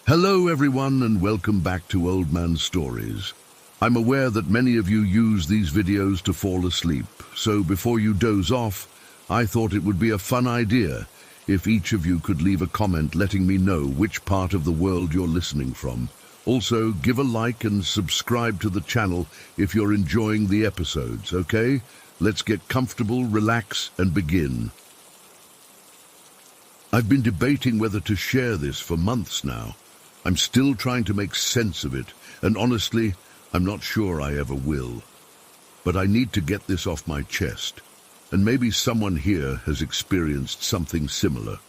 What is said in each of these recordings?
Hello everyone and welcome back to Old Man Stories. I'm aware that many of you use these videos to fall asleep, so before you doze off, I thought it would be a fun idea if each of you could leave a comment letting me know which part of the world you're listening from. Also, give a like and subscribe to the channel if you're enjoying the episodes, okay? Let's get comfortable, relax, and begin. I've been debating whether to share this for months now. I'm still trying to make sense of it, and honestly, I'm not sure I ever will. But I need to get this off my chest, and maybe someone here has experienced something similar.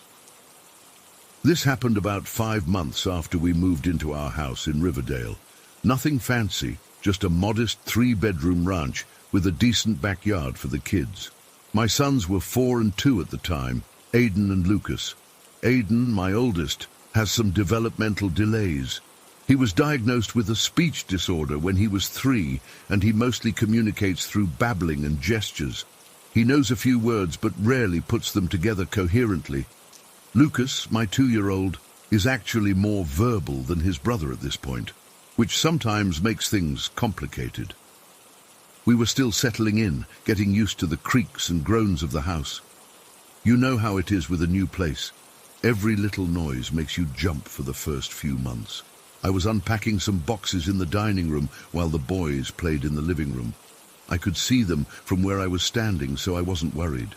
This happened about 5 months after we moved into our house in Riverdale. Nothing fancy, just a modest 3-bedroom ranch with a decent backyard for the kids. My sons were 4 and 2 at the time, Aiden and Lucas. Aiden, my oldest, has some developmental delays. He was diagnosed with a speech disorder when he was 3, and he mostly communicates through babbling and gestures. He knows a few words but rarely puts them together coherently. Lucas, my 2-year-old, is actually more verbal than his brother at this point, which sometimes makes things complicated. We were still settling in, getting used to the creaks and groans of the house. You know how it is with a new place. Every little noise makes you jump for the first few months. I was unpacking some boxes in the dining room while the boys played in the living room. I could see them from where I was standing, so I wasn't worried.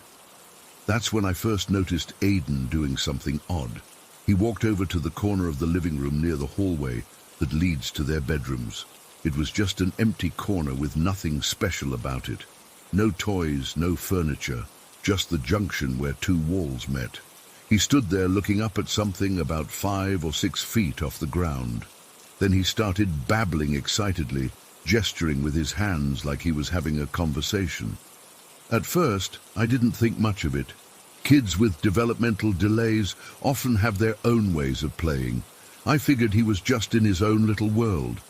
That's when I first noticed Aiden doing something odd. He walked over to the corner of the living room near the hallway that leads to their bedrooms. It was just an empty corner with nothing special about it. No toys, no furniture, just the junction where 2 walls met. He stood there looking up at something about 5 or 6 feet off the ground. Then he started babbling excitedly, gesturing with his hands like he was having a conversation. At first, I didn't think much of it. Kids with developmental delays often have their own ways of playing. I figured he was just in his own little world.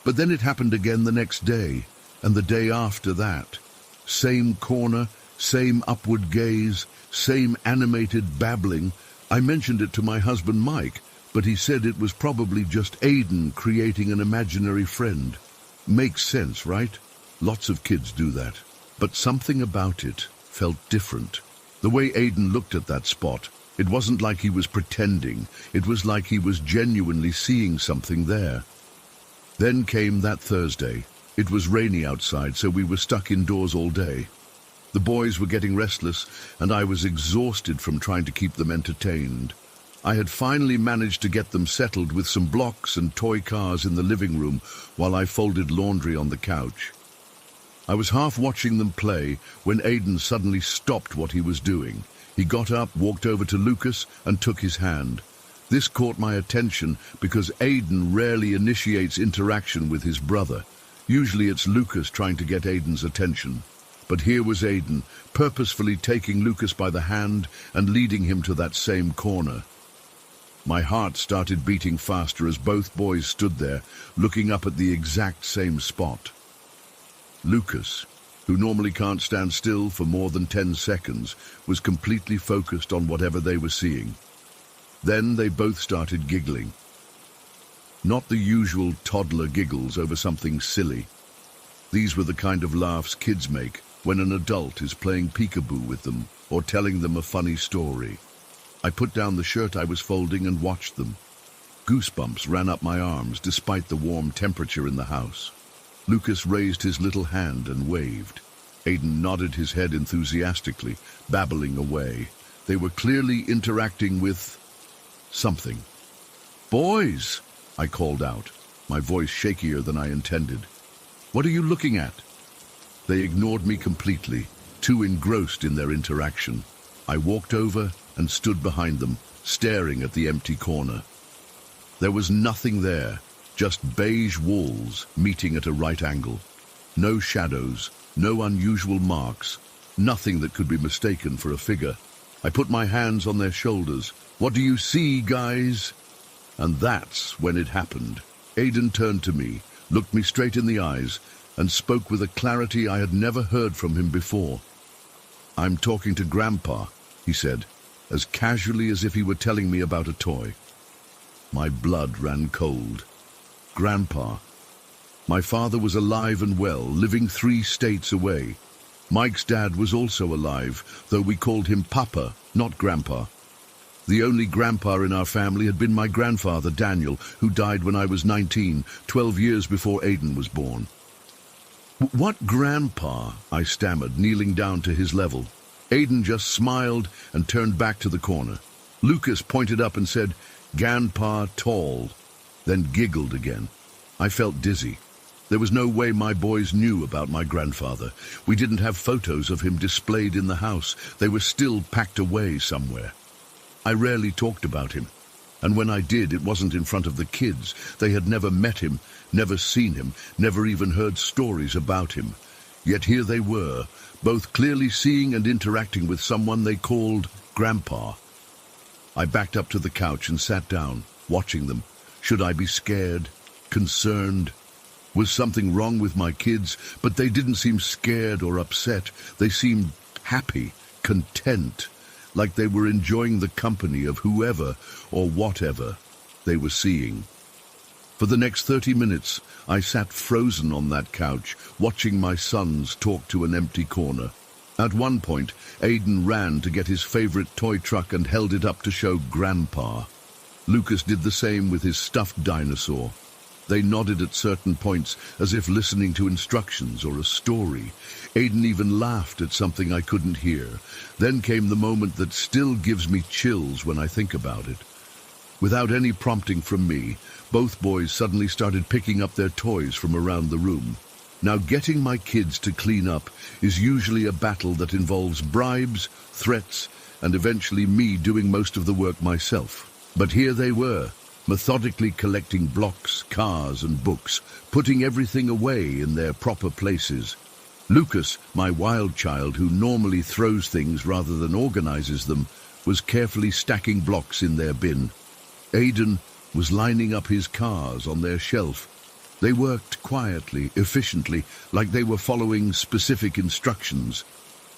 But then it happened again the next day, and the day after that. Same corner, same upward gaze, same animated babbling. I mentioned it to my husband Mike, but he said it was probably just Aiden creating an imaginary friend. Makes sense, right? Lots of kids do that. But something about it felt different. The way Aiden looked at that spot, it wasn't like he was pretending. It was like he was genuinely seeing something there. Then came that Thursday. It was rainy outside, so we were stuck indoors all day. The boys were getting restless, and I was exhausted from trying to keep them entertained. I had finally managed to get them settled with some blocks and toy cars in the living room while I folded laundry on the couch. I was half watching them play when Aiden suddenly stopped what he was doing. He got up, walked over to Lucas, and took his hand. This caught my attention because Aiden rarely initiates interaction with his brother. Usually it's Lucas trying to get Aiden's attention. But here was Aiden, purposefully taking Lucas by the hand and leading him to that same corner. My heart started beating faster as both boys stood there, looking up at the exact same spot. Lucas, who normally can't stand still for more than 10 seconds, was completely focused on whatever they were seeing. Then they both started giggling. Not the usual toddler giggles over something silly. These were the kind of laughs kids make when an adult is playing peekaboo with them or telling them a funny story. I put down the shirt I was folding and watched them. Goosebumps ran up my arms despite the warm temperature in the house. Lucas raised his little hand and waved. Aiden nodded his head enthusiastically, babbling away. They were clearly interacting with something. "Boys!" I called out, my voice shakier than I intended. "What are you looking at?" They ignored me completely, too engrossed in their interaction. I walked over and stood behind them, staring at the empty corner. There was nothing there, just beige walls meeting at a right angle. No shadows, no unusual marks, nothing that could be mistaken for a figure. I put my hands on their shoulders. "What do you see, guys?" And that's when it happened. Aiden turned to me, looked me straight in the eyes, and spoke with a clarity I had never heard from him before. "I'm talking to Grandpa," he said, as casually as if he were telling me about a toy. My blood ran cold. Grandpa. My father was alive and well, living 3 states away. Mike's dad was also alive, though we called him Papa, not Grandpa. The only grandpa in our family had been my grandfather, Daniel, who died when I was 19, 12 years before Aiden was born. "What grandpa?" I stammered, kneeling down to his level. Aiden just smiled and turned back to the corner. Lucas pointed up and said, "Grandpa tall," then giggled again. I felt dizzy. There was no way my boys knew about my grandfather. We didn't have photos of him displayed in the house. They were still packed away somewhere. I rarely talked about him, and when I did, it wasn't in front of the kids. They had never met him, never seen him, never even heard stories about him. Yet here they were, both clearly seeing and interacting with someone they called Grandpa. I backed up to the couch and sat down, watching them. Should I be scared? Concerned? Was something wrong with my kids? But they didn't seem scared or upset. They seemed happy, content, like they were enjoying the company of whoever or whatever they were seeing. For the next 30 minutes, I sat frozen on that couch, watching my sons talk to an empty corner. At one point, Aiden ran to get his favorite toy truck and held it up to show Grandpa. Lucas did the same with his stuffed dinosaur. They nodded at certain points, as if listening to instructions or a story. Aiden even laughed at something I couldn't hear. Then came the moment that still gives me chills when I think about it. Without any prompting from me, both boys suddenly started picking up their toys from around the room. Now, getting my kids to clean up is usually a battle that involves bribes, threats, and eventually me doing most of the work myself. But here they were, methodically collecting blocks, cars, and books, putting everything away in their proper places. Lucas, my wild child who normally throws things rather than organizes them, was carefully stacking blocks in their bin. Aiden was lining up his cars on their shelf. They worked quietly, efficiently, like they were following specific instructions.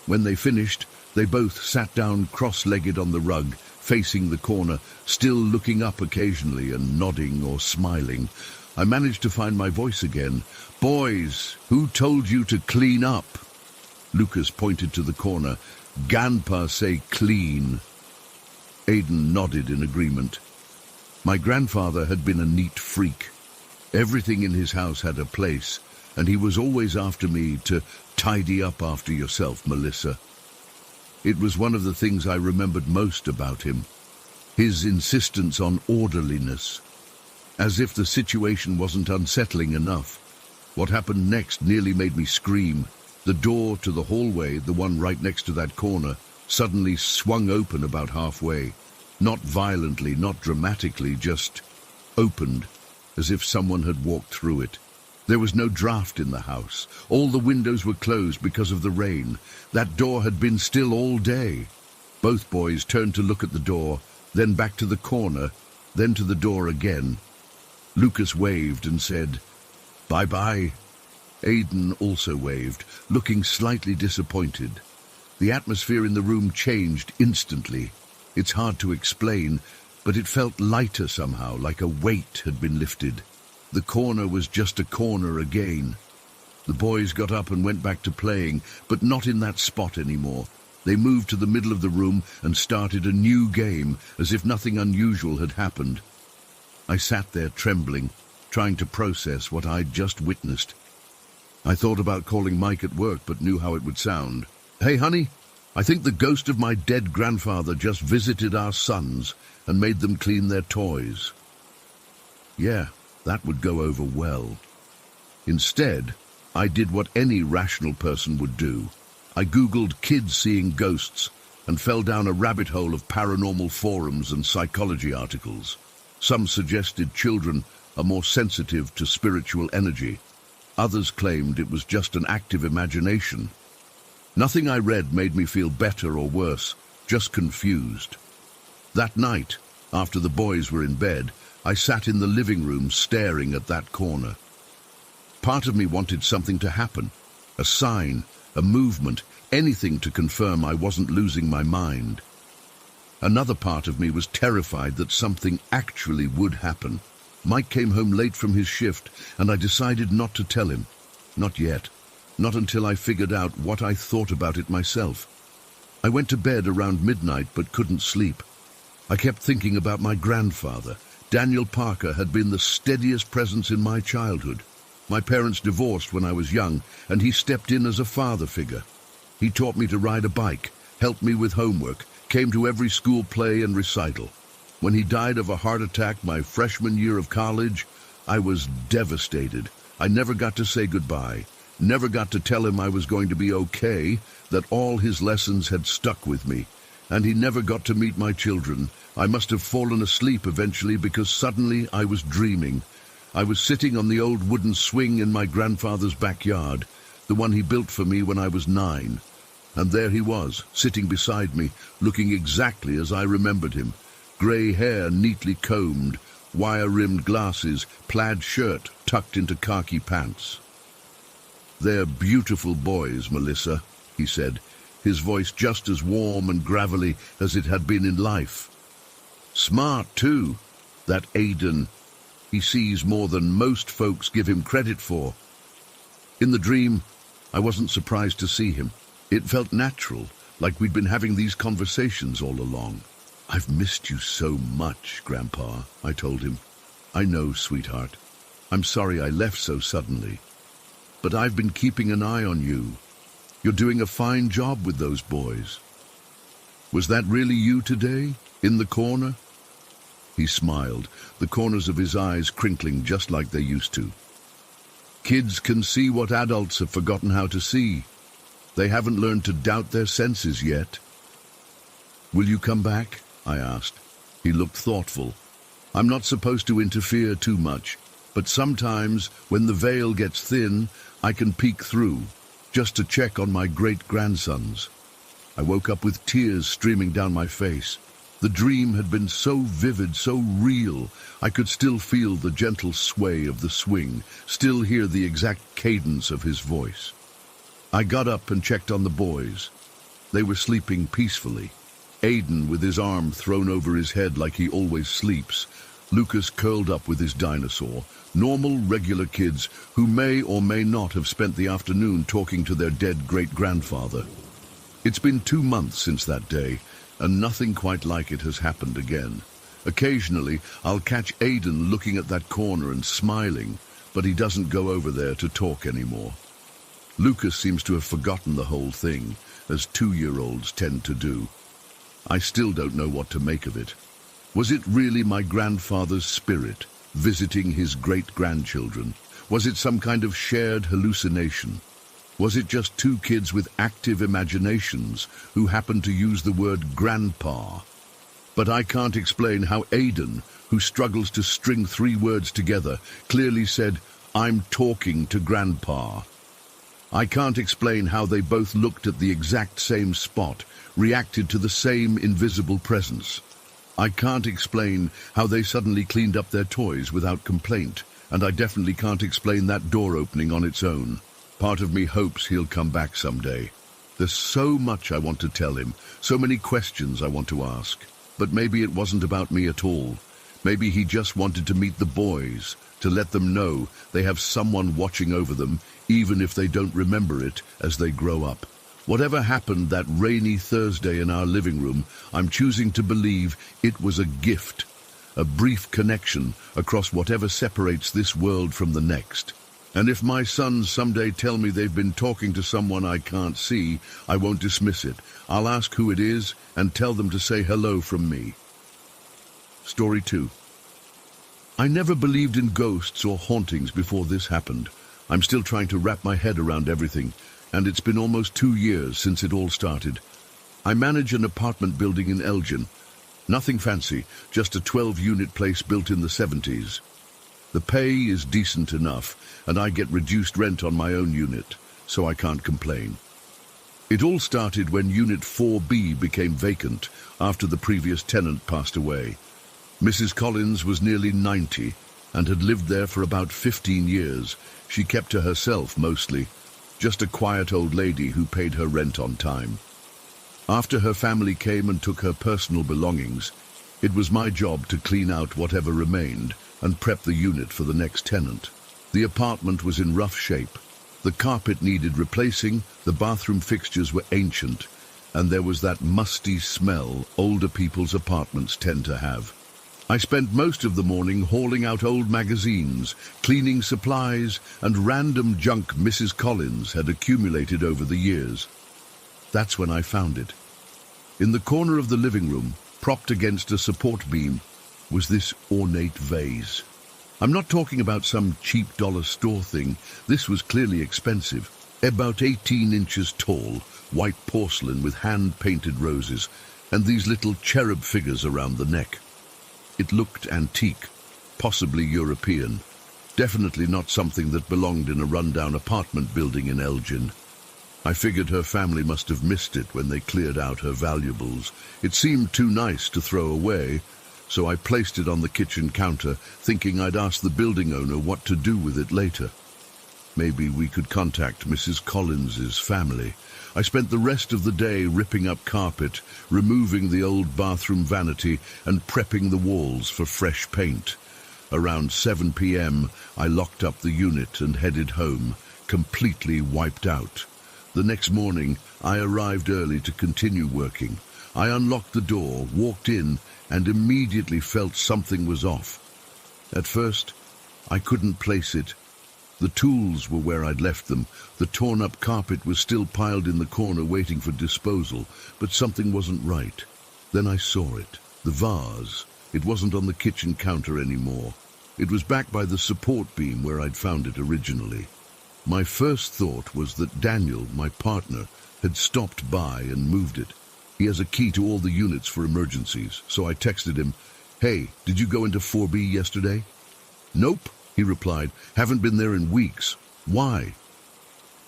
When they finished, they both sat down cross-legged on the rug, facing the corner, still looking up occasionally and nodding or smiling. I managed to find my voice again. "Boys, who told you to clean up?" Lucas pointed to the corner. "Grandpa say clean." Aiden nodded in agreement. My grandfather had been a neat freak. Everything in his house had a place, and he was always after me to tidy up after yourself, Melissa. It was one of the things I remembered most about him, his insistence on orderliness. As if the situation wasn't unsettling enough, what happened next nearly made me scream. The door to the hallway, the one right next to that corner, suddenly swung open about halfway. Not violently, not dramatically, just opened, as if someone had walked through it. There was no draft in the house. All the windows were closed because of the rain. That door had been still all day. Both boys turned to look at the door, then back to the corner, then to the door again. Lucas waved and said, "Bye-bye." Aiden also waved, looking slightly disappointed. The atmosphere in the room changed instantly. It's hard to explain, but it felt lighter somehow, like a weight had been lifted. The corner was just a corner again. The boys got up and went back to playing, but not in that spot anymore. They moved to the middle of the room and started a new game, as if nothing unusual had happened. I sat there trembling, trying to process what I'd just witnessed. I thought about calling Mike at work, but knew how it would sound. "Hey, honey, I think the ghost of my dead grandfather just visited our sons and made them clean their toys." Yeah, that would go over well. Instead, I did what any rational person would do. I Googled kids seeing ghosts and fell down a rabbit hole of paranormal forums and psychology articles. Some suggested children are more sensitive to spiritual energy. Others claimed it was just an active imagination. Nothing I read made me feel better or worse, just confused. That night, after the boys were in bed, I sat in the living room staring at that corner. Part of me wanted something to happen, a sign, a movement, anything to confirm I wasn't losing my mind. Another part of me was terrified that something actually would happen. Mike came home late from his shift, and I decided not to tell him. Not yet. Not until I figured out what I thought about it myself. I went to bed around midnight but couldn't sleep. I kept thinking about my grandfather. Daniel Parker had been the steadiest presence in my childhood. My parents divorced when I was young, and he stepped in as a father figure. He taught me to ride a bike, helped me with homework, came to every school play and recital. When he died of a heart attack my freshman year of college, I was devastated. I never got to say goodbye, never got to tell him I was going to be okay, that all his lessons had stuck with me. And he never got to meet my children. I must have fallen asleep eventually because suddenly I was dreaming. I was sitting on the old wooden swing in my grandfather's backyard, the one he built for me when I was 9. And there he was, sitting beside me, looking exactly as I remembered him. Grey hair neatly combed, wire-rimmed glasses, plaid shirt tucked into khaki pants. "They're beautiful boys, Melissa," he said, his voice just as warm and gravelly as it had been in life. "Smart, too. That Aiden. He sees more than most folks give him credit for." In the dream, I wasn't surprised to see him. It felt natural, like we'd been having these conversations all along. "I've missed you so much, Grandpa," I told him. "I know, sweetheart. I'm sorry I left so suddenly. But I've been keeping an eye on you. You're doing a fine job with those boys." "Was that really you today, in the corner?" He smiled, the corners of his eyes crinkling just like they used to. "Kids can see what adults have forgotten how to see. They haven't learned to doubt their senses yet." "Will you come back?" I asked. He looked thoughtful. "I'm not supposed to interfere too much, but sometimes, when the veil gets thin, I can peek through, just to check on my great-grandsons." I woke up with tears streaming down my face. The dream had been so vivid, so real. I could still feel the gentle sway of the swing, still hear the exact cadence of his voice. I got up and checked on the boys. They were sleeping peacefully. Aiden with his arm thrown over his head like he always sleeps. Lucas curled up with his dinosaur. Normal, regular kids who may or may not have spent the afternoon talking to their dead great-grandfather. It's been 2 months since that day, and nothing quite like it has happened again. Occasionally, I'll catch Aiden looking at that corner and smiling, but he doesn't go over there to talk anymore. Lucas seems to have forgotten the whole thing, as 2-year-olds tend to do. I still don't know what to make of it. Was it really my grandfather's spirit visiting his great-grandchildren? Was it some kind of shared hallucination? Was it just 2 kids with active imaginations who happened to use the word grandpa? But I can't explain how Aiden, who struggles to string 3 words together, clearly said, "I'm talking to Grandpa." I can't explain how they both looked at the exact same spot, reacted to the same invisible presence. I can't explain how they suddenly cleaned up their toys without complaint, and I definitely can't explain that door opening on its own. Part of me hopes he'll come back someday. There's so much I want to tell him, so many questions I want to ask. But maybe it wasn't about me at all. Maybe he just wanted to meet the boys, to let them know they have someone watching over them, even if they don't remember it as they grow up. Whatever happened that rainy Thursday in our living room, I'm choosing to believe it was a gift, a brief connection across whatever separates this world from the next. And if my sons someday tell me they've been talking to someone I can't see, I won't dismiss it. I'll ask who it is and tell them to say hello from me. Story 2. I never believed in ghosts or hauntings before this happened. I'm still trying to wrap my head around everything, and it's been almost 2 years since it all started. I manage an apartment building in Elgin. Nothing fancy, just a 12-unit place built in the 70s. The pay is decent enough, and I get reduced rent on my own unit, so I can't complain. It all started when Unit 4B became vacant after the previous tenant passed away. Mrs. Collins was nearly 90 and had lived there for about 15 years. She kept to herself mostly, just a quiet old lady who paid her rent on time. After her family came and took her personal belongings, it was my job to clean out whatever remained and prep the unit for the next tenant. The apartment was in rough shape. The carpet needed replacing, the bathroom fixtures were ancient, and there was that musty smell older people's apartments tend to have. I spent most of the morning hauling out old magazines, cleaning supplies, and random junk Mrs. Collins had accumulated over the years. That's when I found it. In the corner of the living room, propped against a support beam, was this ornate vase. I'm not talking about some cheap dollar store thing. This was clearly expensive. About 18 inches tall, white porcelain with hand-painted roses, and these little cherub figures around the neck. It looked antique, possibly European. Definitely not something that belonged in a rundown apartment building in Elgin. I figured her family must have missed it when they cleared out her valuables. It seemed too nice to throw away, so I placed it on the kitchen counter, thinking I'd ask the building owner what to do with it later. Maybe we could contact Mrs. Collins's family. I spent the rest of the day ripping up carpet, removing the old bathroom vanity, and prepping the walls for fresh paint. Around 7 p.m., I locked up the unit and headed home, completely wiped out. The next morning, I arrived early to continue working. I unlocked the door, walked in, and immediately felt something was off. At first, I couldn't place it. The tools were where I'd left them. The torn-up carpet was still piled in the corner waiting for disposal, but something wasn't right. Then I saw it. The vase. It wasn't on the kitchen counter anymore. It was back by the support beam where I'd found it originally. My first thought was that Daniel, my partner, had stopped by and moved it. He has a key to all the units for emergencies, so I texted him, "Hey, did you go into 4B yesterday?" "Nope," he replied. "Haven't been there in weeks." "Why?"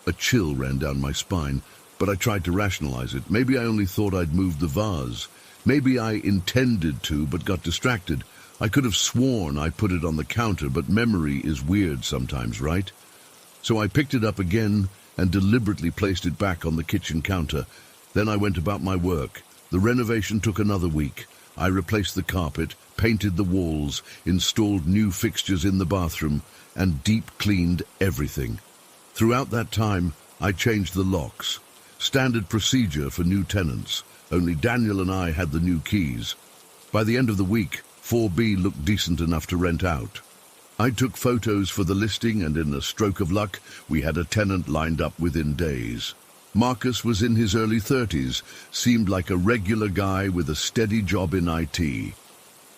A chill ran down my spine, but I tried to rationalize it. Maybe I only thought I'd moved the vase. Maybe I intended to, but got distracted. I could have sworn I put it on the counter, but memory is weird sometimes, right? So I picked it up again and deliberately placed it back on the kitchen counter. Then I went about my work. The renovation took another week. I replaced the carpet, painted the walls, installed new fixtures in the bathroom, and deep cleaned everything. Throughout that time, I changed the locks. Standard procedure for new tenants. Only Daniel and I had the new keys. By the end of the week, 4B looked decent enough to rent out. I took photos for the listing, and in a stroke of luck, we had a tenant lined up within days. Marcus was in his early 30s, seemed like a regular guy with a steady job in IT.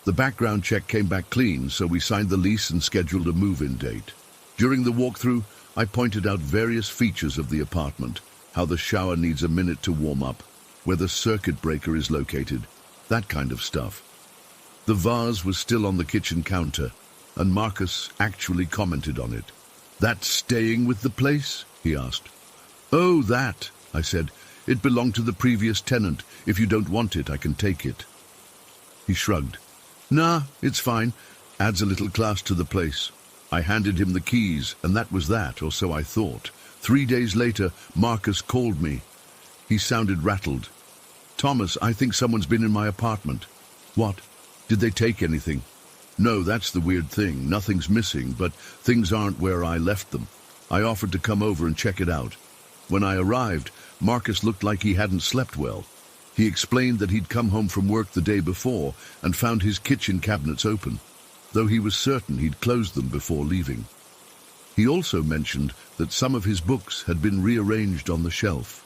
The background check came back clean, so we signed the lease and scheduled a move-in date. During the walkthrough, I pointed out various features of the apartment, how the shower needs a minute to warm up, where the circuit breaker is located, that kind of stuff. The vase was still on the kitchen counter, and Marcus actually commented on it. "That's staying with the place?" he asked. "Oh, that," I said. "It belonged to the previous tenant. If you don't want it, I can take it." He shrugged. "Nah, it's fine. Adds a little class to the place." I handed him the keys, and that was that, or so I thought. 3 days later, Marcus called me. He sounded rattled. "Thomas, I think someone's been in my apartment." "What? Did they take anything?" "No, that's the weird thing. Nothing's missing, but things aren't where I left them. I offered to come over and check it out. When I arrived, Marcus looked like he hadn't slept well. He explained that he'd come home from work the day before and found his kitchen cabinets open, though he was certain he'd closed them before leaving. He also mentioned that some of his books had been rearranged on the shelf.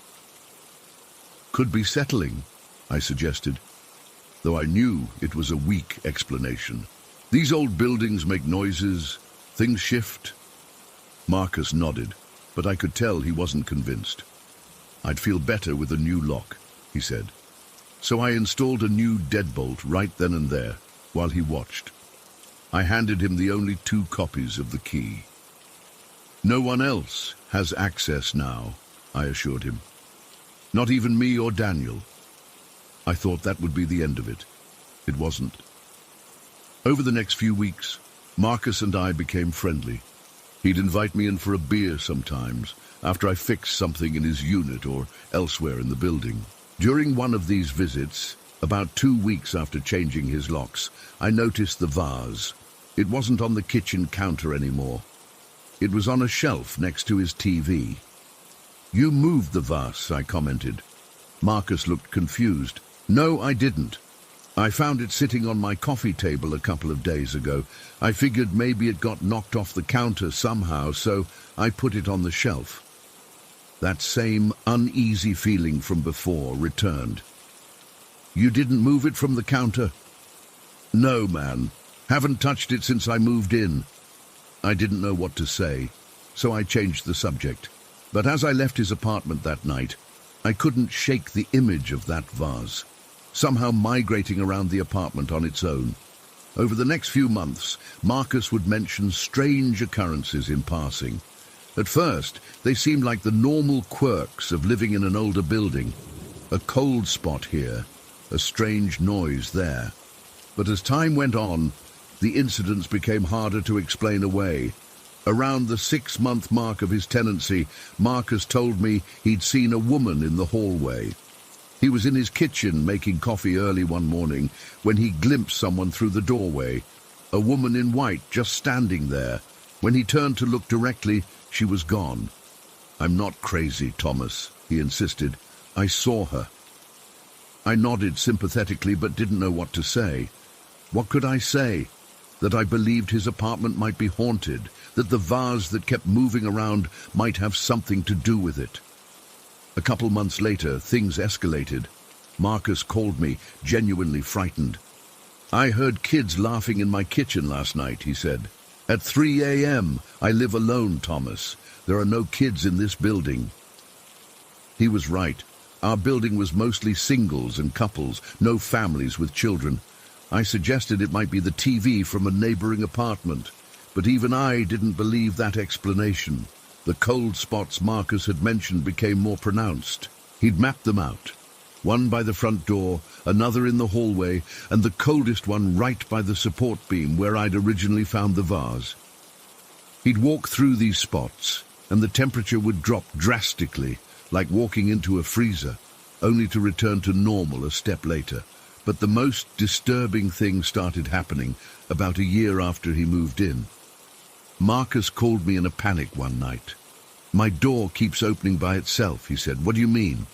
"Could be settling," I suggested, though I knew it was a weak explanation. "These old buildings make noises, things shift." Marcus nodded, but I could tell he wasn't convinced. "I'd feel better with a new lock," he said. So I installed a new deadbolt right then and there, while he watched. I handed him the only 2 copies of the key. "No one else has access now," I assured him. "Not even me or Daniel." I thought that would be the end of it. It wasn't. Over the next few weeks, Marcus and I became friendly. He'd invite me in for a beer sometimes, after I fixed something in his unit or elsewhere in the building. During one of these visits, about 2 weeks after changing his locks, I noticed the vase. It wasn't on the kitchen counter anymore. It was on a shelf next to his TV. "You moved the vase," I commented. Marcus looked confused. "No, I didn't. I found it sitting on my coffee table a couple of days ago. I figured maybe it got knocked off the counter somehow, so I put it on the shelf." That same uneasy feeling from before returned. "You didn't move it from the counter?" "No, man. Haven't touched it since I moved in." I didn't know what to say, so I changed the subject. But as I left his apartment that night, I couldn't shake the image of that vase, somehow migrating around the apartment on its own. Over the next few months, Marcus would mention strange occurrences in passing. At first, they seemed like the normal quirks of living in an older building. A cold spot here, a strange noise there. But as time went on, the incidents became harder to explain away. Around the 6-month mark of his tenancy, Marcus told me he'd seen a woman in the hallway. He was in his kitchen making coffee early one morning when he glimpsed someone through the doorway, a woman in white just standing there. When he turned to look directly, she was gone. "I'm not crazy, Thomas," he insisted. "I saw her." I nodded sympathetically but didn't know what to say. What could I say? That I believed his apartment might be haunted, that the vase that kept moving around might have something to do with it. A couple months later, things escalated. Marcus called me, genuinely frightened. "I heard kids laughing in my kitchen last night," he said. "At 3 a.m. I live alone, Thomas. There are no kids in this building." He was right. Our building was mostly singles and couples, no families with children. I suggested it might be the TV from a neighboring apartment, but even I didn't believe that explanation. The cold spots Marcus had mentioned became more pronounced. He'd mapped them out. One by the front door, another in the hallway, and the coldest one right by the support beam where I'd originally found the vase. He'd walk through these spots, and the temperature would drop drastically, like walking into a freezer, only to return to normal a step later. But the most disturbing thing started happening about a year after he moved in. Marcus called me in a panic one night. "My door keeps opening by itself," he said. "What do you mean?"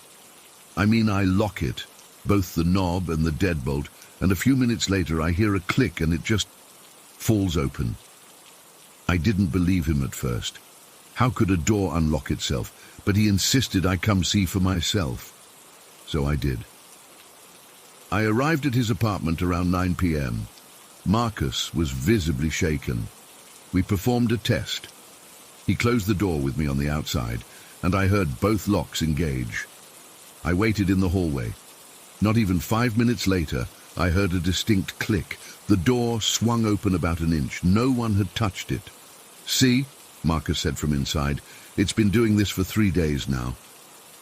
"I mean I lock it, both the knob and the deadbolt, and a few minutes later I hear a click and it just falls open." I didn't believe him at first. How could a door unlock itself? But he insisted I come see for myself. So I did. I arrived at his apartment around 9 p.m. Marcus was visibly shaken. We performed a test. He closed the door with me on the outside, and I heard both locks engage. I waited in the hallway. Not even 5 minutes later, I heard a distinct click. The door swung open about an inch. No one had touched it. "See," Marcus said from inside, "it's been doing this for 3 days now."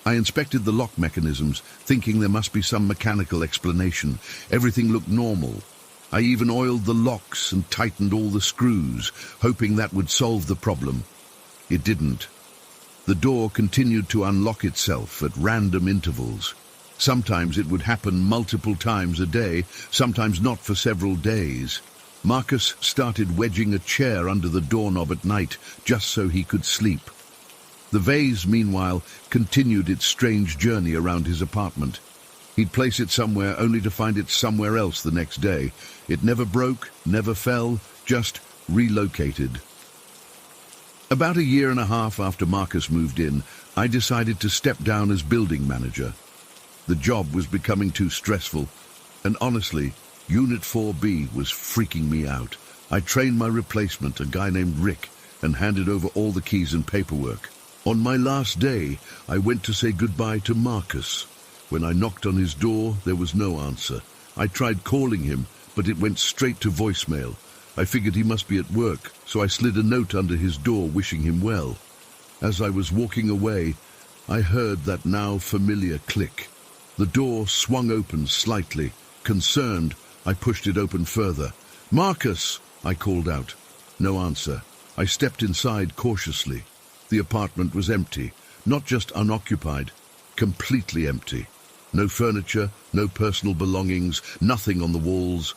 I inspected the lock mechanisms, thinking there must be some mechanical explanation. Everything looked normal. I even oiled the locks and tightened all the screws, hoping that would solve the problem. It didn't. The door continued to unlock itself at random intervals. Sometimes it would happen multiple times a day, sometimes not for several days. Marcus started wedging a chair under the doorknob at night, just so he could sleep. The vase, meanwhile, continued its strange journey around his apartment. He'd place it somewhere only to find it somewhere else the next day. It never broke, never fell, just relocated. About a year and a half after Marcus moved in, I decided to step down as building manager. The job was becoming too stressful, and honestly, Unit 4B was freaking me out. I trained my replacement, a guy named Rick, and handed over all the keys and paperwork. On my last day, I went to say goodbye to Marcus. When I knocked on his door, there was no answer. I tried calling him, but it went straight to voicemail. I figured he must be at work, so I slid a note under his door wishing him well. As I was walking away, I heard that now familiar click. The door swung open slightly. Concerned, I pushed it open further. "Marcus!" I called out. No answer. I stepped inside cautiously. The apartment was empty, not just unoccupied, completely empty. No furniture, no personal belongings, nothing on the walls.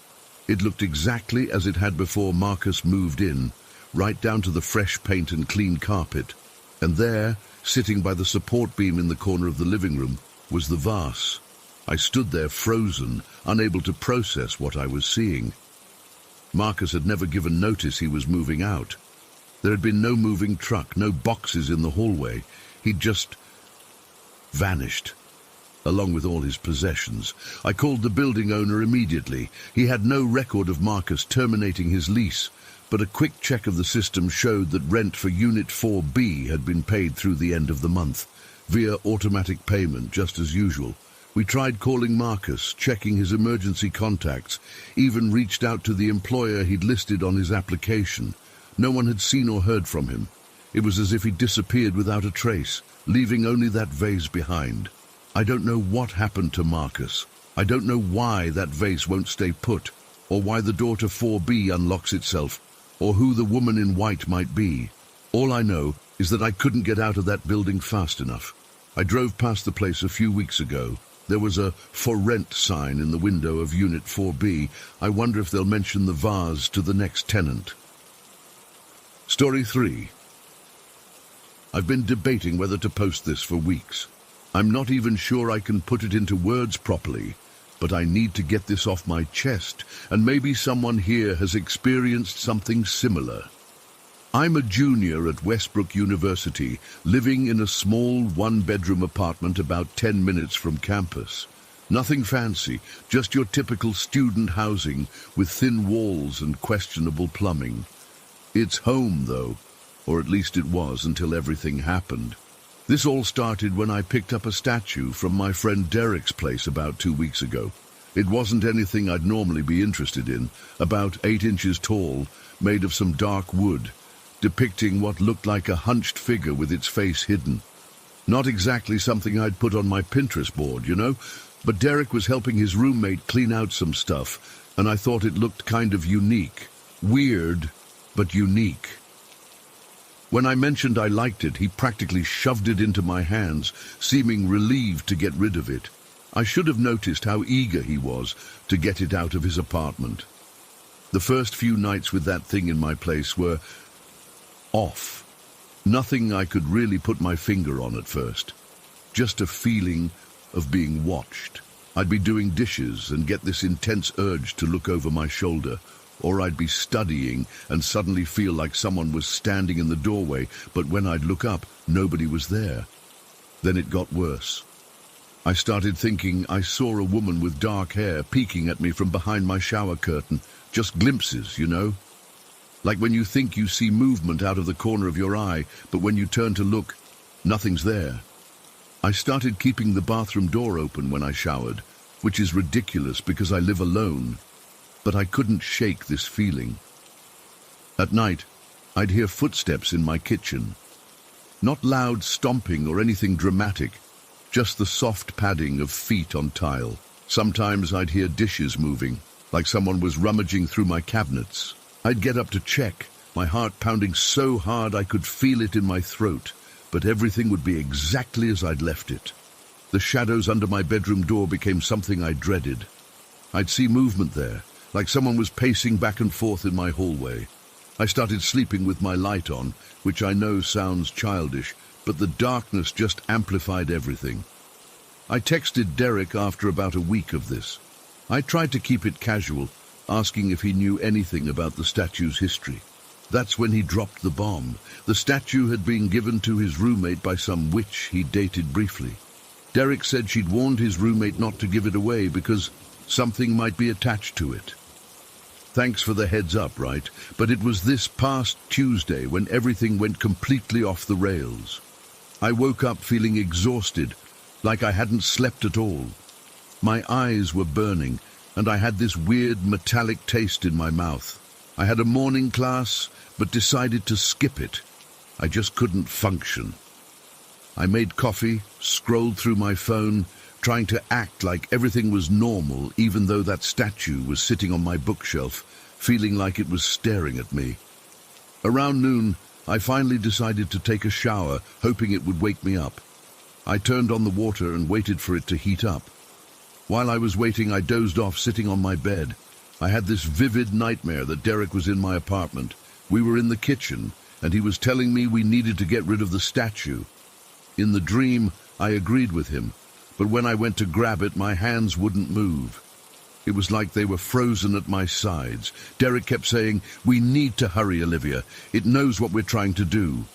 It looked exactly as it had before Marcus moved in, right down to the fresh paint and clean carpet. And there, sitting by the support beam in the corner of the living room, was the vase. I stood there frozen, unable to process what I was seeing. Marcus had never given notice he was moving out. There had been no moving truck, no boxes in the hallway. He'd just vanished, along with all his possessions. I called the building owner immediately. He had no record of Marcus terminating his lease, but a quick check of the system showed that rent for Unit 4B had been paid through the end of the month, via automatic payment, just as usual. We tried calling Marcus, checking his emergency contacts, even reached out to the employer he'd listed on his application. No one had seen or heard from him. It was as if he'd disappeared without a trace, leaving only that vase behind. I don't know what happened to Marcus. I don't know why that vase won't stay put, or why the door to 4B unlocks itself, or who the woman in white might be. All I know is that I couldn't get out of that building fast enough. I drove past the place a few weeks ago. There was a "for rent" sign in the window of Unit 4B. I wonder if they'll mention the vase to the next tenant. Story 3. I've been debating whether to post this for weeks. I'm not even sure I can put it into words properly, but I need to get this off my chest, and maybe someone here has experienced something similar. I'm a junior at Westbrook University, living in a small one-bedroom apartment about 10 minutes from campus. Nothing fancy, just your typical student housing with thin walls and questionable plumbing. It's home, though, or at least it was until everything happened. This all started when I picked up a statue from my friend Derek's place about 2 weeks ago. It wasn't anything I'd normally be interested in, about 8 inches tall, made of some dark wood, depicting what looked like a hunched figure with its face hidden. Not exactly something I'd put on my Pinterest board, you know, but Derek was helping his roommate clean out some stuff, and I thought it looked kind of unique. Weird, but unique. When I mentioned I liked it, he practically shoved it into my hands, seeming relieved to get rid of it. I should have noticed how eager he was to get it out of his apartment. The first few nights with that thing in my place were off. Nothing I could really put my finger on at first. Just a feeling of being watched. I'd be doing dishes and get this intense urge to look over my shoulder, or I'd be studying and suddenly feel like someone was standing in the doorway, but when I'd look up, nobody was there. Then it got worse. I started thinking I saw a woman with dark hair peeking at me from behind my shower curtain. Just glimpses, you know? Like when you think you see movement out of the corner of your eye, but when you turn to look, nothing's there. I started keeping the bathroom door open when I showered, which is ridiculous because I live alone. But I couldn't shake this feeling. At night, I'd hear footsteps in my kitchen. Not loud stomping or anything dramatic, just the soft padding of feet on tile. Sometimes I'd hear dishes moving, like someone was rummaging through my cabinets. I'd get up to check, my heart pounding so hard I could feel it in my throat, but everything would be exactly as I'd left it. The shadows under my bedroom door became something I dreaded. I'd see movement there, like someone was pacing back and forth in my hallway. I started sleeping with my light on, which I know sounds childish, but the darkness just amplified everything. I texted Derek after about a week of this. I tried to keep it casual, asking if he knew anything about the statue's history. That's when he dropped the bomb. The statue had been given to his roommate by some witch he dated briefly. Derek said she'd warned his roommate not to give it away because something might be attached to it. Thanks for the heads up, right? But it was this past Tuesday when everything went completely off the rails. I woke up feeling exhausted, like I hadn't slept at all. My eyes were burning, and I had this weird metallic taste in my mouth. I had a morning class, but decided to skip it. I just couldn't function. I made coffee, scrolled through my phone, trying to act like everything was normal, even though that statue was sitting on my bookshelf, feeling like it was staring at me. Around noon, I finally decided to take a shower, hoping it would wake me up. I turned on the water and waited for it to heat up. While I was waiting, I dozed off sitting on my bed. I had this vivid nightmare that Derek was in my apartment. We were in the kitchen, and he was telling me we needed to get rid of the statue. In the dream, I agreed with him, but when I went to grab it, my hands wouldn't move. It was like they were frozen at my sides. Derek kept saying, "We need to hurry, Olivia. It knows what we're trying to do."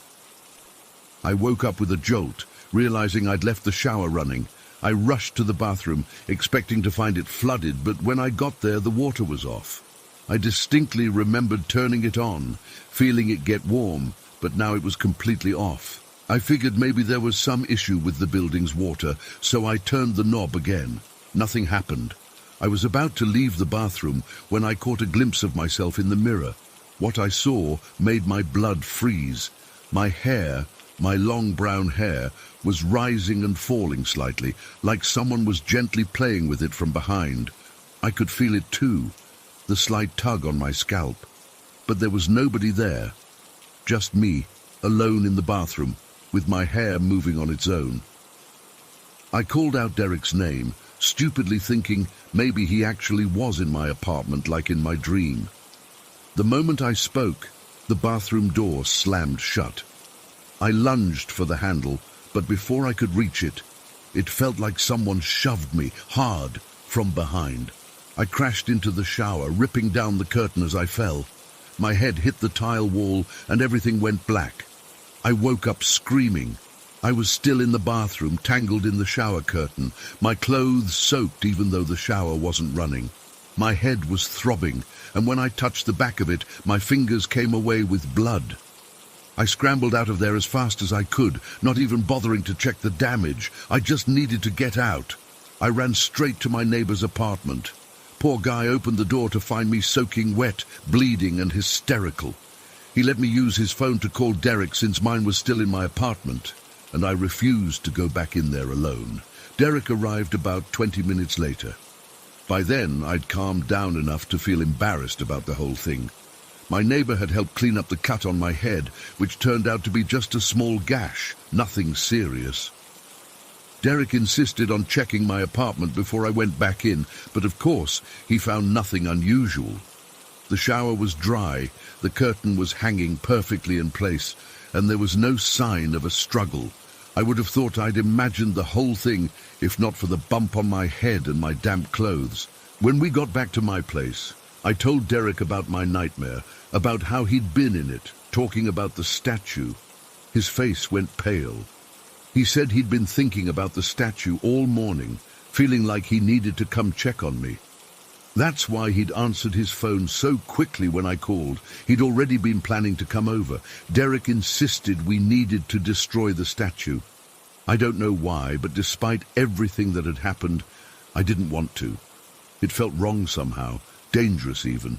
I woke up with a jolt, realizing I'd left the shower running. I rushed to the bathroom, expecting to find it flooded, but when I got there, the water was off. I distinctly remembered turning it on, feeling it get warm, but now it was completely off. I figured maybe there was some issue with the building's water, so I turned the knob again. Nothing happened. I was about to leave the bathroom when I caught a glimpse of myself in the mirror. What I saw made my blood freeze. My hair, my long brown hair, was rising and falling slightly, like someone was gently playing with it from behind. I could feel it too, the slight tug on my scalp. But there was nobody there. Just me, alone in the bathroom, with my hair moving on its own. I called out Derek's name, stupidly thinking maybe he actually was in my apartment like in my dream. The moment I spoke, the bathroom door slammed shut. I lunged for the handle, but before I could reach it, it felt like someone shoved me hard from behind. I crashed into the shower, ripping down the curtain as I fell. My head hit the tile wall and everything went black. I woke up screaming. I was still in the bathroom, tangled in the shower curtain, my clothes soaked even though the shower wasn't running. My head was throbbing, and when I touched the back of it, my fingers came away with blood. I scrambled out of there as fast as I could, not even bothering to check the damage. I just needed to get out. I ran straight to my neighbor's apartment. Poor guy opened the door to find me soaking wet, bleeding and hysterical. He let me use his phone to call Derek since mine was still in my apartment, and I refused to go back in there alone. Derek arrived about 20 minutes later. By then, I'd calmed down enough to feel embarrassed about the whole thing. My neighbor had helped clean up the cut on my head, which turned out to be just a small gash, nothing serious. Derek insisted on checking my apartment before I went back in, but of course, he found nothing unusual. The shower was dry, the curtain was hanging perfectly in place, and there was no sign of a struggle. I would have thought I'd imagined the whole thing if not for the bump on my head and my damp clothes. When we got back to my place, I told Derek about my nightmare, about how he'd been in it, talking about the statue. His face went pale. He said he'd been thinking about the statue all morning, feeling like he needed to come check on me. That's why he'd answered his phone so quickly when I called. He'd already been planning to come over. Derek insisted we needed to destroy the statue. I don't know why, but despite everything that had happened, I didn't want to. It felt wrong somehow, dangerous even.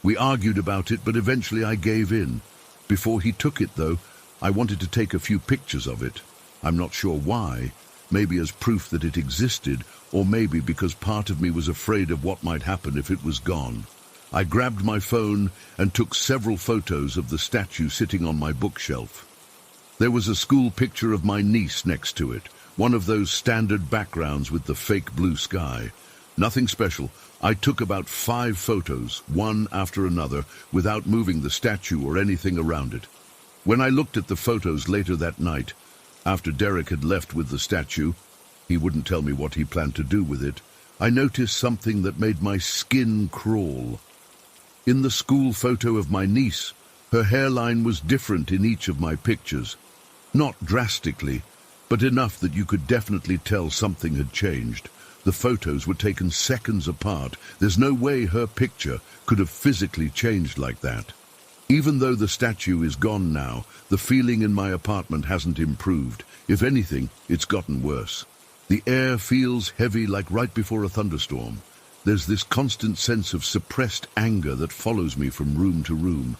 We argued about it, but eventually I gave in. Before he took it, though, I wanted to take a few pictures of it. I'm not sure why. Maybe as proof that it existed, or maybe because part of me was afraid of what might happen if it was gone. I grabbed my phone and took several photos of the statue sitting on my bookshelf. There was a school picture of my niece next to it, one of those standard backgrounds with the fake blue sky. Nothing special. I took about 5 photos, one after another, without moving the statue or anything around it. When I looked at the photos later that night, after Derek had left with the statue, he wouldn't tell me what he planned to do with it, I noticed something that made my skin crawl. In the school photo of my niece, her hairline was different in each of my pictures. Not drastically, but enough that you could definitely tell something had changed. The photos were taken seconds apart. There's no way her picture could have physically changed like that. Even though the statue is gone now, the feeling in my apartment hasn't improved. If anything, it's gotten worse. The air feels heavy like right before a thunderstorm. There's this constant sense of suppressed anger that follows me from room to room.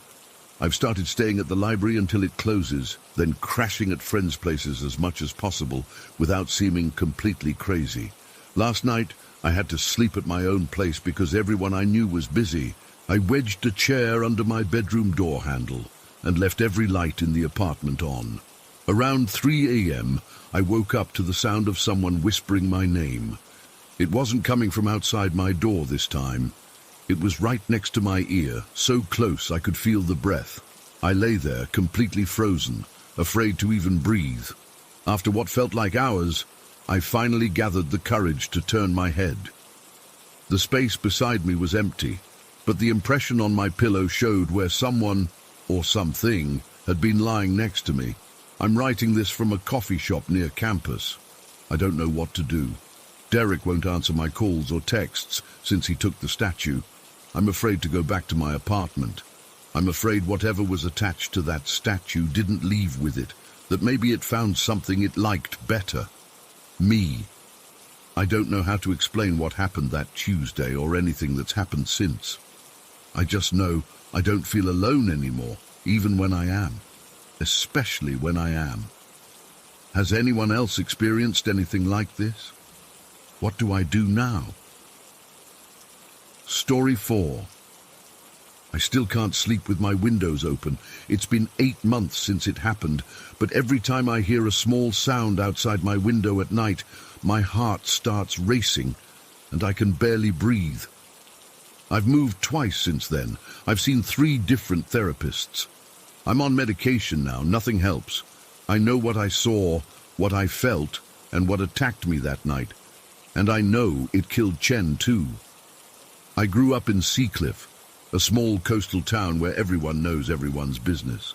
I've started staying at the library until it closes, then crashing at friends' places as much as possible without seeming completely crazy. Last night, I had to sleep at my own place because everyone I knew was busy. I wedged a chair under my bedroom door handle and left every light in the apartment on. Around 3 a.m., I woke up to the sound of someone whispering my name. It wasn't coming from outside my door this time. It was right next to my ear, so close I could feel the breath. I lay there, completely frozen, afraid to even breathe. After what felt like hours, I finally gathered the courage to turn my head. The space beside me was empty, but the impression on my pillow showed where someone, or something, had been lying next to me. I'm writing this from a coffee shop near campus. I don't know what to do. Derek won't answer my calls or texts since he took the statue. I'm afraid to go back to my apartment. I'm afraid whatever was attached to that statue didn't leave with it, that maybe it found something it liked better. Me. I don't know how to explain what happened that Tuesday or anything that's happened since. I just know I don't feel alone anymore, even when I am. Especially when I am. Has anyone else experienced anything like this? What do I do now? Story 4. I still can't sleep with my windows open. It's been 8 months since it happened, but every time I hear a small sound outside my window at night, my heart starts racing, and I can barely breathe. I've moved twice since then. I've seen 3 different therapists. I'm on medication now, nothing helps. I know what I saw, what I felt, and what attacked me that night. And I know it killed Chen too. I grew up in Seacliff, a small coastal town where everyone knows everyone's business.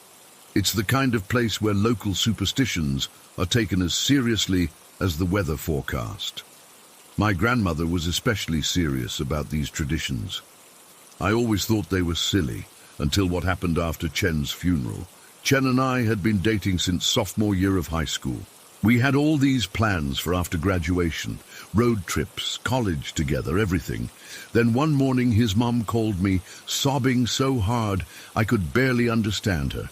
It's the kind of place where local superstitions are taken as seriously as the weather forecast. My grandmother was especially serious about these traditions. I always thought they were silly, until what happened after Chen's funeral. Chen and I had been dating since sophomore year of high school. We had all these plans for after graduation, road trips, college together, everything. Then one morning his mom called me, sobbing so hard I could barely understand her.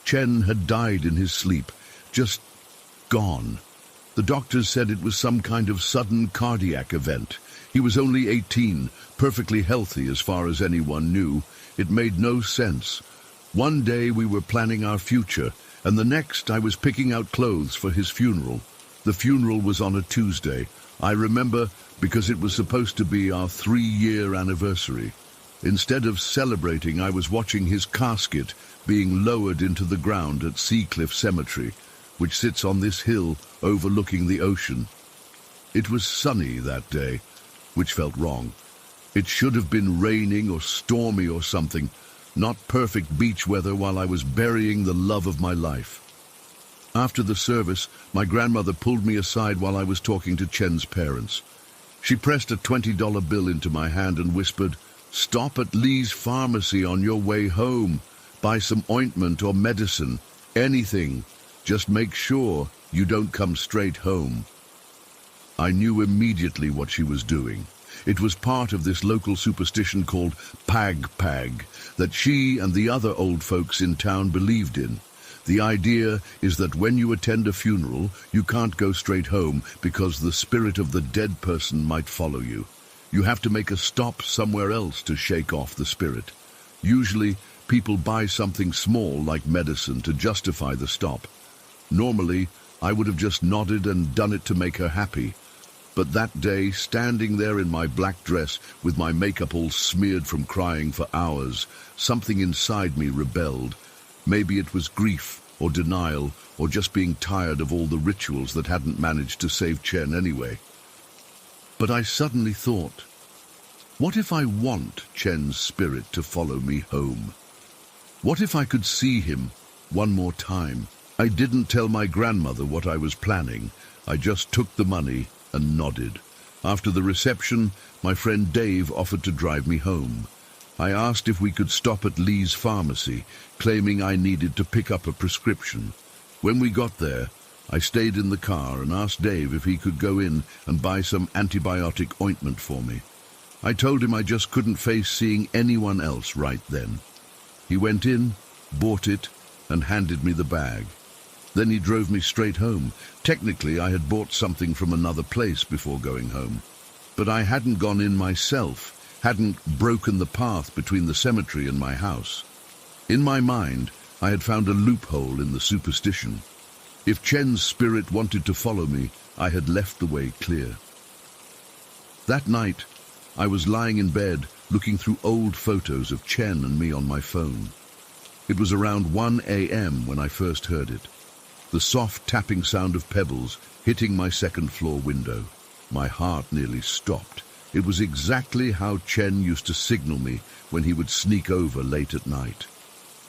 Chen had died in his sleep, just gone. The doctors said it was some kind of sudden cardiac event. He was only 18, perfectly healthy as far as anyone knew. It made no sense. One day we were planning our future, and the next I was picking out clothes for his funeral. The funeral was on a Tuesday. I remember because it was supposed to be our 3-year anniversary. Instead of celebrating, I was watching his casket being lowered into the ground at Seacliff Cemetery, which sits on this hill overlooking the ocean. It was sunny that day, which felt wrong. It should have been raining or stormy or something, not perfect beach weather while I was burying the love of my life. After the service, my grandmother pulled me aside while I was talking to Chen's parents. She pressed a $20 bill into my hand and whispered, "Stop at Lee's Pharmacy on your way home. Buy some ointment or medicine, anything. Just make sure you don't come straight home." I knew immediately what she was doing. It was part of this local superstition called pag that she and the other old folks in town believed in. The idea is that when you attend a funeral, you can't go straight home because the spirit of the dead person might follow you. You have to make a stop somewhere else to shake off the spirit. Usually, people buy something small like medicine to justify the stop. Normally, I would have just nodded and done it to make her happy. But that day, standing there in my black dress with my makeup all smeared from crying for hours, something inside me rebelled. Maybe it was grief or denial or just being tired of all the rituals that hadn't managed to save Chen anyway. But I suddenly thought, what if I want Chen's spirit to follow me home? What if I could see him one more time? I didn't tell my grandmother what I was planning. I just took the money and nodded. After the reception, my friend Dave offered to drive me home. I asked if we could stop at Lee's Pharmacy, claiming I needed to pick up a prescription. When we got there, I stayed in the car and asked Dave if he could go in and buy some antibiotic ointment for me. I told him I just couldn't face seeing anyone else right then. He went in, bought it, and handed me the bag. Then he drove me straight home. Technically, I had bought something from another place before going home. But I hadn't gone in myself, hadn't broken the path between the cemetery and my house. In my mind, I had found a loophole in the superstition. If Chen's spirit wanted to follow me, I had left the way clear. That night, I was lying in bed, looking through old photos of Chen and me on my phone. It was around 1 a.m. when I first heard it. The soft tapping sound of pebbles hitting my second-floor window. My heart nearly stopped. It was exactly how Chen used to signal me when he would sneak over late at night.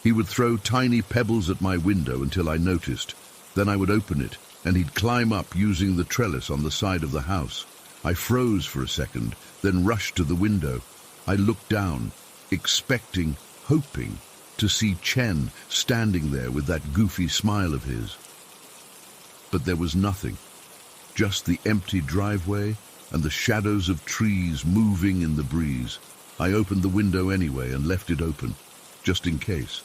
He would throw tiny pebbles at my window until I noticed. Then I would open it, and he'd climb up using the trellis on the side of the house. I froze for a second, then rushed to the window. I looked down, expecting, hoping, to see Chen standing there with that goofy smile of his. But there was nothing, just the empty driveway and the shadows of trees moving in the breeze. I opened the window anyway and left it open, just in case.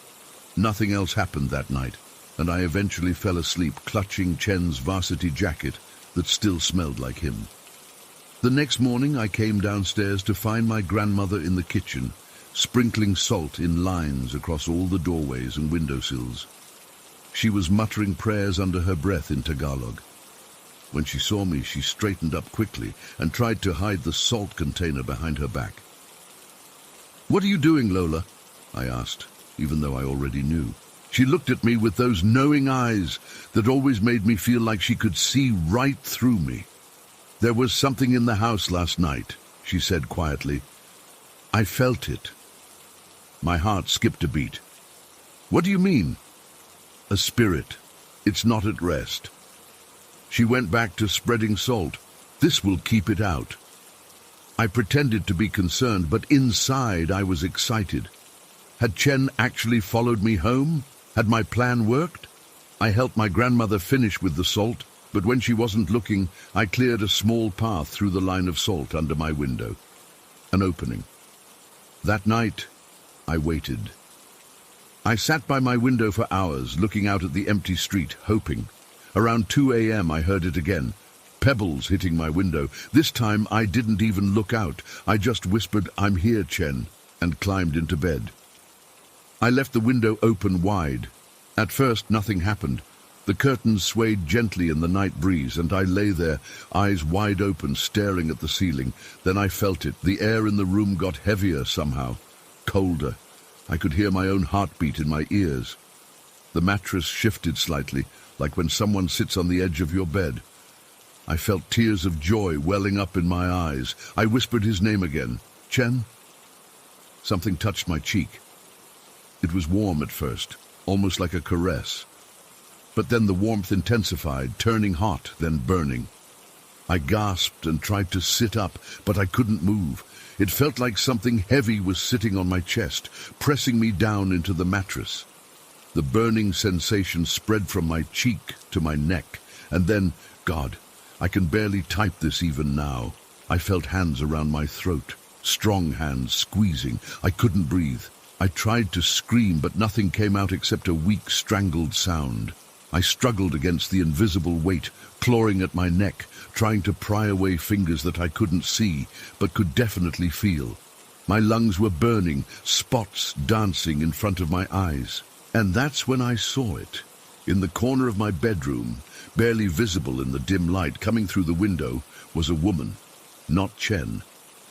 Nothing else happened that night, and I eventually fell asleep clutching Chen's varsity jacket that still smelled like him. The next morning I came downstairs to find my grandmother in the kitchen, sprinkling salt in lines across all the doorways and windowsills. She was muttering prayers under her breath in Tagalog. When she saw me, she straightened up quickly and tried to hide the salt container behind her back. "What are you doing, Lola?" I asked, even though I already knew. She looked at me with those knowing eyes that always made me feel like she could see right through me. "There was something in the house last night," she said quietly. "I felt it." My heart skipped a beat. "What do you mean?" "A spirit. It's not at rest." She went back to spreading salt. "This will keep it out." I pretended to be concerned, but inside I was excited. Had Chen actually followed me home? Had my plan worked? I helped my grandmother finish with the salt, but when she wasn't looking, I cleared a small path through the line of salt under my window. An opening. That night, I waited. I sat by my window for hours, looking out at the empty street, hoping. Around 2 a.m. I heard it again. Pebbles hitting my window. This time I didn't even look out. I just whispered, "I'm here, Chen," and climbed into bed. I left the window open wide. At first, nothing happened. The curtains swayed gently in the night breeze, and I lay there, eyes wide open, staring at the ceiling. Then I felt it. The air in the room got heavier somehow, colder. I could hear my own heartbeat in my ears. The mattress shifted slightly, like when someone sits on the edge of your bed. I felt tears of joy welling up in my eyes. I whispered his name again. "Chen?" Something touched my cheek. It was warm at first, almost like a caress. But then the warmth intensified, turning hot, then burning. I gasped and tried to sit up, but I couldn't move. It felt like something heavy was sitting on my chest, pressing me down into the mattress. The burning sensation spread from my cheek to my neck, and then, God, I can barely type this even now. I felt hands around my throat, strong hands squeezing. I couldn't breathe. I tried to scream, but nothing came out except a weak, strangled sound. I struggled against the invisible weight, clawing at my neck, trying to pry away fingers that I couldn't see, but could definitely feel. My lungs were burning, spots dancing in front of my eyes. And that's when I saw it. In the corner of my bedroom, barely visible in the dim light coming through the window, was a woman. Not Chen.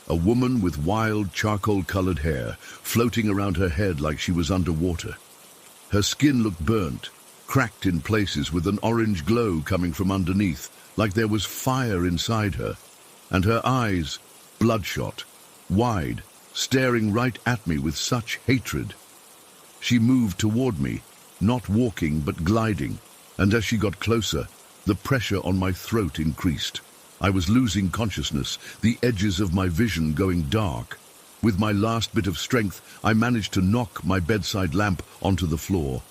A woman with wild charcoal-colored hair, floating around her head like she was underwater. Her skin looked burnt, cracked in places with an orange glow coming from underneath, like there was fire inside her. And her eyes, bloodshot, wide, staring right at me with such hatred. She moved toward me, not walking but gliding, and as she got closer, the pressure on my throat increased. I was losing consciousness, the edges of my vision going dark. With my last bit of strength, I managed to knock my bedside lamp onto the floor.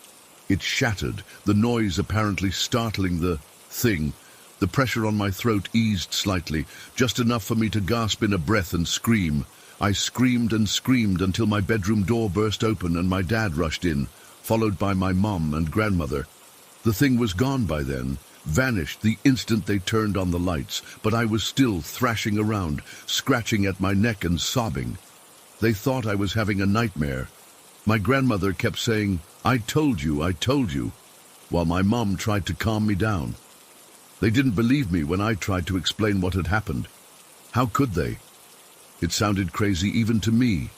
It shattered, the noise apparently startling the thing. The pressure on my throat eased slightly, just enough for me to gasp in a breath and scream. I screamed and screamed until my bedroom door burst open and my dad rushed in, followed by my mom and grandmother. The thing was gone by then, vanished the instant they turned on the lights, but I was still thrashing around, scratching at my neck and sobbing. They thought I was having a nightmare. My grandmother kept saying, I told you," while my mom tried to calm me down. They didn't believe me when I tried to explain what had happened. How could they? It sounded crazy even to me.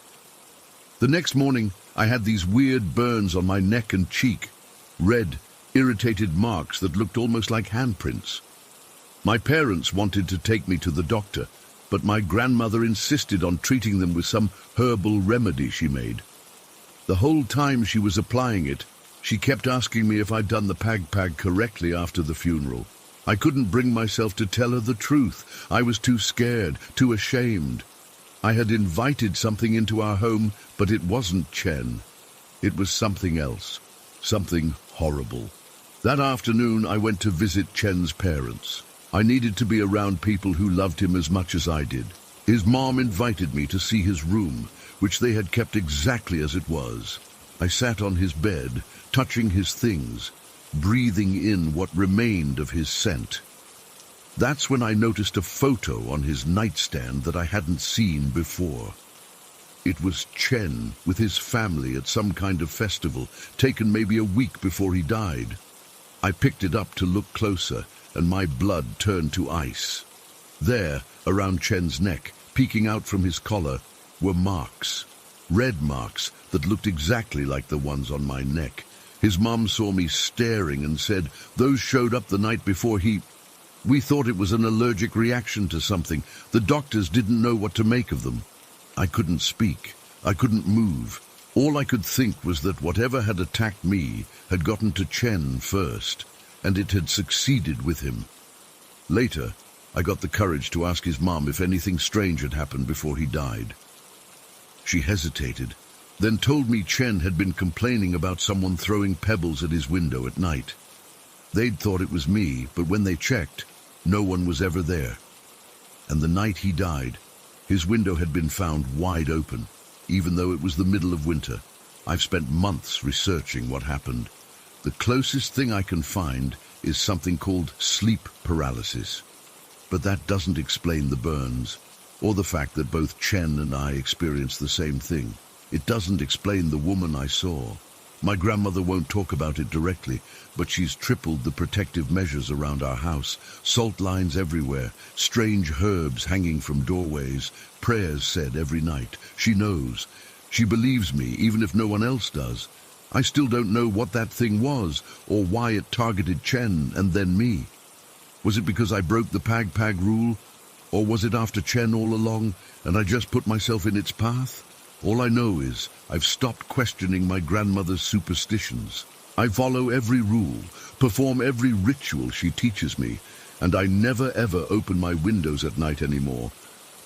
The next morning, I had these weird burns on my neck and cheek, red, irritated marks that looked almost like handprints. My parents wanted to take me to the doctor, but my grandmother insisted on treating them with some herbal remedy she made. The whole time she was applying it, she kept asking me if I'd done the pag correctly after the funeral. I couldn't bring myself to tell her the truth. I was too scared, too ashamed. I had invited something into our home, but it wasn't Chen. It was something else, something horrible. That afternoon, I went to visit Chen's parents. I needed to be around people who loved him as much as I did. His mom invited me to see his room, which they had kept exactly as it was. I sat on his bed, touching his things, breathing in what remained of his scent. That's when I noticed a photo on his nightstand that I hadn't seen before. It was Chen with his family at some kind of festival, taken maybe a week before he died. I picked it up to look closer, and my blood turned to ice. There, around Chen's neck, peeking out from his collar, were marks. Red marks that looked exactly like the ones on my neck. His mom saw me staring and said, "Those showed up the night before he..." We thought it was an allergic reaction to something. The doctors didn't know what to make of them. I couldn't speak. I couldn't move. All I could think was that whatever had attacked me had gotten to Chen first, and it had succeeded with him. Later, I got the courage to ask his mom if anything strange had happened before he died. She hesitated, then told me Chen had been complaining about someone throwing pebbles at his window at night. They'd thought it was me, but when they checked, no one was ever there. And the night he died, his window had been found wide open, even though it was the middle of winter. I've spent months researching what happened. The closest thing I can find is something called sleep paralysis. But that doesn't explain the burns, or the fact that both Chen and I experienced the same thing. It doesn't explain the woman I saw. My grandmother won't talk about it directly, but she's tripled the protective measures around our house. Salt lines everywhere, strange herbs hanging from doorways, prayers said every night. She knows. She believes me, even if no one else does. I still don't know what that thing was, or why it targeted Chen and then me. Was it because I broke the pag rule? Or was it after Chen all along, and I just put myself in its path? All I know is I've stopped questioning my grandmother's superstitions. I follow every rule, perform every ritual she teaches me, and I never ever open my windows at night anymore.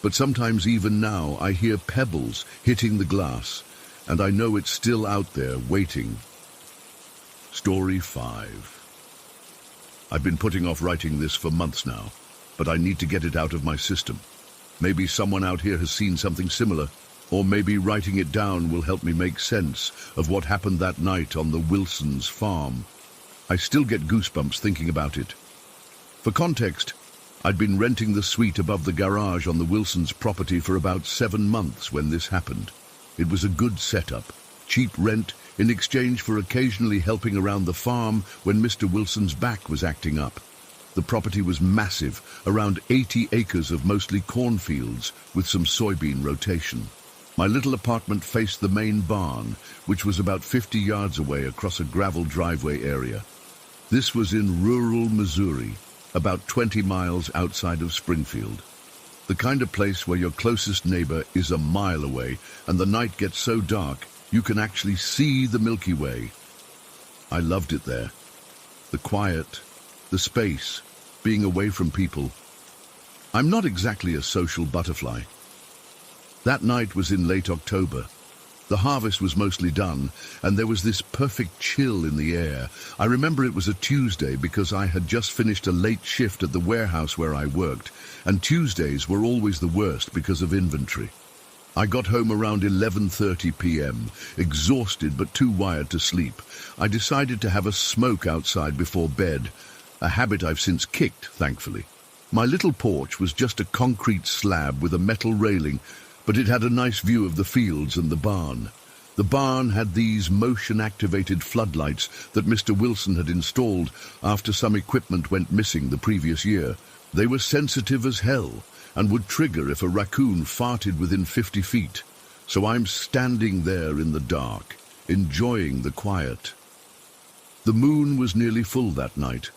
But sometimes even now I hear pebbles hitting the glass, and I know it's still out there waiting. Story 5. I've been putting off writing this for months now, but I need to get it out of my system. Maybe someone out here has seen something similar, or maybe writing it down will help me make sense of what happened that night on the Wilsons' farm. I still get goosebumps thinking about it. For context, I'd been renting the suite above the garage on the Wilsons' property for about 7 months when this happened. It was a good setup, cheap rent in exchange for occasionally helping around the farm when Mr. Wilson's back was acting up. The property was massive, around 80 acres of mostly cornfields with some soybean rotation. My little apartment faced the main barn, which was about 50 yards away across a gravel driveway area. This was in rural Missouri, about 20 miles outside of Springfield. The kind of place where your closest neighbor is a mile away, and the night gets so dark you can actually see the Milky Way. I loved it there. The quiet, the space, being away from people. I'm not exactly a social butterfly. That night was in late October. The harvest was mostly done, and there was this perfect chill in the air. I remember it was a Tuesday because I had just finished a late shift at the warehouse where I worked, and Tuesdays were always the worst because of inventory. I got home around 11:30 p.m., exhausted but too wired to sleep. I decided to have a smoke outside before bed, a habit I've since kicked, thankfully. My little porch was just a concrete slab with a metal railing, but it had a nice view of the fields and the barn. The barn had these motion-activated floodlights that Mr. Wilson had installed after some equipment went missing the previous year. They were sensitive as hell, and would trigger if a raccoon farted within 50 feet. So I'm standing there in the dark, enjoying the quiet. The moon was nearly full that night,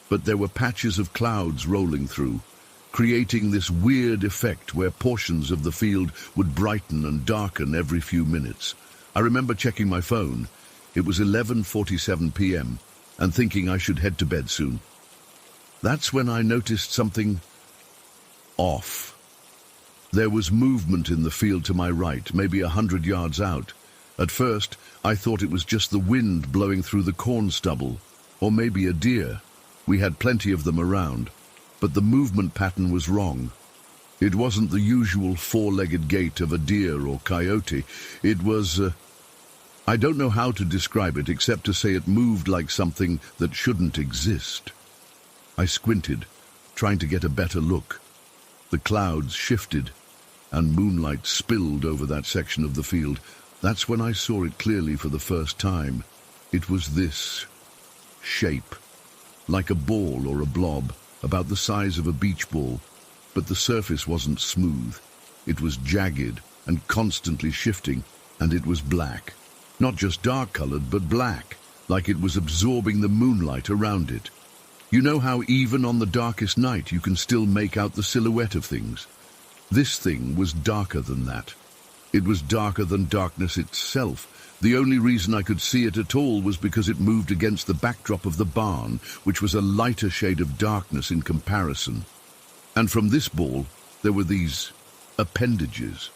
but there were patches of clouds rolling through, creating this weird effect where portions of the field would brighten and darken every few minutes. I remember checking my phone. It was 11:47 p.m. and thinking I should head to bed soon. That's when I noticed something off. There was movement in the field to my right, maybe 100 yards out. At first, I thought it was just the wind blowing through the corn stubble, or maybe a deer. We had plenty of them around, but the movement pattern was wrong. It wasn't the usual four-legged gait of a deer or coyote. It was, I don't know how to describe it except to say it moved like something that shouldn't exist. I squinted, trying to get a better look. The clouds shifted, and moonlight spilled over that section of the field. That's when I saw it clearly for the first time. It was this shape, like a ball or a blob, about the size of a beach ball, but the surface wasn't smooth. It was jagged and constantly shifting, and it was black. Not just dark-colored, but black, like it was absorbing the moonlight around it. You know how even on the darkest night you can still make out the silhouette of things? This thing was darker than that. It was darker than darkness itself. The only reason I could see it at all was because it moved against the backdrop of the barn, which was a lighter shade of darkness in comparison. And from this ball, there were these appendages.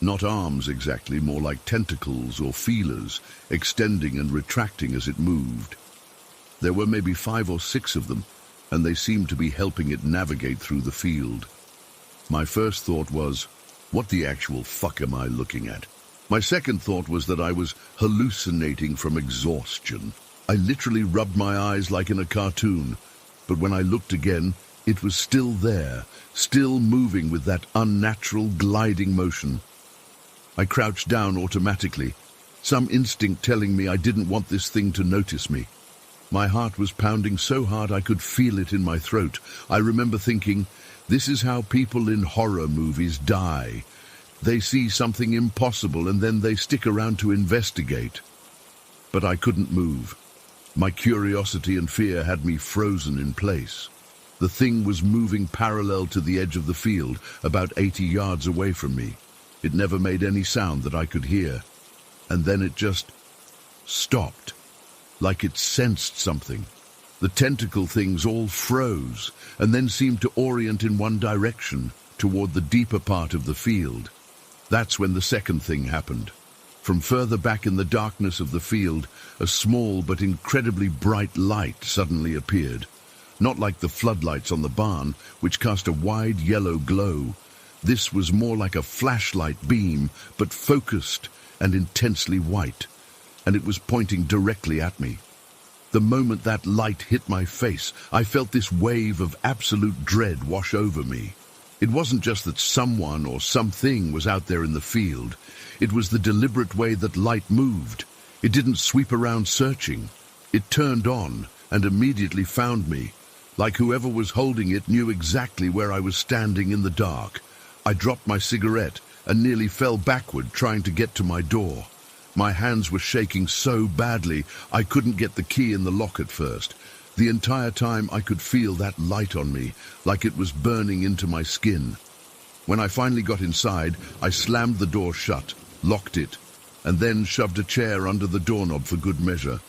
Not arms exactly, more like tentacles or feelers, extending and retracting as it moved. There were maybe 5 or 6 of them, and they seemed to be helping it navigate through the field. My first thought was, what the actual fuck am I looking at? My second thought was that I was hallucinating from exhaustion. I literally rubbed my eyes like in a cartoon, but when I looked again, it was still there, still moving with that unnatural gliding motion. I crouched down automatically, some instinct telling me I didn't want this thing to notice me. My heart was pounding so hard I could feel it in my throat. I remember thinking, this is how people in horror movies die. They see something impossible and then they stick around to investigate. But I couldn't move. My curiosity and fear had me frozen in place. The thing was moving parallel to the edge of the field, about 80 yards away from me. It never made any sound that I could hear. And then it just stopped, like it sensed something. The tentacle things all froze and then seemed to orient in one direction, toward the deeper part of the field. That's when the second thing happened. From further back in the darkness of the field, a small but incredibly bright light suddenly appeared. Not like the floodlights on the barn, which cast a wide yellow glow. This was more like a flashlight beam, but focused and intensely white, and it was pointing directly at me. The moment that light hit my face, I felt this wave of absolute dread wash over me. It wasn't just that someone or something was out there in the field. It was the deliberate way that light moved. It didn't sweep around searching. It turned on and immediately found me, like whoever was holding it knew exactly where I was standing in the dark. I dropped my cigarette and nearly fell backward trying to get to my door. My hands were shaking so badly I couldn't get the key in the lock at first. The entire time I could feel that light on me, like it was burning into my skin. When I finally got inside, I slammed the door shut, locked it, and then shoved a chair under the doorknob for good measure.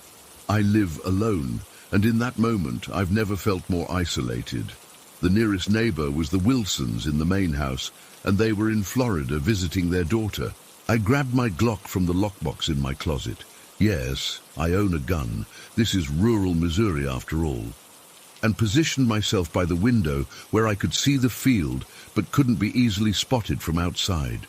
I live alone, and in that moment I've never felt more isolated. The nearest neighbor was the Wilsons in the main house, and they were in Florida visiting their daughter. I grabbed my Glock from the lockbox in my closet. Yes, I own a gun. This is rural Missouri after all. And positioned myself by the window where I could see the field but couldn't be easily spotted from outside.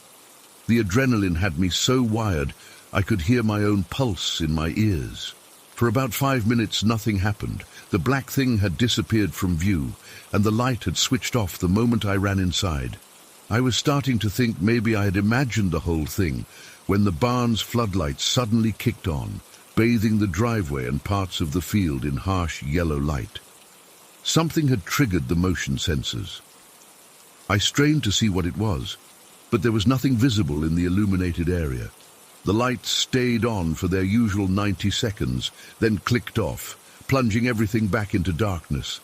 The adrenaline had me so wired I could hear my own pulse in my ears. For about 5 minutes nothing happened. The black thing had disappeared from view, and the light had switched off the moment I ran inside. I was starting to think maybe I had imagined the whole thing when the barn's floodlights suddenly kicked on, bathing the driveway and parts of the field in harsh yellow light. Something had triggered the motion sensors. I strained to see what it was, but there was nothing visible in the illuminated area. The lights stayed on for their usual 90 seconds, then clicked off, plunging everything back into darkness.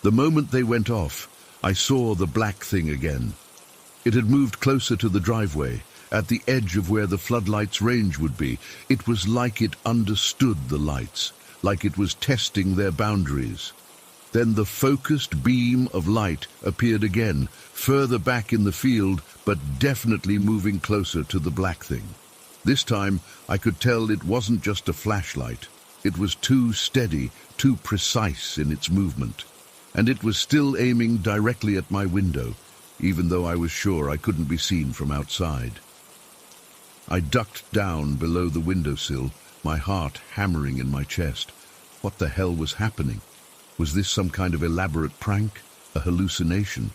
The moment they went off, I saw the black thing again. It had moved closer to the driveway, at the edge of where the floodlights' range would be. It was like it understood the lights, like it was testing their boundaries. Then the focused beam of light appeared again, further back in the field, but definitely moving closer to the black thing. This time, I could tell it wasn't just a flashlight. It was too steady, too precise in its movement. And it was still aiming directly at my window, even though I was sure I couldn't be seen from outside. I ducked down below the windowsill, my heart hammering in my chest. What the hell was happening? Was this some kind of elaborate prank? A hallucination?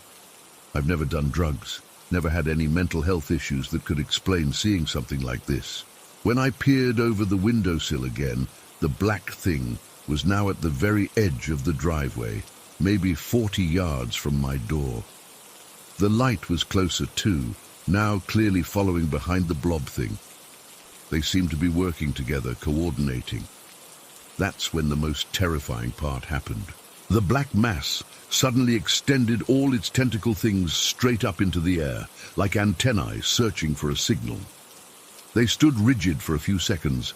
I've never done drugs, never had any mental health issues that could explain seeing something like this. When I peered over the windowsill again, the black thing was now at the very edge of the driveway, maybe 40 yards from my door. The light was closer too, now clearly following behind the blob thing. They seemed to be working together, coordinating. That's when the most terrifying part happened. The black mass suddenly extended all its tentacle things straight up into the air, like antennae searching for a signal. They stood rigid for a few seconds,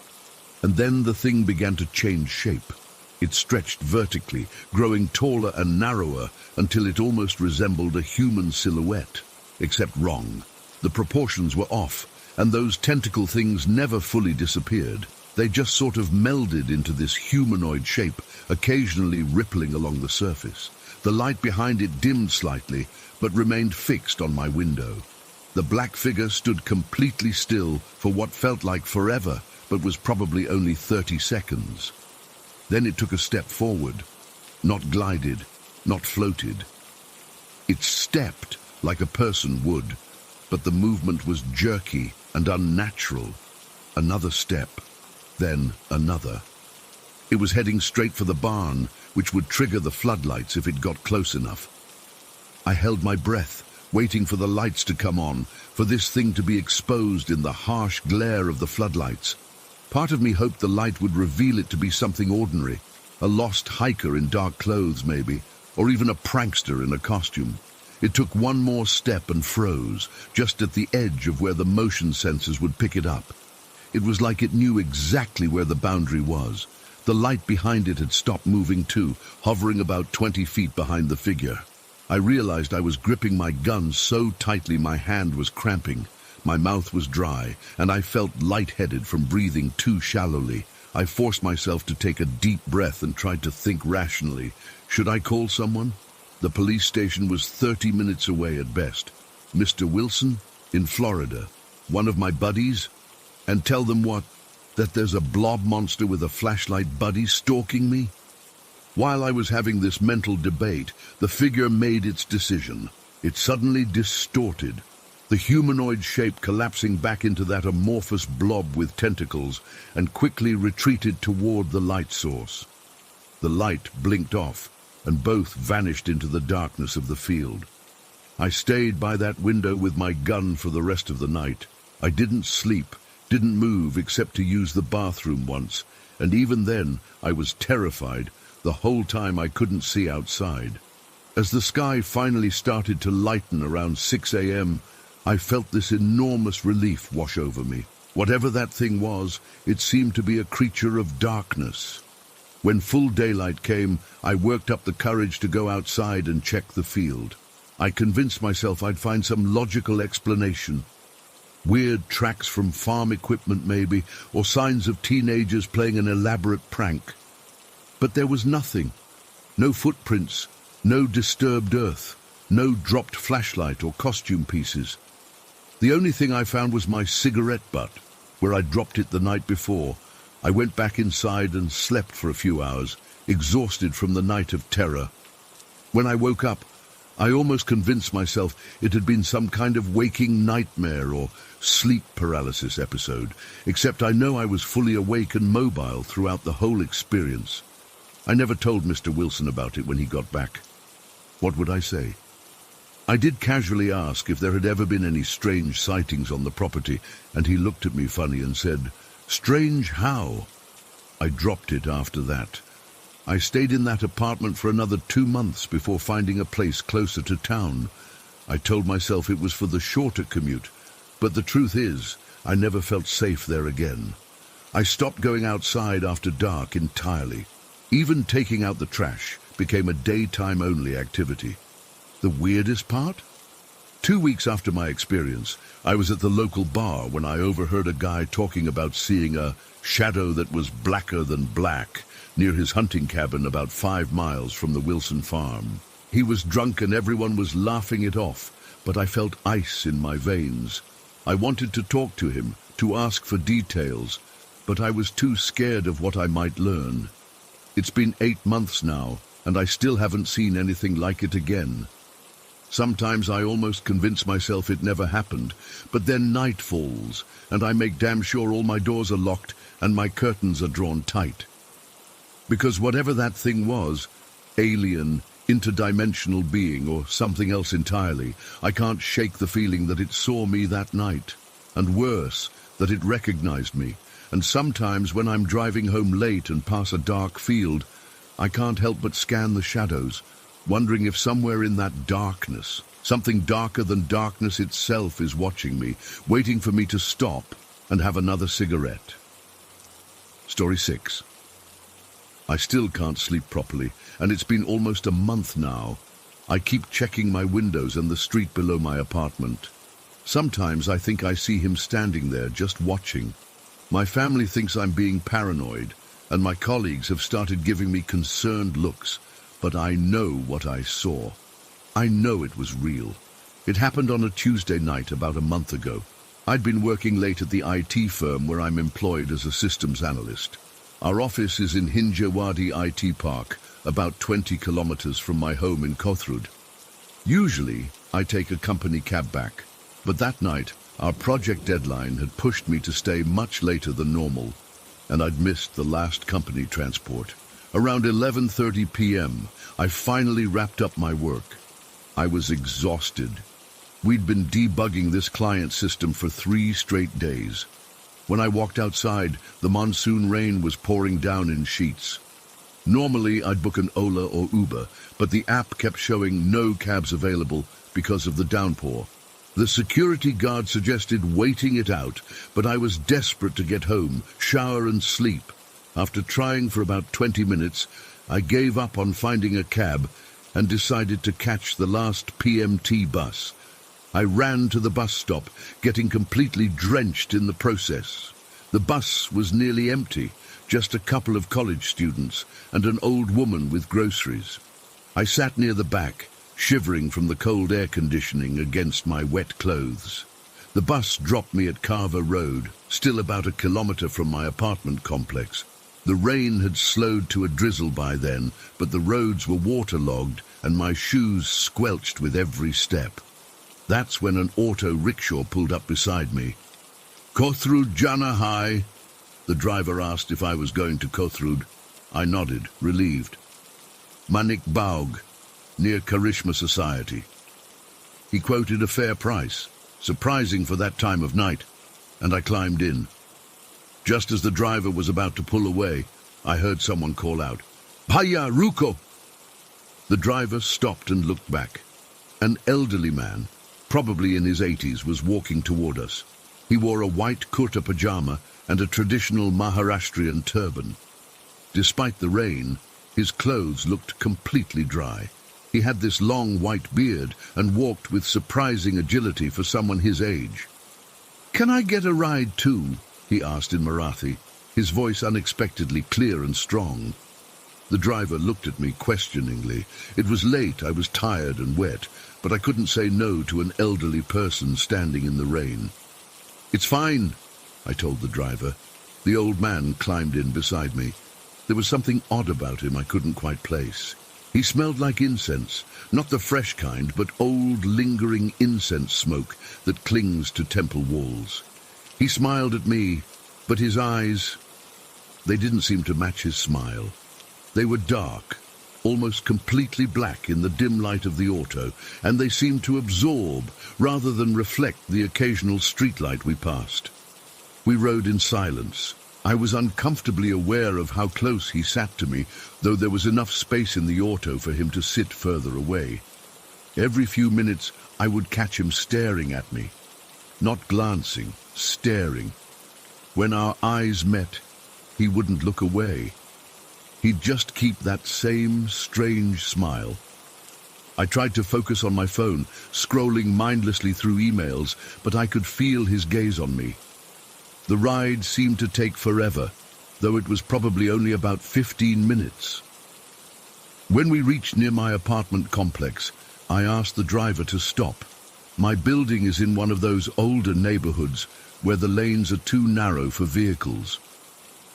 and then the thing began to change shape. It stretched vertically, growing taller and narrower until it almost resembled a human silhouette. Except wrong. The proportions were off, and those tentacle things never fully disappeared. They just sort of melded into this humanoid shape, occasionally rippling along the surface. The light behind it dimmed slightly, but remained fixed on my window. The black figure stood completely still for what felt like forever, but was probably only 30 seconds. Then it took a step forward, not glided, not floated. It stepped like a person would, but the movement was jerky and unnatural. Another step, then another. It was heading straight for the barn, which would trigger the floodlights if it got close enough. I held my breath, waiting for the lights to come on, for this thing to be exposed in the harsh glare of the floodlights. Part of me hoped the light would reveal it to be something ordinary, a lost hiker in dark clothes maybe, or even a prankster in a costume. It took one more step and froze, just at the edge of where the motion sensors would pick it up. It was like it knew exactly where the boundary was. The light behind it had stopped moving too, hovering about 20 feet behind the figure. I realized I was gripping my gun so tightly my hand was cramping. My mouth was dry, and I felt lightheaded from breathing too shallowly. I forced myself to take a deep breath and tried to think rationally. Should I call someone? The police station was 30 minutes away at best. Mr. Wilson, in Florida, one of my buddies, and tell them what? That there's a blob monster with a flashlight buddy stalking me? While I was having this mental debate, the figure made its decision. It suddenly distorted, the humanoid shape collapsing back into that amorphous blob with tentacles, and quickly retreated toward the light source. The light blinked off, and both vanished into the darkness of the field. I stayed by that window with my gun for the rest of the night. I didn't sleep, didn't move except to use the bathroom once, and even then I was terrified. The whole time I couldn't see outside. As the sky finally started to lighten around 6 a.m., I felt this enormous relief wash over me. Whatever that thing was, it seemed to be a creature of darkness. When full daylight came, I worked up the courage to go outside and check the field. I convinced myself I'd find some logical explanation. Weird tracks from farm equipment maybe, or signs of teenagers playing an elaborate prank. But there was nothing. No footprints, no disturbed earth, no dropped flashlight or costume pieces. The only thing I found was my cigarette butt, where I dropped it the night before. I went back inside and slept for a few hours, exhausted from the night of terror. When I woke up, I almost convinced myself it had been some kind of waking nightmare or sleep paralysis episode, except I know I was fully awake and mobile throughout the whole experience. I never told Mr. Wilson about it when he got back. What would I say? I did casually ask if there had ever been any strange sightings on the property, and he looked at me funny and said, "Strange how?" I dropped it after that. I stayed in that apartment for another 2 months before finding a place closer to town. I told myself it was for the shorter commute, but the truth is, I never felt safe there again. I stopped going outside after dark entirely. Even taking out the trash became a daytime-only activity. The weirdest part? 2 weeks after my experience, I was at the local bar when I overheard a guy talking about seeing a shadow that was blacker than black near his hunting cabin about 5 miles from the Wilson farm. He was drunk and everyone was laughing it off, but I felt ice in my veins. I wanted to talk to him, to ask for details, but I was too scared of what I might learn. It's been 8 months now, and I still haven't seen anything like it again. Sometimes I almost convince myself it never happened, but then night falls, and I make damn sure all my doors are locked and my curtains are drawn tight. Because whatever that thing was, alien, interdimensional being, or something else entirely, I can't shake the feeling that it saw me that night, and worse, that it recognized me. And sometimes when I'm driving home late and pass a dark field, I can't help but scan the shadows, wondering if somewhere in that darkness, something darker than darkness itself is watching me, waiting for me to stop and have another cigarette. Story 6. I still can't sleep properly, and it's been almost a month now. I keep checking my windows and the street below my apartment. Sometimes I think I see him standing there just watching. My family thinks I'm being paranoid, and my colleagues have started giving me concerned looks, but I know what I saw. I know it was real. It happened on a Tuesday night about a month ago. I'd been working late at the IT firm where I'm employed as a systems analyst. Our office is in Hinjawadi IT Park, about 20 kilometers from my home in Kothrud. Usually, I take a company cab back, but that night, our project deadline had pushed me to stay much later than normal, and I'd missed the last company transport. Around 11:30 p.m., I finally wrapped up my work. I was exhausted. We'd been debugging this client system for 3 straight days. When I walked outside, the monsoon rain was pouring down in sheets. Normally, I'd book an Ola or Uber, but the app kept showing no cabs available because of the downpour. The security guard suggested waiting it out, but I was desperate to get home, shower and sleep. After trying for about 20 minutes, I gave up on finding a cab and decided to catch the last PMT bus. I ran to the bus stop, getting completely drenched in the process. The bus was nearly empty, just a couple of college students and an old woman with groceries. I sat near the back, shivering from the cold air conditioning against my wet clothes. The bus dropped me at Carver Road, still about 1 kilometer from my apartment complex. The rain had slowed to a drizzle by then, but the roads were waterlogged and my shoes squelched with every step. That's when an auto rickshaw pulled up beside me. "Kothrud Jana High?" The driver asked if I was going to Kothrud. I nodded, relieved. "Manik Baug, near Karishma Society." He quoted a fair price, surprising for that time of night, and I climbed in. Just as the driver was about to pull away, I heard someone call out, "Bhaiya, ruko!" The driver stopped and looked back. An elderly man, probably in his 80s, was walking toward us. He wore a white kurta pajama and a traditional Maharashtrian turban. Despite the rain, his clothes looked completely dry. He had this long white beard and walked with surprising agility for someone his age. "Can I get a ride too?" he asked in Marathi, his voice unexpectedly clear and strong. The driver looked at me questioningly. It was late, I was tired and wet, but I couldn't say no to an elderly person standing in the rain. "It's fine," I told the driver. The old man climbed in beside me. There was something odd about him I couldn't quite place. He smelled like incense, not the fresh kind, but old, lingering incense smoke that clings to temple walls. He smiled at me, but his eyes, they didn't seem to match his smile. They were dark, almost completely black in the dim light of the auto, and they seemed to absorb rather than reflect the occasional streetlight we passed. We rode in silence. I was uncomfortably aware of how close he sat to me, though there was enough space in the auto for him to sit further away. Every few minutes, I would catch him staring at me. Not glancing, staring. When our eyes met, he wouldn't look away. He'd just keep that same strange smile. I tried to focus on my phone, scrolling mindlessly through emails, but I could feel his gaze on me. The ride seemed to take forever, though it was probably only about 15 minutes. When we reached near my apartment complex, I asked the driver to stop. My building is in one of those older neighborhoods where the lanes are too narrow for vehicles.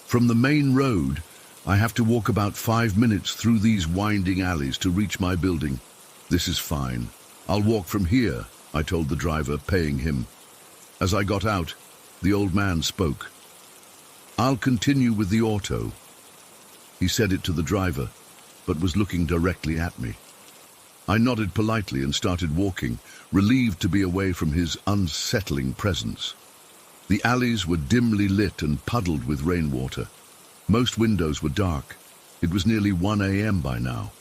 From the main road, I have to walk about 5 minutes through these winding alleys to reach my building. This is fine. I'll walk from here, I told the driver, paying him. As I got out, the old man spoke. I'll continue with the auto. He said it to the driver, but was looking directly at me. I nodded politely and started walking, relieved to be away from his unsettling presence. The alleys were dimly lit and puddled with rainwater. Most windows were dark. It was nearly 1 a.m. by now.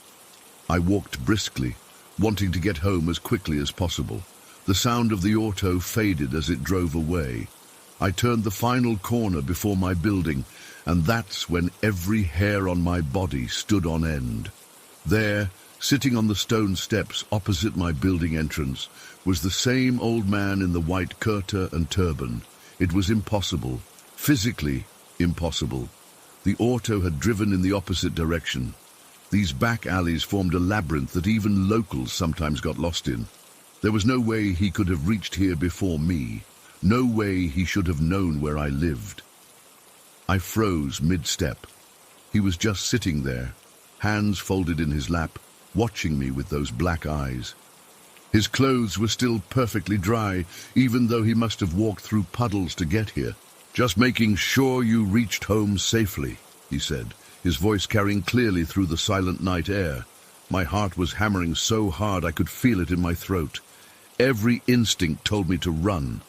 I walked briskly, wanting to get home as quickly as possible. The sound of the auto faded as it drove away. I turned the final corner before my building, and that's when every hair on my body stood on end. There, sitting on the stone steps opposite my building entrance, was the same old man in the white kurta and turban. It was impossible, physically impossible. The auto had driven in the opposite direction. These back alleys formed a labyrinth that even locals sometimes got lost in. There was no way he could have reached here before me. No way he should have known where I lived. I froze mid-step. He was just sitting there, hands folded in his lap, watching me with those black eyes. His clothes were still perfectly dry, even though he must have walked through puddles to get here. "Just making sure you reached home safely," he said, his voice carrying clearly through the silent night air. My heart was hammering so hard I could feel it in my throat. Every instinct told me to run.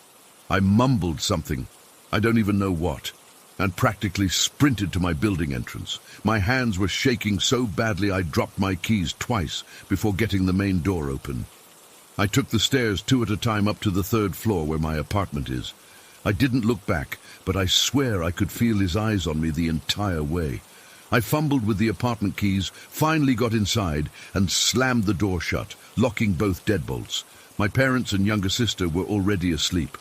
I mumbled something, I don't even know what, and practically sprinted to my building entrance. My hands were shaking so badly I dropped my keys twice before getting the main door open. I took the stairs 2 at a time up to the 3rd floor where my apartment is. I didn't look back, but I swear I could feel his eyes on me the entire way. I fumbled with the apartment keys, finally got inside, and slammed the door shut, locking both deadbolts. My parents and younger sister were already asleep.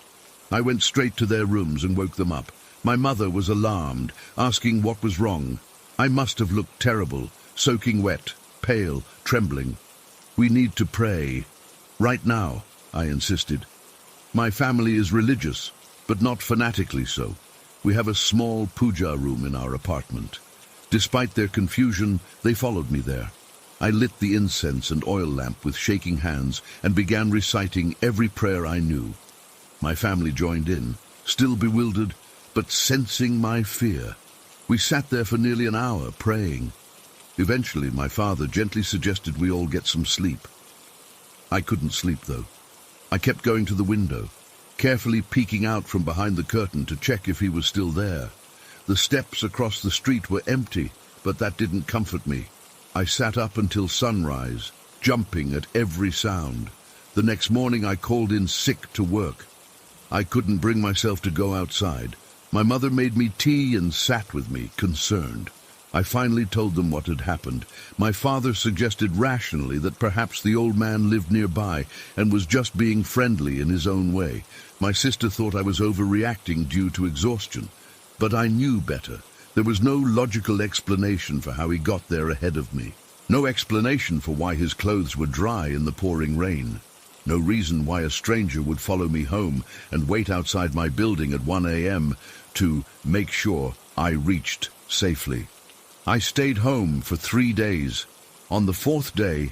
I went straight to their rooms and woke them up. My mother was alarmed, asking what was wrong. I must have looked terrible, soaking wet, pale, trembling. "We need to pray. Right now," I insisted. "My family is religious, but not fanatically so. We have a small puja room in our apartment." Despite their confusion, they followed me there. I lit the incense and oil lamp with shaking hands and began reciting every prayer I knew. My family joined in, still bewildered, but sensing my fear. We sat there for nearly an hour, praying. Eventually, my father gently suggested we all get some sleep. I couldn't sleep, though. I kept going to the window, carefully peeking out from behind the curtain to check if he was still there. The steps across the street were empty, but that didn't comfort me. I sat up until sunrise, jumping at every sound. The next morning I called in sick to work. I couldn't bring myself to go outside. My mother made me tea and sat with me, concerned. I finally told them what had happened. My father suggested rationally that perhaps the old man lived nearby and was just being friendly in his own way. My sister thought I was overreacting due to exhaustion. But I knew better. There was no logical explanation for how he got there ahead of me. No explanation for why his clothes were dry in the pouring rain. No reason why a stranger would follow me home and wait outside my building at 1 a.m. to make sure I reached safely. I stayed home for 3 days. On the 4th day,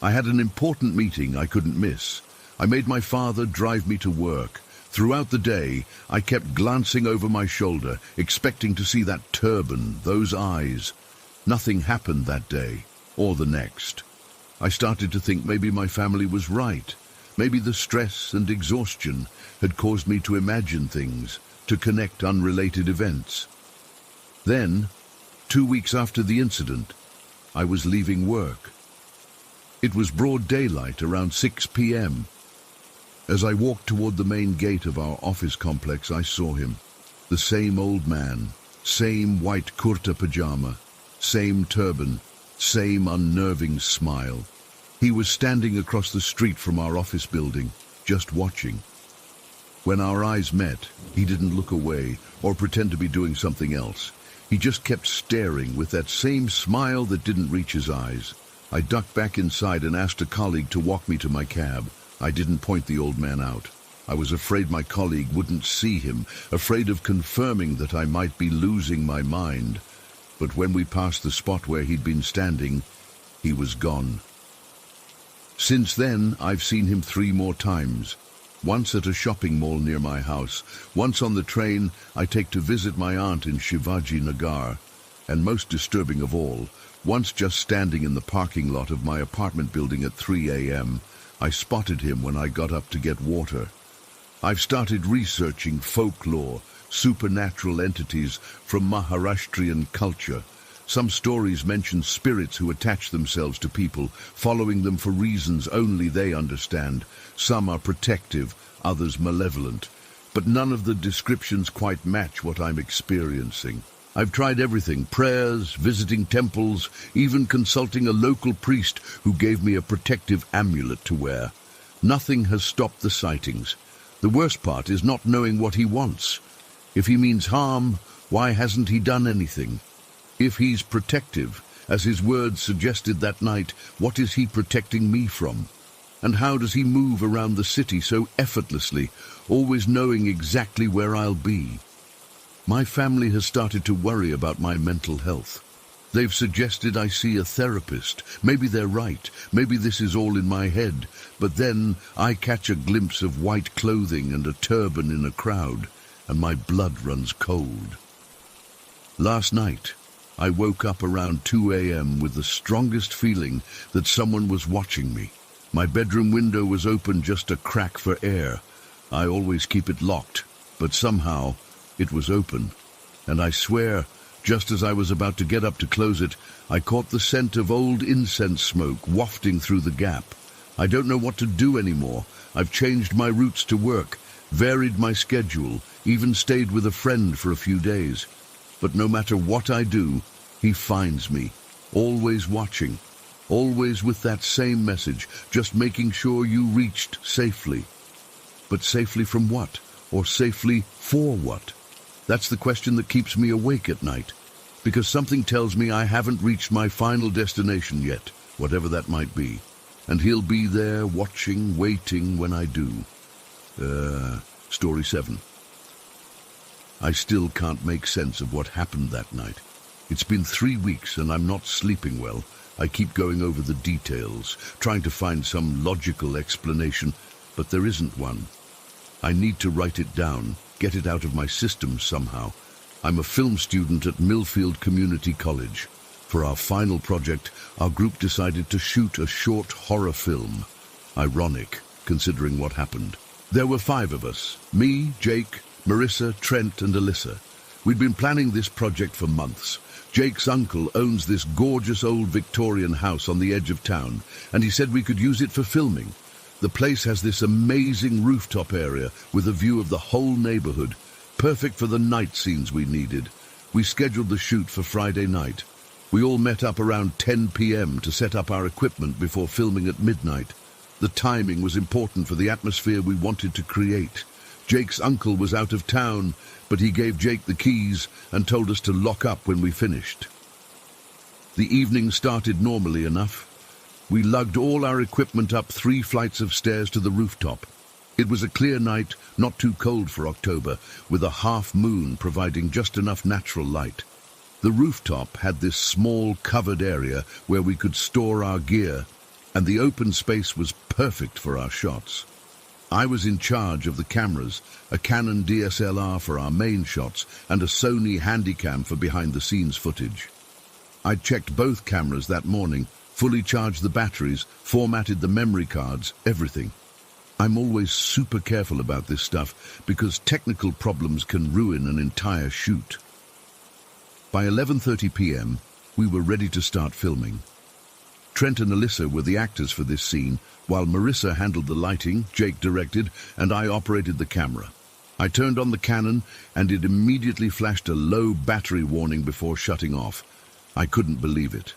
I had an important meeting I couldn't miss. I made my father drive me to work. Throughout the day, I kept glancing over my shoulder, expecting to see that turban, those eyes. Nothing happened that day. or the next. I started to think maybe my family was right. Maybe the stress and exhaustion had caused me to imagine things, to connect unrelated events. Then, 2 weeks after the incident, I was leaving work. It was broad daylight, around 6 p.m. As I walked toward the main gate of our office complex, I saw him. The same old man, same white kurta pajama, same turban, same unnerving smile. He was standing across the street from our office building, just watching. When our eyes met, he didn't look away or pretend to be doing something else. He just kept staring with that same smile that didn't reach his eyes. I ducked back inside and asked a colleague to walk me to my cab. I didn't point the old man out. I was afraid my colleague wouldn't see him, afraid of confirming that I might be losing my mind. But when we passed the spot where he'd been standing, he was gone. Since then, I've seen him 3 more times. Once at a shopping mall near my house, once on the train I take to visit my aunt in Shivaji Nagar, and most disturbing of all, once just standing in the parking lot of my apartment building at 3 a.m. I spotted him when I got up to get water. I've started researching folklore, supernatural entities from Maharashtrian culture. Some stories mention spirits who attach themselves to people, following them for reasons only they understand. Some are protective, others malevolent. But none of the descriptions quite match what I'm experiencing. I've tried everything: prayers, visiting temples, even consulting a local priest who gave me a protective amulet to wear. Nothing has stopped the sightings. The worst part is not knowing what he wants. If he means harm, why hasn't he done anything? If he's protective, as his words suggested that night, what is he protecting me from? And how does he move around the city so effortlessly, always knowing exactly where I'll be? My family has started to worry about my mental health. They've suggested I see a therapist. Maybe they're right. Maybe this is all in my head. But then I catch a glimpse of white clothing and a turban in a crowd, and my blood runs cold. Last night, I woke up around 2 a.m. with the strongest feeling that someone was watching me. My bedroom window was open just a crack for air. I always keep it locked, but somehow it was open. And I swear, just as I was about to get up to close it, I caught the scent of old incense smoke wafting through the gap. I don't know what to do anymore. I've changed my routes to work, varied my schedule, even stayed with a friend for a few days. But no matter what I do, he finds me, always watching, always with that same message, just making sure you reached safely. But safely from what? Or safely for what? That's the question that keeps me awake at night, because something tells me I haven't reached my final destination yet, whatever that might be. And he'll be there watching, waiting when I do. Story 7. I still can't make sense of what happened that night. It's been 3 weeks and I'm not sleeping well. I keep going over the details, trying to find some logical explanation, but there isn't one. I need to write it down, get it out of my system somehow. I'm a film student at Millfield Community College. For our final project, our group decided to shoot a short horror film. Ironic, considering what happened. There were 5 of us: me, Jake, Marissa, Trent, and Alyssa. We'd been planning this project for months. Jake's uncle owns this gorgeous old Victorian house on the edge of town, and he said we could use it for filming. The place has this amazing rooftop area with a view of the whole neighborhood, perfect for the night scenes we needed. We scheduled the shoot for Friday night. We all met up around 10 p.m. to set up our equipment before filming at midnight. The timing was important for the atmosphere we wanted to create. Jake's uncle was out of town, but he gave Jake the keys and told us to lock up when we finished. The evening started normally enough. We lugged all our equipment up 3 flights of stairs to the rooftop. It was a clear night, not too cold for October, with a half moon providing just enough natural light. The rooftop had this small covered area where we could store our gear, and the open space was perfect for our shots. I was in charge of the cameras, a Canon DSLR for our main shots and a Sony Handycam for behind-the-scenes footage. I checked both cameras that morning, fully charged the batteries, formatted the memory cards, everything. I'm always super careful about this stuff because technical problems can ruin an entire shoot. By 11:30 p.m., we were ready to start filming. Trent and Alyssa were the actors for this scene, while Marissa handled the lighting, Jake directed, and I operated the camera. I turned on the Canon, and it immediately flashed a low battery warning before shutting off. I couldn't believe it.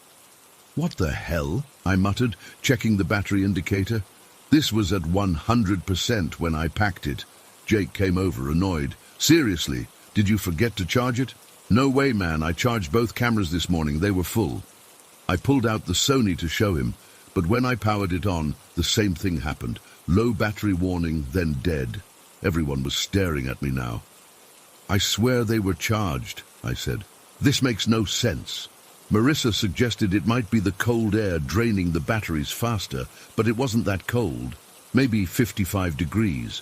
"What the hell?" I muttered, checking the battery indicator. This was at 100% when I packed it. Jake came over, annoyed. "Seriously, did you forget to charge it?" "No way, man. I charged both cameras this morning. They were full." I pulled out the Sony to show him, but when I powered it on, the same thing happened. Low battery warning, then dead. Everyone was staring at me now. "I swear they were charged," I said. "This makes no sense." Marissa suggested it might be the cold air draining the batteries faster, but it wasn't that cold. Maybe 55 degrees.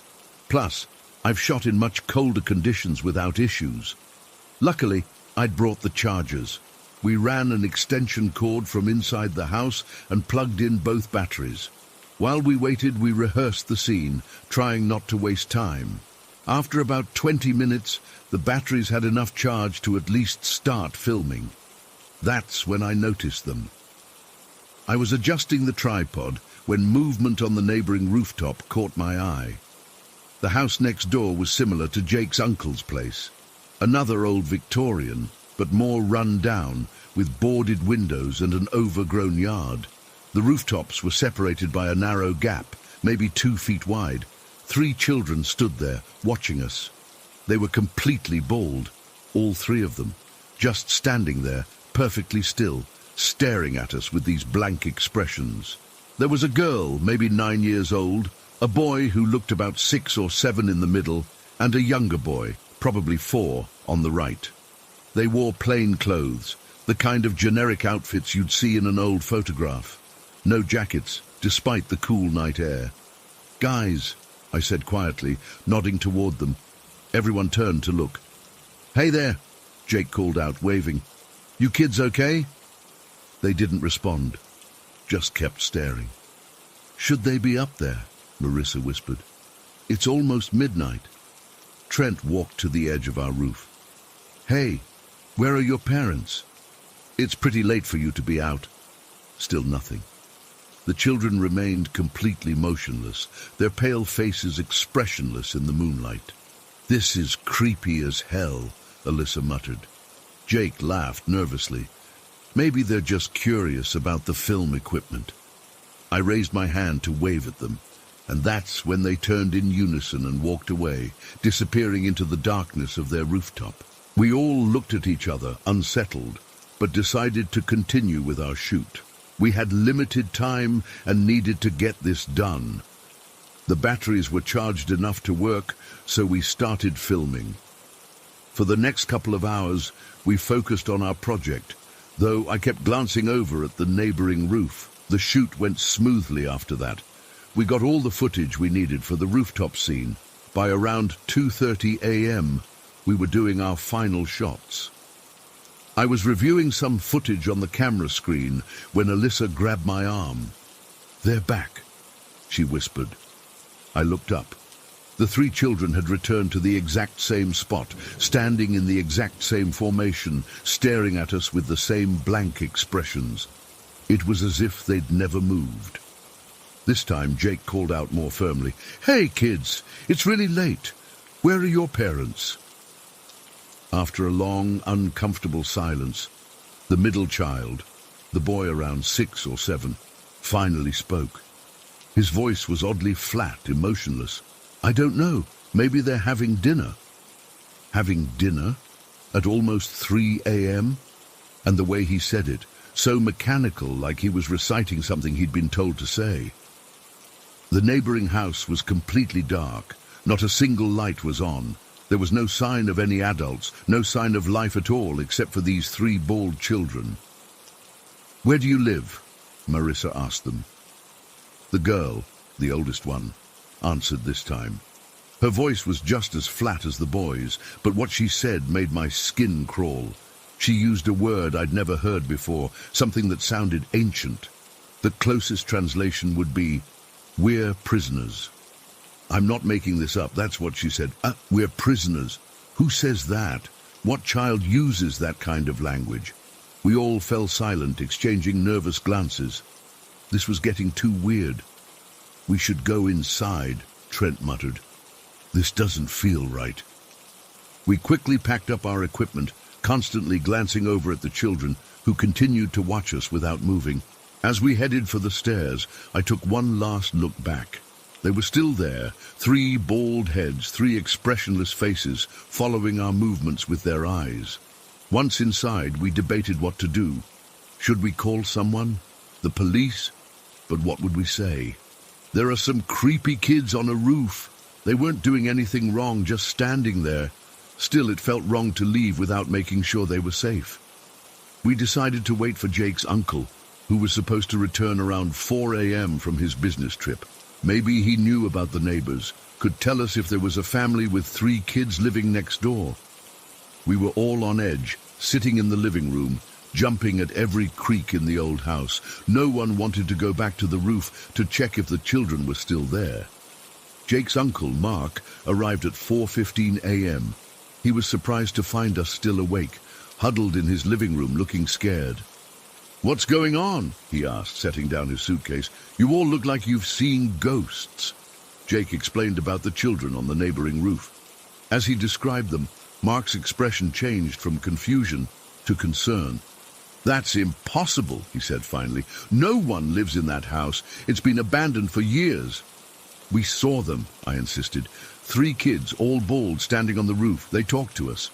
Plus, I've shot in much colder conditions without issues. Luckily, I'd brought the chargers. We ran an extension cord from inside the house and plugged in both batteries. While we waited, we rehearsed the scene, trying not to waste time. After about 20 minutes, the batteries had enough charge to at least start filming. That's when I noticed them. I was adjusting the tripod when movement on the neighboring rooftop caught my eye. The house next door was similar to Jake's uncle's place. Another old Victorian, but more run down, with boarded windows and an overgrown yard. The rooftops were separated by a narrow gap, maybe 2 feet wide. 3 children stood there, watching us. They were completely bald, all 3 of them, just standing there, perfectly still, staring at us with these blank expressions. There was a girl, maybe 9 years old, a boy who looked about 6 or 7 in the middle, and a younger boy, probably 4, on the right. They wore plain clothes, the kind of generic outfits you'd see in an old photograph. No jackets, despite the cool night air. "Guys," I said quietly, nodding toward them. Everyone turned to look. "Hey there," Jake called out, waving. "You kids okay?" They didn't respond, just kept staring. "Should they be up there?" Marissa whispered. "It's almost midnight." Trent walked to the edge of our roof. "Hey, where are your parents? It's pretty late for you to be out." Still nothing. The children remained completely motionless, their pale faces expressionless in the moonlight. "This is creepy as hell," Alyssa muttered. Jake laughed nervously. "Maybe they're just curious about the film equipment." I raised my hand to wave at them, and that's when they turned in unison and walked away, disappearing into the darkness of their rooftop. We all looked at each other, unsettled, but decided to continue with our shoot. We had limited time and needed to get this done. The batteries were charged enough to work, so we started filming. For the next couple of hours, we focused on our project, though I kept glancing over at the neighboring roof. The shoot went smoothly after that. We got all the footage we needed for the rooftop scene. By around 2:30 a.m., we were doing our final shots. I was reviewing some footage on the camera screen when Alyssa grabbed my arm. "They're back," she whispered. I looked up. The 3 children had returned to the exact same spot, standing in the exact same formation, staring at us with the same blank expressions. It was as if they'd never moved. This time, Jake called out more firmly, "Hey, kids, it's really late. Where are your parents?" After a long, uncomfortable silence, the middle child, the boy around 6 or 7, finally spoke. His voice was oddly flat, emotionless. "I don't know. Maybe they're having dinner." Having dinner? At almost 3 a.m.? And the way he said it, so mechanical, like he was reciting something he'd been told to say. The neighboring house was completely dark. Not a single light was on. There was no sign of any adults, no sign of life at all except for these 3 bald children. "Where do you live?" Marissa asked them. The girl, the oldest one, answered this time. Her voice was just as flat as the boys, but what she said made my skin crawl. She used a word I'd never heard before, something that sounded ancient. The closest translation would be, "We're prisoners." "I'm not making this up, that's what she said. We're prisoners." Who says that? What child uses that kind of language? We all fell silent, exchanging nervous glances. This was getting too weird. "We should go inside," Trent muttered. "This doesn't feel right." We quickly packed up our equipment, constantly glancing over at the children, who continued to watch us without moving. As we headed for the stairs, I took one last look back. They were still there, 3 bald heads, 3 expressionless faces, following our movements with their eyes. Once inside, we debated what to do. Should we call someone? The police? But what would we say? There are some creepy kids on a roof. They weren't doing anything wrong, just standing there. Still, it felt wrong to leave without making sure they were safe. We decided to wait for Jake's uncle, who was supposed to return around 4 a.m. from his business trip. Maybe he knew about the neighbors, could tell us if there was a family with 3 kids living next door. We were all on edge, sitting in the living room, jumping at every creak in the old house. No one wanted to go back to the roof to check if the children were still there. Jake's uncle, Mark, arrived at 4:15 a.m. He was surprised to find us still awake, huddled in his living room looking scared. "What's going on?" he asked, setting down his suitcase. "You all look like you've seen ghosts." Jake explained about the children on the neighboring roof. As he described them, Mark's expression changed from confusion to concern. "That's impossible," he said finally. "No one lives in that house. It's been abandoned for years." "We saw them," I insisted. 3 kids, all bald, standing on the roof. They talked to us.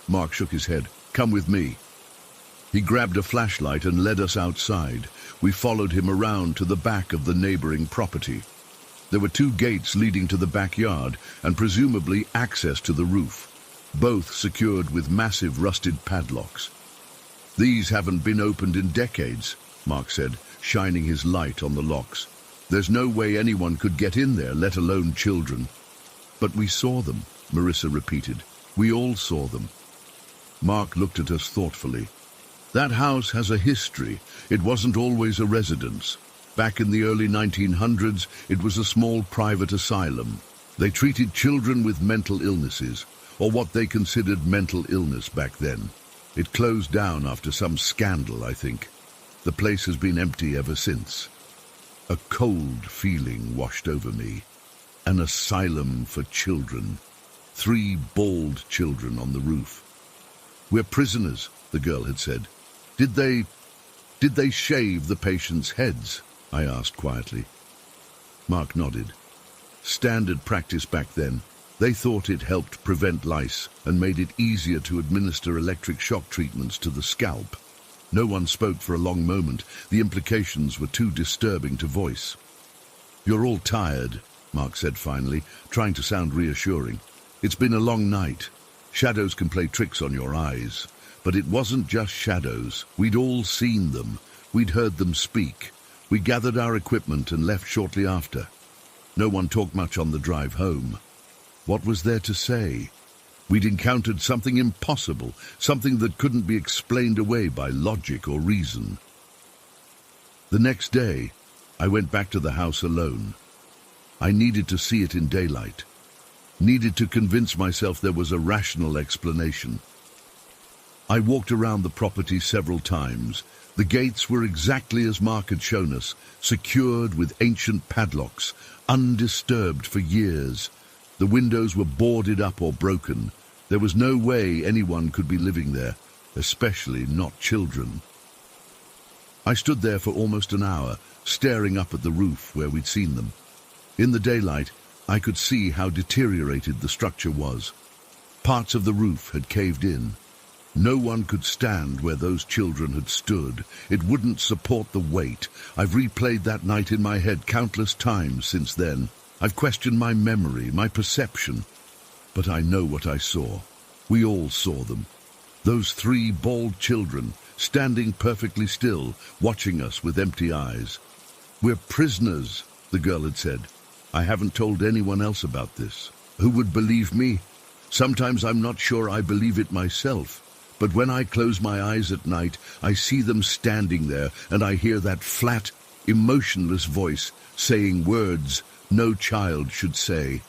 Mark shook his head. "Come with me." He grabbed a flashlight and led us outside. We followed him around to the back of the neighboring property. There were 2 gates leading to the backyard and presumably access to the roof, both secured with massive rusted padlocks. "These haven't been opened in decades," Mark said, shining his light on the locks. "There's no way anyone could get in there, let alone children." "But we saw them," Marissa repeated. "We all saw them." Mark looked at us thoughtfully. "That house has a history. It wasn't always a residence. Back in the early 1900s, it was a small private asylum. They treated children with mental illnesses, or what they considered mental illness back then. It closed down after some scandal, I think. The place has been empty ever since." A cold feeling washed over me. An asylum for children. 3 bald children on the roof. "We're prisoners," the girl had said. Did they shave the patients' heads?" I asked quietly. Mark nodded. "Standard practice back then. They thought it helped prevent lice and made it easier to administer electric shock treatments to the scalp." No one spoke for a long moment. The implications were too disturbing to voice. "You're all tired," Mark said finally, trying to sound reassuring. "It's been a long night. Shadows can play tricks on your eyes. But it wasn't just shadows. We'd all seen them. We'd heard them speak. We gathered our equipment and left shortly after. No one talked much on the drive home. What was there to say? We'd encountered something impossible, something that couldn't be explained away by logic or reason." The next day, I went back to the house alone. I needed to see it in daylight. Needed to convince myself there was a rational explanation. I walked around the property several times. The gates were exactly as Mark had shown us, secured with ancient padlocks, undisturbed for years. The windows were boarded up or broken. There was no way anyone could be living there, especially not children. I stood there for almost an hour, staring up at the roof where we'd seen them. In the daylight, I could see how deteriorated the structure was. Parts of the roof had caved in. No one could stand where those children had stood. It wouldn't support the weight. I've replayed that night in my head countless times since then. I've questioned my memory, my perception. But I know what I saw. We all saw them. Those 3 bald children, standing perfectly still, watching us with empty eyes. "We're prisoners," the girl had said. "I haven't told anyone else about this. Who would believe me? Sometimes I'm not sure I believe it myself. But when I close my eyes at night, I see them standing there, and I hear that flat, emotionless voice saying words no child should say.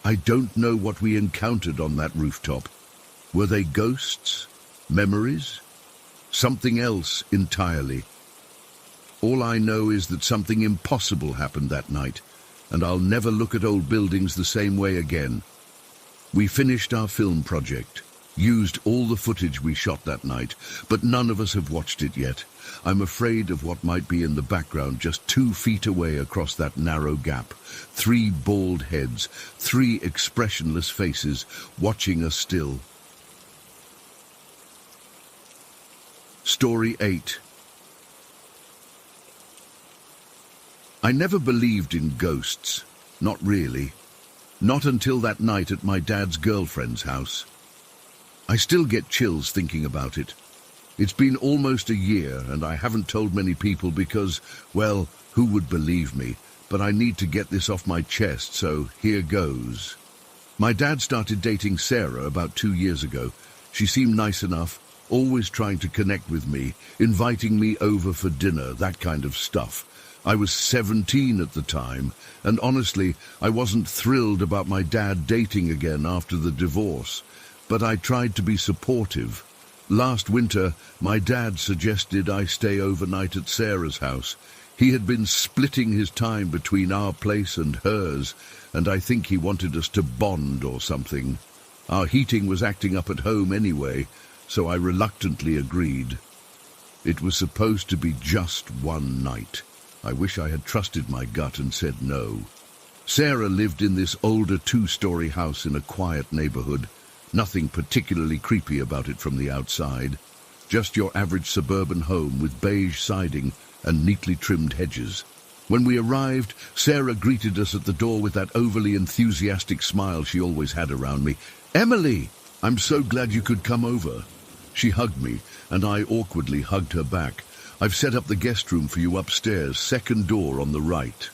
I don't know what we encountered on that rooftop. Were they ghosts? Memories? Something else entirely? All I know is that something impossible happened that night, and I'll never look at old buildings the same way again. We finished our film project, used all the footage we shot that night, but none of us have watched it yet. I'm afraid of what might be in the background just 2 feet away across that narrow gap. 3 bald heads, 3 expressionless faces, watching us still. Story 8. I never believed in ghosts. Not really. Not until that night at my dad's girlfriend's house. I still get chills thinking about it. It's been almost a year and I haven't told many people because, well, who would believe me? But I need to get this off my chest, so here goes. My dad started dating Sarah about 2 years ago. She seemed nice enough, always trying to connect with me, inviting me over for dinner, that kind of stuff. I was 17 at the time, and honestly, I wasn't thrilled about my dad dating again after the divorce. But I tried to be supportive. Last winter, my dad suggested I stay overnight at Sarah's house. He had been splitting his time between our place and hers, and I think he wanted us to bond or something. Our heating was acting up at home anyway, so I reluctantly agreed. It was supposed to be just one night. I wish I had trusted my gut and said no. Sarah lived in this older 2-story house in a quiet neighborhood. Nothing particularly creepy about it from the outside. Just your average suburban home with beige siding and neatly trimmed hedges. When we arrived, Sarah greeted us at the door with that overly enthusiastic smile she always had around me. "Emily, I'm so glad you could come over." She hugged me, and I awkwardly hugged her back. "I've set up the guest room for you upstairs, 2nd door on the right."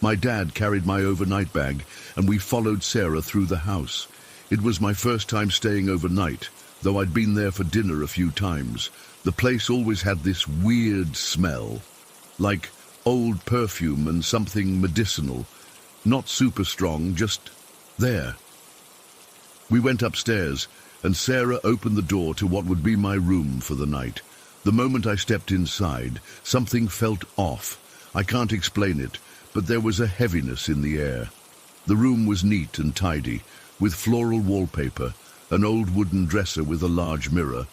My dad carried my overnight bag, and we followed Sarah through the house. It was my first time staying overnight, though I'd been there for dinner a few times. The place always had this weird smell, like old perfume and something medicinal. Not super strong, just there. We went upstairs, and Sarah opened the door to what would be my room for the night. The moment I stepped inside, something felt off. I can't explain it, but there was a heaviness in the air. The room was neat and tidy, with floral wallpaper, an old wooden dresser with a large mirror,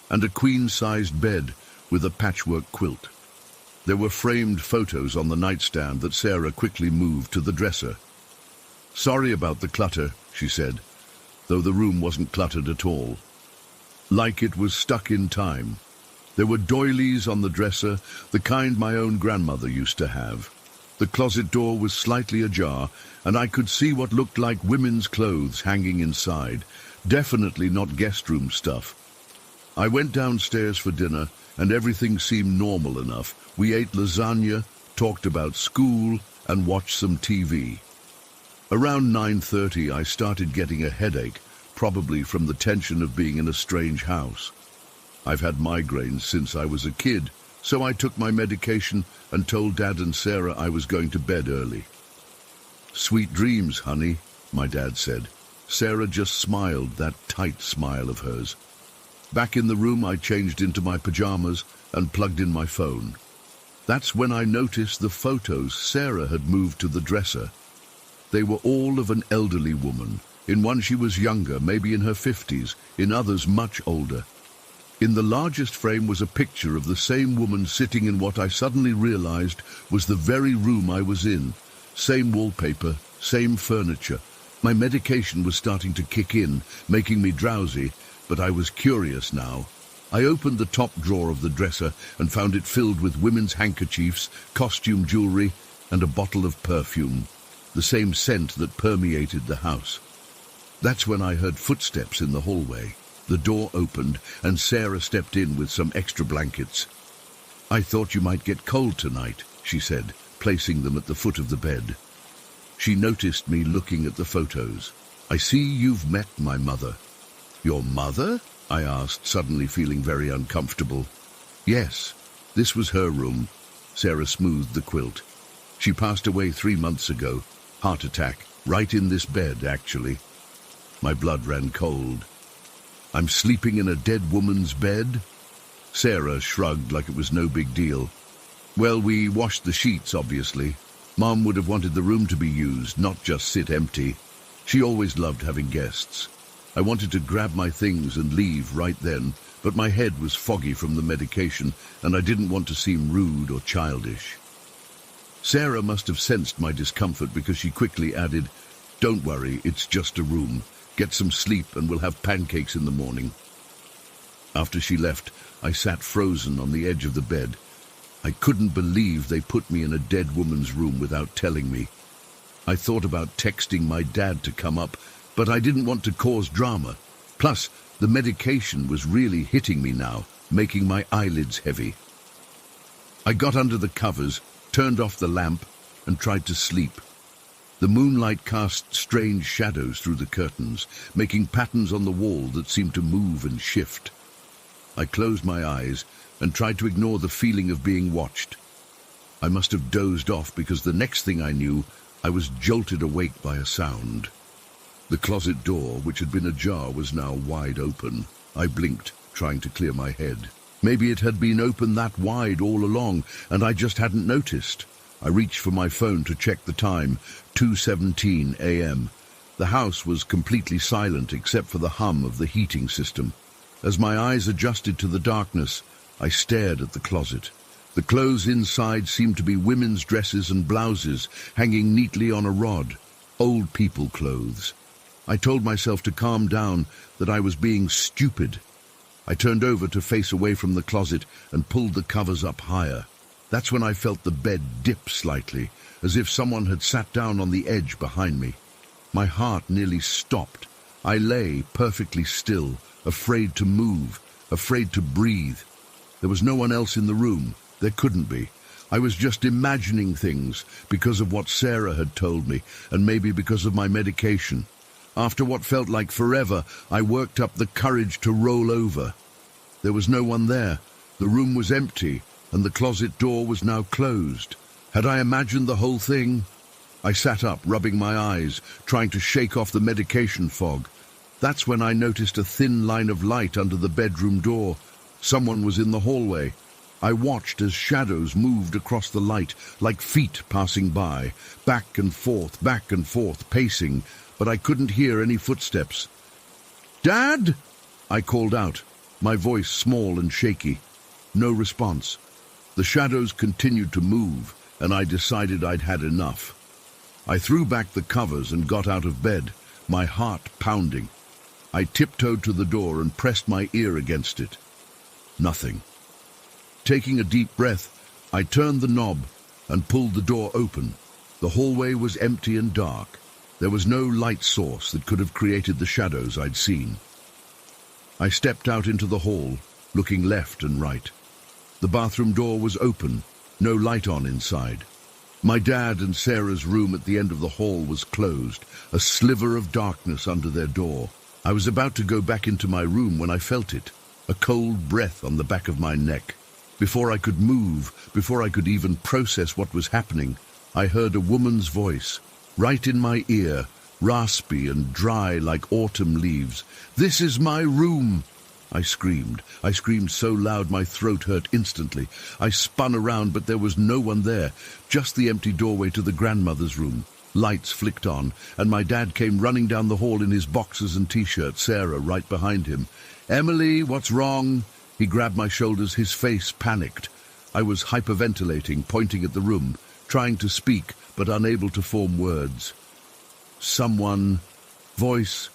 and a queen-sized bed with a patchwork quilt. There were framed photos on the nightstand that Sarah quickly moved to the dresser. "Sorry about the clutter," she said, though the room wasn't cluttered at all. Like it was stuck in time. There were doilies on the dresser, the kind my own grandmother used to have. The closet door was slightly ajar, and I could see what looked like women's clothes hanging inside. Definitely not guest room stuff. I went downstairs for dinner, and everything seemed normal enough. We ate lasagna, talked about school, and watched some TV. Around 9:30, I started getting a headache, probably from the tension of being in a strange house. I've had migraines since I was a kid, so I took my medication and told Dad and Sarah I was going to bed early. "Sweet dreams, honey," my dad said. Sarah just smiled, that tight smile of hers. Back in the room, I changed into my pajamas and plugged in my phone. That's when I noticed the photos Sarah had moved to the dresser. They were all of an elderly woman. In one she was younger, maybe in her 50s, in others much older. In the largest frame was a picture of the same woman sitting in what I suddenly realized was the very room I was in. Same wallpaper, same furniture. My medication was starting to kick in, making me drowsy, but I was curious now. I opened the top drawer of the dresser and found it filled with women's handkerchiefs, costume jewelry, and a bottle of perfume, the same scent that permeated the house. That's when I heard footsteps in the hallway. The door opened, and Sarah stepped in with some extra blankets. "I thought you might get cold tonight," she said, placing them at the foot of the bed. She noticed me looking at the photos. "I see you've met my mother." "Your mother?" I asked, suddenly feeling very uncomfortable. "Yes, this was her room. Sarah smoothed the quilt. She passed away 3 months ago. Heart attack. Right in this bed, actually. My blood ran cold. I'm sleeping in a dead woman's bed? Sarah shrugged like it was no big deal. Well, we washed the sheets, obviously. Mom would have wanted the room to be used, not just sit empty. She always loved having guests. I wanted to grab my things and leave right then, but my head was foggy from the medication, and I didn't want to seem rude or childish. Sarah must have sensed my discomfort because she quickly added, "Don't worry, it's just a room. Get some sleep and we'll have pancakes in the morning." After she left, I sat frozen on the edge of the bed. I couldn't believe they put me in a dead woman's room without telling me. I thought about texting my dad to come up, but I didn't want to cause drama. Plus, the medication was really hitting me now, making my eyelids heavy. I got under the covers, turned off the lamp, and tried to sleep. The moonlight cast strange shadows through the curtains, making patterns on the wall that seemed to move and shift. I closed my eyes and tried to ignore the feeling of being watched. I must have dozed off because the next thing I knew, I was jolted awake by a sound. The closet door, which had been ajar, was now wide open. I blinked, trying to clear my head. Maybe it had been open that wide all along, and I just hadn't noticed. I reached for my phone to check the time, 2:17 a.m. The house was completely silent except for the hum of the heating system. As my eyes adjusted to the darkness, I stared at the closet. The clothes inside seemed to be women's dresses and blouses hanging neatly on a rod, old people clothes. I told myself to calm down, that I was being stupid. I turned over to face away from the closet and pulled the covers up higher. That's when I felt the bed dip slightly, as if someone had sat down on the edge behind me. My heart nearly stopped. I lay perfectly still, afraid to move, afraid to breathe. There was no one else in the room. There couldn't be. I was just imagining things because of what Sarah had told me, and maybe because of my medication. After what felt like forever, I worked up the courage to roll over. There was no one there. The room was empty, and the closet door was now closed. Had I imagined the whole thing? I sat up, rubbing my eyes, trying to shake off the medication fog. That's when I noticed a thin line of light under the bedroom door. Someone was in the hallway. I watched as shadows moved across the light, like feet passing by, back and forth, pacing, but I couldn't hear any footsteps. "Dad!" I called out, my voice small and shaky. No response. The shadows continued to move, and I decided I'd had enough. I threw back the covers and got out of bed, my heart pounding. I tiptoed to the door and pressed my ear against it. Nothing. Taking a deep breath, I turned the knob and pulled the door open. The hallway was empty and dark. There was no light source that could have created the shadows I'd seen. I stepped out into the hall, looking left and right. The bathroom door was open, no light on inside. My dad and Sarah's room at the end of the hall was closed, a sliver of darkness under their door. I was about to go back into my room when I felt it, a cold breath on the back of my neck. Before I could move, before I could even process what was happening, I heard a woman's voice, right in my ear, raspy and dry like autumn leaves. "This is my room!" I screamed. I screamed so loud my throat hurt instantly. I spun around, but there was no one there, just the empty doorway to the grandmother's room. Lights flicked on, and my dad came running down the hall in his boxers and t-shirt, Sarah right behind him. "Emily, what's wrong?" He grabbed my shoulders, his face panicked. I was hyperventilating, pointing at the room, trying to speak, but unable to form words. Someone, voice,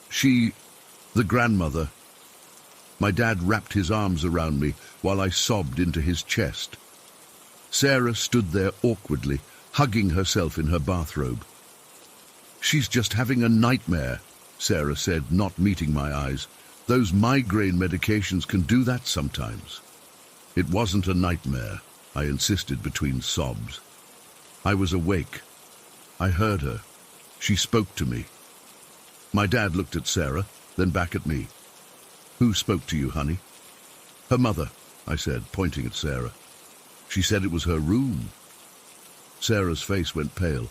she, the grandmother. My dad wrapped his arms around me while I sobbed into his chest. Sarah stood there awkwardly, hugging herself in her bathrobe. "She's just having a nightmare," Sarah said, not meeting my eyes. "Those migraine medications can do that sometimes." "It wasn't a nightmare," I insisted between sobs. I was awake. I heard her. She spoke to me. My dad looked at Sarah, then back at me. "Who spoke to you, honey?" "Her mother," I said, pointing at Sarah. She said it was her room. Sarah's face went pale.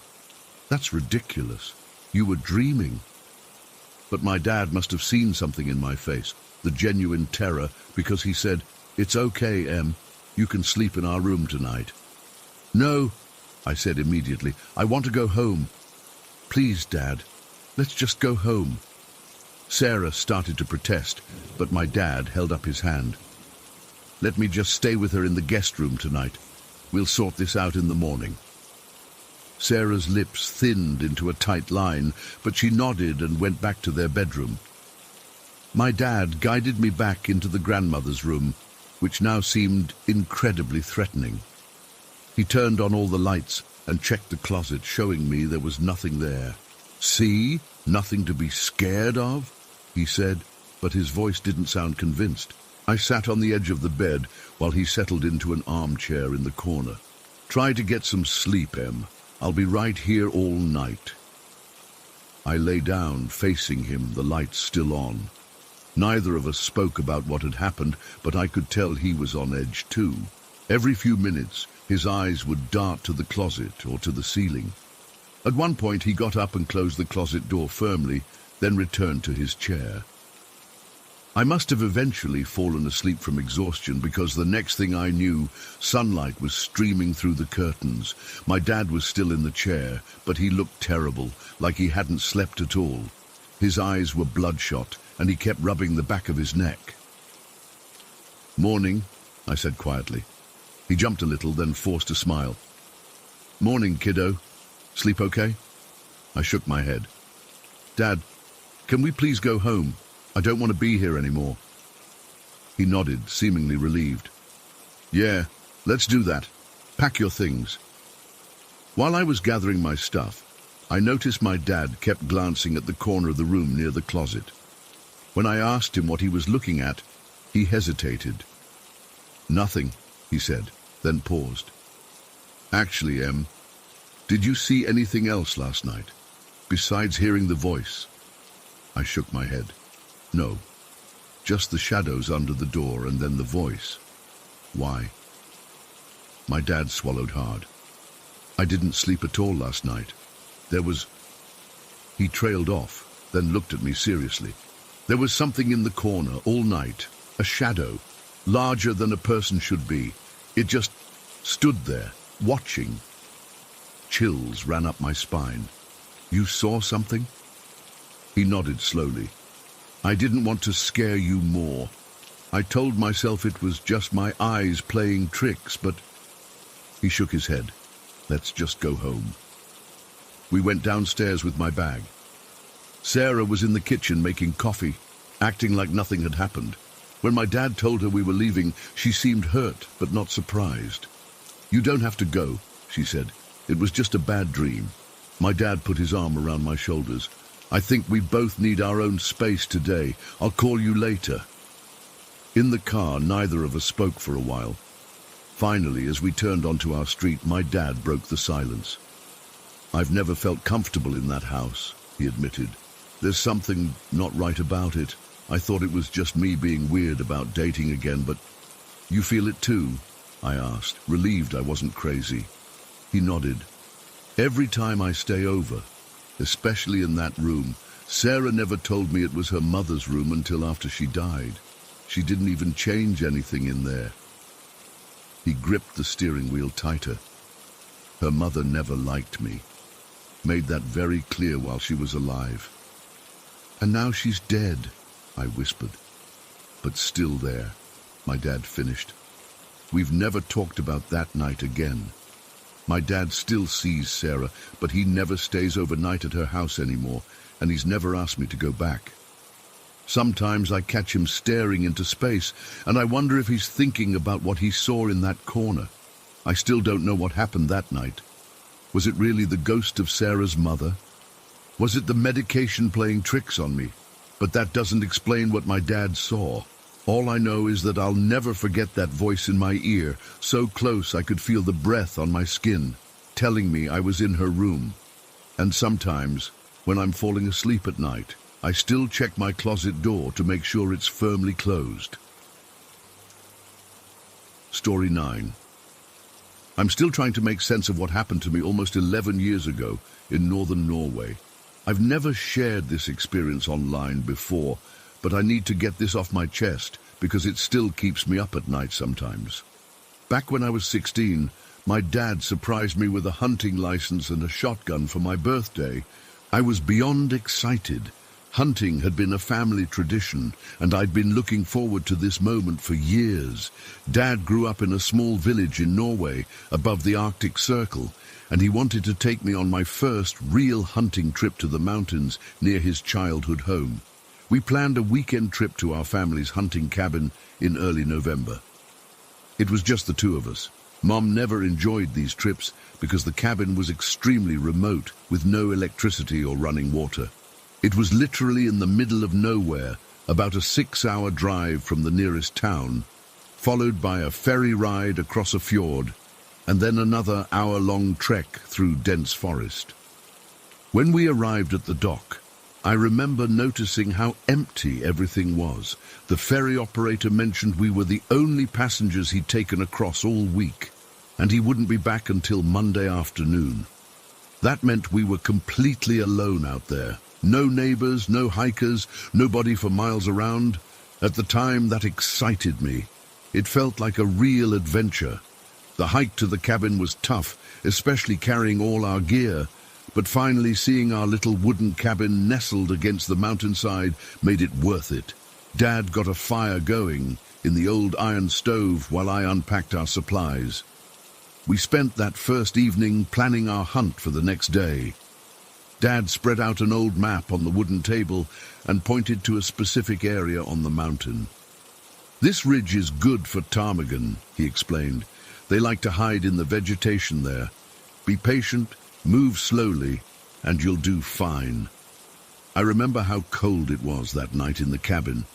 That's ridiculous. You were dreaming. But my dad must have seen something in my face, the genuine terror, because he said, "It's okay, Em. You can sleep in our room tonight." "No," I said immediately. "I want to go home." "Please, Dad, let's just go home." Sarah started to protest, but my dad held up his hand. "Let me just stay with her in the guest room tonight. We'll sort this out in the morning." Sarah's lips thinned into a tight line, but she nodded and went back to their bedroom. My dad guided me back into the grandmother's room, which now seemed incredibly threatening. He turned on all the lights and checked the closet, showing me there was nothing there. "See? Nothing to be scared of?" he said, but his voice didn't sound convinced. I sat on the edge of the bed while he settled into an armchair in the corner. "Try to get some sleep, Em. I'll be right here all night." I lay down, facing him, the lights still on. Neither of us spoke about what had happened, but I could tell he was on edge too. Every few minutes, his eyes would dart to the closet or to the ceiling. At one point, he got up and closed the closet door firmly, then returned to his chair. I must have eventually fallen asleep from exhaustion, because the next thing I knew, sunlight was streaming through the curtains. My dad was still in the chair, but he looked terrible, like he hadn't slept at all. His eyes were bloodshot, and he kept rubbing the back of his neck. "Morning," I said quietly. He jumped a little, then forced a smile. "Morning, kiddo. Sleep okay?" I shook my head. "Dad, can we please go home? I don't want to be here anymore." He nodded, seemingly relieved. "Yeah, let's do that. Pack your things." While I was gathering my stuff, I noticed my dad kept glancing at the corner of the room near the closet. When I asked him what he was looking at, he hesitated. "Nothing," he said, then paused. "Actually, Em, did you see anything else last night, besides hearing the voice?" I shook my head. "No, just the shadows under the door and then the voice." "Why?" My dad swallowed hard. "I didn't sleep at all last night. There was..." He trailed off, then looked at me seriously. "There was something in the corner all night, a shadow, larger than a person should be. It just stood there, watching." Chills ran up my spine. "You saw something?" He nodded slowly. "I didn't want to scare you more. I told myself it was just my eyes playing tricks, but..." He shook his head. "Let's just go home." We went downstairs with my bag. Sarah was in the kitchen making coffee, acting like nothing had happened. When my dad told her we were leaving, she seemed hurt, but not surprised. "You don't have to go," she said. "It was just a bad dream." My dad put his arm around my shoulders. "I think we both need our own space today. I'll call you later." In the car, neither of us spoke for a while. Finally, as we turned onto our street, my dad broke the silence. "I've never felt comfortable in that house," he admitted. "There's something not right about it. I thought it was just me being weird about dating again, but..." "You feel it too?" I asked, relieved I wasn't crazy. He nodded. "Every time I stay over, especially in that room, Sarah never told me it was her mother's room until after she died. She didn't even change anything in there." He gripped the steering wheel tighter. "Her mother never liked me. Made that very clear while she was alive. And now she's dead," I whispered. "But still there," my dad finished. "We've never talked about that night again. My dad still sees Sarah, but he never stays overnight at her house anymore, and he's never asked me to go back. Sometimes I catch him staring into space, and I wonder if he's thinking about what he saw in that corner. I still don't know what happened that night. Was it really the ghost of Sarah's mother? Was it the medication playing tricks on me? But that doesn't explain what my dad saw. All I know is that I'll never forget that voice in my ear, so close I could feel the breath on my skin, telling me I was in her room. And sometimes, when I'm falling asleep at night, I still check my closet door to make sure it's firmly closed. Story 9. I'm still trying to make sense of what happened to me almost 11 years ago in northern Norway. I've never shared this experience online before, but I need to get this off my chest because it still keeps me up at night sometimes. Back when I was 16, my dad surprised me with a hunting license and a shotgun for my birthday. I was beyond excited. Hunting had been a family tradition, and I'd been looking forward to this moment for years. Dad grew up in a small village in Norway, above the Arctic Circle, and he wanted to take me on my first real hunting trip to the mountains near his childhood home. We planned a weekend trip to our family's hunting cabin in early November. It was just the two of us. Mom never enjoyed these trips because the cabin was extremely remote, with no electricity or running water. It was literally in the middle of nowhere, about a 6-hour drive from the nearest town, followed by a ferry ride across a fjord, and then another hour-long trek through dense forest. When we arrived at the dock, I remember noticing how empty everything was. The ferry operator mentioned we were the only passengers he'd taken across all week, and he wouldn't be back until Monday afternoon. That meant we were completely alone out there. No neighbors, no hikers, nobody for miles around. At the time, that excited me. It felt like a real adventure. The hike to the cabin was tough, especially carrying all our gear, but finally seeing our little wooden cabin nestled against the mountainside made it worth it. Dad got a fire going in the old iron stove while I unpacked our supplies. We spent that first evening planning our hunt for the next day. Dad spread out an old map on the wooden table and pointed to a specific area on the mountain. "This ridge is good for ptarmigan," he explained. "They like to hide in the vegetation there. Be patient, move slowly, and you'll do fine." I remember how cold it was that night in the cabin.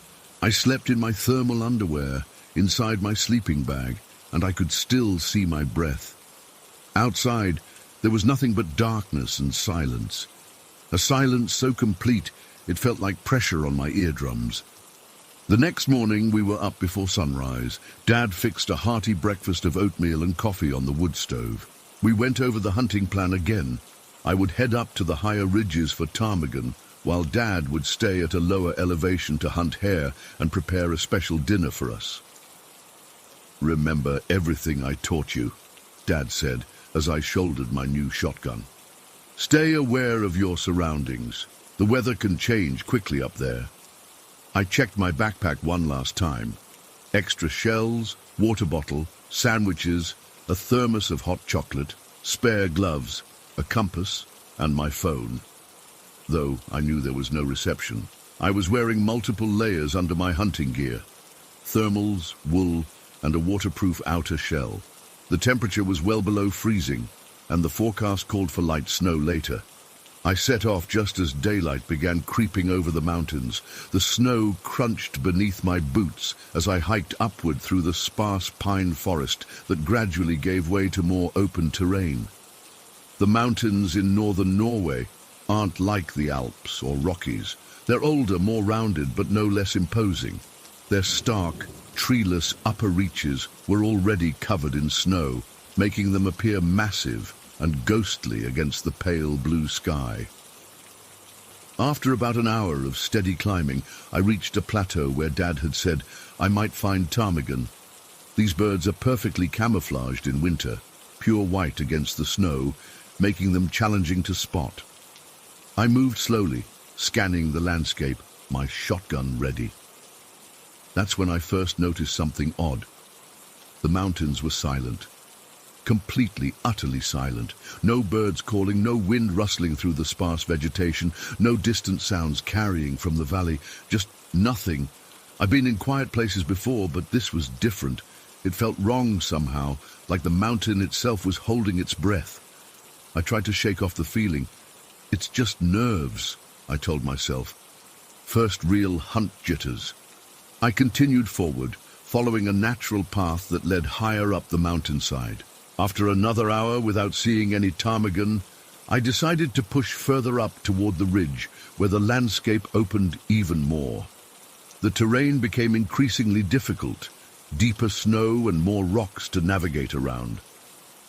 I slept in my thermal underwear, inside my sleeping bag, and I could still see my breath. Outside, there was nothing but darkness and silence. A silence so complete, it felt like pressure on my eardrums. The next morning, we were up before sunrise. Dad fixed a hearty breakfast of oatmeal and coffee on the wood stove. We went over the hunting plan again. I would head up to the higher ridges for ptarmigan, while Dad would stay at a lower elevation to hunt hare and prepare a special dinner for us. "Remember everything I taught you," Dad said as I shouldered my new shotgun. "Stay aware of your surroundings. The weather can change quickly up there." I checked my backpack one last time. Extra shells, water bottle, sandwiches, a thermos of hot chocolate, spare gloves, a compass, and my phone. Though I knew there was no reception, I was wearing multiple layers under my hunting gear. Thermals, wool, and a waterproof outer shell. The temperature was well below freezing, and the forecast called for light snow later. I set off just as daylight began creeping over the mountains. The snow crunched beneath my boots as I hiked upward through the sparse pine forest that gradually gave way to more open terrain. The mountains in northern Norway aren't like the Alps or Rockies. They're older, more rounded, but no less imposing. Their stark, treeless upper reaches were already covered in snow, making them appear massive and ghostly against the pale blue sky. After about an hour of steady climbing, I reached a plateau where Dad had said I might find ptarmigan. These birds are perfectly camouflaged in winter, pure white against the snow, making them challenging to spot. I moved slowly, scanning the landscape, my shotgun ready. That's when I first noticed something odd. The mountains were silent. Completely, utterly silent. No birds calling, no wind rustling through the sparse vegetation, no distant sounds carrying from the valley, just nothing. I've been in quiet places before, but this was different. It felt wrong somehow, like the mountain itself was holding its breath. I tried to shake off the feeling. "It's just nerves," I told myself. First real hunt jitters. I continued forward, following a natural path that led higher up the mountainside. After another hour without seeing any ptarmigan, I decided to push further up toward the ridge, where the landscape opened even more. The terrain became increasingly difficult, deeper snow and more rocks to navigate around.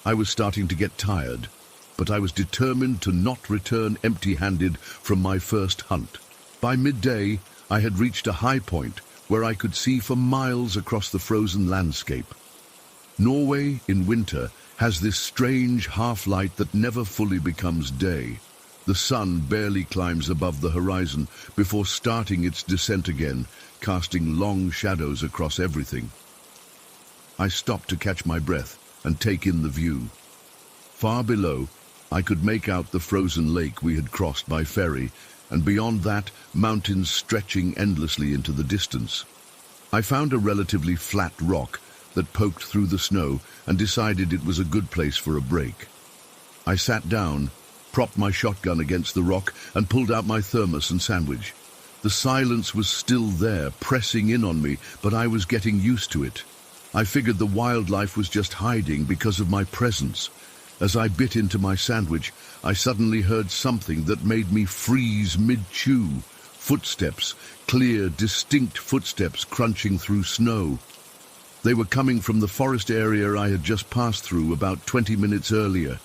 I was starting to get tired, but I was determined to not return empty-handed from my first hunt. By midday, I had reached a high point where I could see for miles across the frozen landscape. Norway, in winter, has this strange half-light that never fully becomes day. The sun barely climbs above the horizon before starting its descent again, casting long shadows across everything. I stopped to catch my breath and take in the view. Far below, I could make out the frozen lake we had crossed by ferry, and beyond that, mountains stretching endlessly into the distance. I found a relatively flat rock that poked through the snow and decided it was a good place for a break. I sat down, propped my shotgun against the rock, and pulled out my thermos and sandwich. The silence was still there, pressing in on me, but I was getting used to it. I figured the wildlife was just hiding because of my presence. As I bit into my sandwich, I suddenly heard something that made me freeze mid-chew. Footsteps, clear, distinct footsteps crunching through snow. They were coming from the forest area I had just passed through about 20 minutes earlier.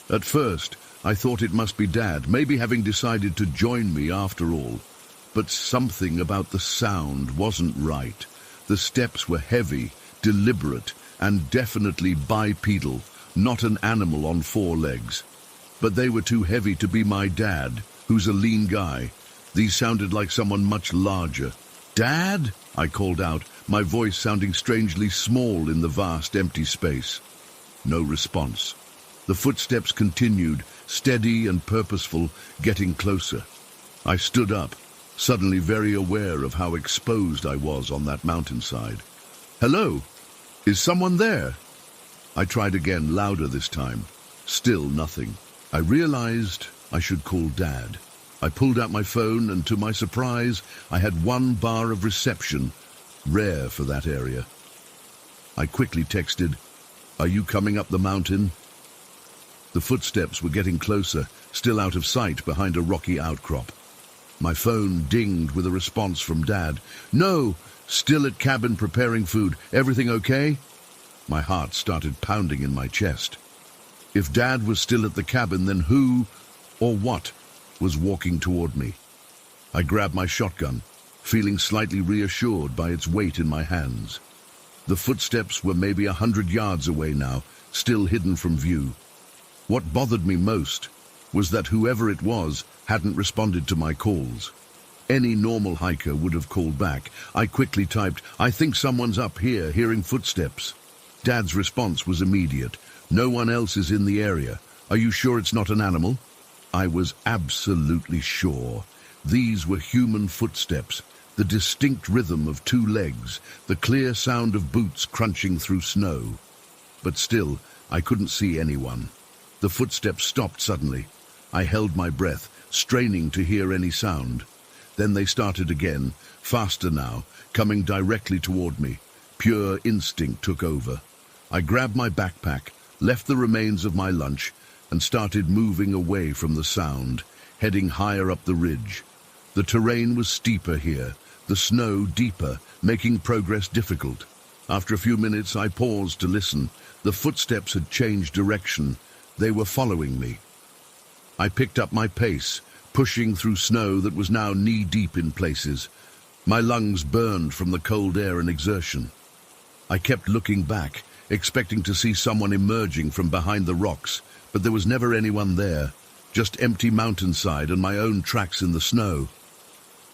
At first, I thought it must be Dad, maybe having decided to join me after all. But something about the sound wasn't right. The steps were heavy, deliberate, and definitely bipedal, not an animal on four legs. But they were too heavy to be my dad, who's a lean guy. These sounded like someone much larger. "Dad?" I called out, my voice sounding strangely small in the vast empty space. No response. The footsteps continued, steady and purposeful, getting closer. I stood up, suddenly very aware of how exposed I was on that mountainside. "Hello? Is someone there?" I tried again, louder this time. Still nothing. I realized I should call Dad. I pulled out my phone, and to my surprise, I had 1 bar of reception, rare for that area. I quickly texted, "Are you coming up the mountain?" The footsteps were getting closer, still out of sight behind a rocky outcrop. My phone dinged with a response from Dad. "No, still at cabin preparing food. Everything okay?" My heart started pounding in my chest. If Dad was still at the cabin, then who, or what, was walking toward me? I grabbed my shotgun, feeling slightly reassured by its weight in my hands. The footsteps were maybe 100 yards away now, still hidden from view. What bothered me most was that whoever it was hadn't responded to my calls. Any normal hiker would have called back. I quickly typed, "I think someone's up here, hearing footsteps." Dad's response was immediate. "No one else is in the area. Are you sure it's not an animal?" I was absolutely sure. These were human footsteps, the distinct rhythm of 2 legs, the clear sound of boots crunching through snow. But still, I couldn't see anyone. The footsteps stopped suddenly. I held my breath, straining to hear any sound. Then they started again, faster now, coming directly toward me. Pure instinct took over. I grabbed my backpack, left the remains of my lunch, and started moving away from the sound, heading higher up the ridge. The terrain was steeper here, the snow deeper, making progress difficult. After a few minutes, I paused to listen. The footsteps had changed direction. They were following me. I picked up my pace, pushing through snow that was now knee-deep in places. My lungs burned from the cold air and exertion. I kept looking back, expecting to see someone emerging from behind the rocks, but there was never anyone there, just empty mountainside and my own tracks in the snow.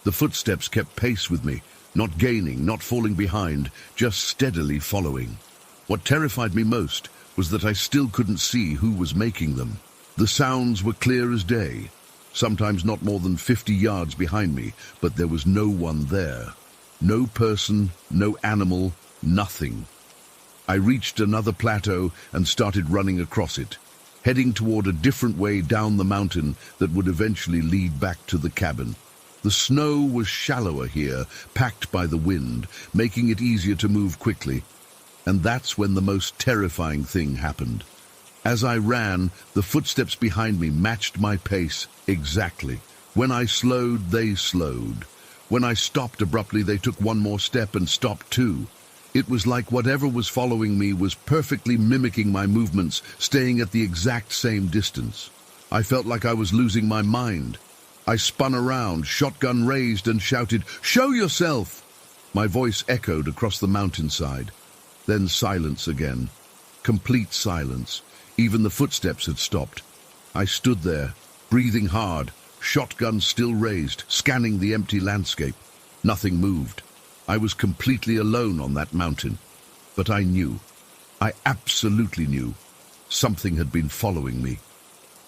The footsteps kept pace with me, not gaining, not falling behind, just steadily following. What terrified me most was that I still couldn't see who was making them. The sounds were clear as day, sometimes not more than 50 yards behind me, but there was no one there. No person, no animal, nothing. I reached another plateau and started running across it, heading toward a different way down the mountain that would eventually lead back to the cabin. The snow was shallower here, packed by the wind, making it easier to move quickly. And that's when the most terrifying thing happened. As I ran, the footsteps behind me matched my pace exactly. When I slowed, they slowed. When I stopped abruptly, they took one more step and stopped too. It was like whatever was following me was perfectly mimicking my movements, staying at the exact same distance. I felt like I was losing my mind. I spun around, shotgun raised, and shouted, "Show yourself!" My voice echoed across the mountainside. Then silence again. Complete silence. Even the footsteps had stopped. I stood there, breathing hard, shotgun still raised, scanning the empty landscape. Nothing moved. I was completely alone on that mountain. But I knew. I absolutely knew. Something had been following me.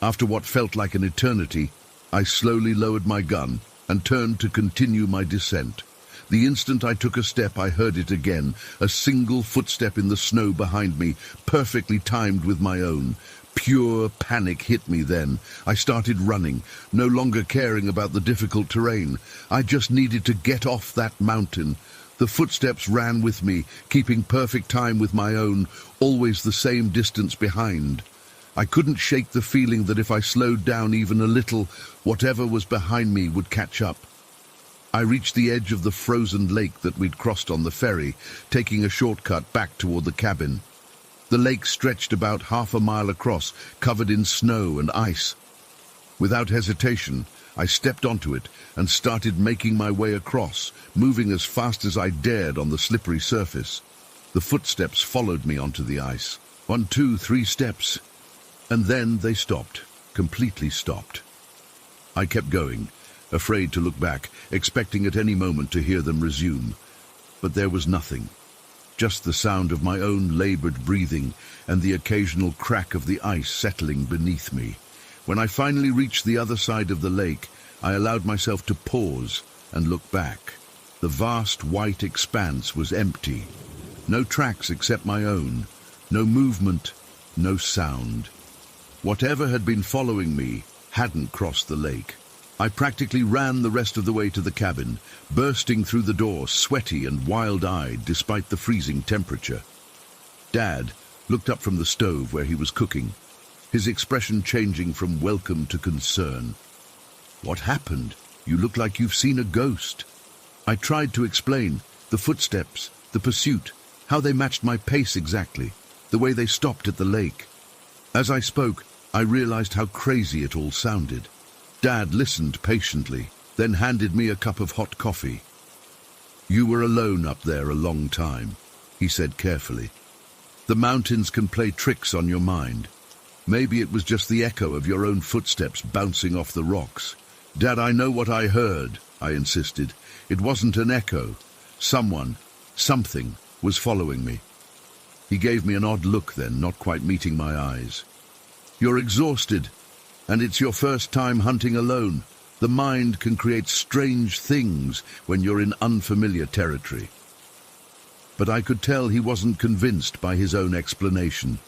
After what felt like an eternity, I slowly lowered my gun and turned to continue my descent. The instant I took a step, I heard it again, a single footstep in the snow behind me, perfectly timed with my own. Pure panic hit me then. I started running, no longer caring about the difficult terrain. I just needed to get off that mountain. The footsteps ran with me, keeping perfect time with my own, always the same distance behind. I couldn't shake the feeling that if I slowed down even a little, whatever was behind me would catch up. I reached the edge of the frozen lake that we'd crossed on the ferry, taking a shortcut back toward the cabin. The lake stretched about half a mile across, covered in snow and ice. Without hesitation, I stepped onto it and started making my way across, moving as fast as I dared on the slippery surface. The footsteps followed me onto the ice. 1, 2, 3 steps. And then they stopped, completely stopped. I kept going, afraid to look back, expecting at any moment to hear them resume. But there was nothing. Just the sound of my own labored breathing and the occasional crack of the ice settling beneath me. When I finally reached the other side of the lake, I allowed myself to pause and look back. The vast white expanse was empty. No tracks except my own. No movement, no sound. Whatever had been following me hadn't crossed the lake. I practically ran the rest of the way to the cabin, bursting through the door, sweaty and wild-eyed despite the freezing temperature. Dad looked up from the stove where he was cooking, his expression changing from welcome to concern. "What happened? You look like you've seen a ghost." I tried to explain the footsteps, the pursuit, how they matched my pace exactly, the way they stopped at the lake. As I spoke, I realized how crazy it all sounded. Dad listened patiently, then handed me a cup of hot coffee. "You were alone up there a long time," he said carefully. "The mountains can play tricks on your mind. Maybe it was just the echo of your own footsteps bouncing off the rocks." "Dad, I know what I heard," I insisted. "It wasn't an echo. Something was following me." He gave me an odd look then, not quite meeting my eyes. "You're exhausted, and it's your first time hunting alone. The mind can create strange things when you're in unfamiliar territory." But I could tell he wasn't convinced by his own explanation.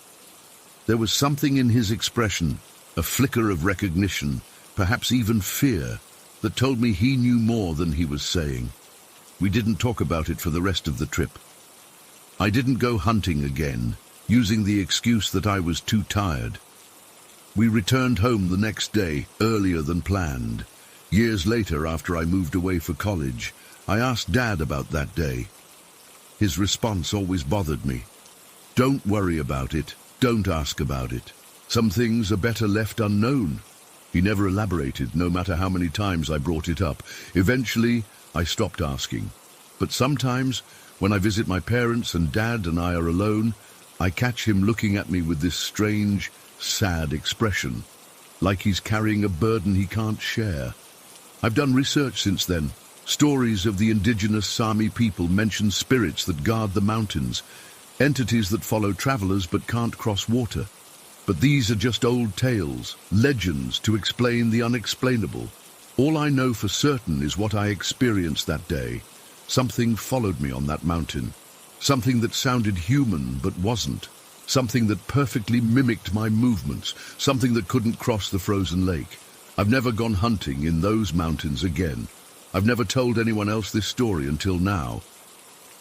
There was something in his expression, a flicker of recognition, perhaps even fear, that told me he knew more than he was saying. We didn't talk about it for the rest of the trip. I didn't go hunting again, using the excuse that I was too tired. We returned home the next day, earlier than planned. Years later, after I moved away for college, I asked Dad about that day. His response always bothered me. "Don't worry about it. Don't ask about it. Some things are better left unknown." He never elaborated, no matter how many times I brought it up. Eventually, I stopped asking. But sometimes, when I visit my parents and Dad and I are alone, I catch him looking at me with this strange, sad expression, like he's carrying a burden he can't share. I've done research since then. Stories of the indigenous Sami people mention spirits that guard the mountains, entities that follow travelers but can't cross water. But these are just old tales, legends to explain the unexplainable. All I know for certain is what I experienced that day. Something followed me on that mountain. Something that sounded human but wasn't. Something that perfectly mimicked my movements. Something that couldn't cross the frozen lake. I've never gone hunting in those mountains again. I've never told anyone else this story until now.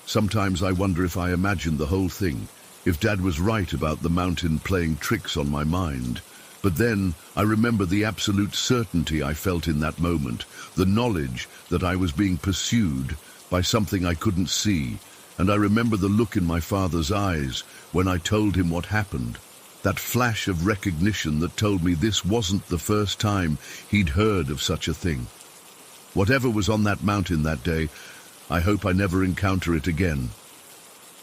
Sometimes I wonder if I imagined the whole thing, if Dad was right about the mountain playing tricks on my mind. But then I remember the absolute certainty I felt in that moment, the knowledge that I was being pursued by something I couldn't see, and I remember the look in my father's eyes when I told him what happened. That flash of recognition that told me this wasn't the first time he'd heard of such a thing. Whatever was on that mountain that day, I hope I never encounter it again.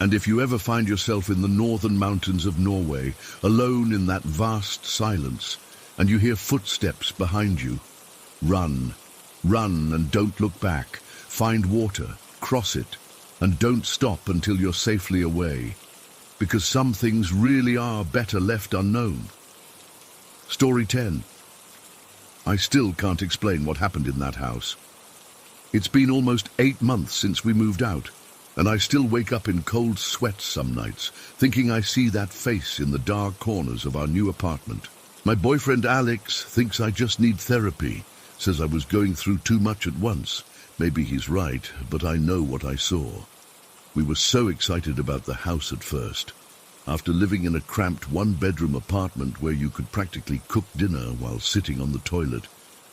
And if you ever find yourself in the northern mountains of Norway, alone in that vast silence, and you hear footsteps behind you, run. Run and don't look back. Find water, cross it, and don't stop until you're safely away. Because some things really are better left unknown. Story 10. I still can't explain what happened in that house. It's been almost 8 months since we moved out, and I still wake up in cold sweats some nights, thinking I see that face in the dark corners of our new apartment. My boyfriend Alex thinks I just need therapy, says I was going through too much at once. Maybe he's right, but I know what I saw. We were so excited about the house at first. After living in a cramped one-bedroom apartment where you could practically cook dinner while sitting on the toilet,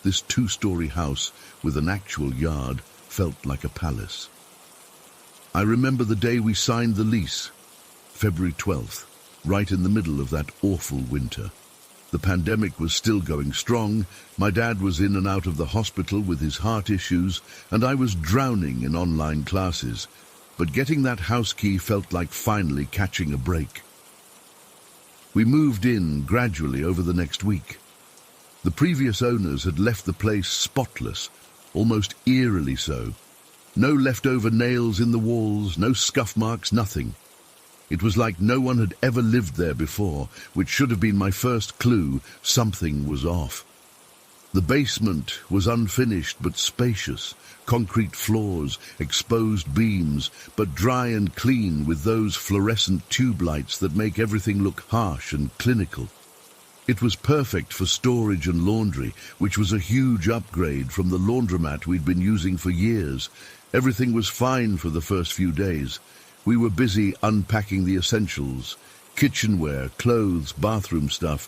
this 2-story house with an actual yard felt like a palace. I remember the day we signed the lease, February 12th, right in the middle of that awful winter. The pandemic was still going strong, my dad was in and out of the hospital with his heart issues, and I was drowning in online classes. But getting that house key felt like finally catching a break. We moved in gradually over the next week. The previous owners had left the place spotless, almost eerily so. No leftover nails in the walls, no scuff marks, nothing. It was like no one had ever lived there before, which should have been my first clue something was off. The basement was unfinished but spacious, concrete floors, exposed beams, but dry and clean with those fluorescent tube lights that make everything look harsh and clinical. It was perfect for storage and laundry, which was a huge upgrade from the laundromat we'd been using for years. Everything was fine for the first few days. We were busy unpacking the essentials, kitchenware, clothes, bathroom stuff,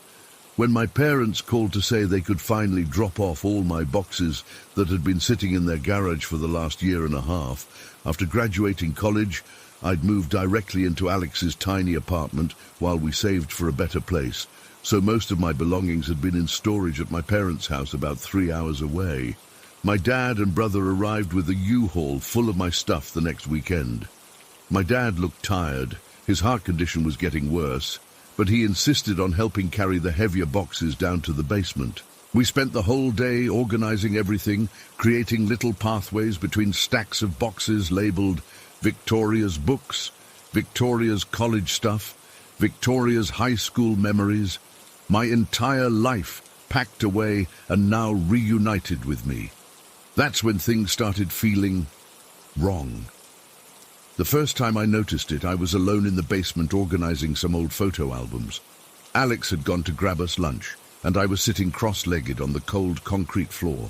when my parents called to say they could finally drop off all my boxes that had been sitting in their garage for the last year and a half. After graduating college, I'd moved directly into Alex's tiny apartment while we saved for a better place, so most of my belongings had been in storage at my parents' house about 3 hours away. My dad and brother arrived with a U-Haul full of my stuff the next weekend. My dad looked tired. His heart condition was getting worse, but he insisted on helping carry the heavier boxes down to the basement. We spent the whole day organizing everything, creating little pathways between stacks of boxes labeled Victoria's books, Victoria's college stuff, Victoria's high school memories, my entire life packed away and now reunited with me. That's when things started feeling wrong. The first time I noticed it, I was alone in the basement organizing some old photo albums. Alex had gone to grab us lunch, and I was sitting cross-legged on the cold concrete floor.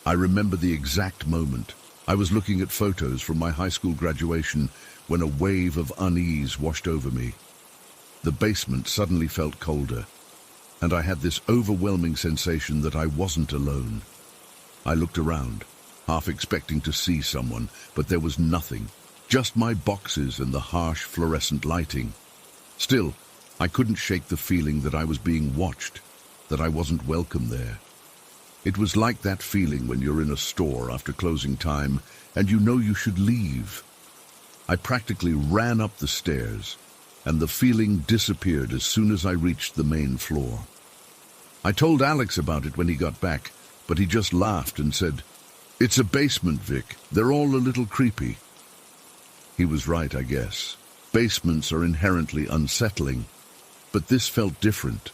I remember the exact moment. I was looking at photos from my high school graduation when a wave of unease washed over me. The basement suddenly felt colder, and I had this overwhelming sensation that I wasn't alone. I looked around, half expecting to see someone, but there was nothing. Just my boxes and the harsh fluorescent lighting. Still, I couldn't shake the feeling that I was being watched, that I wasn't welcome there. It was like that feeling when you're in a store after closing time and you know you should leave. I practically ran up the stairs, and the feeling disappeared as soon as I reached the main floor. I told Alex about it when he got back, but he just laughed and said, "It's a basement, Vic. They're all a little creepy." He was right, I guess. Basements are inherently unsettling, but this felt different,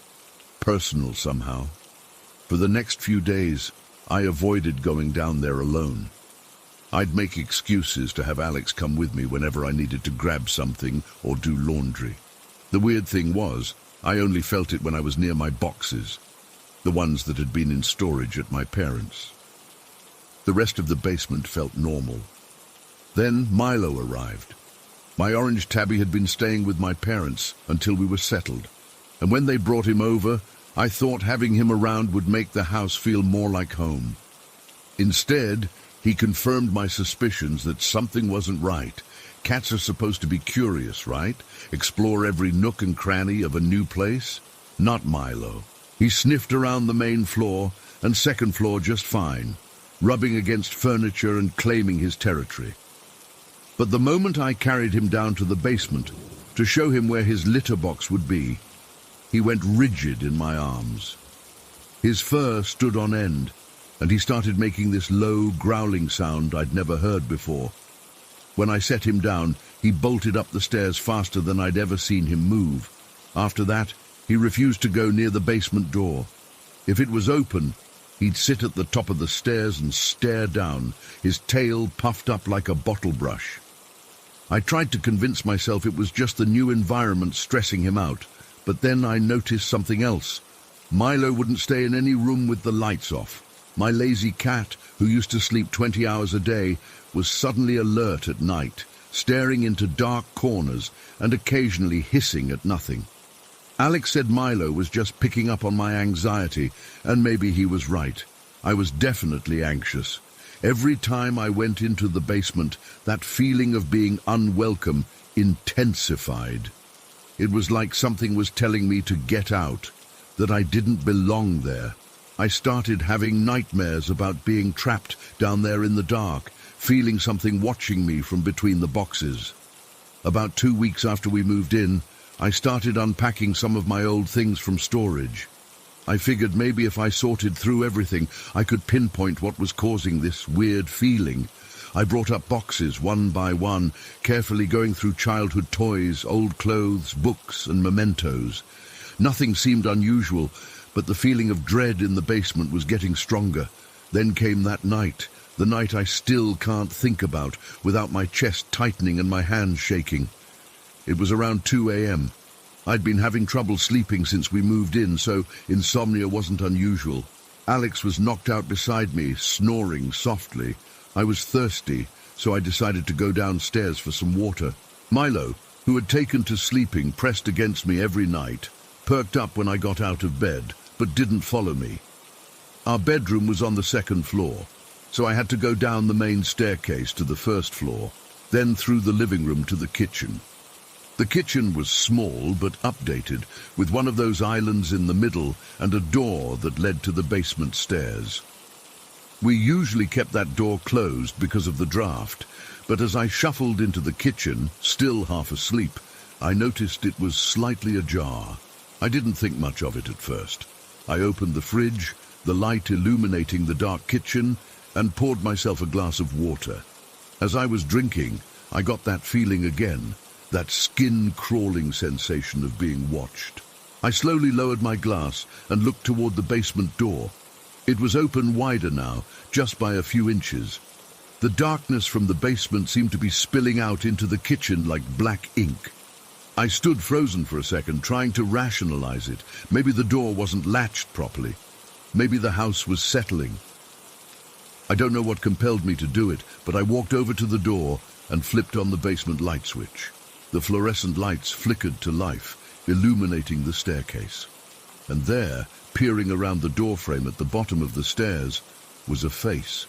personal somehow. For the next few days, I avoided going down there alone. I'd make excuses to have Alex come with me whenever I needed to grab something or do laundry. The weird thing was, I only felt it when I was near my boxes, the ones that had been in storage at my parents'. The rest of the basement felt normal. Then Milo arrived. My orange tabby had been staying with my parents until we were settled, and when they brought him over, I thought having him around would make the house feel more like home. Instead, he confirmed my suspicions that something wasn't right. Cats are supposed to be curious, right? Explore every nook and cranny of a new place. Not Milo. He sniffed around the main floor and second floor just fine, rubbing against furniture and claiming his territory. But the moment I carried him down to the basement to show him where his litter box would be, he went rigid in my arms. His fur stood on end, and he started making this low, growling sound I'd never heard before. When I set him down, he bolted up the stairs faster than I'd ever seen him move. After that, he refused to go near the basement door. If it was open, he'd sit at the top of the stairs and stare down, his tail puffed up like a bottle brush. I tried to convince myself it was just the new environment stressing him out, but then I noticed something else. Milo wouldn't stay in any room with the lights off. My lazy cat, who used to sleep 20 hours a day, was suddenly alert at night, staring into dark corners and occasionally hissing at nothing. Alex said Milo was just picking up on my anxiety, and maybe he was right. I was definitely anxious. Every time I went into the basement, that feeling of being unwelcome intensified. It was like something was telling me to get out, that I didn't belong there. I started having nightmares about being trapped down there in the dark, feeling something watching me from between the boxes. About 2 weeks after we moved in, I started unpacking some of my old things from storage. I figured maybe if I sorted through everything, I could pinpoint what was causing this weird feeling. I brought up boxes one by one, carefully going through childhood toys, old clothes, books, and mementos. Nothing seemed unusual, but the feeling of dread in the basement was getting stronger. Then came that night, the night I still can't think about, without my chest tightening and my hands shaking. It was around 2 a.m. I'd been having trouble sleeping since we moved in, so insomnia wasn't unusual. Alex was knocked out beside me, snoring softly. I was thirsty, so I decided to go downstairs for some water. Milo, who had taken to sleeping, pressed against me every night, perked up when I got out of bed, but didn't follow me. Our bedroom was on the second floor, so I had to go down the main staircase to the first floor, then through the living room to the kitchen. The kitchen was small but updated, with one of those islands in the middle and a door that led to the basement stairs. We usually kept that door closed because of the draft, but as I shuffled into the kitchen, still half asleep, I noticed it was slightly ajar. I didn't think much of it at first. I opened the fridge, the light illuminating the dark kitchen, and poured myself a glass of water. As I was drinking, I got that feeling again, that skin-crawling sensation of being watched. I slowly lowered my glass and looked toward the basement door. It was open wider now, just by a few inches. The darkness from the basement seemed to be spilling out into the kitchen like black ink. I stood frozen for a second, trying to rationalize it. Maybe the door wasn't latched properly. Maybe the house was settling. I don't know what compelled me to do it, but I walked over to the door and flipped on the basement light switch. The fluorescent lights flickered to life, illuminating the staircase. And there, peering around the doorframe at the bottom of the stairs, was a face.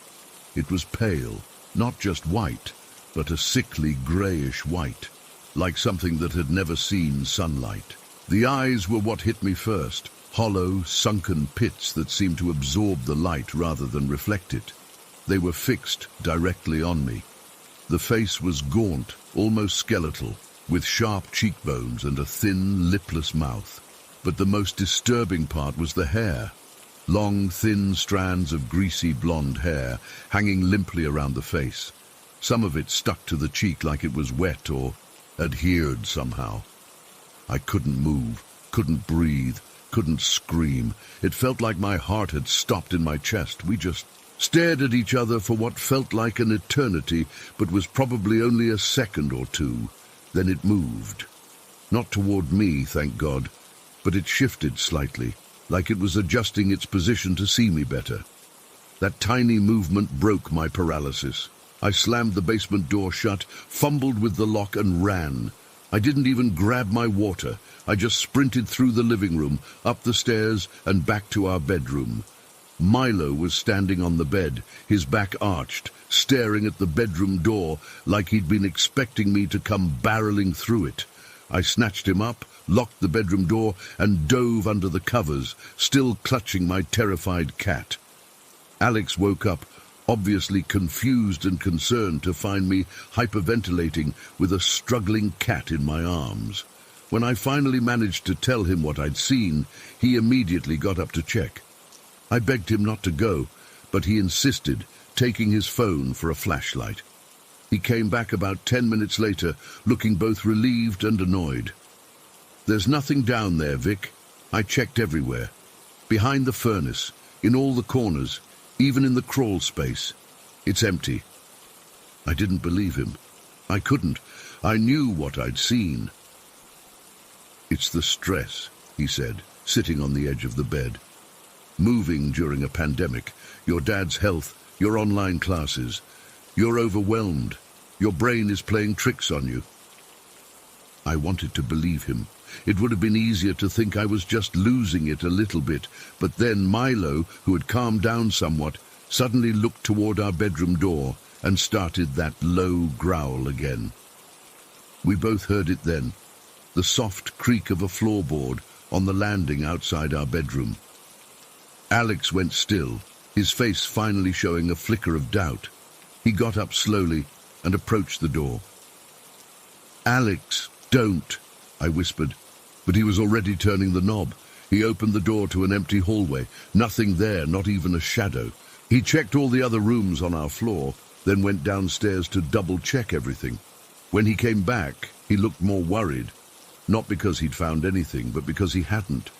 It was pale, not just white, but a sickly grayish white, like something that had never seen sunlight. The eyes were what hit me first, hollow, sunken pits that seemed to absorb the light rather than reflect it. They were fixed directly on me. The face was gaunt, almost skeletal, with sharp cheekbones and a thin, lipless mouth. But the most disturbing part was the hair. Long, thin strands of greasy blonde hair hanging limply around the face. Some of it stuck to the cheek like it was wet or adhered somehow. I couldn't move, couldn't breathe, couldn't scream. It felt like my heart had stopped in my chest. We just stared at each other for what felt like an eternity, but was probably only a second or two. Then it moved. Not toward me, thank God, but it shifted slightly, like it was adjusting its position to see me better. That tiny movement broke my paralysis. I slammed the basement door shut, fumbled with the lock, and ran. I didn't even grab my water. I just sprinted through the living room, up the stairs, and back to our bedroom. Milo was standing on the bed, his back arched, staring at the bedroom door like he'd been expecting me to come barreling through it. I snatched him up, locked the bedroom door, and dove under the covers, still clutching my terrified cat. Alex woke up, obviously confused and concerned to find me hyperventilating with a struggling cat in my arms. When I finally managed to tell him what I'd seen, he immediately got up to check. I begged him not to go, but he insisted, taking his phone for a flashlight. He came back about 10 minutes later, looking both relieved and annoyed. "There's nothing down there, Vic. I checked everywhere. Behind the furnace, in all the corners, even in the crawl space. It's empty." I didn't believe him. I couldn't. I knew what I'd seen. "It's the stress," he said, sitting on the edge of the bed. "Moving during a pandemic, your dad's health, your online classes. You're overwhelmed. Your brain is playing tricks on you." I wanted to believe him. It would have been easier to think I was just losing it a little bit, but then Milo, who had calmed down somewhat, suddenly looked toward our bedroom door and started that low growl again. We both heard it then, the soft creak of a floorboard on the landing outside our bedroom. Alex went still, his face finally showing a flicker of doubt. He got up slowly and approached the door. "Alex, don't," I whispered, but he was already turning the knob. He opened the door to an empty hallway, nothing there, not even a shadow. He checked all the other rooms on our floor, then went downstairs to double-check everything. When he came back, he looked more worried, not because he'd found anything, but because he hadn't.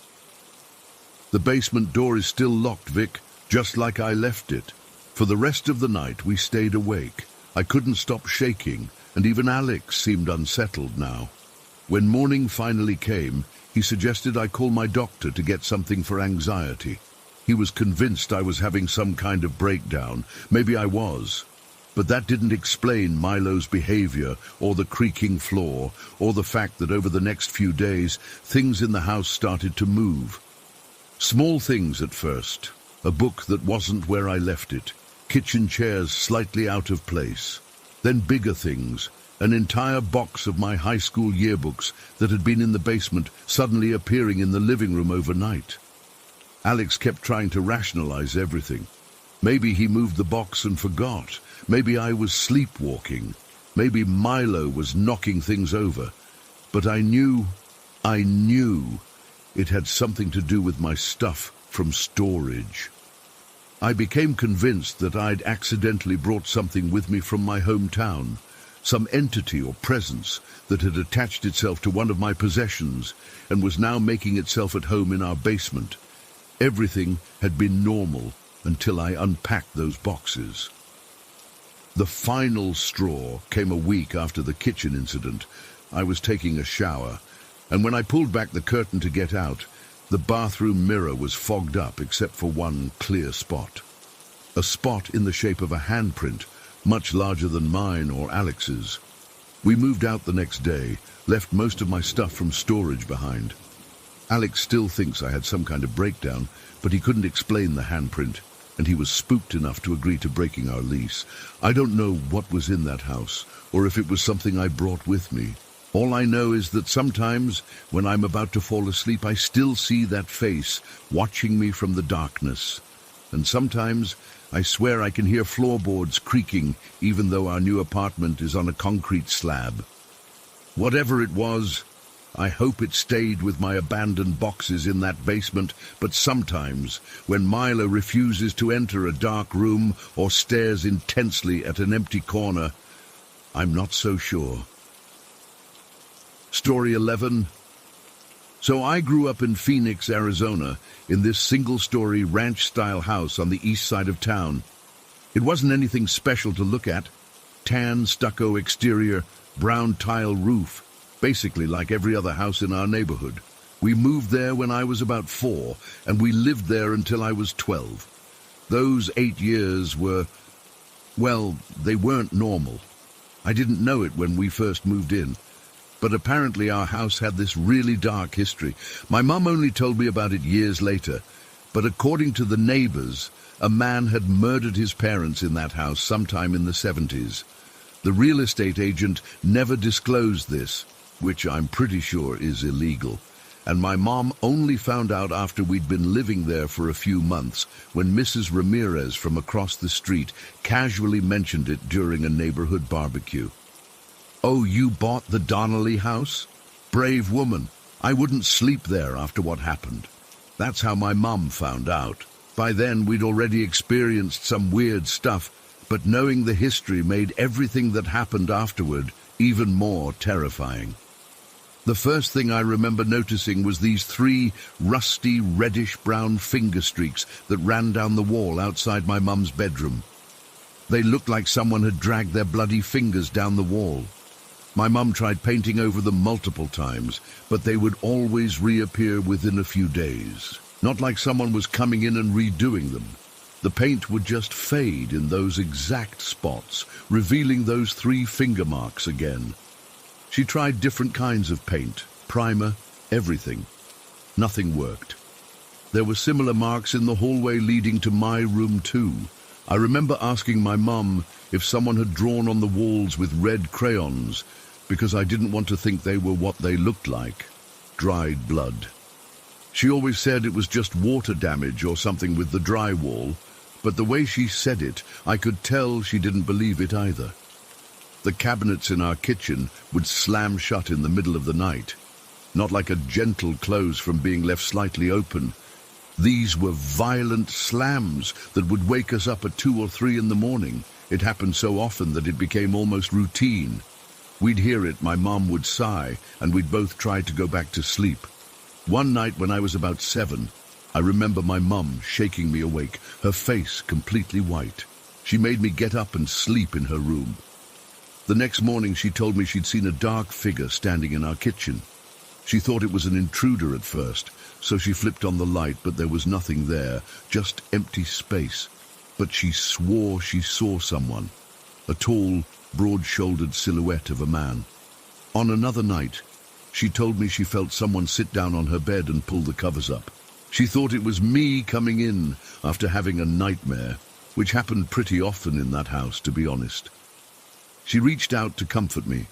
"The basement door is still locked, Vic, just like I left it." For the rest of the night, we stayed awake. I couldn't stop shaking, and even Alex seemed unsettled now. When morning finally came, he suggested I call my doctor to get something for anxiety. He was convinced I was having some kind of breakdown. Maybe I was. But that didn't explain Milo's behavior, or the creaking floor, or the fact that over the next few days, things in the house started to move. Small things at first. A book that wasn't where I left it. Kitchen chairs slightly out of place. Then bigger things. An entire box of my high school yearbooks that had been in the basement suddenly appearing in the living room overnight. Alex kept trying to rationalize everything. Maybe he moved the box and forgot. Maybe I was sleepwalking. Maybe Milo was knocking things over. But I knew it had something to do with my stuff from storage. I became convinced that I'd accidentally brought something with me from my hometown, some entity or presence that had attached itself to one of my possessions and was now making itself at home in our basement. Everything had been normal until I unpacked those boxes. The final straw came a week after the kitchen incident. I was taking a shower, and when I pulled back the curtain to get out, the bathroom mirror was fogged up except for one clear spot. A spot in the shape of a handprint, much larger than mine or Alex's. We moved out the next day, left most of my stuff from storage behind. Alex still thinks I had some kind of breakdown, but he couldn't explain the handprint, and he was spooked enough to agree to breaking our lease. I don't know what was in that house, or if it was something I brought with me. All I know is that sometimes, when I'm about to fall asleep, I still see that face watching me from the darkness. And sometimes I swear I can hear floorboards creaking, even though our new apartment is on a concrete slab. Whatever it was, I hope it stayed with my abandoned boxes in that basement, but sometimes, when Milo refuses to enter a dark room or stares intensely at an empty corner, I'm not so sure. Story 11. So I grew up in Phoenix, Arizona, in this single-story ranch-style house on the east side of town. It wasn't anything special to look at. Tan stucco exterior, brown tile roof, basically like every other house in our neighborhood. We moved there when I was about 4, and we lived there until I was 12. Those 8 years were, well, they weren't normal. I didn't know it when we first moved in. But apparently our house had this really dark history. My mum only told me about it years later, But according to the neighbors, a man had murdered his parents in that house sometime in the 70s. The real estate agent never disclosed this, which I'm pretty sure is illegal. And my mom only found out after we'd been living there for a few months, when Mrs. Ramirez from across the street casually mentioned it during a neighborhood barbecue. "Oh, you bought the Donnelly house? Brave woman. I wouldn't sleep there after what happened." That's how my mom found out. By then, we'd already experienced some weird stuff, but knowing the history made everything that happened afterward even more terrifying. The first thing I remember noticing was these 3 rusty, reddish-brown finger streaks that ran down the wall outside my mum's bedroom. They looked like someone had dragged their bloody fingers down the wall. My mum tried painting over them multiple times, but they would always reappear within a few days. Not like someone was coming in and redoing them. The paint would just fade in those exact spots, revealing those 3 finger marks again. She tried different kinds of paint, primer, everything. Nothing worked. There were similar marks in the hallway leading to my room too. I remember asking my mum if someone had drawn on the walls with red crayons, because I didn't want to think they were what they looked like, dried blood. She always said it was just water damage or something with the drywall, but the way she said it, I could tell she didn't believe it either. The cabinets in our kitchen would slam shut in the middle of the night, not like a gentle close from being left slightly open. These were violent slams that would wake us up at 2 or 3 in the morning. It happened so often that it became almost routine. We'd hear it, my mom would sigh, and we'd both try to go back to sleep. One night when I was about 7, I remember my mum shaking me awake, her face completely white. She made me get up and sleep in her room. The next morning she told me she'd seen a dark figure standing in our kitchen. She thought it was an intruder at first, so she flipped on the light, but there was nothing there, just empty space. But she swore she saw someone, a tall, broad-shouldered silhouette of a man. On another night, she told me she felt someone sit down on her bed and pull the covers up. She thought it was me coming in after having a nightmare, which happened pretty often in that house, to be honest. She reached out to comfort me,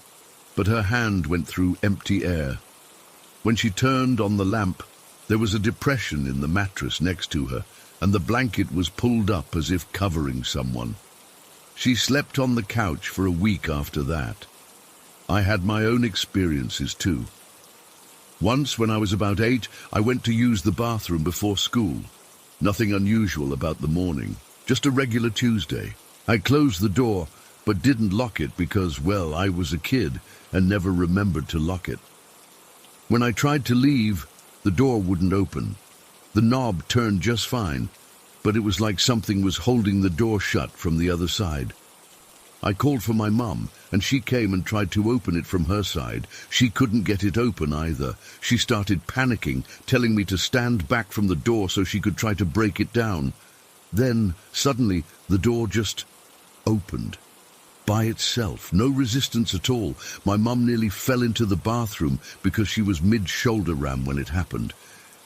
but her hand went through empty air. When she turned on the lamp, there was a depression in the mattress next to her, and the blanket was pulled up as if covering someone. She slept on the couch for a week after that. I had my own experiences too. Once, when I was about 8, I went to use the bathroom before school. Nothing unusual about the morning, just a regular Tuesday. I closed the door, but didn't lock it because, well, I was a kid and never remembered to lock it. When I tried to leave, the door wouldn't open. The knob turned just fine, but it was like something was holding the door shut from the other side. I called for my mum, and she came and tried to open it from her side. She couldn't get it open either. She started panicking, telling me to stand back from the door so she could try to break it down. Then, suddenly, the door just opened. By itself, no resistance at all. My mum nearly fell into the bathroom because she was mid-shoulder ram when it happened.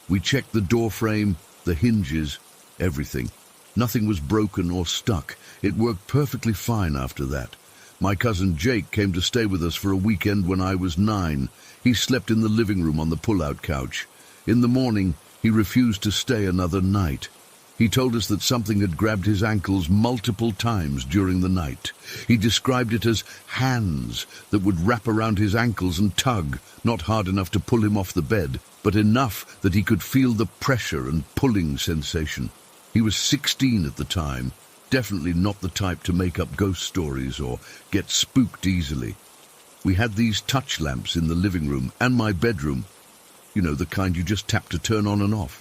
We checked the door frame, the hinges, everything. Nothing was broken or stuck. It worked perfectly fine after that. My cousin Jake came to stay with us for a weekend when I was 9. He slept in the living room on the pull-out couch. In the morning, he refused to stay another night. He told us that something had grabbed his ankles multiple times during the night. He described it as hands that would wrap around his ankles and tug, not hard enough to pull him off the bed, but enough that he could feel the pressure and pulling sensation. He was 16 at the time, definitely not the type to make up ghost stories or get spooked easily. We had these touch lamps in the living room and my bedroom, you know, the kind you just tap to turn on and off.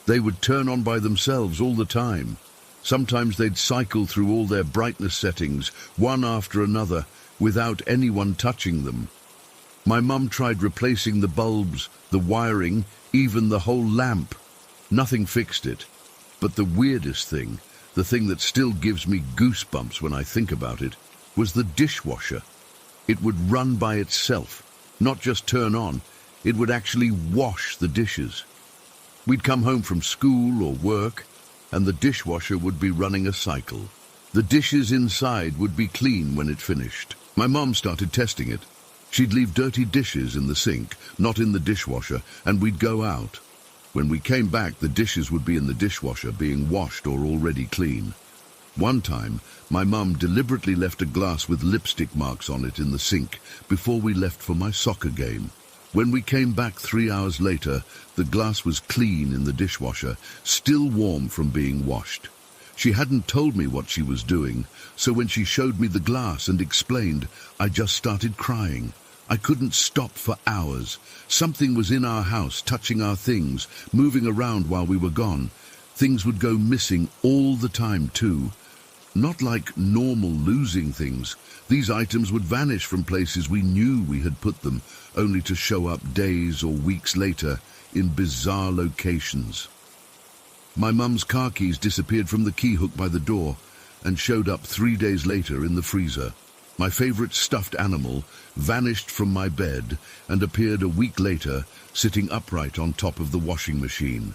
They would turn on by themselves all the time. Sometimes they'd cycle through all their brightness settings, one after another, without anyone touching them. My mum tried replacing the bulbs, the wiring, even the whole lamp. Nothing fixed it. But the weirdest thing, the thing that still gives me goosebumps when I think about it, was the dishwasher. It would run by itself, not just turn on. It would actually wash the dishes. We'd come home from school or work, and the dishwasher would be running a cycle. The dishes inside would be clean when it finished. My mom started testing it. She'd leave dirty dishes in the sink, not in the dishwasher, and we'd go out. When we came back, the dishes would be in the dishwasher, being washed or already clean. One time, my mum deliberately left a glass with lipstick marks on it in the sink before we left for my soccer game. When we came back 3 hours later, the glass was clean in the dishwasher, still warm from being washed. She hadn't told me what she was doing, so when she showed me the glass and explained, I just started crying. I couldn't stop for hours. Something was in our house, touching our things, moving around while we were gone. Things would go missing all the time too. Not like normal losing things. These items would vanish from places we knew we had put them, only to show up days or weeks later in bizarre locations. My mum's car keys disappeared from the key hook by the door and showed up 3 days later in the freezer. My favorite stuffed animal vanished from my bed and appeared a week later, sitting upright on top of the washing machine.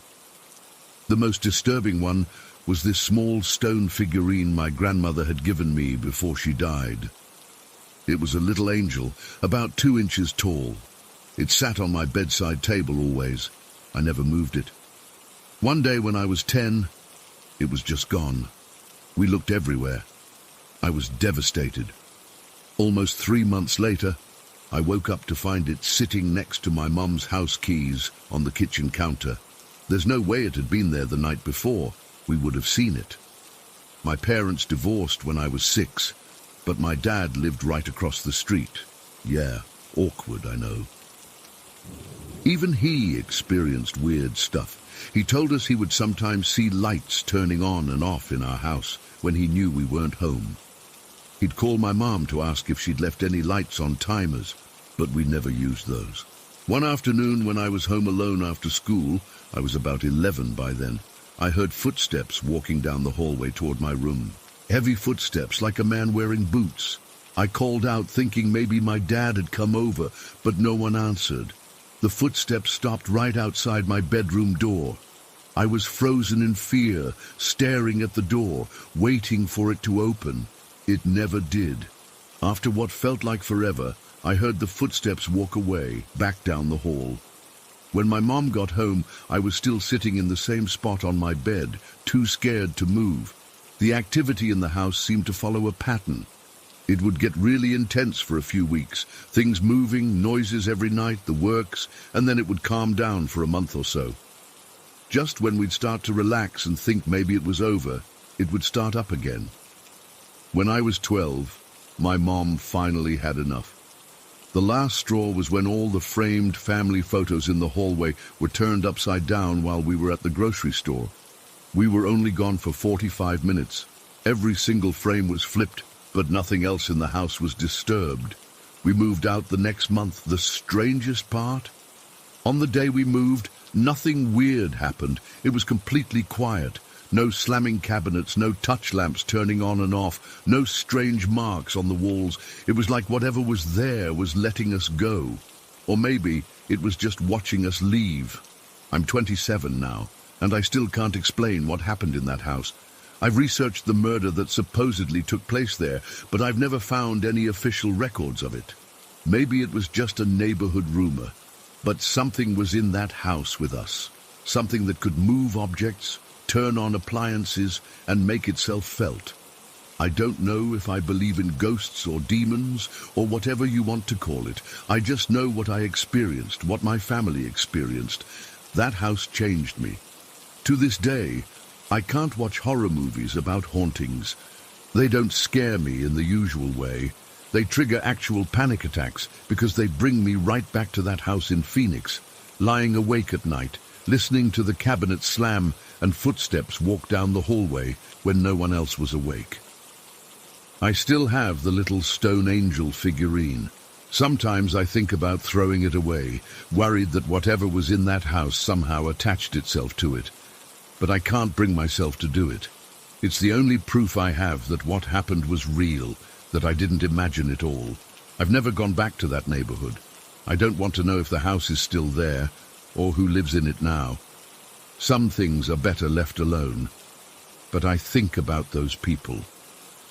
The most disturbing one was this small stone figurine my grandmother had given me before she died. It was a little angel, about 2 inches tall. It sat on my bedside table always. I never moved it. One day when I was 10, it was just gone. We looked everywhere. I was devastated. Almost 3 months later, I woke up to find it sitting next to my mum's house keys on the kitchen counter. There's no way it had been there the night before. We would have seen it. My parents divorced when I was 6, but my dad lived right across the street. Yeah, awkward, I know. Even he experienced weird stuff. He told us he would sometimes see lights turning on and off in our house when he knew we weren't home. He'd call my mom to ask if she'd left any lights on timers, but we never used those. One afternoon when I was home alone after school, I was about 11 by then, I heard footsteps walking down the hallway toward my room. Heavy footsteps, like a man wearing boots. I called out thinking maybe my dad had come over, but no one answered. The footsteps stopped right outside my bedroom door. I was frozen in fear, staring at the door, waiting for it to open. It never did. After what felt like forever, I heard the footsteps walk away, back down the hall. When my mom got home, I was still sitting in the same spot on my bed, too scared to move. The activity in the house seemed to follow a pattern. It would get really intense for a few weeks, things moving, noises every night, the works, and then it would calm down for a month or so. Just when we'd start to relax and think maybe it was over, it would start up again. When I was 12, my mom finally had enough. The last straw was when all the framed family photos in the hallway were turned upside down while we were at the grocery store. We were only gone for 45 minutes. Every single frame was flipped, but nothing else in the house was disturbed. We moved out the next month. The strangest part? On the day we moved, nothing weird happened. It was completely quiet. No slamming cabinets, no touch lamps turning on and off, no strange marks on the walls. It was like whatever was there was letting us go. Or maybe it was just watching us leave. I'm 27 now, and I still can't explain what happened in that house. I've researched the murder that supposedly took place there, but I've never found any official records of it. Maybe it was just a neighborhood rumor, but something was in that house with us. Something that could move objects, turn on appliances, and make itself felt. I don't know if I believe in ghosts or demons or whatever you want to call it. I just know what I experienced, what my family experienced. That house changed me. To this day, I can't watch horror movies about hauntings. They don't scare me in the usual way. They trigger actual panic attacks because they bring me right back to that house in Phoenix, lying awake at night, listening to the cabinet slam and footsteps walk down the hallway when no one else was awake. I still have the little stone angel figurine. Sometimes I think about throwing it away, worried that whatever was in that house somehow attached itself to it. But I can't bring myself to do it. It's the only proof I have that what happened was real, that I didn't imagine it all. I've never gone back to that neighborhood. I don't want to know if the house is still there, or who lives in it now. Some things are better left alone. But I think about those people,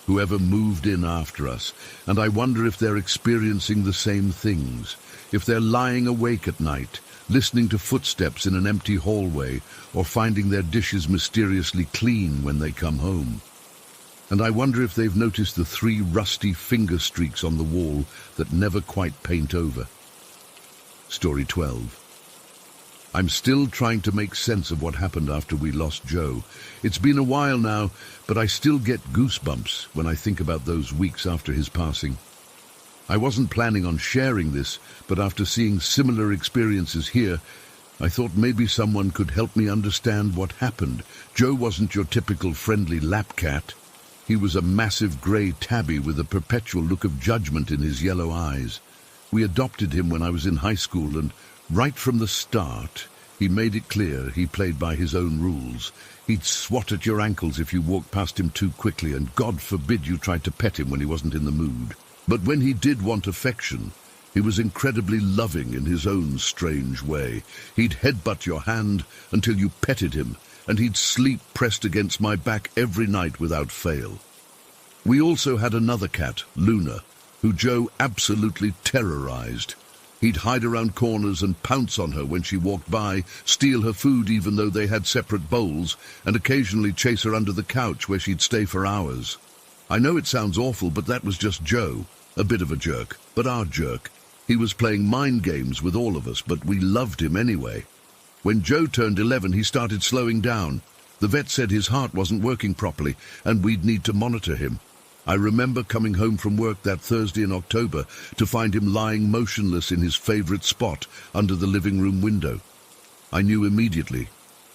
whoever moved in after us, and I wonder if they're experiencing the same things, if they're lying awake at night, listening to footsteps in an empty hallway, or finding their dishes mysteriously clean when they come home. And I wonder if they've noticed the 3 rusty finger streaks on the wall that never quite paint over. Story 12. I'm still trying to make sense of what happened after we lost Joe. It's been a while now, but I still get goosebumps when I think about those weeks after his passing. I wasn't planning on sharing this, but after seeing similar experiences here, I thought maybe someone could help me understand what happened. Joe wasn't your typical friendly lap cat. He was a massive grey tabby with a perpetual look of judgment in his yellow eyes. We adopted him when I was in high school, and right from the start, he made it clear he played by his own rules. He'd swat at your ankles if you walked past him too quickly, and God forbid you tried to pet him when he wasn't in the mood. But when he did want affection, he was incredibly loving in his own strange way. He'd headbutt your hand until you petted him, and he'd sleep pressed against my back every night without fail. We also had another cat, Luna, who Joe absolutely terrorized. He'd hide around corners and pounce on her when she walked by, steal her food even though they had separate bowls, and occasionally chase her under the couch where she'd stay for hours. I know it sounds awful, but that was just Joe. A bit of a jerk, but our jerk. He was playing mind games with all of us, but we loved him anyway. When Joe turned 11, he started slowing down. The vet said his heart wasn't working properly, and we'd need to monitor him. I remember coming home from work that Thursday in October to find him lying motionless in his favorite spot under the living room window. I knew immediately.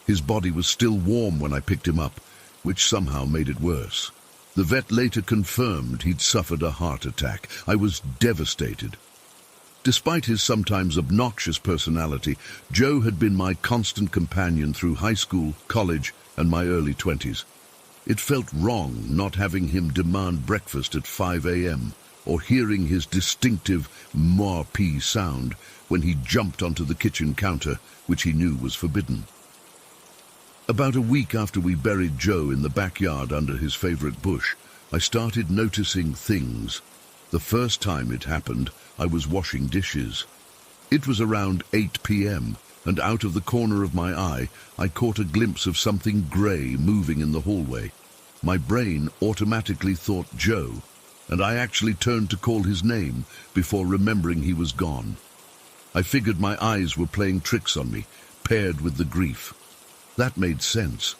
His body was still warm when I picked him up, which somehow made it worse. The vet later confirmed he'd suffered a heart attack. I was devastated. Despite his sometimes obnoxious personality, Joe had been my constant companion through high school, college, and my early 20s. It felt wrong not having him demand breakfast at 5 a.m. or hearing his distinctive ma-pee sound when he jumped onto the kitchen counter, which he knew was forbidden. About a week after we buried Joe in the backyard under his favorite bush, I started noticing things. The first time it happened, I was washing dishes. It was around 8 p.m., and out of the corner of my eye, I caught a glimpse of something grey moving in the hallway. My brain automatically thought Joe, and I actually turned to call his name before remembering he was gone. I figured my eyes were playing tricks on me, paired with the grief. That made sense,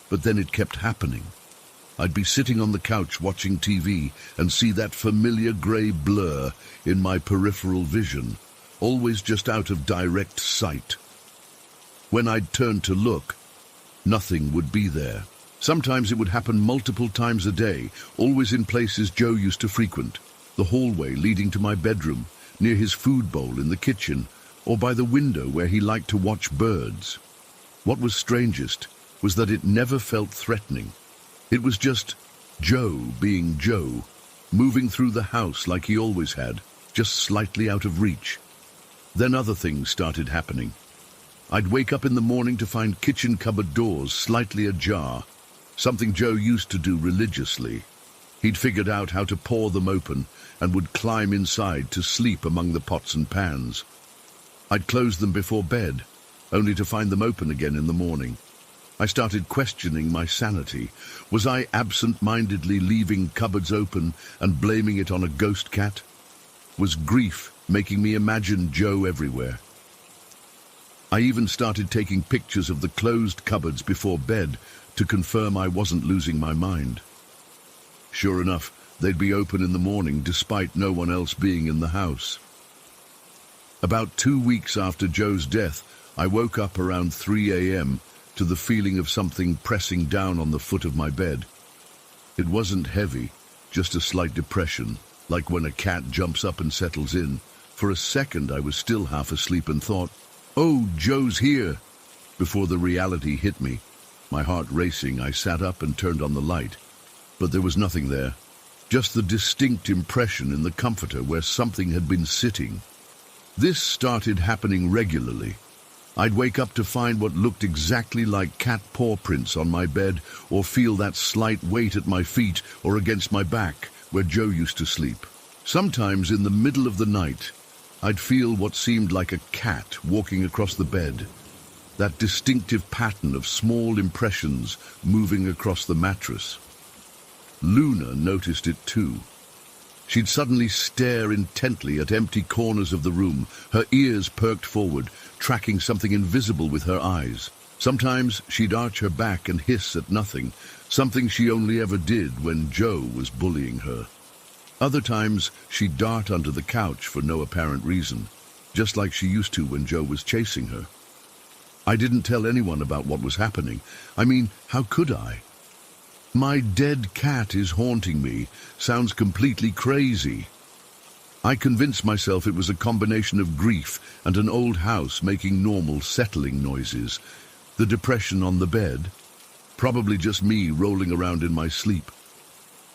but then it kept happening. I'd be sitting on the couch watching TV and see that familiar grey blur in my peripheral vision, always just out of direct sight. When I'd turn to look, nothing would be there. Sometimes it would happen multiple times a day, always in places Joe used to frequent. The hallway leading to my bedroom, near his food bowl in the kitchen, or by the window where he liked to watch birds. What was strangest was that it never felt threatening. It was just Joe being Joe, moving through the house like he always had, just slightly out of reach. Then other things started happening. I'd wake up in the morning to find kitchen cupboard doors slightly ajar, something Joe used to do religiously. He'd figured out how to paw them open and would climb inside to sleep among the pots and pans. I'd close them before bed, only to find them open again in the morning. I started questioning my sanity. Was I absent-mindedly leaving cupboards open and blaming it on a ghost cat? Was grief making me imagine Joe everywhere? I even started taking pictures of the closed cupboards before bed to confirm I wasn't losing my mind. Sure enough, they'd be open in the morning despite no one else being in the house. About 2 weeks after Joe's death, I woke up around 3 a.m. to the feeling of something pressing down on the foot of my bed. It wasn't heavy, just a slight depression, like when a cat jumps up and settles in. For a second I was still half asleep and thought, "Oh, Joe's here," before the reality hit me. My heart racing, I sat up and turned on the light. But there was nothing there, just the distinct impression in the comforter where something had been sitting. This started happening regularly. I'd wake up to find what looked exactly like cat paw prints on my bed, or feel that slight weight at my feet or against my back where Joe used to sleep. Sometimes in the middle of the night, I'd feel what seemed like a cat walking across the bed. That distinctive pattern of small impressions moving across the mattress. Luna noticed it too. She'd suddenly stare intently at empty corners of the room, her ears perked forward, tracking something invisible with her eyes. Sometimes she'd arch her back and hiss at nothing, something she only ever did when Joe was bullying her. Other times she'd dart under the couch for no apparent reason, just like she used to when Joe was chasing her. I didn't tell anyone about what was happening. I mean, how could I? My dead cat is haunting me sounds completely crazy. I convinced myself it was a combination of grief and an old house making normal settling noises. The depression on the bed, probably just me rolling around in my sleep.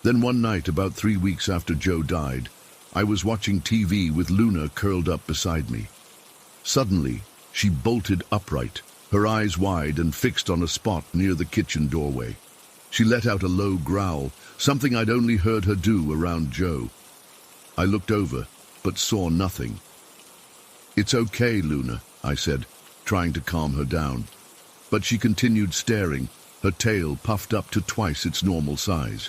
Then one night, about 3 weeks after Joe died, I was watching TV with Luna curled up beside me. Suddenly, she bolted upright, her eyes wide and fixed on a spot near the kitchen doorway. She let out a low growl, something I'd only heard her do around Joe. I looked over, but saw nothing. "It's okay, Luna," I said, trying to calm her down. But she continued staring, her tail puffed up to twice its normal size.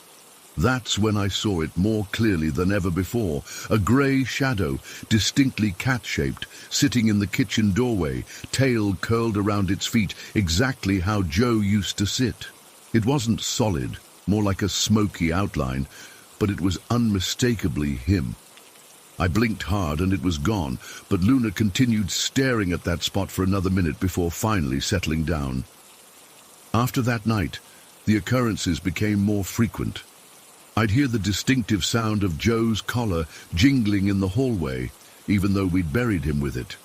That's when I saw it more clearly than ever before, a grey shadow, distinctly cat-shaped, sitting in the kitchen doorway, tail curled around its feet, exactly how Joe used to sit. It wasn't solid, more like a smoky outline, but it was unmistakably him. I blinked hard and it was gone, but Luna continued staring at that spot for another minute before finally settling down. After that night, the occurrences became more frequent. I'd hear the distinctive sound of Joe's collar jingling in the hallway, even though we'd buried him with it.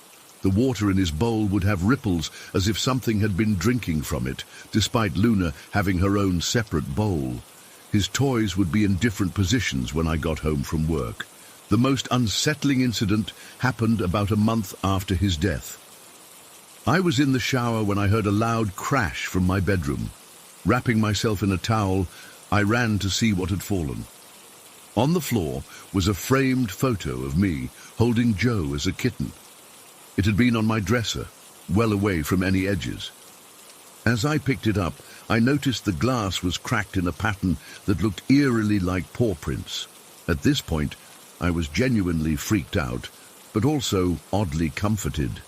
The water in his bowl would have ripples as if something had been drinking from it, despite Luna having her own separate bowl. His toys would be in different positions when I got home from work. The most unsettling incident happened about a month after his death. I was in the shower when I heard a loud crash from my bedroom. Wrapping myself in a towel, I ran to see what had fallen. On the floor was a framed photo of me holding Joe as a kitten. It had been on my dresser, well away from any edges. As I picked it up, I noticed the glass was cracked in a pattern that looked eerily like paw prints. At this point, I was genuinely freaked out, but also oddly comforted.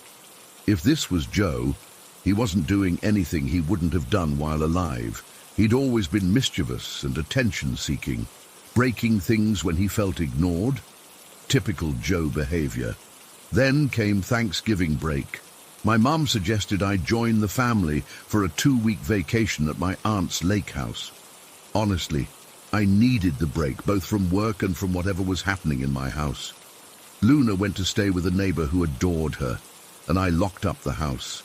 If this was Joe, he wasn't doing anything he wouldn't have done while alive. He'd always been mischievous and attention-seeking, breaking things when he felt ignored. Typical Joe behavior. Then came Thanksgiving break. My mum suggested I join the family for a 2-week vacation at my aunt's lake house. Honestly, I needed the break, both from work and from whatever was happening in my house. Luna went to stay with a neighbor who adored her, and I locked up the house.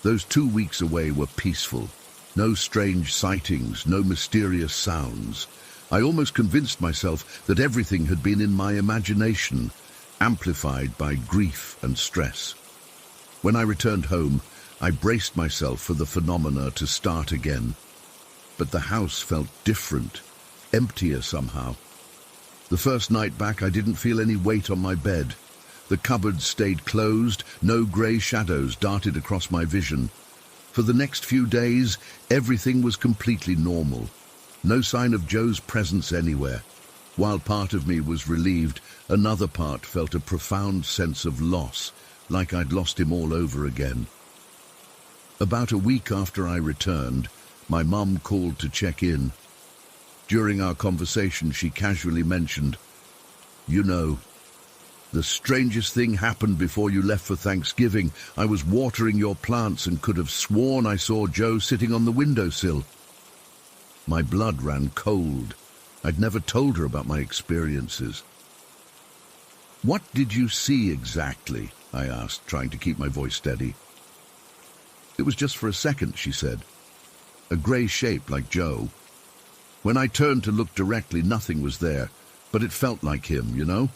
Those 2 weeks away were peaceful. No strange sightings, no mysterious sounds. I almost convinced myself that everything had been in my imagination, amplified by grief and stress. When I returned home, I braced myself for the phenomena to start again. But the house felt different, emptier somehow. The first night back, I didn't feel any weight on my bed. The cupboards stayed closed, no grey shadows darted across my vision. For the next few days, everything was completely normal. No sign of Joe's presence anywhere. While part of me was relieved, another part felt a profound sense of loss, like I'd lost him all over again. About a week after I returned, my mum called to check in. During our conversation, she casually mentioned, "You know, the strangest thing happened before you left for Thanksgiving. I was watering your plants and could have sworn I saw Joe sitting on the windowsill." My blood ran cold. I'd never told her about my experiences. "What did you see exactly?" I asked, trying to keep my voice steady. "It was just for a second," she said. "A grey shape like Joe. When I turned to look directly, nothing was there, but it felt like him, you know?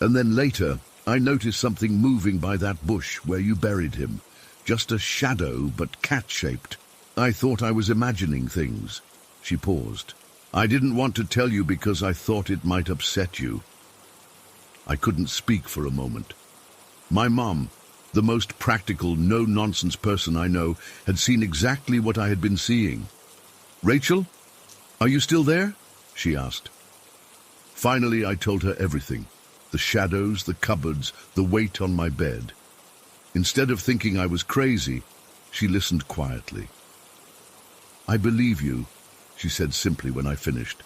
And then later, I noticed something moving by that bush where you buried him. Just a shadow, but cat-shaped. I thought I was imagining things." She paused. "I didn't want to tell you because I thought it might upset you." I couldn't speak for a moment. My mom, the most practical, no-nonsense person I know, had seen exactly what I had been seeing. "Rachel, are you still there?" she asked. Finally, I told her everything. The shadows, the cupboards, the weight on my bed. Instead of thinking I was crazy, she listened quietly. "I believe you," she said simply when I finished.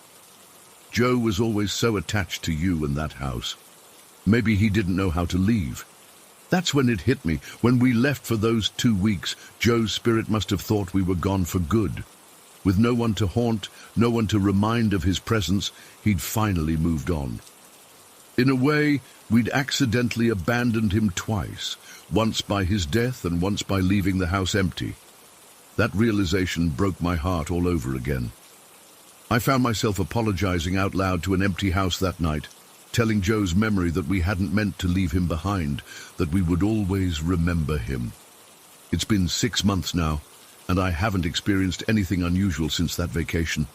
"Joe was always so attached to you and that house. Maybe he didn't know how to leave. That's when it hit me. When we left for those 2 weeks, Joe's spirit must have thought we were gone for good. With no one to haunt, no one to remind of his presence, he'd finally moved on. In a way, we'd accidentally abandoned him twice, once by his death and once by leaving the house empty. That realization broke my heart all over again. I found myself apologizing out loud to an empty house that night, telling Joe's memory that we hadn't meant to leave him behind, that we would always remember him. It's been 6 months now, and I haven't experienced anything unusual since that vacation.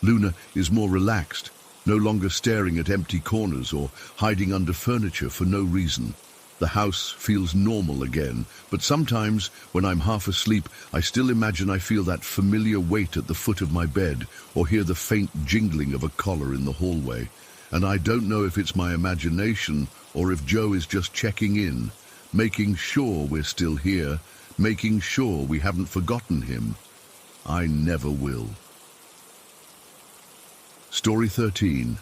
Luna is more relaxed, no longer staring at empty corners or hiding under furniture for no reason. The house feels normal again, but sometimes, when I'm half asleep, I still imagine I feel that familiar weight at the foot of my bed or hear the faint jingling of a collar in the hallway. And I don't know if it's my imagination or if Joe is just checking in, making sure we're still here, making sure we haven't forgotten him. I never will. Story 13.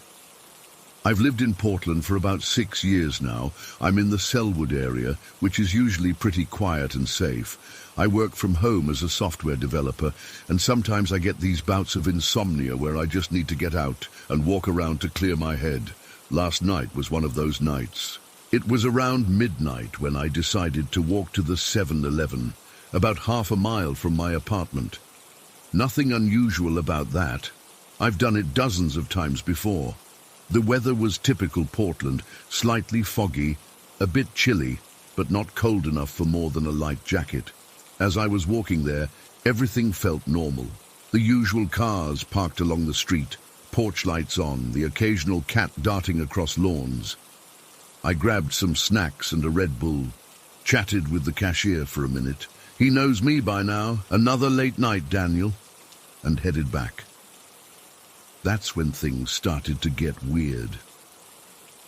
I've lived in Portland for about 6 years now. I'm in the Selwood area, which is usually pretty quiet and safe. I work from home as a software developer, and sometimes I get these bouts of insomnia where I just need to get out and walk around to clear my head. Last night was one of those nights. It was around midnight when I decided to walk to the 7-Eleven, about half a mile from my apartment. Nothing unusual about that. I've done it dozens of times before. The weather was typical Portland, slightly foggy, a bit chilly, but not cold enough for more than a light jacket. As I was walking there, everything felt normal. The usual cars parked along the street, porch lights on, the occasional cat darting across lawns. I grabbed some snacks and a Red Bull, chatted with the cashier for a minute. He knows me by now. Another late night, Daniel, and headed back. That's when things started to get weird.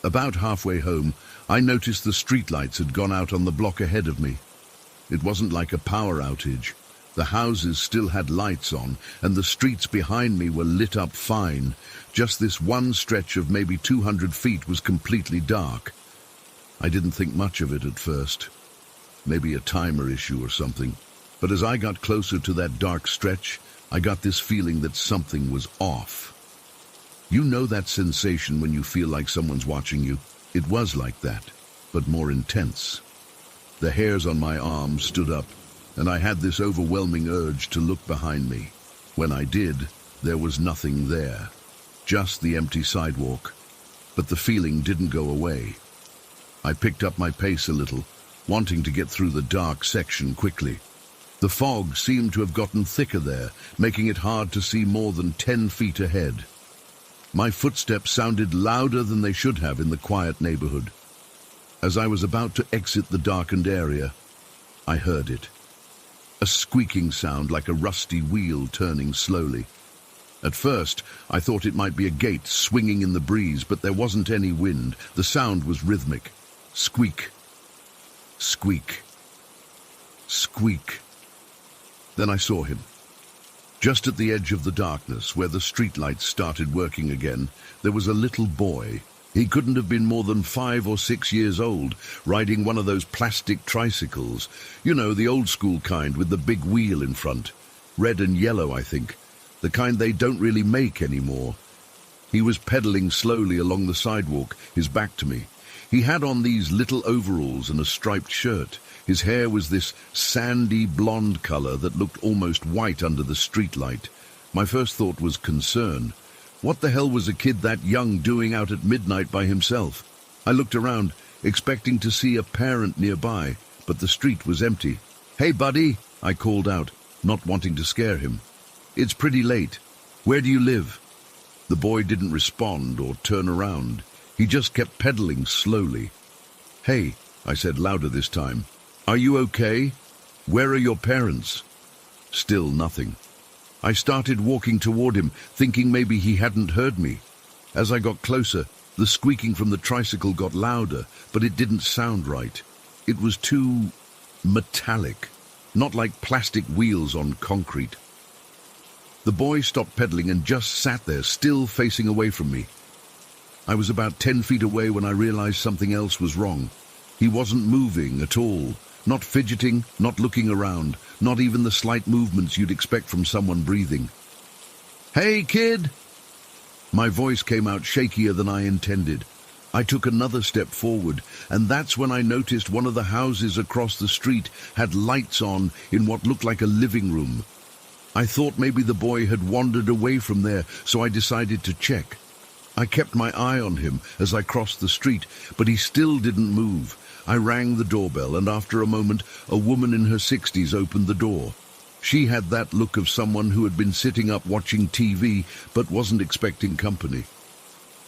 About halfway home, I noticed the streetlights had gone out on the block ahead of me. It wasn't like a power outage. The houses still had lights on, and the streets behind me were lit up fine. Just this one stretch of maybe 200 feet was completely dark. I didn't think much of it at first. Maybe a timer issue or something. But as I got closer to that dark stretch, I got this feeling that something was off. You know that sensation when you feel like someone's watching you? It was like that, but more intense. The hairs on my arms stood up, and I had this overwhelming urge to look behind me. When I did, there was nothing there, just the empty sidewalk. But the feeling didn't go away. I picked up my pace a little, wanting to get through the dark section quickly. The fog seemed to have gotten thicker there, making it hard to see more than 10 feet ahead. My footsteps sounded louder than they should have in the quiet neighborhood. As I was about to exit the darkened area, I heard it. A squeaking sound like a rusty wheel turning slowly. At first, I thought it might be a gate swinging in the breeze, but there wasn't any wind. The sound was rhythmic. Squeak. Squeak. Squeak. Then I saw him. Just at the edge of the darkness, where the streetlights started working again, there was a little boy. He couldn't have been more than 5 or 6 years old, riding one of those plastic tricycles. You know, the old school kind with the big wheel in front. Red and yellow, I think. The kind they don't really make anymore. He was pedaling slowly along the sidewalk, his back to me. He had on these little overalls and a striped shirt. His hair was this sandy blonde color that looked almost white under the streetlight. My first thought was concern. What the hell was a kid that young doing out at midnight by himself? I looked around. expecting to see a parent nearby, but the street was empty. "Hey, buddy," I called out, not wanting to scare him. "It's pretty late. Where do you live?" The boy didn't respond or turn around. He just kept pedaling slowly. "Hey," I said louder this time. "Are you okay? Where are your parents?" Still nothing. I started walking toward him, thinking maybe he hadn't heard me. As I got closer, the squeaking from the tricycle got louder, but it didn't sound right. It was too metallic, not like plastic wheels on concrete. The boy stopped pedaling and just sat there, still facing away from me. I was about 10 feet away when I realized something else was wrong. He wasn't moving at all, not fidgeting, not looking around, not even the slight movements you'd expect from someone breathing. "Hey, kid!" My voice came out shakier than I intended. I took another step forward, and that's when I noticed one of the houses across the street had lights on in what looked like a living room. I thought maybe the boy had wandered away from there, so I decided to check. I kept my eye on him as I crossed the street, but he still didn't move. I rang the doorbell, and after a moment, a woman in her 60s opened the door. She had that look of someone who had been sitting up watching TV, but wasn't expecting company.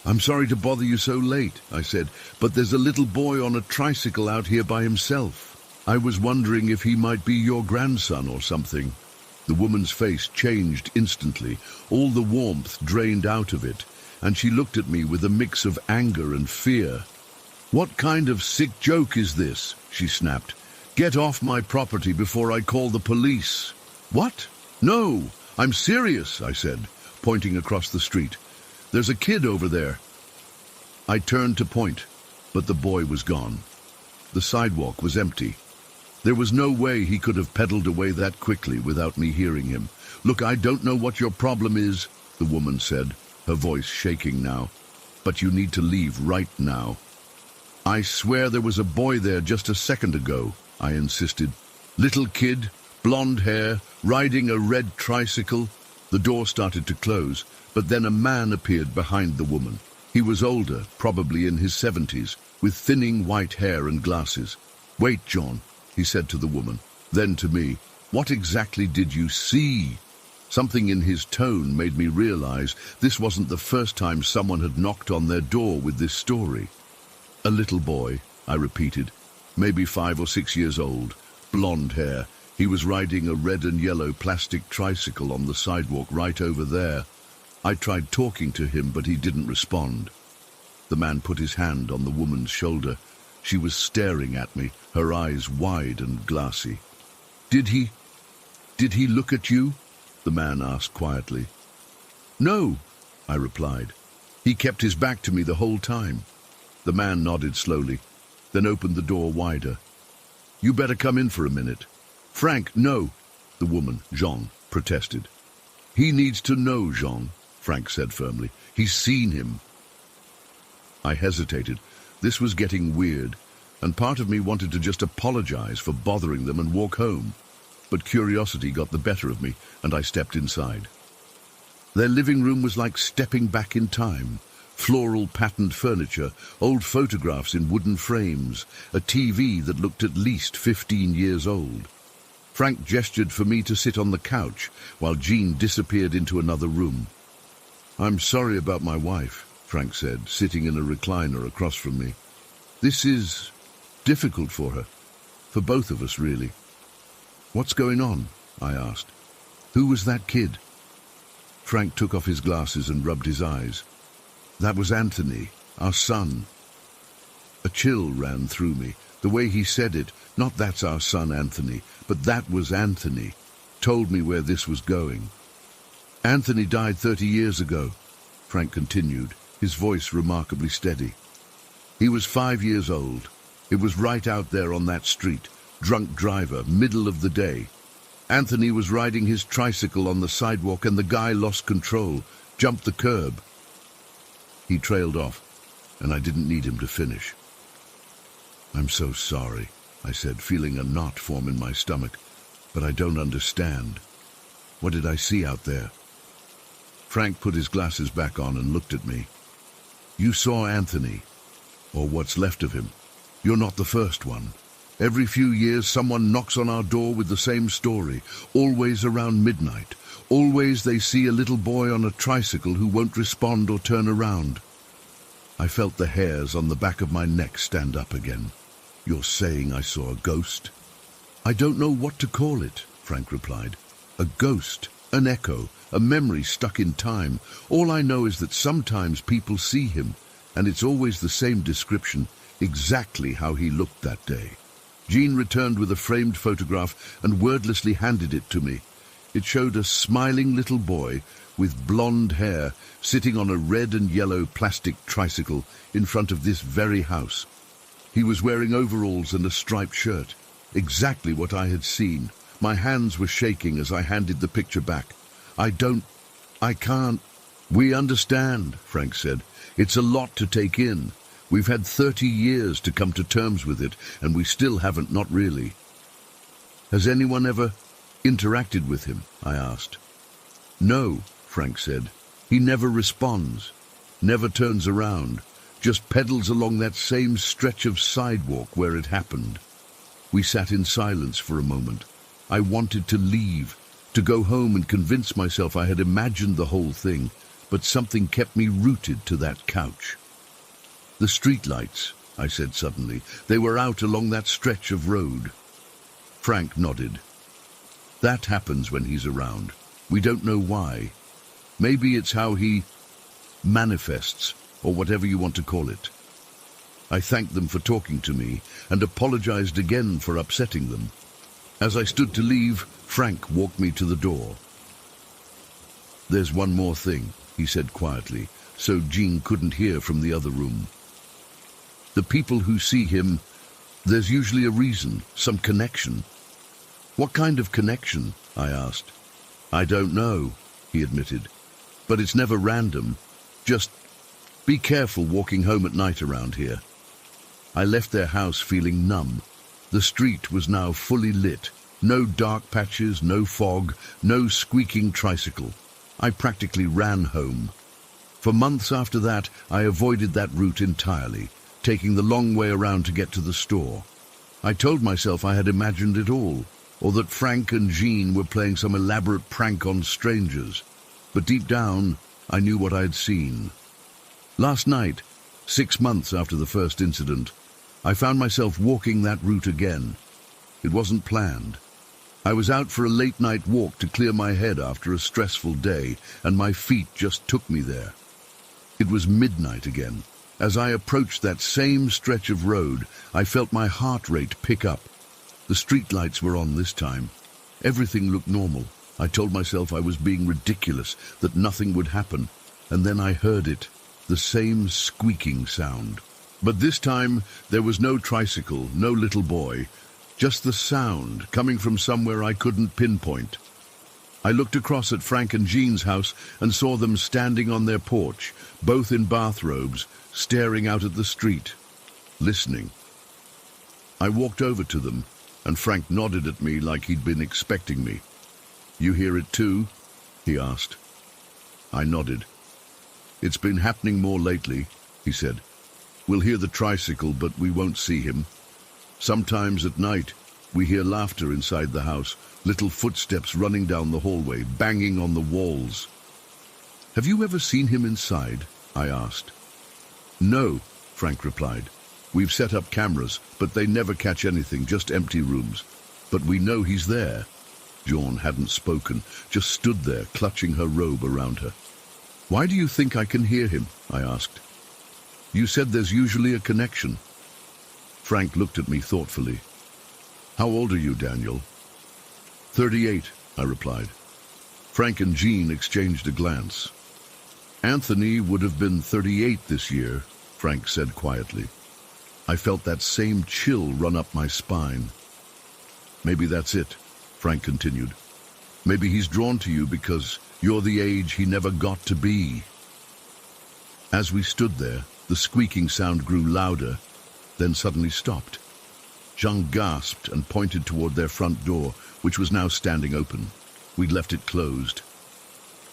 "I'm sorry to bother you so late," I said, "but there's a little boy on a tricycle out here by himself. I was wondering if he might be your grandson or something." The woman's face changed instantly. All the warmth drained out of it, and she looked at me with a mix of anger and fear. "What kind of sick joke is this?" she snapped. "Get off my property before I call the police." "What? No, I'm serious," I said, pointing across the street. "There's a kid over there." I turned to point, but the boy was gone. The sidewalk was empty. There was no way he could have pedaled away that quickly without me hearing him. "Look, I don't know what your problem is," the woman said, her voice shaking now, "but you need to leave right now." "I swear there was a boy there just a second ago," I insisted. "Little kid, blonde hair, riding a red tricycle." The door started to close, but then a man appeared behind the woman. He was older, probably in his 70s, with thinning white hair and glasses. "Wait, John," he said to the woman. Then to me, "What exactly did you see?" Something in his tone made me realize this wasn't the first time someone had knocked on their door with this story. "A little boy," I repeated, "maybe 5 or 6 years old, blonde hair. He was riding a red and yellow plastic tricycle on the sidewalk right over there. I tried talking to him, but he didn't respond." The man put his hand on the woman's shoulder. She was staring at me, her eyes wide and glassy. Did he look at you?" the man asked quietly. "No," I replied. "He kept his back to me the whole time." The man nodded slowly, then opened the door wider. "You better come in for a minute." "Frank, no," the woman, Jean, protested. "He needs to know, Jean," Frank said firmly. "He's seen him." I hesitated. This was getting weird, and part of me wanted to just apologize for bothering them and walk home. But curiosity got the better of me, and I stepped inside. Their living room was like stepping back in time. Floral patterned furniture, old photographs in wooden frames, a TV that looked at least 15 years old. Frank gestured for me to sit on the couch, while Jean disappeared into another room. "I'm sorry about my wife," Frank said, sitting in a recliner across from me. "This is difficult for her, for both of us, really." "What's going on?" I asked. "Who was that kid?" Frank took off his glasses and rubbed his eyes. "That was Anthony, our son." A chill ran through me. The way he said it, not "that's our son, Anthony," but "that was Anthony," told me where this was going. "Anthony died 30 years ago," Frank continued, his voice remarkably steady. "He was 5 years old. It was right out there on that street, drunk driver, middle of the day. Anthony was riding his tricycle on the sidewalk and the guy lost control, jumped the curb." He trailed off, and I didn't need him to finish. "I'm so sorry," I said, feeling a knot form in my stomach, "but I don't understand. What did I see out there?" Frank put his glasses back on and looked at me. "You saw Anthony, or what's left of him. You're not the first one. Every few years someone knocks on our door with the same story, always around midnight. Always they see a little boy on a tricycle who won't respond or turn around. I felt the hairs on the back of my neck stand up again. You're saying I saw a ghost? I don't know what to call it, Frank replied. A ghost, an echo, a memory stuck in time. All I know is that sometimes people see him, and it's always the same description, exactly how he looked that day. Jean returned with a framed photograph and wordlessly handed it to me. It showed a smiling little boy with blonde hair sitting on a red and yellow plastic tricycle in front of this very house. He was wearing overalls and a striped shirt, exactly what I had seen. My hands were shaking as I handed the picture back. I can't. We understand, Frank said. It's a lot to take in. We've had 30 years to come to terms with it, and we still haven't, not really. Has anyone ever interacted with him? I asked. No, Frank said. He never responds, never turns around, just pedals along that same stretch of sidewalk where it happened. We sat in silence for a moment. I wanted to leave, to go home and convince myself I had imagined the whole thing, but something kept me rooted to that couch. The streetlights, I said suddenly. They were out along that stretch of road. Frank nodded. That happens when he's around. We don't know why. Maybe it's how he manifests, or whatever you want to call it. I thanked them for talking to me and apologized again for upsetting them. As I stood to leave, Frank walked me to the door. There's one more thing, he said quietly, so Jean couldn't hear from the other room. The people who see him, there's usually a reason, some connection. What kind of connection? I asked. I don't know, he admitted. But it's never random. Just be careful walking home at night around here. I left their house feeling numb. The street was now fully lit. No dark patches, no fog, no squeaking tricycle. I practically ran home. For months after that, I avoided that route entirely, taking the long way around to get to the store. I told myself I had imagined it all, or that Frank and Jean were playing some elaborate prank on strangers. But deep down, I knew what I had seen. Last night, 6 months after the first incident, I found myself walking that route again. It wasn't planned. I was out for a late-night walk to clear my head after a stressful day, and my feet just took me there. It was midnight again. As I approached that same stretch of road, I felt my heart rate pick up. The streetlights were on this time. Everything looked normal. I told myself I was being ridiculous, that nothing would happen, and then I heard it, the same squeaking sound. But this time, there was no tricycle, no little boy, just the sound coming from somewhere I couldn't pinpoint. I looked across at Frank and Jean's house and saw them standing on their porch, both in bathrobes, staring out at the street, listening. I walked over to them, and Frank nodded at me like he'd been expecting me. You hear it too? He asked. I nodded. It's been happening more lately, he said. We'll hear the tricycle, but we won't see him. Sometimes at night, we hear laughter inside the house, little footsteps running down the hallway, banging on the walls. Have you ever seen him inside? I asked. No, Frank replied. We've set up cameras, but they never catch anything, just empty rooms. But we know he's there. Jean hadn't spoken, just stood there, clutching her robe around her. Why do you think I can hear him? I asked. You said there's usually a connection. Frank looked at me thoughtfully. How old are you, Daniel? 38, I replied. Frank and Jean exchanged a glance. Anthony would have been 38 this year, Frank said quietly. I felt that same chill run up my spine. Maybe that's it, Frank continued. Maybe he's drawn to you because you're the age he never got to be. As we stood there, the squeaking sound grew louder, then suddenly stopped. Jean gasped and pointed toward their front door, which was now standing open. We'd left it closed.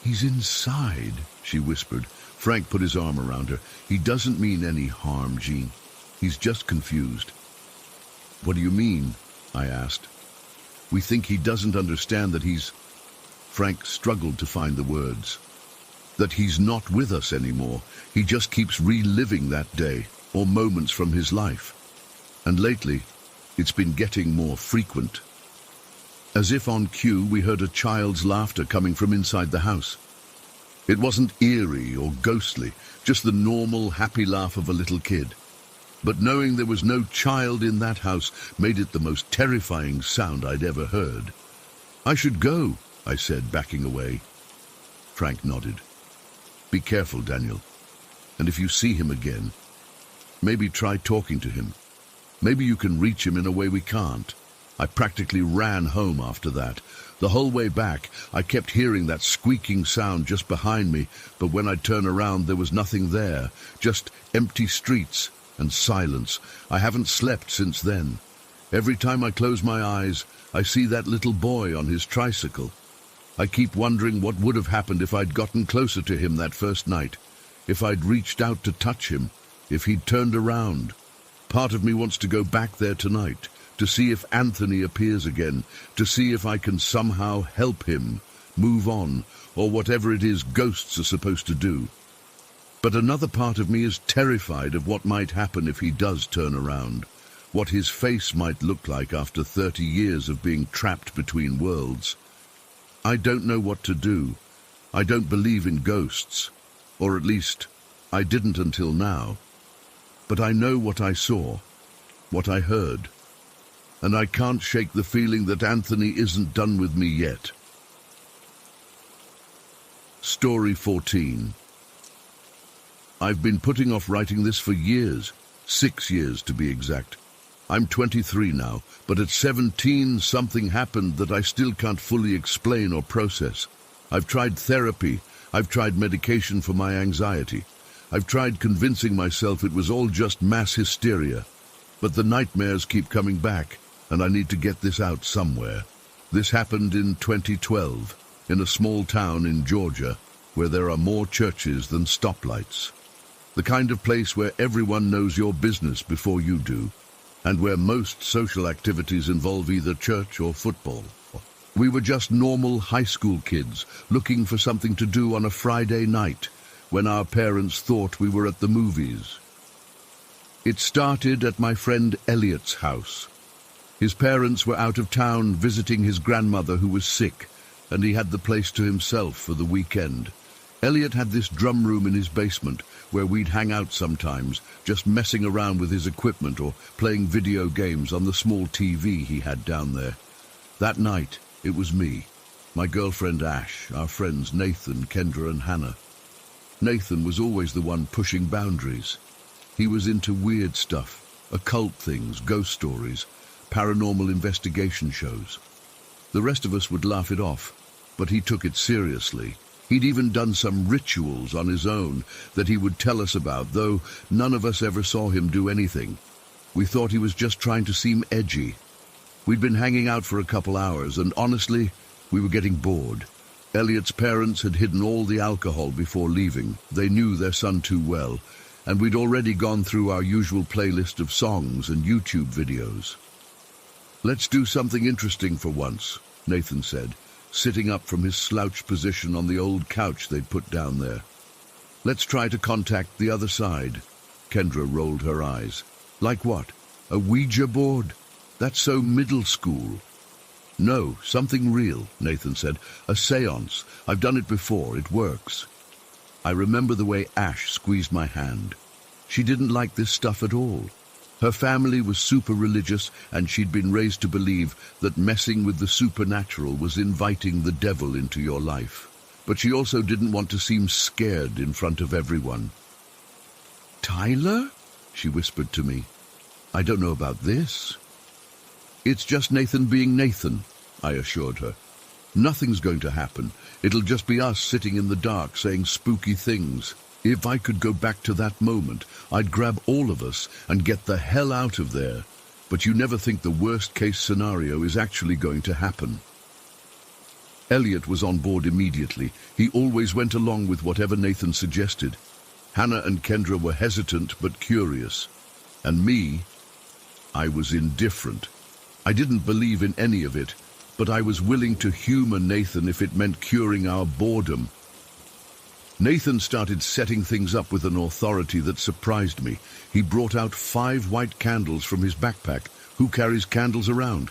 He's inside, she whispered. Frank put his arm around her. He doesn't mean any harm, Jean. He's just confused. What do you mean? I asked. We think he doesn't understand that he's... Frank struggled to find the words. That he's not with us anymore. He just keeps reliving that day, or moments from his life. And lately, it's been getting more frequent. As if on cue, we heard a child's laughter coming from inside the house. It wasn't eerie or ghostly, just the normal, happy laugh of a little kid. But knowing there was no child in that house made it the most terrifying sound I'd ever heard. I should go, I said, backing away. Frank nodded. Be careful, Daniel. And if you see him again, maybe try talking to him. Maybe you can reach him in a way we can't. I practically ran home after that. The whole way back, I kept hearing that squeaking sound just behind me, but when I'd turn around, there was nothing there, just empty streets and silence. I haven't slept since then. Every time I close my eyes, I see that little boy on his tricycle. I keep wondering what would have happened if I'd gotten closer to him that first night, if I'd reached out to touch him, if he'd turned around. Part of me wants to go back there tonight, to see if Anthony appears again, to see if I can somehow help him move on, or whatever it is ghosts are supposed to do. But another part of me is terrified of what might happen if he does turn around, what his face might look like after 30 years of being trapped between worlds. I don't know what to do. I don't believe in ghosts, or at least I didn't until now. But I know what I saw, what I heard, and I can't shake the feeling that Anthony isn't done with me yet. Story 14. I've been putting off writing this for years, 6 years to be exact. I'm 23 now, but at 17 something happened that I still can't fully explain or process. I've tried therapy, I've tried medication for my anxiety. I've tried convincing myself it was all just mass hysteria. But the nightmares keep coming back, and I need to get this out somewhere. This happened in 2012, in a small town in Georgia, where there are more churches than stoplights. The kind of place where everyone knows your business before you do, and where most social activities involve either church or football. We were just normal high school kids looking for something to do on a Friday night when our parents thought we were at the movies. It started at my friend Elliot's house. His parents were out of town visiting his grandmother who was sick, and he had the place to himself for the weekend. Elliot had this drum room in his basement where we'd hang out sometimes, just messing around with his equipment or playing video games on the small TV he had down there. That night, it was me, my girlfriend Ash, our friends Nathan, Kendra and Hannah. Nathan was always the one pushing boundaries. He was into weird stuff, occult things, ghost stories, paranormal investigation shows. The rest of us would laugh it off, but he took it seriously. He'd even done some rituals on his own that he would tell us about, though none of us ever saw him do anything. We thought he was just trying to seem edgy. We'd been hanging out for a couple hours, and honestly, we were getting bored. Elliot's parents had hidden all the alcohol before leaving. They knew their son too well, and we'd already gone through our usual playlist of songs and YouTube videos. "Let's do something interesting for once," Nathan said, sitting up from his slouched position on the old couch they'd put down there. "Let's try to contact the other side." Kendra rolled her eyes. "Like what? A Ouija board? That's so middle school." "No, something real," Nathan said. "A seance. I've done it before. It works." I remember the way Ash squeezed my hand. She didn't like this stuff at all. Her family was super religious, and she'd been raised to believe that messing with the supernatural was inviting the devil into your life. But she also didn't want to seem scared in front of everyone. "Tyler?" she whispered to me. "I don't know about this." "It's just Nathan being Nathan," I assured her. "Nothing's going to happen. It'll just be us sitting in the dark saying spooky things. If I could go back to that moment, I'd grab all of us and get the hell out of there. But you never think the worst-case scenario is actually going to happen." Elliot was on board immediately. He always went along with whatever Nathan suggested. Hannah and Kendra were hesitant but curious. And me, I was indifferent. I didn't believe in any of it, but I was willing to humor Nathan if it meant curing our boredom. Nathan started setting things up with an authority that surprised me. He brought out 5 white candles from his backpack. Who carries candles around?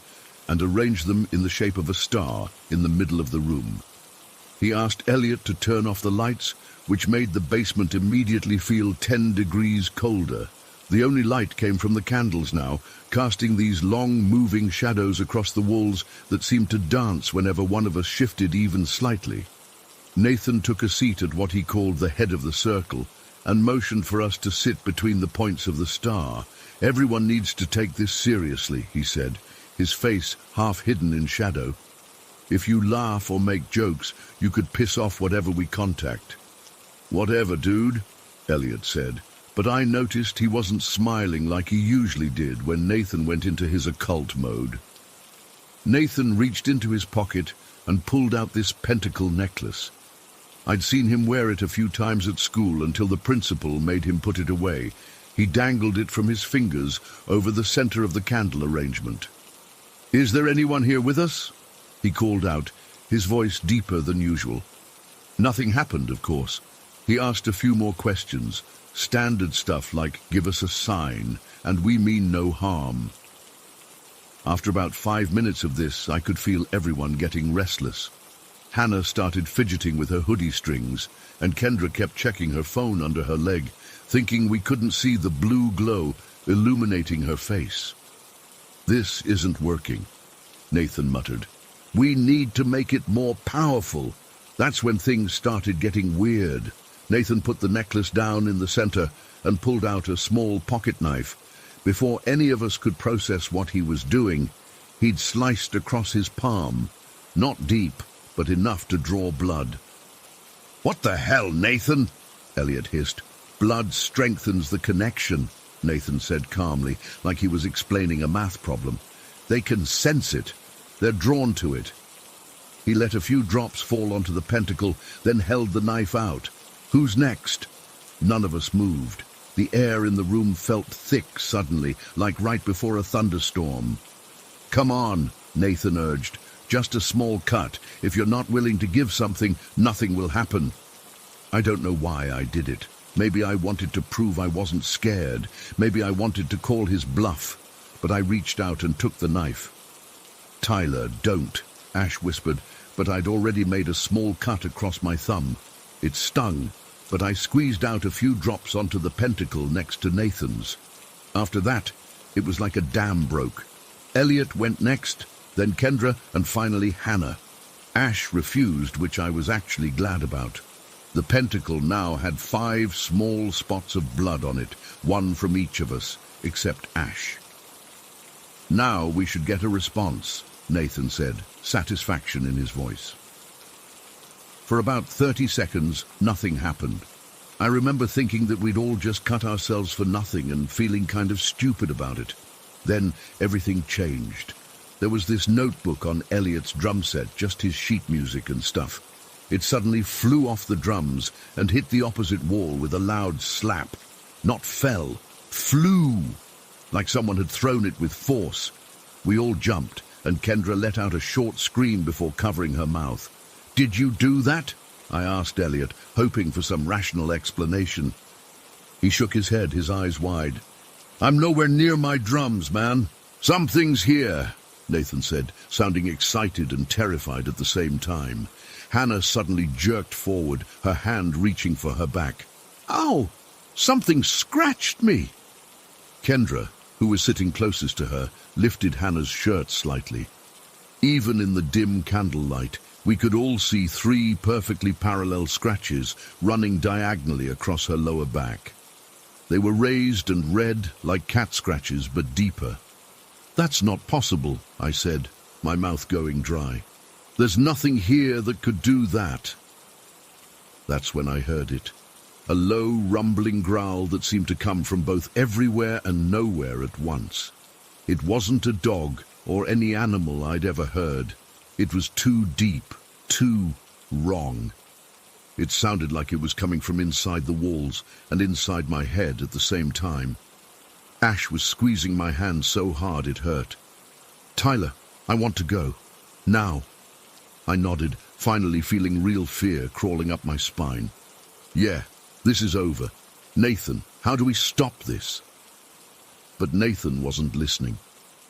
And arranged them in the shape of a star in the middle of the room. He asked Elliot to turn off the lights, which made the basement immediately feel 10 degrees colder. The only light came from the candles now, casting these long, moving shadows across the walls that seemed to dance whenever one of us shifted even slightly. Nathan took a seat at what he called the head of the circle and motioned for us to sit between the points of the star. "Everyone needs to take this seriously," he said, his face half hidden in shadow. "If you laugh or make jokes, you could piss off whatever we contact." "Whatever, dude," Elliot said, but I noticed he wasn't smiling like he usually did when Nathan went into his occult mode. Nathan reached into his pocket and pulled out this pentacle necklace. I'd seen him wear it a few times at school until the principal made him put it away. He dangled it from his fingers over the center of the candle arrangement. "Is there anyone here with us?" he called out, his voice deeper than usual. Nothing happened, of course. He asked a few more questions, standard stuff like, "Give us a sign," and "We mean no harm." After about 5 minutes of this, I could feel everyone getting restless. Hannah started fidgeting with her hoodie strings, and Kendra kept checking her phone under her leg, thinking we couldn't see the blue glow illuminating her face. "This isn't working," Nathan muttered. "We need to make it more powerful." That's when things started getting weird. Nathan put the necklace down in the center and pulled out a small pocket knife. Before any of us could process what he was doing, he'd sliced across his palm, not deep, but enough to draw blood. "What the hell, Nathan?" Elliot hissed. "Blood strengthens the connection," Nathan said calmly, like he was explaining a math problem. "They can sense it. They're drawn to it." He let a few drops fall onto the pentacle, then held the knife out. "Who's next?" None of us moved. The air in the room felt thick suddenly, like right before a thunderstorm. "Come on," Nathan urged. "Just a small cut. If you're not willing to give something, nothing will happen." I don't know why I did it. Maybe I wanted to prove I wasn't scared. Maybe I wanted to call his bluff. But I reached out and took the knife. "Tyler, don't," Ash whispered, but I'd already made a small cut across my thumb. It stung, but I squeezed out a few drops onto the pentacle next to Nathan's. After that, it was like a dam broke. Elliot went next, then Kendra, and finally Hannah. Ash refused, which I was actually glad about. The pentacle now had 5 small spots of blood on it, one from each of us, except Ash. "Now we should get a response," Nathan said, satisfaction in his voice. For about 30 seconds, nothing happened. I remember thinking that we'd all just cut ourselves for nothing and feeling kind of stupid about it. Then everything changed. There was this notebook on Elliot's drum set, just his sheet music and stuff. It suddenly flew off the drums and hit the opposite wall with a loud slap. Not fell, flew, like someone had thrown it with force. We all jumped, and Kendra let out a short scream before covering her mouth. "Did you do that?" I asked Elliot, hoping for some rational explanation. He shook his head, his eyes wide. "I'm nowhere near my drums, man. Something's here," Nathan said, sounding excited and terrified at the same time. Hannah suddenly jerked forward, her hand reaching for her back. "Ow! Something scratched me!" Kendra, who was sitting closest to her, lifted Hannah's shirt slightly. Even in the dim candlelight, we could all see 3 perfectly parallel scratches running diagonally across her lower back. They were raised and red like cat scratches, but deeper. "That's not possible," I said, my mouth going dry. "There's nothing here that could do that." That's when I heard it. A low, rumbling growl that seemed to come from both everywhere and nowhere at once. It wasn't a dog or any animal I'd ever heard. It was too deep, too wrong. It sounded like it was coming from inside the walls and inside my head at the same time. Ash was squeezing my hand so hard it hurt. "Tyler, I want to go. Now." I nodded, finally feeling real fear crawling up my spine. "Yeah, this is over. Nathan, how do we stop this?" But Nathan wasn't listening.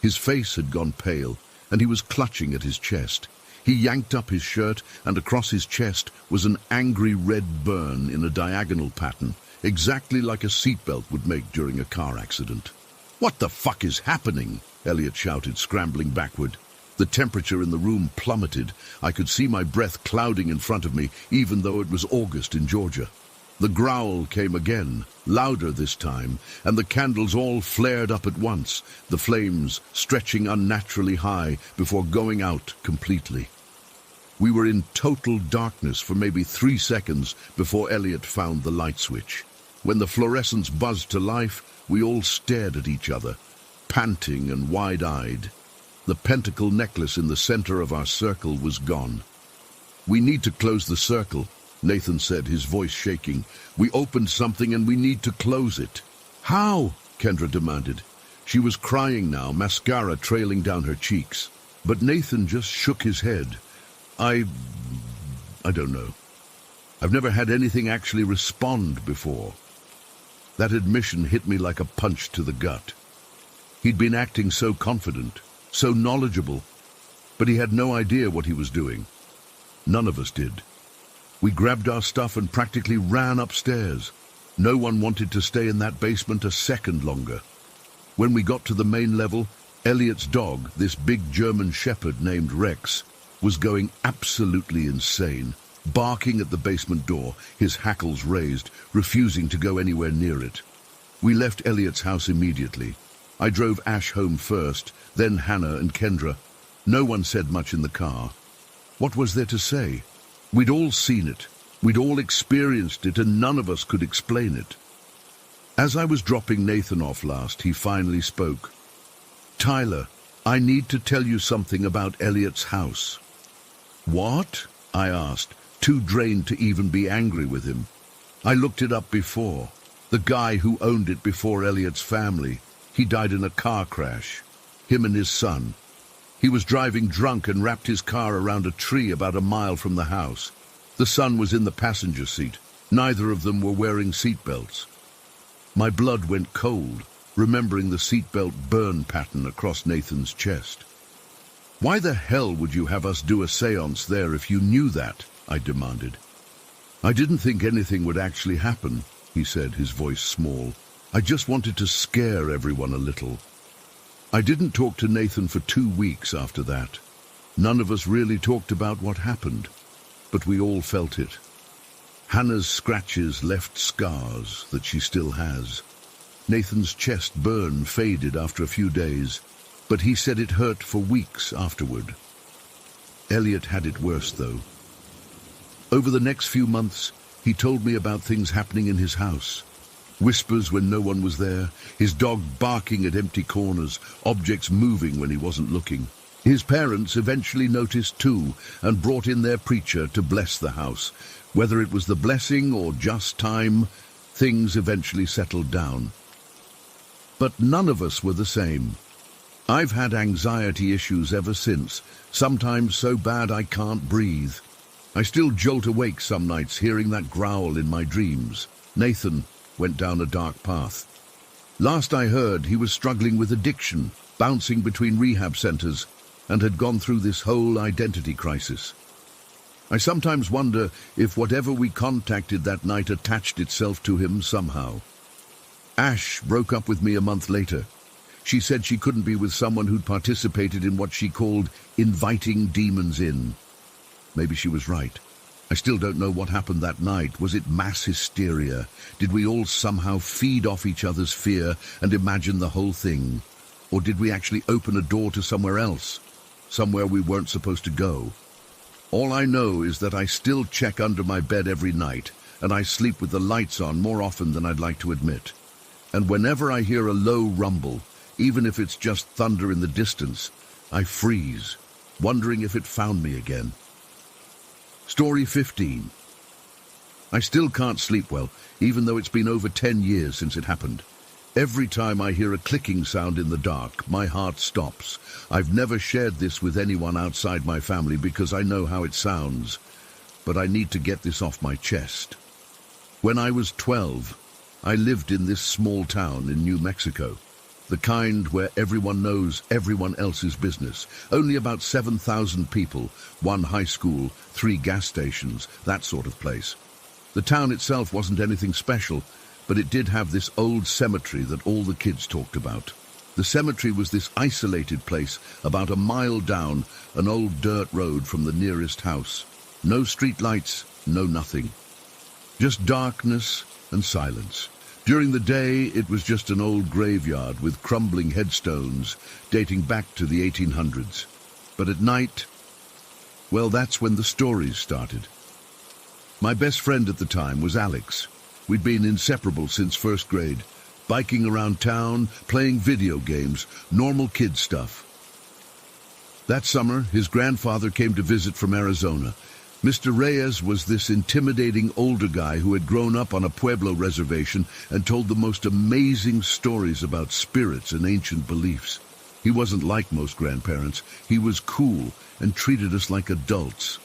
His face had gone pale, and he was clutching at his chest. He yanked up his shirt, and across his chest was an angry red burn in a diagonal pattern, exactly like a seatbelt would make during a car accident. "What the fuck is happening?" Elliot shouted, scrambling backward. The temperature in the room plummeted. I could see my breath clouding in front of me, even though it was August in Georgia. The growl came again, louder this time, and the candles all flared up at once, the flames stretching unnaturally high before going out completely. We were in total darkness for maybe 3 seconds before Elliot found the light switch. When the fluorescence buzzed to life, we all stared at each other, panting and wide-eyed. The pentacle necklace in the center of our circle was gone. "We need to close the circle," Nathan said, his voice shaking. "We opened something and we need to close it." "How?" Kendra demanded. She was crying now, mascara trailing down her cheeks. But Nathan just shook his head. I don't know. I've never had anything actually respond before." That admission hit me like a punch to the gut. He'd been acting so confident, so knowledgeable, but he had no idea what he was doing. None of us did. We grabbed our stuff and practically ran upstairs. No one wanted to stay in that basement a second longer. When we got to the main level, Elliot's dog, this big German shepherd named Rex, was going absolutely insane, barking at the basement door, his hackles raised, refusing to go anywhere near it. We left Elliot's house immediately. I drove Ash home first, then Hannah and Kendra. No one said much in the car. What was there to say? We'd all seen it. We'd all experienced it, and none of us could explain it. As I was dropping Nathan off last, he finally spoke. "Tyler, I need to tell you something about Elliot's house." "What?" I asked, too drained to even be angry with him. "I looked it up before. The guy who owned it before Elliot's family. He died in a car crash. Him and his son. He was driving drunk and wrapped his car around a tree about a mile from the house. The son was in the passenger seat. Neither of them were wearing seatbelts." My blood went cold, remembering the seatbelt burn pattern across Nathan's chest. "Why the hell would you have us do a séance there if you knew that?" I demanded. "I didn't think anything would actually happen," he said, his voice small. "I just wanted to scare everyone a little." I didn't talk to Nathan for 2 weeks after that. None of us really talked about what happened, but we all felt it. Hannah's scratches left scars that she still has. Nathan's chest burn faded after a few days, but he said it hurt for weeks afterward. Elliot had it worse, though. Over the next few months, he told me about things happening in his house. Whispers when no one was there, his dog barking at empty corners, objects moving when he wasn't looking. His parents eventually noticed too, and brought in their preacher to bless the house. Whether it was the blessing or just time, things eventually settled down. But none of us were the same. I've had anxiety issues ever since, sometimes so bad I can't breathe. I still jolt awake some nights hearing that growl in my dreams. Nathan went down a dark path. Last I heard, he was struggling with addiction, bouncing between rehab centers, and had gone through this whole identity crisis. I sometimes wonder if whatever we contacted that night attached itself to him somehow. Ash broke up with me a month later. She said she couldn't be with someone who'd participated in what she called inviting demons in. Maybe she was right. I still don't know what happened that night. Was it mass hysteria? Did we all somehow feed off each other's fear and imagine the whole thing? Or did we actually open a door to somewhere else? Somewhere we weren't supposed to go? All I know is that I still check under my bed every night, and I sleep with the lights on more often than I'd like to admit. And whenever I hear a low rumble, even if it's just thunder in the distance, I freeze, wondering if it found me again. Story 15. I still can't sleep well, even though it's been over 10 years since it happened. Every time I hear a clicking sound in the dark, my heart stops. I've never shared this with anyone outside my family because I know how it sounds, but I need to get this off my chest. When I was 12, I lived in this small town in New Mexico, the kind where everyone knows everyone else's business. Only about 7,000 people, 1 high school, 3 gas stations, that sort of place. The town itself wasn't anything special, but it did have this old cemetery that all the kids talked about. The cemetery was this isolated place about a mile down an old dirt road from the nearest house. No street lights, no nothing. Just darkness and silence. During the day, it was just an old graveyard with crumbling headstones dating back to the 1800s. But at night, well, that's when the stories started. My best friend at the time was Alex. We'd been inseparable since first grade, biking around town, playing video games, normal kid stuff. That summer, his grandfather came to visit from Arizona. Mr. Reyes was this intimidating older guy who had grown up on a Pueblo reservation and told the most amazing stories about spirits and ancient beliefs. He wasn't like most grandparents. He was cool and treated us like adults.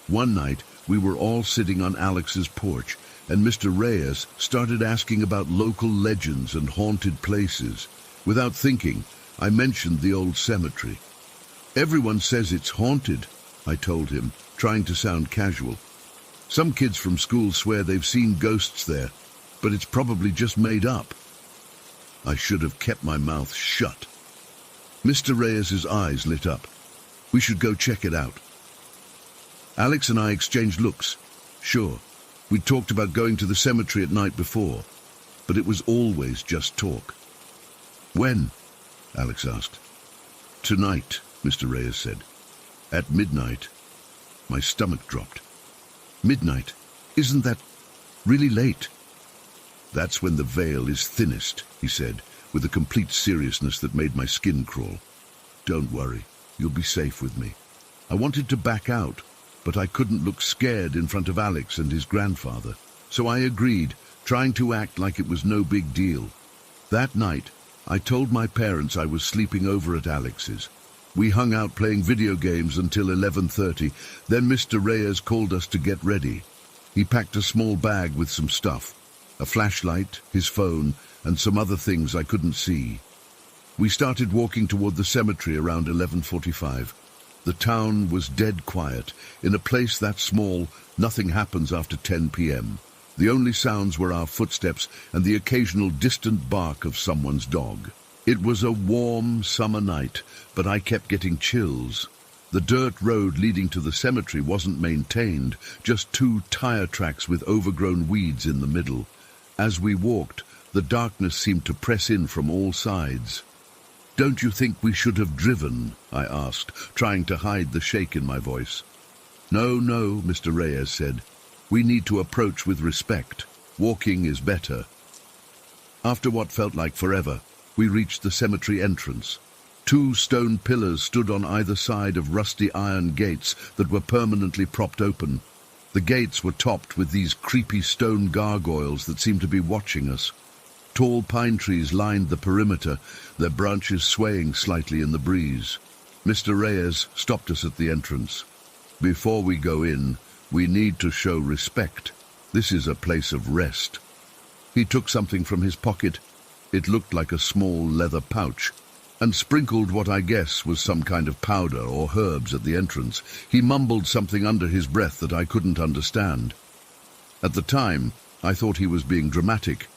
One night, we were all sitting on Alex's porch, and Mr. Reyes started asking about local legends and haunted places. Without thinking, I mentioned the old cemetery. "Everyone says it's haunted," I told him, trying to sound casual. "Some kids from school swear they've seen ghosts there, but it's probably just made up." I should have kept my mouth shut. Mr. Reyes's eyes lit up. "We should go check it out." Alex and I exchanged looks. Sure, we'd talked about going to the cemetery at night before, but it was always just talk. "When?" Alex asked. "Tonight," Mr. Reyes said. "At midnight." My stomach dropped. "Midnight? Isn't that really late?" "That's when the veil is thinnest," he said, with a complete seriousness that made my skin crawl. "Don't worry, you'll be safe with me." I wanted to back out, but I couldn't look scared in front of Alex and his grandfather. So I agreed, trying to act like it was no big deal. That night, I told my parents I was sleeping over at Alex's. We hung out playing video games until 11:30. Then Mr. Reyes called us to get ready. He packed a small bag with some stuff, a flashlight, his phone, and some other things I couldn't see. We started walking toward the cemetery around 11:45. The town was dead quiet. In a place that small, nothing happens after 10 p.m. The only sounds were our footsteps and the occasional distant bark of someone's dog. It was a warm summer night, but I kept getting chills. The dirt road leading to the cemetery wasn't maintained, just 2 tire tracks with overgrown weeds in the middle. As we walked, the darkness seemed to press in from all sides. "Don't you think we should have driven?" I asked, trying to hide the shake in my voice. No, Mr. Reyes said. "We need to approach with respect. Walking is better." After what felt like forever, we reached the cemetery entrance. 2 stone pillars stood on either side of rusty iron gates that were permanently propped open. The gates were topped with these creepy stone gargoyles that seemed to be watching us. Tall pine trees lined the perimeter, their branches swaying slightly in the breeze. Mr. Reyes stopped us at the entrance. "Before we go in, we need to show respect. This is a place of rest." He took something from his pocket. It looked like a small leather pouch, and sprinkled what I guess was some kind of powder or herbs at the entrance. He mumbled something under his breath that I couldn't understand. At the time, I thought he was being dramatic,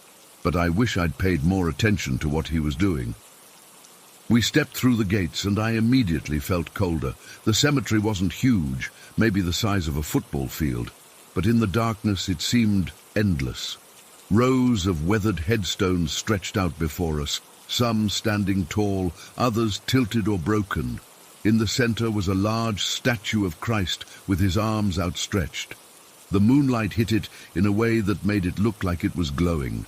but I wish I'd paid more attention to what he was doing. We stepped through the gates, and I immediately felt colder. The cemetery wasn't huge, maybe the size of a football field, but in the darkness it seemed endless. Rows of weathered headstones stretched out before us, some standing tall, others tilted or broken. In the center was a large statue of Christ with his arms outstretched. The moonlight hit it in a way that made it look like it was glowing.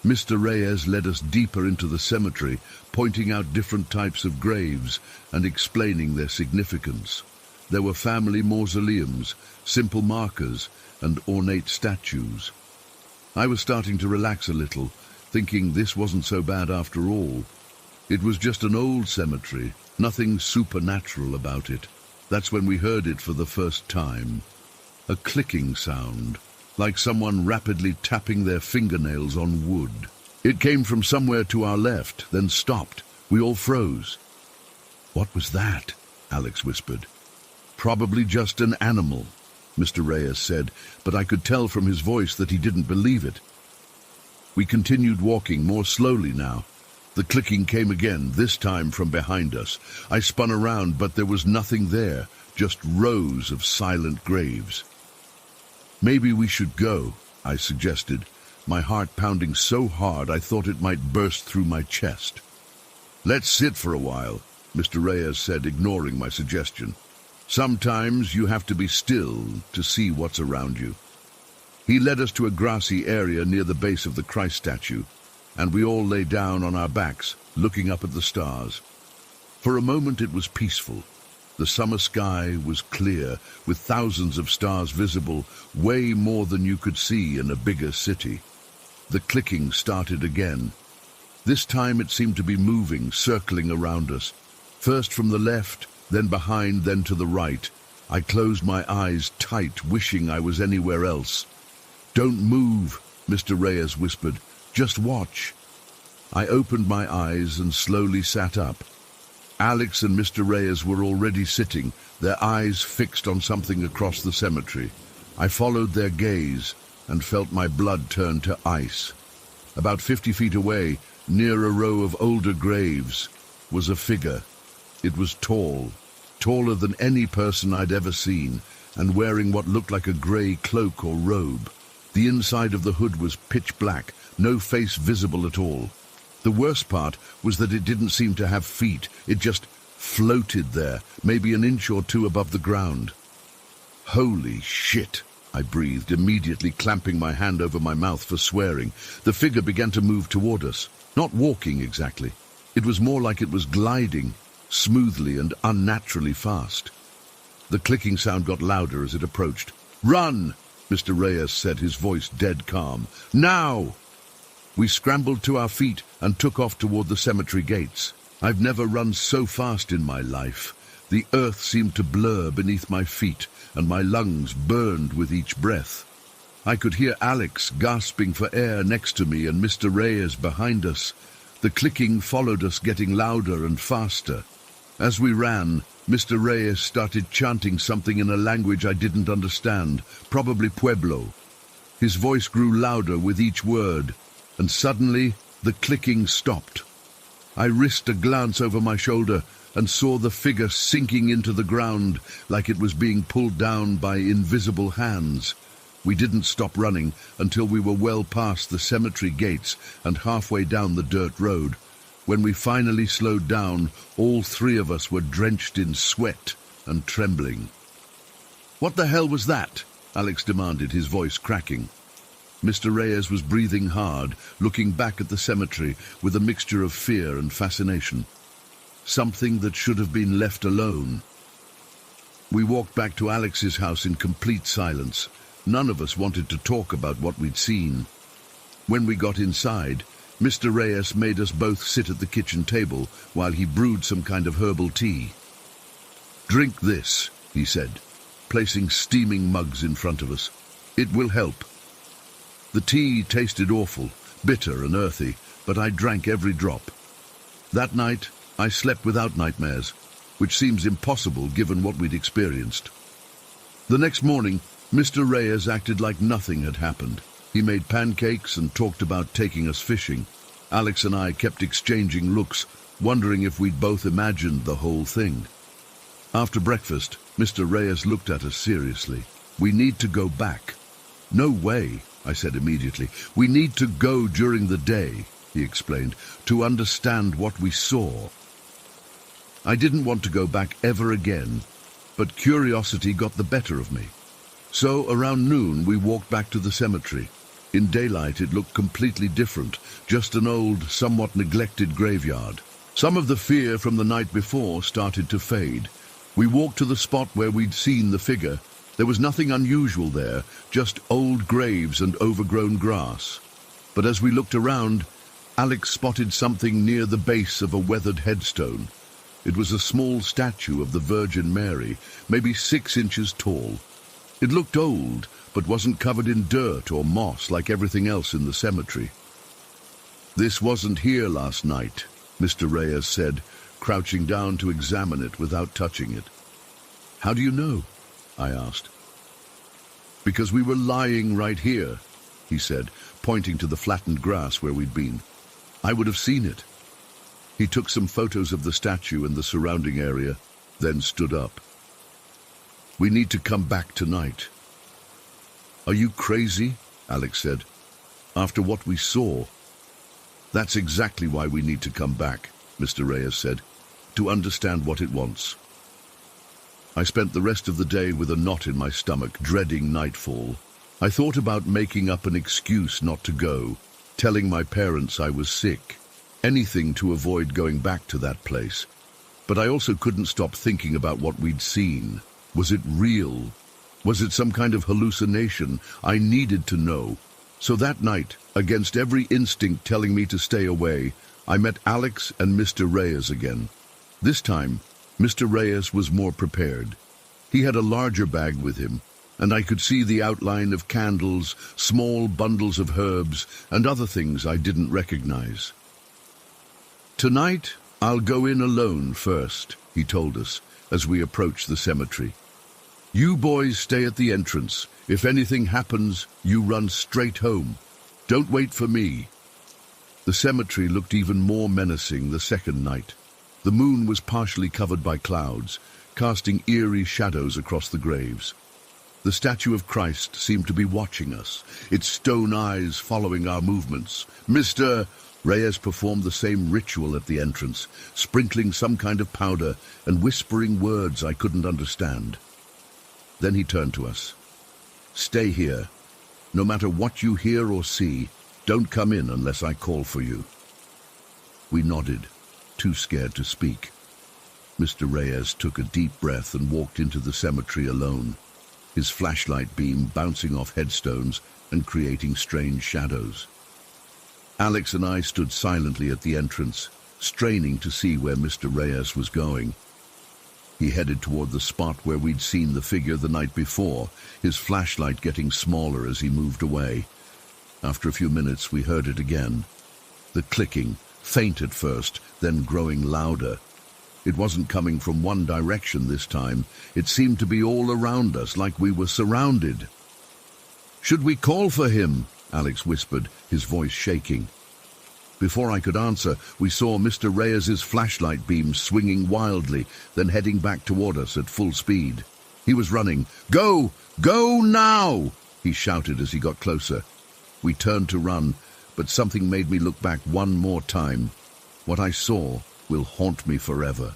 Mr. Reyes led us deeper into the cemetery, pointing out different types of graves and explaining their significance. There were family mausoleums, simple markers, and ornate statues. I was starting to relax a little, thinking this wasn't so bad after all. It was just an old cemetery, nothing supernatural about it. That's when we heard it for the first time. A clicking sound, like someone rapidly tapping their fingernails on wood. It came from somewhere to our left, then stopped. We all froze. "What was that?" Alex whispered. "Probably just an animal," Mr. Reyes said, but I could tell from his voice that he didn't believe it. We continued walking, more slowly now. The clicking came again, this time from behind us. I spun around, but there was nothing there, just rows of silent graves. "Maybe we should go," I suggested, my heart pounding so hard I thought it might burst through my chest. "Let's sit for a while," Mr. Reyes said, ignoring my suggestion. "Sometimes you have to be still to see what's around you." He led us to a grassy area near the base of the Christ statue, and we all lay down on our backs, looking up at the stars. For a moment it was peaceful. The summer sky was clear, with thousands of stars visible, way more than you could see in a bigger city. The clicking started again. This time it seemed to be moving, circling around us. First from the left, then behind, then to the right. I closed my eyes tight, wishing I was anywhere else. "Don't move," Mr. Reyes whispered. "Just watch." I opened my eyes and slowly sat up. Alex and Mr. Reyes were already sitting, their eyes fixed on something across the cemetery. I followed their gaze and felt my blood turn to ice. About 50 feet away, near a row of older graves, was a figure. It was tall, taller than any person I'd ever seen, and wearing what looked like a grey cloak or robe. The inside of the hood was pitch black, no face visible at all. The worst part was that it didn't seem to have feet. It just floated there, maybe an inch or two above the ground. "Holy shit," I breathed, immediately clamping my hand over my mouth for swearing. The figure began to move toward us, not walking exactly. It was more like it was gliding, smoothly and unnaturally fast. The clicking sound got louder as it approached. "Run!" Mr. Reyes said, his voice dead calm. "Now!" We scrambled to our feet and took off toward the cemetery gates. I've never run so fast in my life. The earth seemed to blur beneath my feet, and my lungs burned with each breath. I could hear Alex gasping for air next to me and Mr. Reyes behind us. The clicking followed us, getting louder and faster. As we ran, Mr. Reyes started chanting something in a language I didn't understand, probably Pueblo. His voice grew louder with each word, and suddenly the clicking stopped. I risked a glance over my shoulder and saw the figure sinking into the ground like it was being pulled down by invisible hands. We didn't stop running until we were well past the cemetery gates and halfway down the dirt road. When we finally slowed down, all three of us were drenched in sweat and trembling. "What the hell was that?" Alex demanded, his voice cracking. Mr. Reyes was breathing hard, looking back at the cemetery with a mixture of fear and fascination. Something that should have been left alone. We walked back to Alex's house in complete silence. None of us wanted to talk about what we'd seen. When we got inside, Mr. Reyes made us both sit at the kitchen table while he brewed some kind of herbal tea. "Drink this," he said, placing steaming mugs in front of us. "It will help." The tea tasted awful, bitter and earthy, but I drank every drop. That night, I slept without nightmares, which seems impossible given what we'd experienced. The next morning, Mr. Reyes acted like nothing had happened. He made pancakes and talked about taking us fishing. Alex and I kept exchanging looks, wondering if we'd both imagined the whole thing. After breakfast, Mr. Reyes looked at us seriously. "We need to go back." "No way," I said immediately. "We need to go during the day," he explained, "to understand what we saw." I didn't want to go back ever again, but curiosity got the better of me. So around noon we walked back to the cemetery. In daylight it looked completely different, just an old, somewhat neglected graveyard. Some of the fear from the night before started to fade. We walked to the spot where we'd seen the figure. There was nothing unusual there, just old graves and overgrown grass. But as we looked around, Alex spotted something near the base of a weathered headstone. It was a small statue of the Virgin Mary, maybe 6 inches tall. It looked old, but wasn't covered in dirt or moss like everything else in the cemetery. "This wasn't here last night," Mr. Reyes said, crouching down to examine it without touching it. "How do you know?" I asked. "Because we were lying right here," he said, pointing to the flattened grass where we'd been. "I would have seen it." He took some photos of the statue and the surrounding area, then stood up. "We need to come back tonight." "Are you crazy?" Alex said. "After what we saw." "That's exactly why we need to come back," Mr. Reyes said, "to understand what it wants." I spent the rest of the day with a knot in my stomach, dreading nightfall. I thought about making up an excuse not to go, telling my parents I was sick, anything to avoid going back to that place. But I also couldn't stop thinking about what we'd seen. Was it real? Was it some kind of hallucination? I needed to know. So that night, against every instinct telling me to stay away, I met Alex and Mr. Reyes again. This time, Mr. Reyes was more prepared. He had a larger bag with him, and I could see the outline of candles, small bundles of herbs, and other things I didn't recognize. "Tonight, I'll go in alone first," he told us as we approached the cemetery. "You boys stay at the entrance. If anything happens, you run straight home. Don't wait for me." The cemetery looked even more menacing the second night. The moon was partially covered by clouds, casting eerie shadows across the graves. The statue of Christ seemed to be watching us, its stone eyes following our movements. Mr. Reyes performed the same ritual at the entrance, sprinkling some kind of powder and whispering words I couldn't understand. Then he turned to us. "Stay here. No matter what you hear or see, don't come in unless I call for you." We nodded, too scared to speak. Mr. Reyes took a deep breath and walked into the cemetery alone, his flashlight beam bouncing off headstones and creating strange shadows. Alex and I stood silently at the entrance, straining to see where Mr. Reyes was going. He headed toward the spot where we'd seen the figure the night before, his flashlight getting smaller as he moved away. After a few minutes, we heard it again. The clicking, faint at first, then growing louder. It wasn't coming from one direction this time. It seemed to be all around us, like we were surrounded. "Should we call for him?" Alex whispered, his voice shaking. Before I could answer, we saw Mr. Reyes's flashlight beam swinging wildly, then heading back toward us at full speed. He was running. "Go! Go now!" he shouted as he got closer. We turned to run, but something made me look back one more time. What I saw will haunt me forever.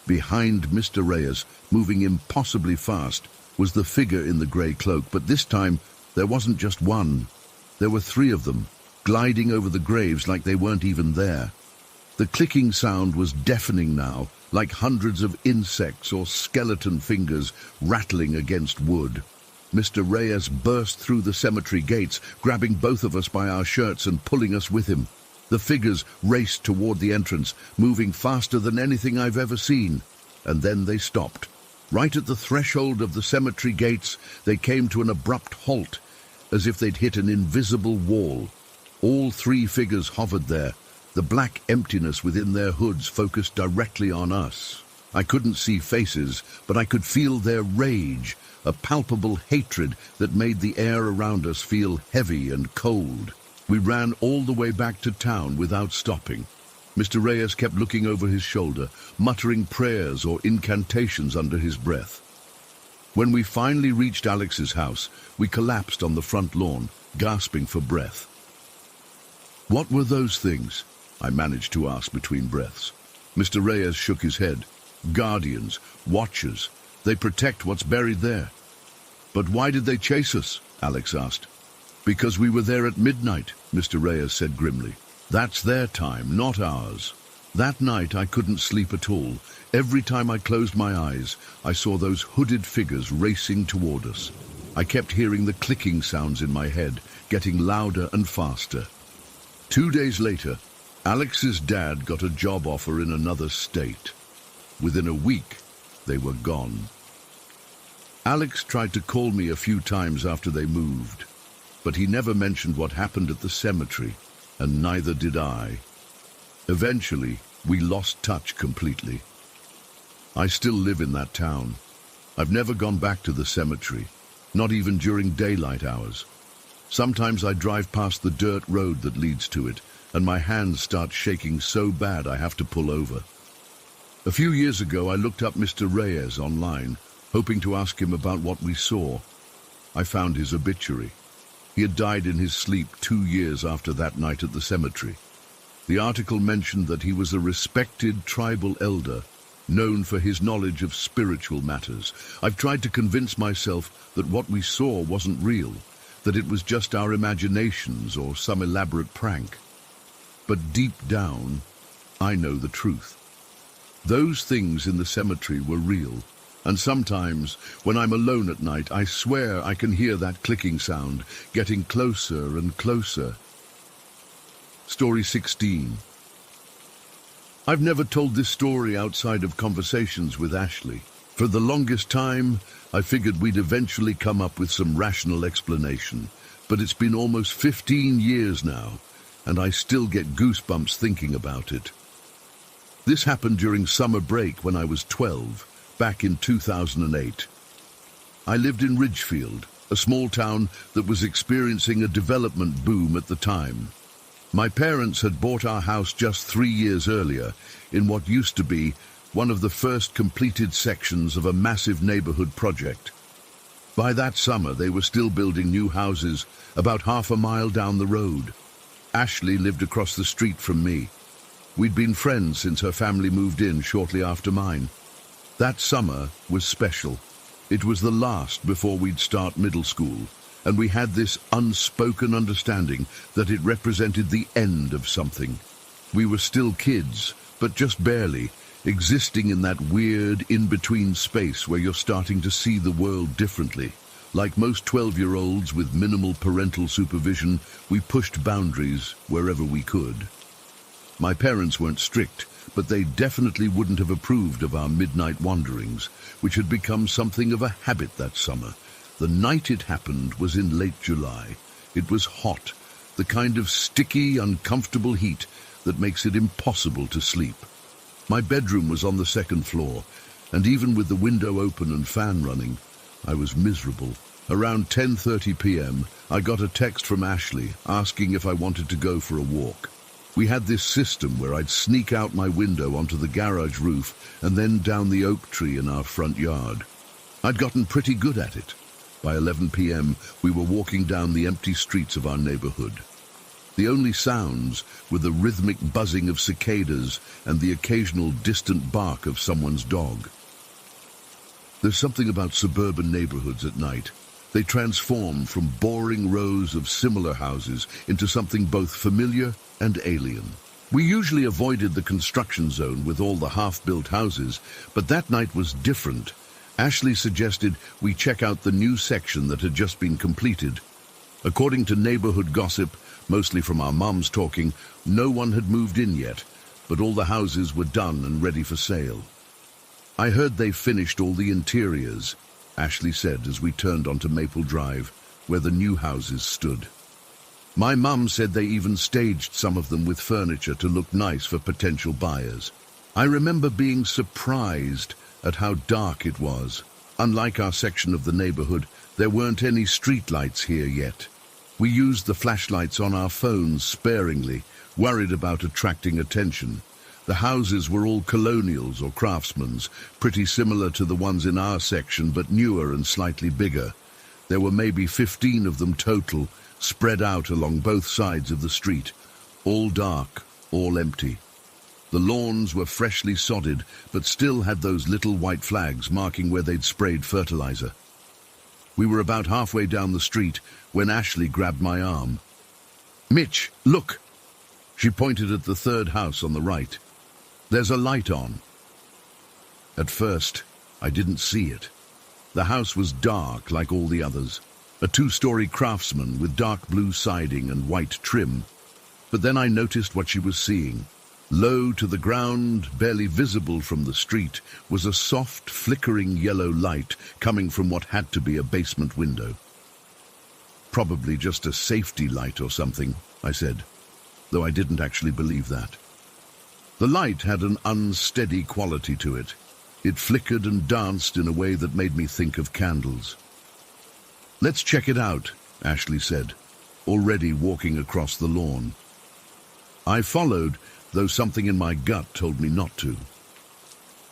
Behind Mr. Reyes, moving impossibly fast, was the figure in the grey cloak, but this time there wasn't just one. There were 3 of them, gliding over the graves like they weren't even there. The clicking sound was deafening now, like hundreds of insects or skeleton fingers rattling against wood. Mr. Reyes burst through the cemetery gates, grabbing both of us by our shirts and pulling us with him. The figures raced toward the entrance, moving faster than anything I've ever seen. And then they stopped. Right at the threshold of the cemetery gates, they came to an abrupt halt, as if they'd hit an invisible wall. All 3 figures hovered there, the black emptiness within their hoods focused directly on us. I couldn't see faces, but I could feel their rage, a palpable hatred that made the air around us feel heavy and cold. We ran all the way back to town without stopping. Mr. Reyes kept looking over his shoulder, muttering prayers or incantations under his breath. When we finally reached Alex's house, we collapsed on the front lawn, gasping for breath. "What were those things?" I managed to ask between breaths. Mr. Reyes shook his head. "Guardians, watchers. They protect what's buried there." "But why did they chase us?" Alex asked. "Because we were there at midnight," Mr. Reyes said grimly. "That's their time, not ours." That night I couldn't sleep at all. Every time I closed my eyes, I saw those hooded figures racing toward us. I kept hearing the clicking sounds in my head, getting louder and faster. 2 days later, Alex's dad got a job offer in another state. Within a week, they were gone. Alex tried to call me a few times after they moved, but he never mentioned what happened at the cemetery, and neither did I. Eventually, we lost touch completely. I still live in that town. I've never gone back to the cemetery, not even during daylight hours. Sometimes I drive past the dirt road that leads to it, and my hands start shaking so bad I have to pull over. A few years ago, I looked up Mr. Reyes online, hoping to ask him about what we saw. I found his obituary. He had died in his sleep 2 years after that night at the cemetery. The article mentioned that he was a respected tribal elder, known for his knowledge of spiritual matters. I've tried to convince myself that what we saw wasn't real, that it was just our imaginations or some elaborate prank. But deep down, I know the truth. Those things in the cemetery were real, and sometimes, when I'm alone at night, I swear I can hear that clicking sound, getting closer and closer. Story 16. I've never told this story outside of conversations with Ashley. For the longest time, I figured we'd eventually come up with some rational explanation, but it's been almost 15 years now, and I still get goosebumps thinking about it. This happened during summer break when I was 12, back in 2008. I lived in Ridgefield, a small town that was experiencing a development boom at the time. My parents had bought our house just 3 years earlier in what used to be one of the first completed sections of a massive neighborhood project. By that summer, they were still building new houses about half a mile down the road. Ashley lived across the street from me. We'd been friends since her family moved in shortly after mine. That summer was special. It was the last before we'd start middle school, and we had this unspoken understanding that it represented the end of something. We were still kids, but just barely, existing in that weird in-between space where you're starting to see the world differently. Like most 12-year-olds with minimal parental supervision, we pushed boundaries wherever we could. My parents weren't strict, but they definitely wouldn't have approved of our midnight wanderings, which had become something of a habit that summer. The night it happened was in late July. It was hot, the kind of sticky, uncomfortable heat that makes it impossible to sleep. My bedroom was on the second floor, and even with the window open and fan running, I was miserable. Around 10:30 p.m., I got a text from Ashley asking if I wanted to go for a walk. We had this system where I'd sneak out my window onto the garage roof and then down the oak tree in our front yard. I'd gotten pretty good at it. By 11 p.m., we were walking down the empty streets of our neighborhood. The only sounds were the rhythmic buzzing of cicadas and the occasional distant bark of someone's dog. There's something about suburban neighborhoods at night. They transform from boring rows of similar houses into something both familiar and alien. We usually avoided the construction zone with all the half-built houses, but that night was different. Ashley suggested we check out the new section that had just been completed. According to neighborhood gossip, mostly from our moms talking, no one had moved in yet, but all the houses were done and ready for sale. I heard they finished all the interiors, Ashley said as we turned onto Maple Drive, where the new houses stood. My mum said they even staged some of them with furniture to look nice for potential buyers. I remember being surprised at how dark it was. Unlike our section of the neighborhood, there weren't any streetlights here yet. We used the flashlights on our phones sparingly, worried about attracting attention. The houses were all colonials or craftsmen's, pretty similar to the ones in our section, but newer and slightly bigger. There were maybe 15 of them total, spread out along both sides of the street, all dark, all empty. The lawns were freshly sodded, but still had those little white flags marking where they'd sprayed fertilizer. We were about halfway down the street when Ashley grabbed my arm. "Mitch, look!" She pointed at the third house on the right. "There's a light on." At first, I didn't see it. The house was dark like all the others. A 2-story craftsman with dark blue siding and white trim. But then I noticed what she was seeing. Low to the ground, barely visible from the street, was a soft, flickering yellow light coming from what had to be a basement window. "Probably just a safety light or something," I said, though I didn't actually believe that. The light had an unsteady quality to it. It flickered and danced in a way that made me think of candles. "Let's check it out," Ashley said, already walking across the lawn. I followed, though something in my gut told me not to.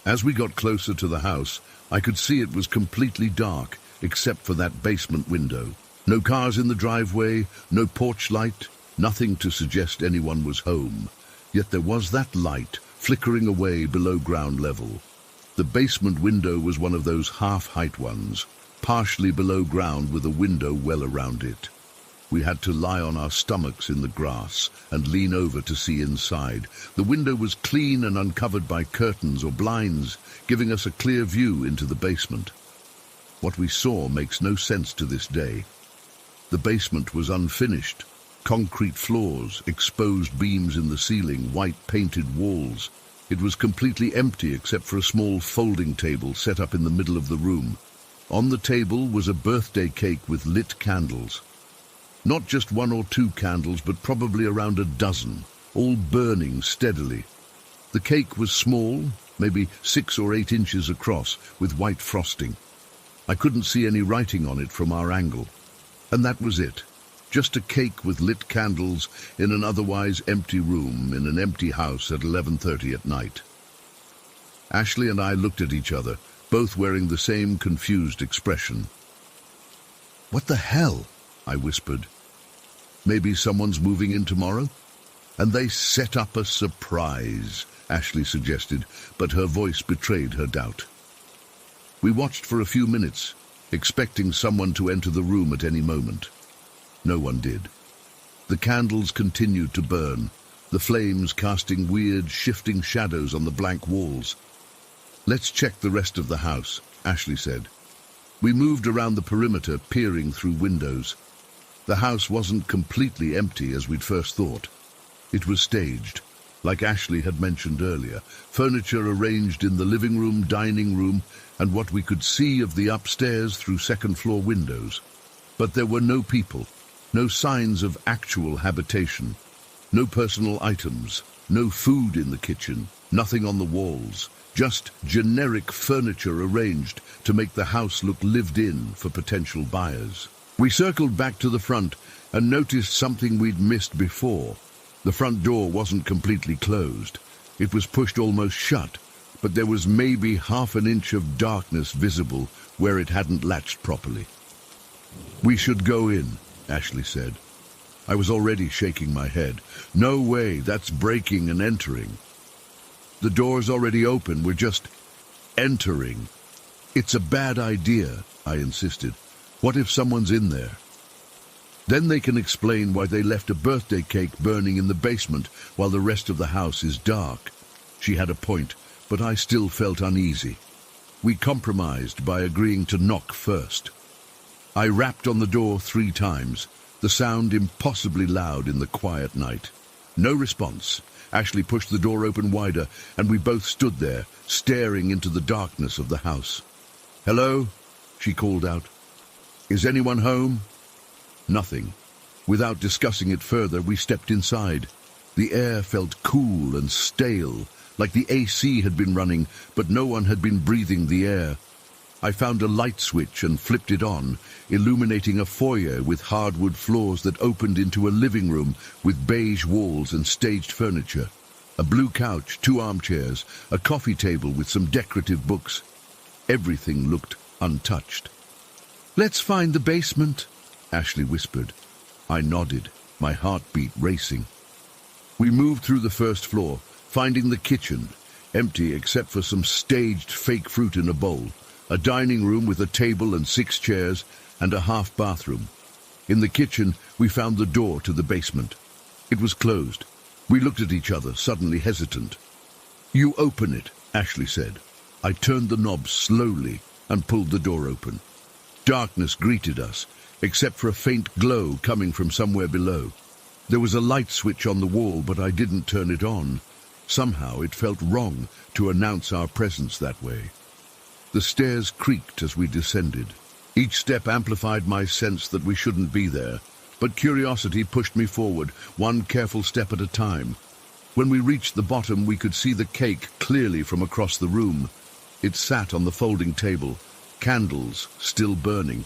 As we got closer to the house, I could see it was completely dark, except for that basement window. No cars in the driveway, no porch light, nothing to suggest anyone was home. Yet there was that light flickering away below ground level. The basement window was one of those half-height ones, partially below ground with a window well around it. We had to lie on our stomachs in the grass and lean over to see inside. The window was clean and uncovered by curtains or blinds, giving us a clear view into the basement. What we saw makes no sense to this day. The basement was unfinished. Concrete floors, exposed beams in the ceiling, white painted walls. It was completely empty except for a small folding table set up in the middle of the room. On the table was a birthday cake with lit candles. Not just one or two candles, but probably around a dozen, all burning steadily. The cake was small, maybe 6 or 8 inches across, with white frosting. I couldn't see any writing on it from our angle. And that was it. Just a cake with lit candles in an otherwise empty room in an empty house at 11:30 at night. Ashley and I looked at each other, both wearing the same confused expression. "What the hell?" I whispered. "Maybe someone's moving in tomorrow?" "And they set up a surprise," Ashley suggested, but her voice betrayed her doubt. We watched for a few minutes, expecting someone to enter the room at any moment. No one did. The candles continued to burn, the flames casting weird, shifting shadows on the blank walls. "Let's check the rest of the house," Ashley said. We moved around the perimeter, peering through windows. The house wasn't completely empty as we'd first thought. It was staged, like Ashley had mentioned earlier, furniture arranged in the living room, dining room, and what we could see of the upstairs through second-floor windows. But there were no people. No signs of actual habitation, no personal items, no food in the kitchen, nothing on the walls, just generic furniture arranged to make the house look lived in for potential buyers. We circled back to the front and noticed something we'd missed before. The front door wasn't completely closed. It was pushed almost shut, but there was maybe half an inch of darkness visible where it hadn't latched properly. "We should go in," Ashley said. I was already shaking my head. "No way, that's breaking and entering." "The door's already open, we're just entering." "It's a bad idea," I insisted. "What if someone's in there? Then they can explain why they left a birthday cake burning in the basement while the rest of the house is dark." She had a point, but I still felt uneasy. We compromised by agreeing to knock first. I rapped on the door 3 times, the sound impossibly loud in the quiet night. No response. Ashley pushed the door open wider, and we both stood there, staring into the darkness of the house. "Hello?" she called out. "Is anyone home?" Nothing. Without discussing it further, we stepped inside. The air felt cool and stale, like the AC had been running, but no one had been breathing the air. I found a light switch and flipped it on, illuminating a foyer with hardwood floors that opened into a living room with beige walls and staged furniture. A blue couch, 2 armchairs, a coffee table with some decorative books. Everything looked untouched. "Let's find the basement," Ashley whispered. I nodded, my heartbeat racing. We moved through the first floor, finding the kitchen, empty except for some staged fake fruit in a bowl, a dining room with a table and 6 chairs, and a half bathroom. In the kitchen, we found the door to the basement. It was closed. We looked at each other, suddenly hesitant. "You open it," Ashley said. I turned the knob slowly and pulled the door open. Darkness greeted us, except for a faint glow coming from somewhere below. There was a light switch on the wall, but I didn't turn it on. Somehow it felt wrong to announce our presence that way. The stairs creaked as we descended. Each step amplified my sense that we shouldn't be there, but curiosity pushed me forward, one careful step at a time. When we reached the bottom, we could see the cake clearly from across the room. It sat on the folding table, candles still burning.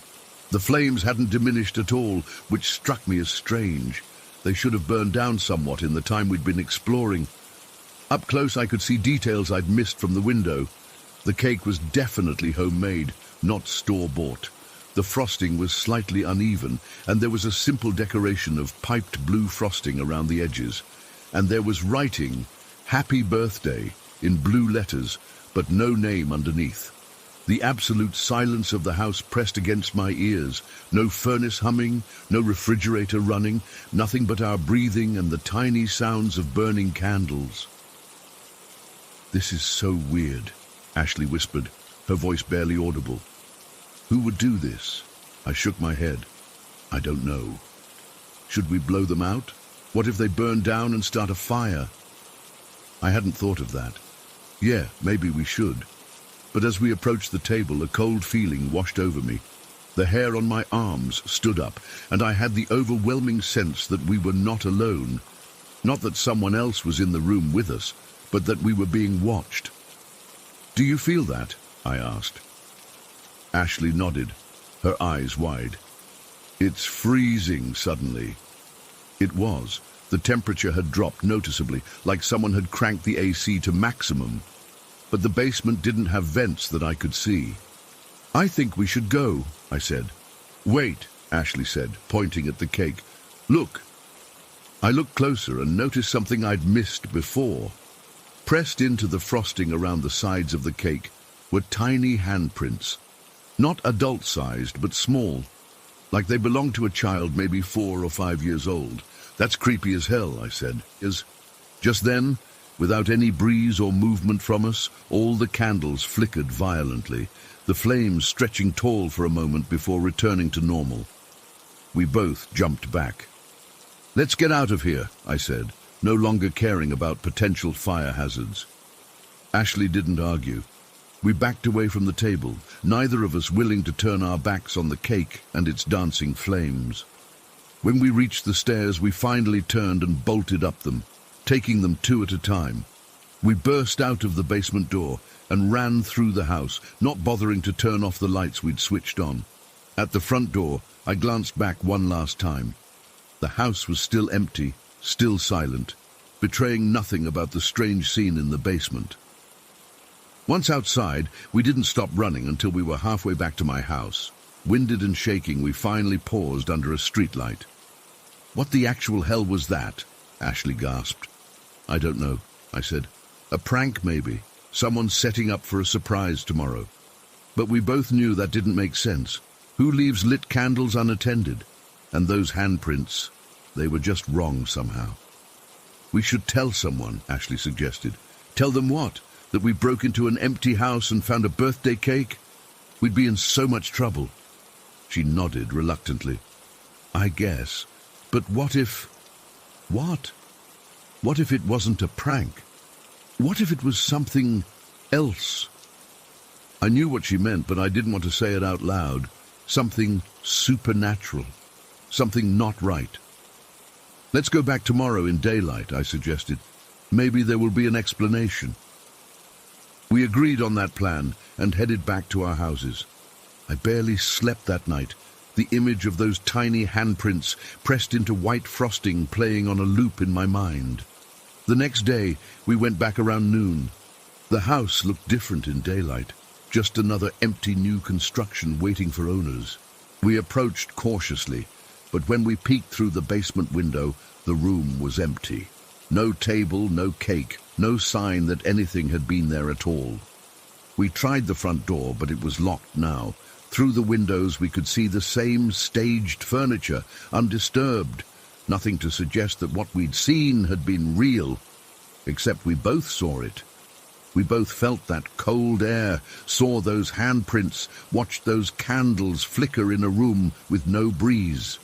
The flames hadn't diminished at all, which struck me as strange. They should have burned down somewhat in the time we'd been exploring. Up close, I could see details I'd missed from the window. The cake was definitely homemade, not store-bought. The frosting was slightly uneven, and there was a simple decoration of piped blue frosting around the edges. And there was writing, "Happy Birthday," in blue letters, but no name underneath. The absolute silence of the house pressed against my ears. No furnace humming, no refrigerator running, nothing but our breathing and the tiny sounds of burning candles. "This is so weird," Ashley whispered, her voice barely audible. "Who would do this?" I shook my head. "I don't know. Should we blow them out? What if they burn down and start a fire?" I hadn't thought of that. Yeah, maybe we should. But as we approached the table, a cold feeling washed over me. The hair on my arms stood up, and I had the overwhelming sense that we were not alone. Not that someone else was in the room with us, but that we were being watched. "Do you feel that?" I asked. Ashley nodded, her eyes wide. "It's freezing suddenly." It was. The temperature had dropped noticeably, like someone had cranked the AC to maximum. But the basement didn't have vents that I could see. "I think we should go," I said. "Wait," Ashley said, pointing at the cake. "Look." I looked closer and noticed something I'd missed before. Pressed into the frosting around the sides of the cake were tiny handprints. Not adult-sized, but small, like they belonged to a child maybe 4 or 5 years old. "That's creepy as hell," I said. Just then, without any breeze or movement from us, all the candles flickered violently, the flames stretching tall for a moment before returning to normal. We both jumped back. "Let's get out of here," I said, no longer caring about potential fire hazards. Ashley didn't argue. We backed away from the table, neither of us willing to turn our backs on the cake and its dancing flames. When we reached the stairs, we finally turned and bolted up them, taking them 2 at a time. We burst out of the basement door and ran through the house, not bothering to turn off the lights we'd switched on. At the front door, I glanced back one last time. The house was still empty, still silent, betraying nothing about the strange scene in the basement. Once outside, we didn't stop running until we were halfway back to my house. Winded and shaking, we finally paused under a streetlight. "What the actual hell was that?" Ashley gasped. "I don't know," I said. "A prank, maybe. Someone setting up for a surprise tomorrow." But we both knew that didn't make sense. Who leaves lit candles unattended? And those handprints, they were just wrong somehow. "We should tell someone," Ashley suggested. "Tell them what? That we broke into an empty house and found a birthday cake? We'd be in so much trouble." She nodded reluctantly. "I guess. But what if..." "What? What if it wasn't a prank? What if it was something else?" I knew what she meant, but I didn't want to say it out loud. Something supernatural. Something not right. "Let's go back tomorrow in daylight," I suggested. "Maybe there will be an explanation." We agreed on that plan and headed back to our houses. I barely slept that night, the image of those tiny handprints pressed into white frosting playing on a loop in my mind. The next day, we went back around noon. The house looked different in daylight, just another empty new construction waiting for owners. We approached cautiously, but when we peeked through the basement window, the room was empty. No table, no cake, no sign that anything had been there at all. We tried the front door, but it was locked now. Through the windows we could see the same staged furniture, undisturbed. Nothing to suggest that what we'd seen had been real, except we both saw it. We both felt that cold air, saw those handprints, watched those candles flicker in a room with no breeze.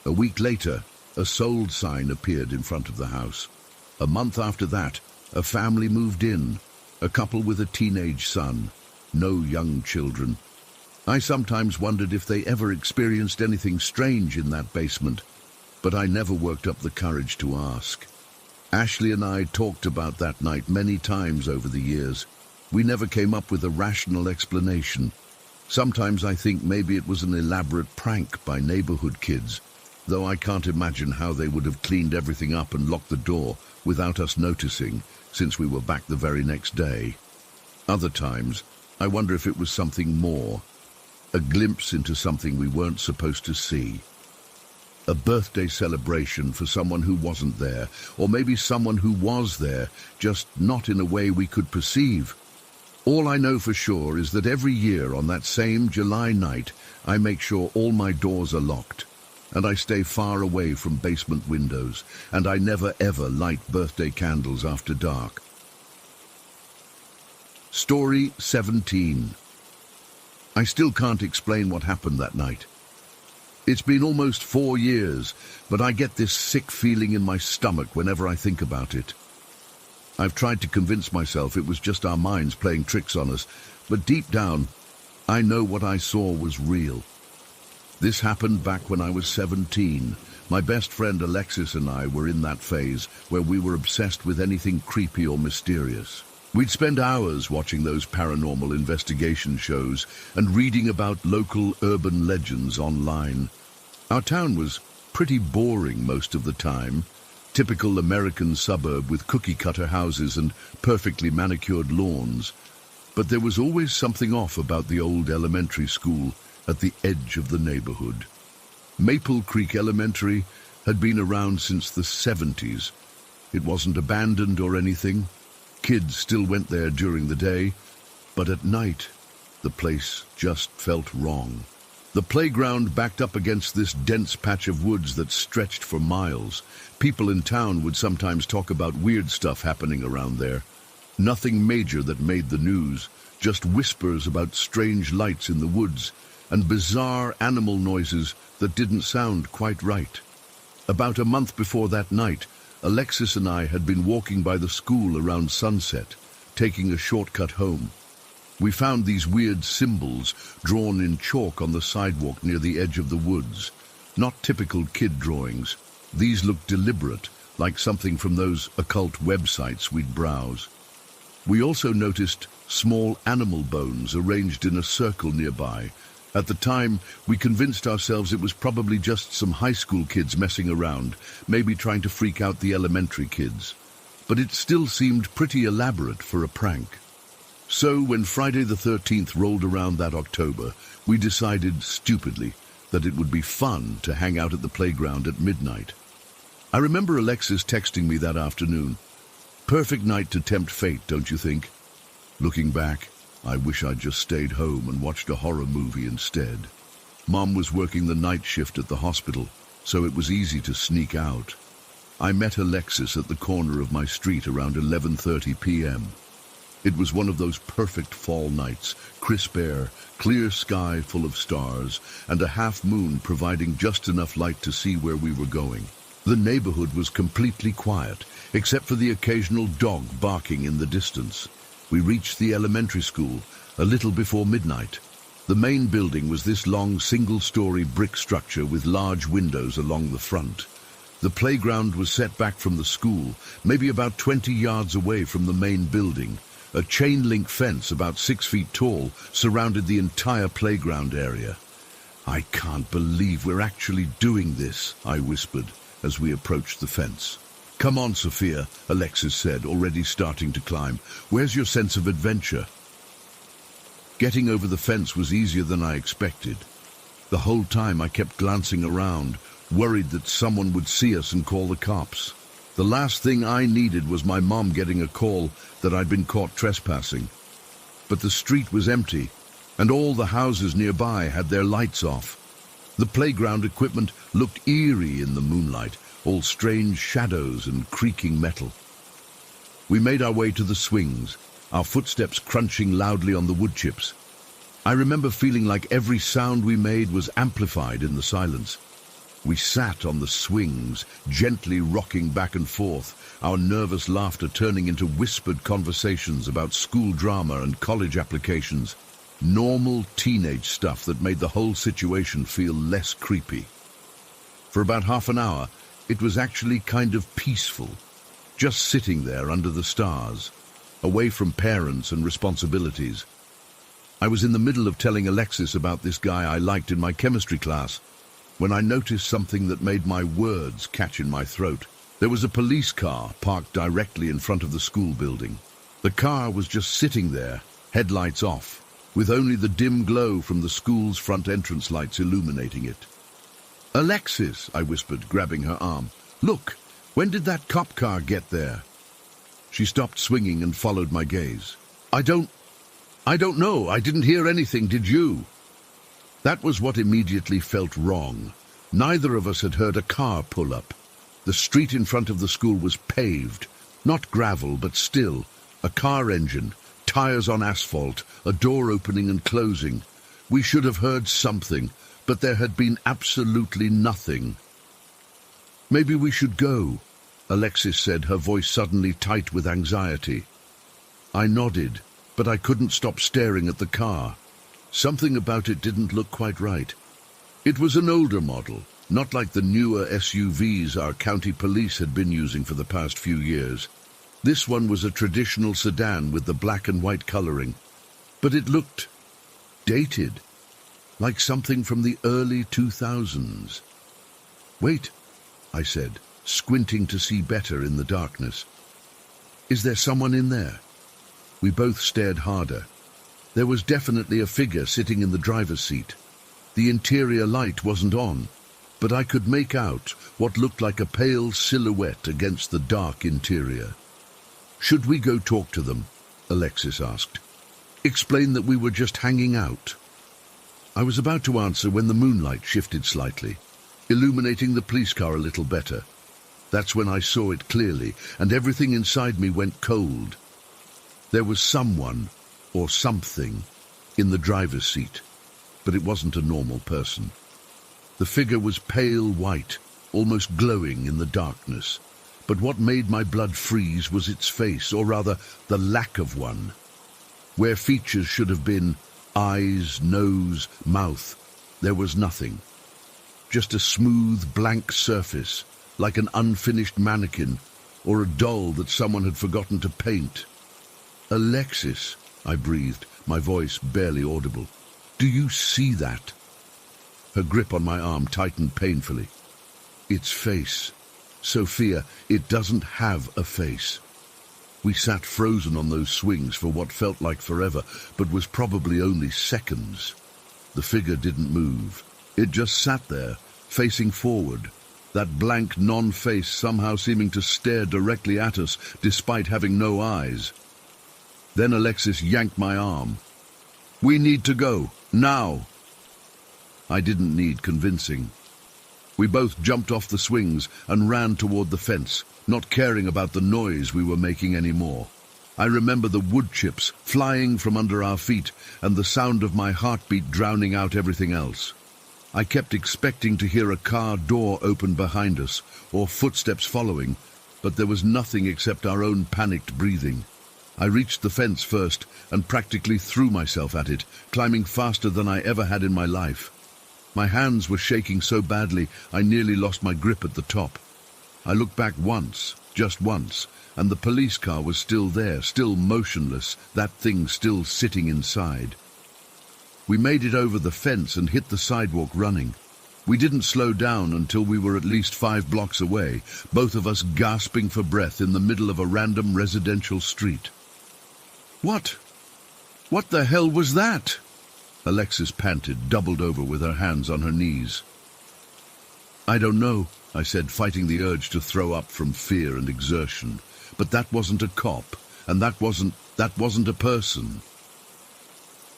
A week later, a sold sign appeared in front of the house. A month after that, a family moved in, a couple with a teenage son, no young children. I sometimes wondered if they ever experienced anything strange in that basement, but I never worked up the courage to ask. Ashley and I talked about that night many times over the years. We never came up with a rational explanation. Sometimes I think maybe it was an elaborate prank by neighborhood kids, though I can't imagine how they would have cleaned everything up and locked the door without us noticing, since we were back the very next day. Other times, I wonder if it was something more, a glimpse into something we weren't supposed to see. A birthday celebration for someone who wasn't there, or maybe someone who was there, just not in a way we could perceive. All I know for sure is that every year on that same July night, I make sure all my doors are locked, and I stay far away from basement windows, and I never ever light birthday candles after dark. Story 17. I still can't explain what happened that night. It's been almost 4 years, but I get this sick feeling in my stomach whenever I think about it. I've tried to convince myself it was just our minds playing tricks on us, but deep down, I know what I saw was real. This happened back when I was 17. My best friend Alexis and I were in that phase where we were obsessed with anything creepy or mysterious. We'd spend hours watching those paranormal investigation shows and reading about local urban legends online. Our town was pretty boring most of the time. Typical American suburb with cookie-cutter houses and perfectly manicured lawns. But there was always something off about the old elementary school at the edge of the neighborhood. Maple Creek Elementary had been around since the 70s. It wasn't abandoned or anything. Kids still went there during the day, but at night, the place just felt wrong. The playground backed up against this dense patch of woods that stretched for miles. People in town would sometimes talk about weird stuff happening around there. Nothing major that made the news, just whispers about strange lights in the woods and bizarre animal noises that didn't sound quite right. About a month before that night, Alexis and I had been walking by the school around sunset, taking a shortcut home. We found these weird symbols drawn in chalk on the sidewalk near the edge of the woods. Not typical kid drawings. These looked deliberate, like something from those occult websites we'd browse. We also noticed small animal bones arranged in a circle nearby. At the time, we convinced ourselves it was probably just some high school kids messing around, maybe trying to freak out the elementary kids. But it still seemed pretty elaborate for a prank. So when Friday the 13th rolled around that October, we decided, stupidly, that it would be fun to hang out at the playground at midnight. I remember Alexis texting me that afternoon. Perfect night to tempt fate, don't you think? Looking back, I wish I'd just stayed home and watched a horror movie instead. Mom was working the night shift at the hospital, so it was easy to sneak out. I met Alexis at the corner of my street around 11:30 p.m. It was one of those perfect fall nights, crisp air, clear sky full of stars, and a half moon providing just enough light to see where we were going. The neighborhood was completely quiet, except for the occasional dog barking in the distance. We reached the elementary school a little before midnight. The main building was this long single-story brick structure with large windows along the front. The playground was set back from the school, maybe about 20 yards away from the main building. A chain-link fence about 6 feet tall surrounded the entire playground area. "I can't believe we're actually doing this," I whispered as we approached the fence. "Come on, Sophia," Alexis said, already starting to climb. "Where's your sense of adventure?" Getting over the fence was easier than I expected. The whole time I kept glancing around, worried that someone would see us and call the cops. The last thing I needed was my mom getting a call that I'd been caught trespassing. But the street was empty, and all the houses nearby had their lights off. The playground equipment looked eerie in the moonlight, all strange shadows and creaking metal. We made our way to the swings, our footsteps crunching loudly on the wood chips. I remember feeling like every sound we made was amplified in the silence. We sat on the swings, gently rocking back and forth, our nervous laughter turning into whispered conversations about school drama and college applications. Normal teenage stuff that made the whole situation feel less creepy. For about half an hour, it was actually kind of peaceful, just sitting there under the stars, away from parents and responsibilities. I was in the middle of telling Alexis about this guy I liked in my chemistry class when I noticed something that made my words catch in my throat. There was a police car parked directly in front of the school building. The car was just sitting there, headlights off, with only the dim glow from the school's front entrance lights illuminating it. "Alexis," I whispered, grabbing her arm. "Look, when did that cop car get there?" She stopped swinging and followed my gaze. I don't know. I didn't hear anything, did you?" That was what immediately felt wrong. Neither of us had heard a car pull up. The street in front of the school was paved, not gravel, but still. A car engine, tires on asphalt, a door opening and closing. We should have heard something, but there had been absolutely nothing. "Maybe we should go," Alexis said, her voice suddenly tight with anxiety. I nodded, but I couldn't stop staring at the car. Something about it didn't look quite right. It was an older model, not like the newer SUVs our county police had been using for the past few years. This one was a traditional sedan with the black and white coloring, but it looked dated, like something from the early 2000s. "Wait," I said, squinting to see better in the darkness. "Is there someone in there?" We both stared harder. There was definitely a figure sitting in the driver's seat. The interior light wasn't on, but I could make out what looked like a pale silhouette against the dark interior. "Should we go talk to them?" Alexis asked. "Explain that we were just hanging out." I was about to answer when the moonlight shifted slightly, illuminating the police car a little better. That's when I saw it clearly, and everything inside me went cold. There was someone, or something, in the driver's seat, but it wasn't a normal person. The figure was pale white, almost glowing in the darkness, but what made my blood freeze was its face, or rather, the lack of one. Where features should have been eyes, nose, mouth, there was nothing. Just a smooth, blank surface, like an unfinished mannequin, or a doll that someone had forgotten to paint. "Alexis," I breathed, my voice barely audible. "Do you see that?" Her grip on my arm tightened painfully. "Its face. Sophia, it doesn't have a face." We sat frozen on those swings for what felt like forever, but was probably only seconds. The figure didn't move. It just sat there, facing forward, that blank non-face somehow seeming to stare directly at us despite having no eyes. Then Alexis yanked my arm. "We need to go, now." I didn't need convincing. We both jumped off the swings and ran toward the fence, not caring about the noise we were making anymore. I remember the wood chips flying from under our feet and the sound of my heartbeat drowning out everything else. I kept expecting to hear a car door open behind us or footsteps following, but there was nothing except our own panicked breathing. I reached the fence first and practically threw myself at it, climbing faster than I ever had in my life. My hands were shaking so badly I nearly lost my grip at the top. I looked back once, just once, and the police car was still there, still motionless, that thing still sitting inside. We made it over the fence and hit the sidewalk running. We didn't slow down until we were at least 5 blocks away, both of us gasping for breath in the middle of a random residential street. What the hell was that?" Alexis panted, doubled over with her hands on her knees. "I don't know," I said, fighting the urge to throw up from fear and exertion. "But that wasn't a cop, and that wasn't a person."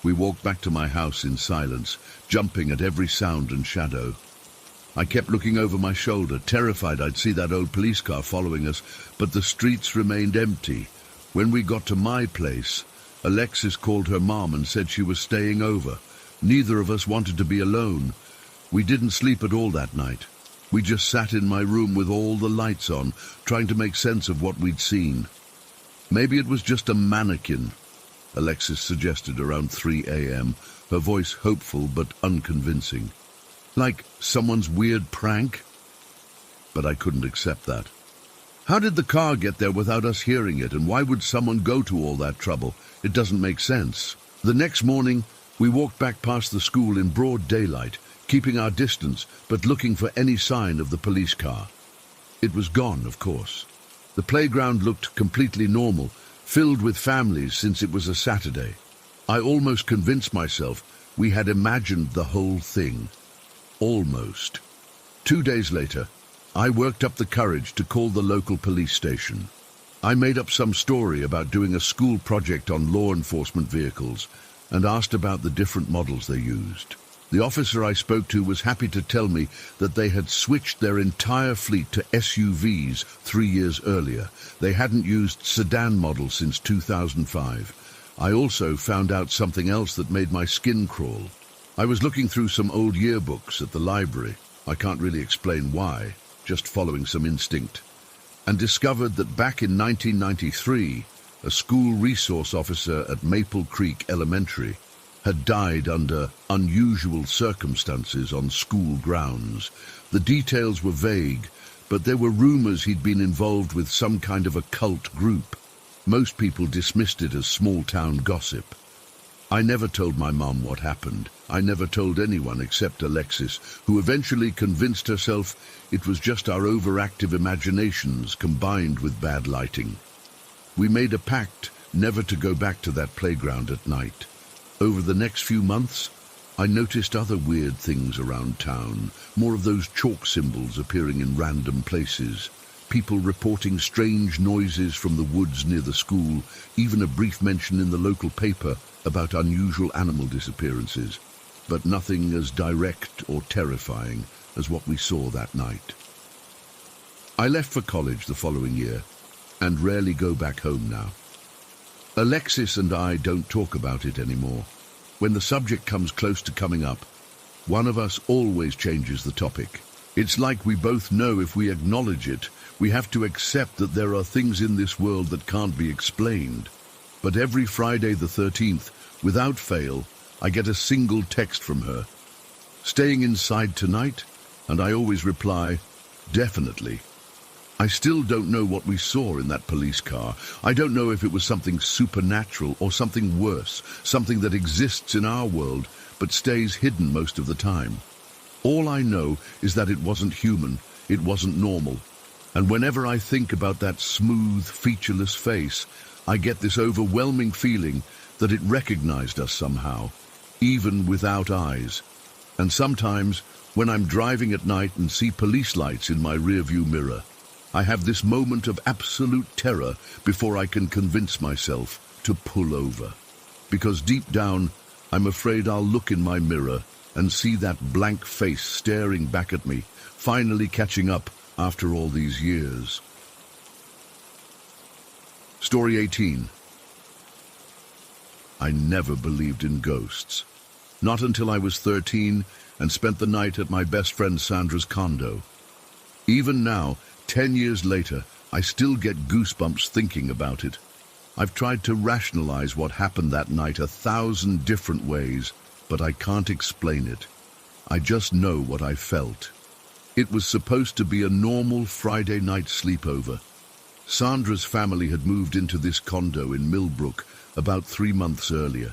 We walked back to my house in silence, jumping at every sound and shadow. I kept looking over my shoulder, terrified I'd see that old police car following us, but the streets remained empty. When we got to my place, Alexis called her mom and said she was staying over. Neither of us wanted to be alone. We didn't sleep at all that night. We just sat in my room with all the lights on, trying to make sense of what we'd seen. Maybe it was just a mannequin, Alexis suggested around 3 a.m., her voice hopeful but unconvincing. Like someone's weird prank? But I couldn't accept that. How did the car get there without us hearing it, and why would someone go to all that trouble? It doesn't make sense. The next morning, we walked back past the school in broad daylight, keeping our distance, but looking for any sign of the police car. It was gone, of course. The playground looked completely normal, filled with families since it was a Saturday. I almost convinced myself we had imagined the whole thing. Almost. 2 days later, I worked up the courage to call the local police station. I made up some story about doing a school project on law enforcement vehicles and asked about the different models they used. The officer I spoke to was happy to tell me that they had switched their entire fleet to SUVs 3 years earlier. They hadn't used sedan models since 2005. I also found out something else that made my skin crawl. I was looking through some old yearbooks at the library. I can't really explain why, just following some instinct, and discovered that back in 1993, a school resource officer at Maple Creek Elementary had died under unusual circumstances on school grounds. The details were vague, but there were rumors he'd been involved with some kind of occult group. Most people dismissed it as small-town gossip. I never told my mum what happened. I never told anyone except Alexis, who eventually convinced herself it was just our overactive imaginations combined with bad lighting. We made a pact never to go back to that playground at night. Over the next few months, I noticed other weird things around town, more of those chalk symbols appearing in random places, people reporting strange noises from the woods near the school, even a brief mention in the local paper about unusual animal disappearances, but nothing as direct or terrifying as what we saw that night. I left for college the following year, and rarely go back home now. Alexis and I don't talk about it anymore. When the subject comes close to coming up, one of us always changes the topic. It's like we both know if we acknowledge it, we have to accept that there are things in this world that can't be explained. But every Friday the 13th, without fail, I get a single text from her. Staying inside tonight? And I always reply, definitely. I still don't know what we saw in that police car. I don't know if it was something supernatural or something worse, something that exists in our world but stays hidden most of the time. All I know is that it wasn't human, it wasn't normal. And whenever I think about that smooth, featureless face, I get this overwhelming feeling that it recognized us somehow, even without eyes. And sometimes, when I'm driving at night and see police lights in my rearview mirror, I have this moment of absolute terror before I can convince myself to pull over. Because deep down, I'm afraid I'll look in my mirror and see that blank face staring back at me, finally catching up after all these years. Story 18. I never believed in ghosts. Not until I was 13 and spent the night at my best friend Sandra's condo. Even now, 10 years later, I still get goosebumps thinking about it. I've tried to rationalize what happened that night 1,000 different ways, but I can't explain it. I just know what I felt. It was supposed to be a normal Friday night sleepover. Sandra's family had moved into this condo in Millbrook about 3 months earlier.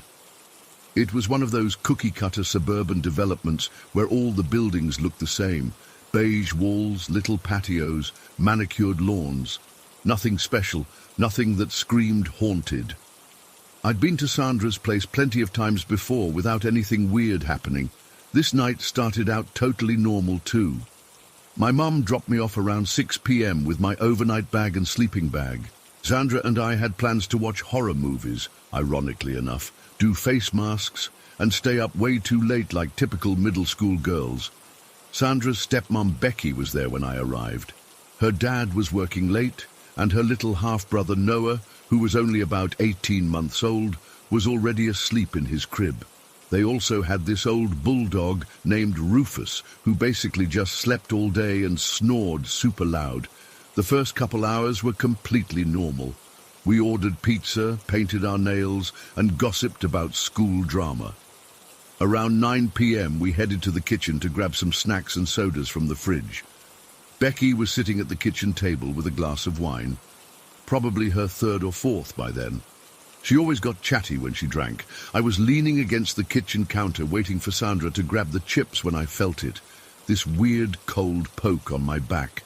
It was one of those cookie-cutter suburban developments where all the buildings look the same. Beige walls, little patios, manicured lawns. Nothing special, nothing that screamed haunted. I'd been to Sandra's place plenty of times before without anything weird happening. This night started out totally normal too. My mum dropped me off around 6 p.m. with my overnight bag and sleeping bag. Sandra and I had plans to watch horror movies, ironically enough, do face masks, and stay up way too late like typical middle school girls. Sandra's stepmom Becky was there when I arrived. Her dad was working late, and her little half-brother Noah, who was only about 18 months old, was already asleep in his crib. They also had this old bulldog named Rufus, who basically just slept all day and snored super loud. The first couple hours were completely normal. We ordered pizza, painted our nails, and gossiped about school drama. Around 9 p.m. we headed to the kitchen to grab some snacks and sodas from the fridge. Becky was sitting at the kitchen table with a glass of wine, probably her third or fourth by then. She always got chatty when she drank. I was leaning against the kitchen counter waiting for Sandra to grab the chips when I felt it, this weird cold poke on my back.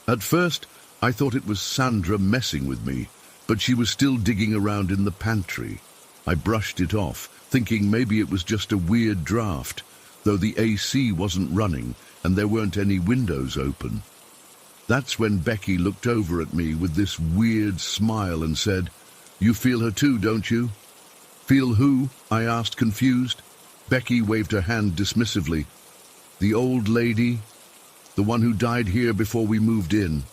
At first, I thought it was Sandra messing with me, but she was still digging around in the pantry. I brushed it off, thinking maybe it was just a weird draft, though the AC wasn't running and there weren't any windows open. That's when Becky looked over at me with this weird smile and said, "You feel her too, don't you?" "Feel who?" I asked, confused. Becky waved her hand dismissively. "The old lady, the one who died here before we moved in."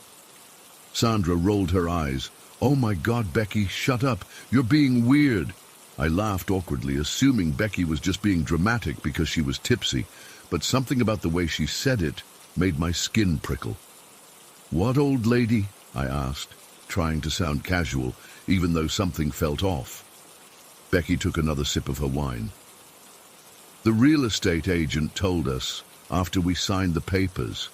Sandra rolled her eyes. "Oh my God, Becky, shut up. You're being weird." I laughed awkwardly, assuming Becky was just being dramatic because she was tipsy, but something about the way she said it made my skin prickle. "What old lady?" I asked, trying to sound casual, even though something felt off. Becky took another sip of her wine. "The real estate agent told us after we signed the papers.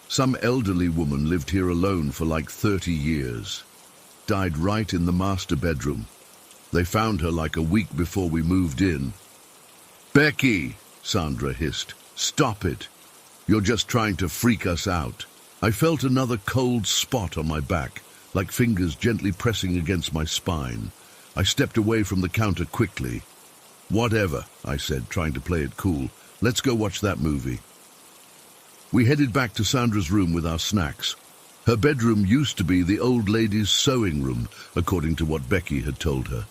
Some elderly woman lived here alone for like 30 years. Died right in the master bedroom. They found her like a week before we moved in." "Becky," Sandra hissed, "stop it. You're just trying to freak us out." I felt another cold spot on my back, like fingers gently pressing against my spine. I stepped away from the counter quickly. "Whatever," I said, trying to play it cool. "Let's go watch that movie." We headed back to Sandra's room with our snacks. Her bedroom used to be the old lady's sewing room, according to what Becky had told her.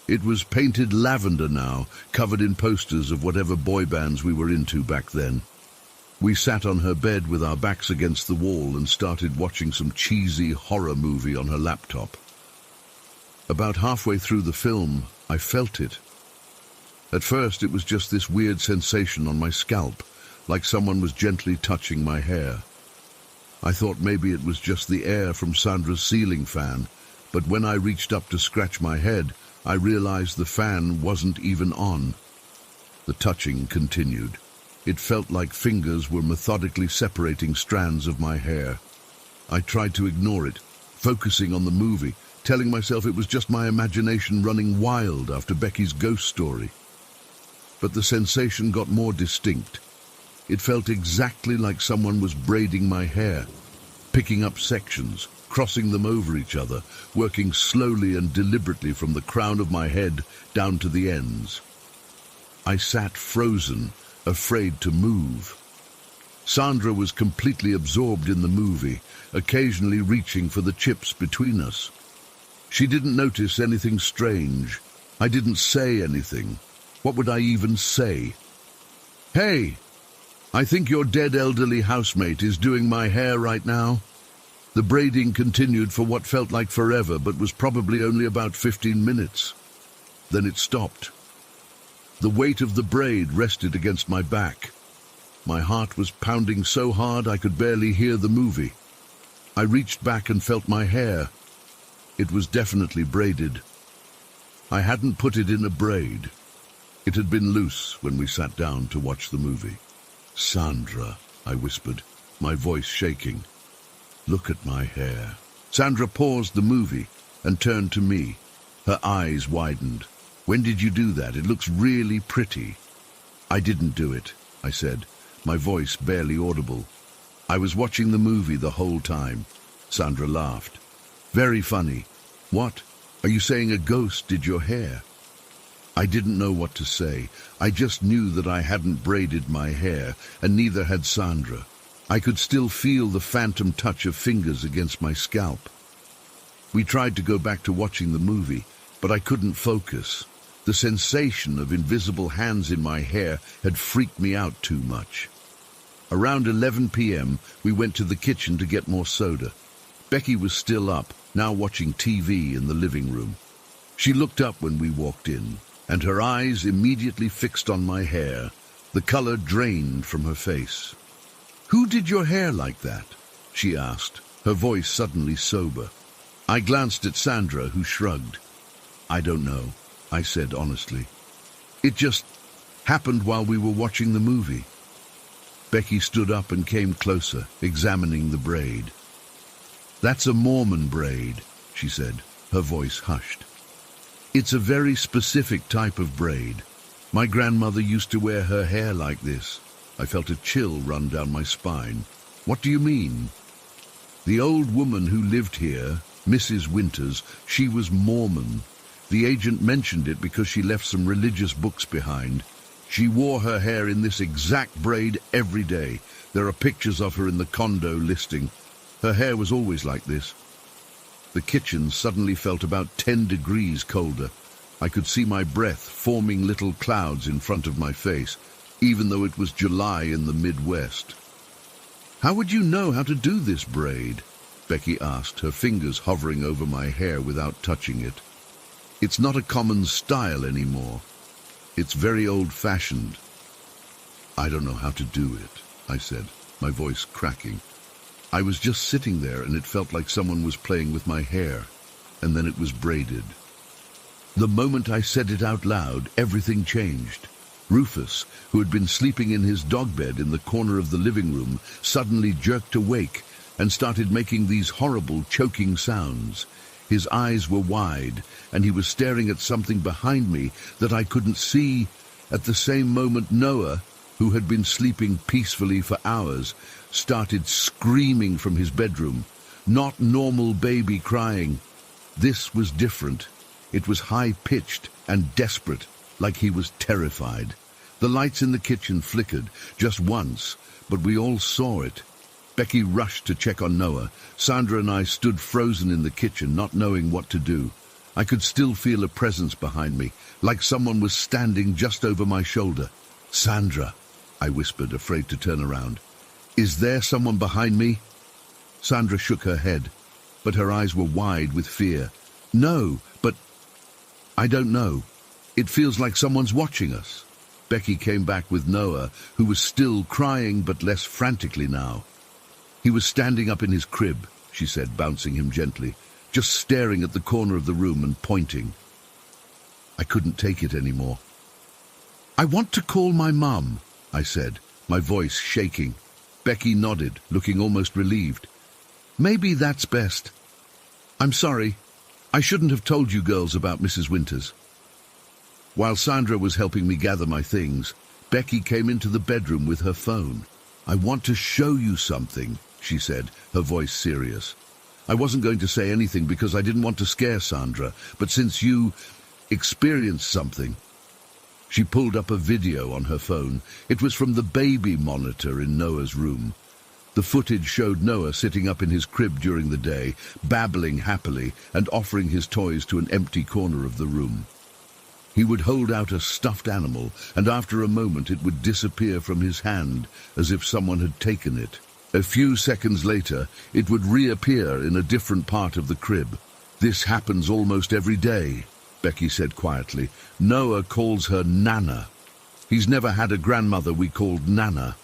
It was painted lavender now, covered in posters of whatever boy bands we were into back then. We sat on her bed with our backs against the wall and started watching some cheesy horror movie on her laptop. About halfway through the film, I felt it. At first, it was just this weird sensation on my scalp, like someone was gently touching my hair. I thought maybe it was just the air from Sandra's ceiling fan, but when I reached up to scratch my head, I realized the fan wasn't even on. The touching continued. It felt like fingers were methodically separating strands of my hair. I tried to ignore it, focusing on the movie, telling myself it was just my imagination running wild after Becky's ghost story. But the sensation got more distinct. It felt exactly like someone was braiding my hair, picking up sections, crossing them over each other, working slowly and deliberately from the crown of my head down to the ends. I sat frozen, afraid to move. Sandra was completely absorbed in the movie, occasionally reaching for the chips between us. She didn't notice anything strange. I didn't say anything. What would I even say? "Hey, I think your dead elderly housemate is doing my hair right now." The braiding continued for what felt like forever, but was probably only about 15 minutes. Then it stopped. The weight of the braid rested against my back. My heart was pounding so hard I could barely hear the movie. I reached back and felt my hair. It was definitely braided. I hadn't put it in a braid. It had been loose when we sat down to watch the movie. "Sandra," I whispered, my voice shaking. "Look at my hair." Sandra paused the movie and turned to me. Her eyes widened. "When did you do that? It looks really pretty." "I didn't do it," I said, my voice barely audible. "I was watching the movie the whole time." Sandra laughed. "Very funny. What? Are you saying a ghost did your hair?" I didn't know what to say. I just knew that I hadn't braided my hair, and neither had Sandra. I could still feel the phantom touch of fingers against my scalp. We tried to go back to watching the movie, but I couldn't focus. The sensation of invisible hands in my hair had freaked me out too much. Around 11 p.m., we went to the kitchen to get more soda. Becky was still up, now watching TV in the living room. She looked up when we walked in. and her eyes immediately fixed on my hair. The color drained from her face. "Who did your hair like that?" she asked, her voice suddenly sober. I glanced at Sandra, who shrugged. "I don't know," I said honestly. "It just happened while we were watching the movie." Becky stood up and came closer, examining the braid. "That's a Mormon braid," she said, her voice hushed. "It's a very specific type of braid. My grandmother used to wear her hair like this." I felt a chill run down my spine. "What do you mean?" "The old woman who lived here, Mrs. Winters, she was Mormon. The agent mentioned it because she left some religious books behind. She wore her hair in this exact braid every day. There are pictures of her in the condo listing. Her hair was always like this." The kitchen suddenly felt about 10 degrees colder. I could see my breath forming little clouds in front of my face, even though it was July in the Midwest. "How would you know how to do this braid?" Becky asked, her fingers hovering over my hair without touching it. "It's not a common style anymore. It's very old-fashioned." "I don't know how to do it," I said, my voice cracking. I was just sitting there and it felt like someone was playing with my hair, and then it was braided. The moment I said it out loud, everything changed. Rufus, who had been sleeping in his dog bed in the corner of the living room, suddenly jerked awake and started making these horrible, choking sounds. His eyes were wide, and he was staring at something behind me that I couldn't see. At the same moment, Noah, who had been sleeping peacefully for hours, started screaming from his bedroom. Not normal baby crying. This was different. It was high-pitched and desperate, like he was terrified. The lights in the kitchen flickered, just once, but we all saw it. Becky rushed to check on Noah. Sandra and I stood frozen in the kitchen, not knowing what to do. I could still feel a presence behind me, like someone was standing just over my shoulder. "Sandra," I whispered, afraid to turn around. "Is there someone behind me?" Sandra shook her head, but her eyes were wide with fear. "No, but I don't know. It feels like someone's watching us." Becky came back with Noah, who was still crying but less frantically now. "He was standing up in his crib," she said, bouncing him gently, just staring at the corner of the room and pointing. I couldn't take it anymore. "I want to call my mum," I said, my voice shaking. Becky nodded, looking almost relieved. "Maybe that's best. I'm sorry. I shouldn't have told you girls about Mrs. Winters." While Sandra was helping me gather my things, Becky came into the bedroom with her phone. "I want to show you something," she said, her voice serious. I wasn't going to say anything because I didn't want to scare Sandra, but since you experienced something... She pulled up a video on her phone. It was from the baby monitor in Noah's room. The footage showed Noah sitting up in his crib during the day, babbling happily and offering his toys to an empty corner of the room. He would hold out a stuffed animal, and after a moment it would disappear from his hand, as if someone had taken it. A few seconds later, it would reappear in a different part of the crib. "This happens almost every day," Becky said quietly. "Noah calls her Nana. He's never had a grandmother we called Nana."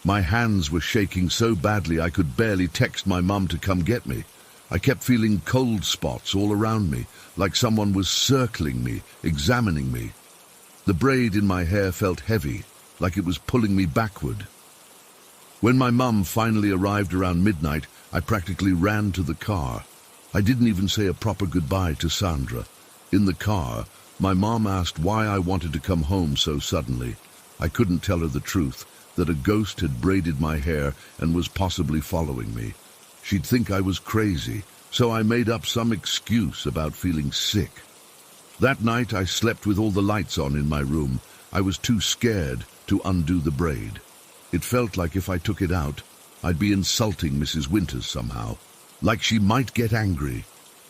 My hands were shaking so badly I could barely text my mum to come get me. I kept feeling cold spots all around me, like someone was circling me, examining me. The braid in my hair felt heavy, like it was pulling me backward. When my mum finally arrived around midnight, I practically ran to the car. I didn't even say a proper goodbye to Sandra. In the car, my mom asked why I wanted to come home so suddenly. I couldn't tell her the truth, that a ghost had braided my hair and was possibly following me. She'd think I was crazy, so I made up some excuse about feeling sick. That night I slept with all the lights on in my room. I was too scared to undo the braid. It felt like if I took it out, I'd be insulting Mrs. Winters somehow, like she might get angry.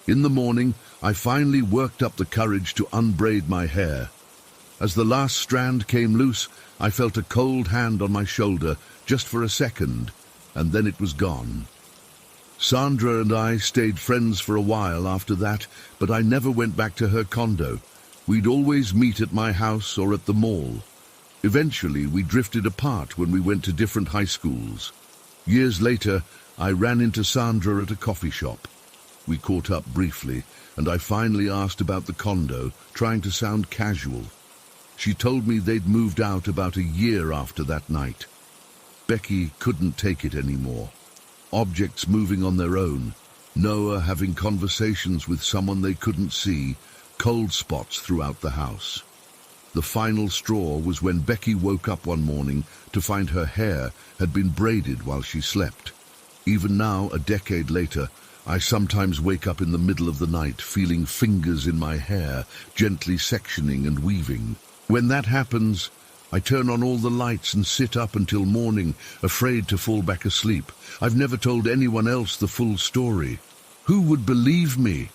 In the morning, I finally worked up the courage to unbraid my hair. As the last strand came loose, I felt a cold hand on my shoulder just for a second, and then it was gone. Sandra and I stayed friends for a while after that, but I never went back to her condo. We'd always meet at my house or at the mall. Eventually, we drifted apart when we went to different high schools. Years later, I ran into Sandra at a coffee shop. We caught up briefly, and I finally asked about the condo, trying to sound casual. She told me they'd moved out about a year after that night. Becky couldn't take it anymore. Objects moving on their own, Noah having conversations with someone they couldn't see, cold spots throughout the house. The final straw was when Becky woke up one morning to find her hair had been braided while she slept. Even now, a decade later, I sometimes wake up in the middle of the night feeling fingers in my hair, gently sectioning and weaving. When that happens, I turn on all the lights and sit up until morning, afraid to fall back asleep. I've never told anyone else the full story. Who would believe me?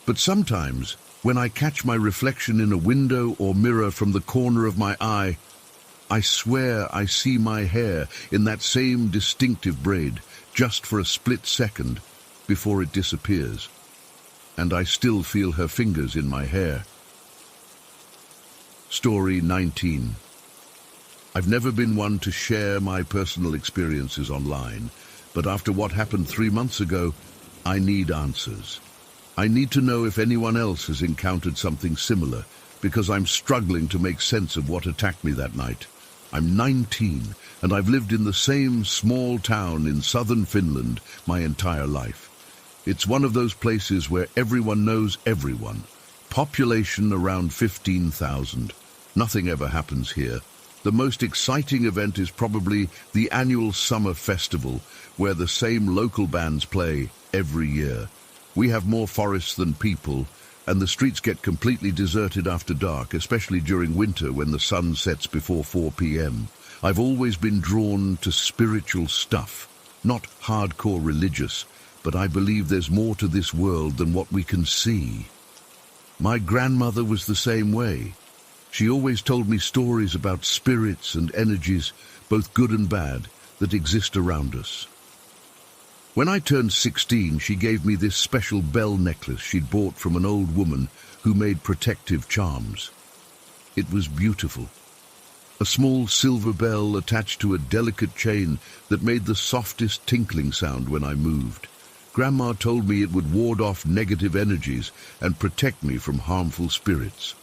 But sometimes, when I catch my reflection in a window or mirror from the corner of my eye, I swear I see my hair in that same distinctive braid, just for a split second, before it disappears. And I still feel her fingers in my hair. Story 19. I've never been one to share my personal experiences online, but after what happened 3 months ago, I need answers. I need to know if anyone else has encountered something similar, because I'm struggling to make sense of what attacked me that night. I'm 19, and I've lived in the same small town in southern Finland my entire life. It's one of those places where everyone knows everyone. Population around 15,000. Nothing ever happens here. The most exciting event is probably the annual summer festival, where the same local bands play every year. We have more forests than people, and the streets get completely deserted after dark, especially during winter when the sun sets before 4 p.m. I've always been drawn to spiritual stuff, not hardcore religious, but I believe there's more to this world than what we can see. My grandmother was the same way. She always told me stories about spirits and energies, both good and bad, that exist around us. When I turned 16, she gave me this special bell necklace she'd bought from an old woman who made protective charms. It was beautiful. A small silver bell attached to a delicate chain that made the softest tinkling sound when I moved. Grandma told me it would ward off negative energies and protect me from harmful spirits.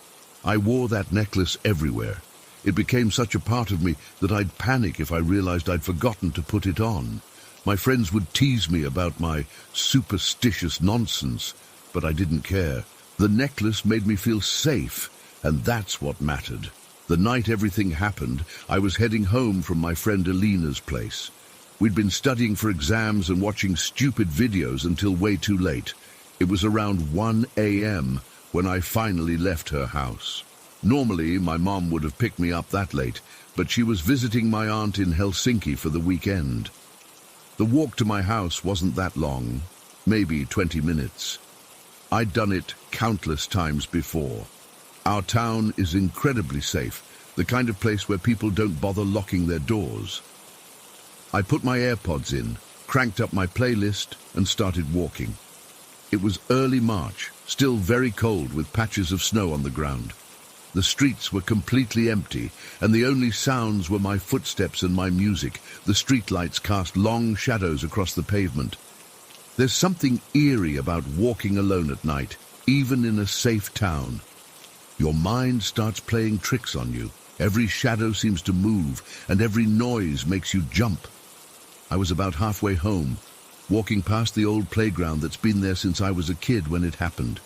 I wore that necklace everywhere. It became such a part of me that I'd panic if I realized I'd forgotten to put it on. My friends would tease me about my superstitious nonsense, but I didn't care. The necklace made me feel safe, and that's what mattered. The night everything happened, I was heading home from my friend Alina's place. We'd been studying for exams and watching stupid videos until way too late. It was around 1 a.m. when I finally left her house. Normally, my mom would have picked me up that late, but she was visiting my aunt in Helsinki for the weekend. The walk to my house wasn't that long, maybe 20 minutes. I'd done it countless times before. Our town is incredibly safe, the kind of place where people don't bother locking their doors. I put my AirPods in, cranked up my playlist, and started walking. It was early March, still very cold with patches of snow on the ground. The streets were completely empty, and the only sounds were my footsteps and my music. The streetlights cast long shadows across the pavement. There's something eerie about walking alone at night, even in a safe town. Your mind starts playing tricks on you. Every shadow seems to move, and every noise makes you jump. I was about halfway home, walking past the old playground that's been there since I was a kid when it happened.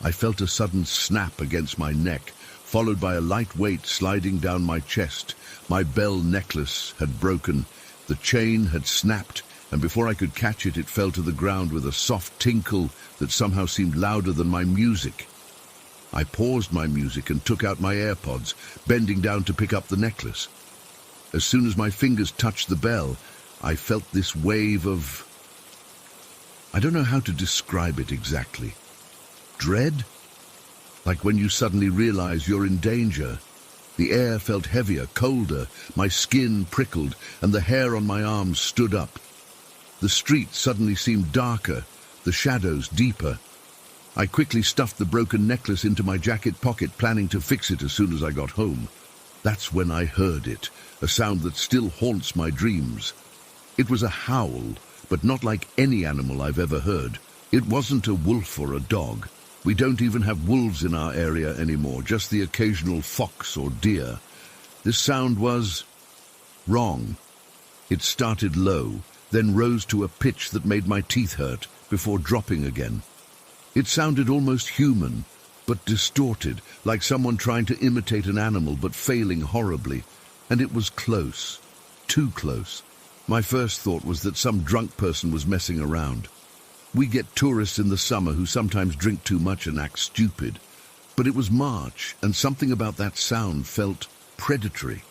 I felt a sudden snap against my neck, followed by a light weight sliding down my chest. My bell necklace had broken, the chain had snapped, and before I could catch it, it fell to the ground with a soft tinkle that somehow seemed louder than my music. I paused my music and took out my AirPods, bending down to pick up the necklace. As soon as my fingers touched the bell, I felt this wave of... I don't know how to describe it exactly. Dread? Like when you suddenly realize you're in danger. The air felt heavier, colder, my skin prickled, and the hair on my arms stood up. The street suddenly seemed darker, the shadows deeper. I quickly stuffed the broken necklace into my jacket pocket, planning to fix it as soon as I got home. That's when I heard it, a sound that still haunts my dreams. It was a howl, but not like any animal I've ever heard. It wasn't a wolf or a dog. We don't even have wolves in our area anymore, just the occasional fox or deer. This sound was wrong. It started low, then rose to a pitch that made my teeth hurt, before dropping again. It sounded almost human, but distorted, like someone trying to imitate an animal but failing horribly. And it was close, too close. My first thought was that some drunk person was messing around. We get tourists in the summer who sometimes drink too much and act stupid. But it was March, and something about that sound felt predatory.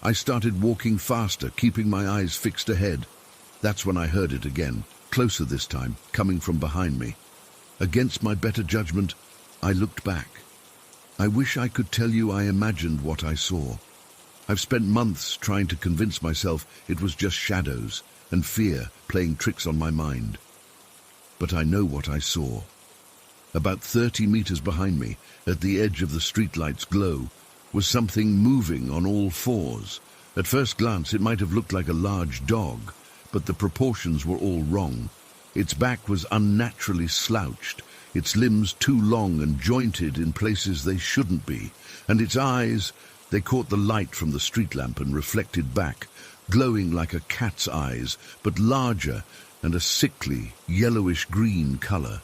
I started walking faster, keeping my eyes fixed ahead. That's when I heard it again, closer this time, coming from behind me. Against my better judgment, I looked back. I wish I could tell you I imagined what I saw. I've spent months trying to convince myself it was just shadows and fear playing tricks on my mind. But I know what I saw. About 30 meters behind me, at the edge of the streetlight's glow, was something moving on all fours. At first glance, it might have looked like a large dog, but the proportions were all wrong. Its back was unnaturally slouched, its limbs too long and jointed in places they shouldn't be, and its eyes, they caught the light from the street lamp and reflected back, glowing like a cat's eyes, but larger and a sickly, yellowish-green color.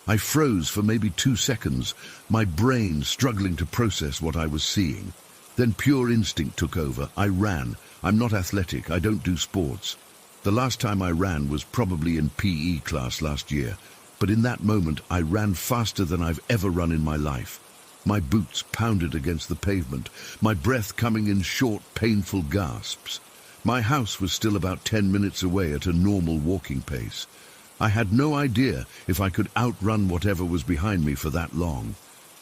I froze for maybe 2 seconds, my brain struggling to process what I was seeing. Then pure instinct took over. I ran. I'm not athletic. I don't do sports. The last time I ran was probably in PE class last year, but in that moment I ran faster than I've ever run in my life. My boots pounded against the pavement, my breath coming in short, painful gasps. My house was still about 10 minutes away at a normal walking pace. I had no idea if I could outrun whatever was behind me for that long.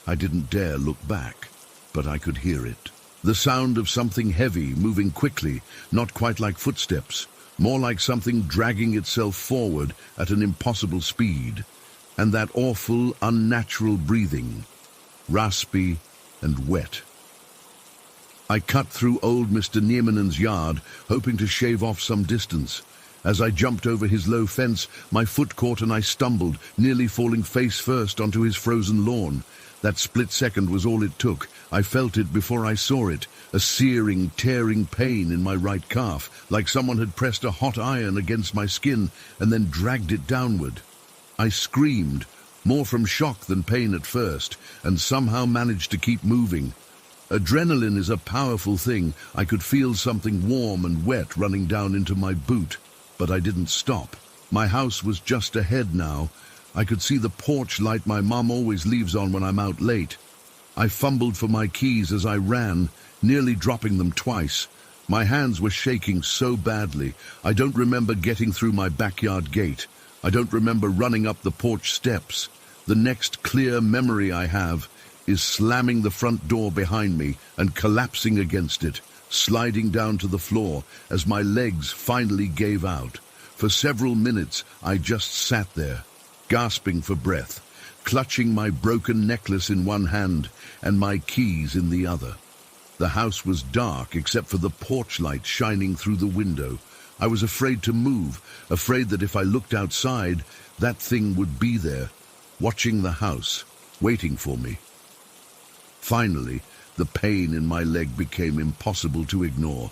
I didn't dare look back, but I could hear it. The sound of something heavy moving quickly, not quite like footsteps, more like something dragging itself forward at an impossible speed. And that awful, unnatural breathing, raspy and wet. I cut through old Mr. Niemanen's yard, hoping to shave off some distance. As I jumped over his low fence, my foot caught and I stumbled, nearly falling face first onto his frozen lawn. That split second was all it took. I felt it before I saw it, a searing, tearing pain in my right calf, like someone had pressed a hot iron against my skin and then dragged it downward. I screamed, more from shock than pain at first, and somehow managed to keep moving. Adrenaline is a powerful thing. I could feel something warm and wet running down into my boot, but I didn't stop. My house was just ahead now. I could see the porch light my mom always leaves on when I'm out late. I fumbled for my keys as I ran, nearly dropping them twice. My hands were shaking so badly. I don't remember getting through my backyard gate. I don't remember running up the porch steps. The next clear memory I have is slamming the front door behind me and collapsing against it, sliding down to the floor as my legs finally gave out. For several minutes, I just sat there, gasping for breath, clutching my broken necklace in one hand and my keys in the other. The house was dark except for the porch light shining through the window. I was afraid to move, afraid that if I looked outside, that thing would be there, watching the house, waiting for me. Finally, the pain in my leg became impossible to ignore.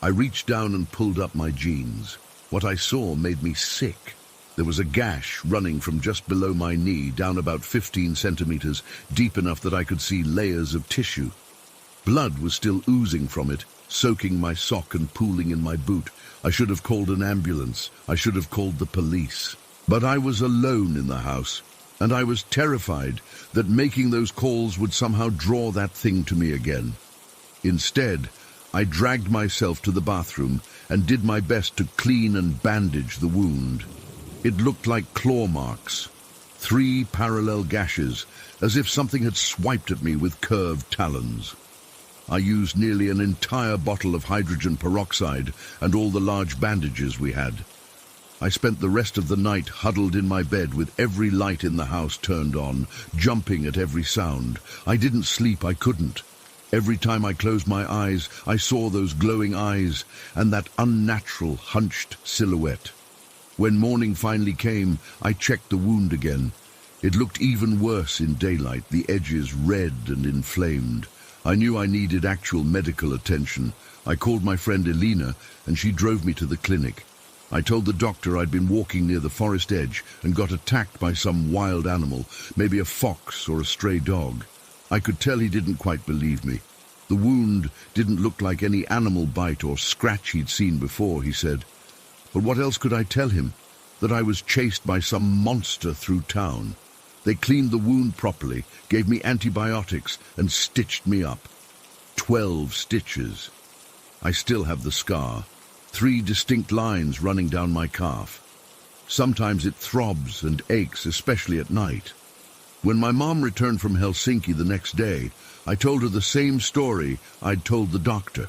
I reached down and pulled up my jeans. What I saw made me sick. There was a gash running from just below my knee down about 15 centimeters, deep enough that I could see layers of tissue. Blood was still oozing from it, soaking my sock and pooling in my boot. I should have called an ambulance. I should have called the police. But I was alone in the house, and I was terrified that making those calls would somehow draw that thing to me again. Instead, I dragged myself to the bathroom and did my best to clean and bandage the wound. It looked like claw marks, 3 parallel gashes, as if something had swiped at me with curved talons. I used nearly an entire bottle of hydrogen peroxide and all the large bandages we had. I spent the rest of the night huddled in my bed with every light in the house turned on, jumping at every sound. I didn't sleep, I couldn't. Every time I closed my eyes, I saw those glowing eyes and that unnatural, hunched silhouette. When morning finally came, I checked the wound again. It looked even worse in daylight, the edges red and inflamed. I knew I needed actual medical attention. I called my friend Elena, and she drove me to the clinic. I told the doctor I'd been walking near the forest edge and got attacked by some wild animal, maybe a fox or a stray dog. I could tell he didn't quite believe me. The wound didn't look like any animal bite or scratch he'd seen before, he said. But what else could I tell him? That I was chased by some monster through town. They cleaned the wound properly, gave me antibiotics, and stitched me up. 12 stitches. I still have the scar. 3 distinct lines running down my calf. Sometimes it throbs and aches, especially at night. When my mom returned from Helsinki the next day, I told her the same story I'd told the doctor.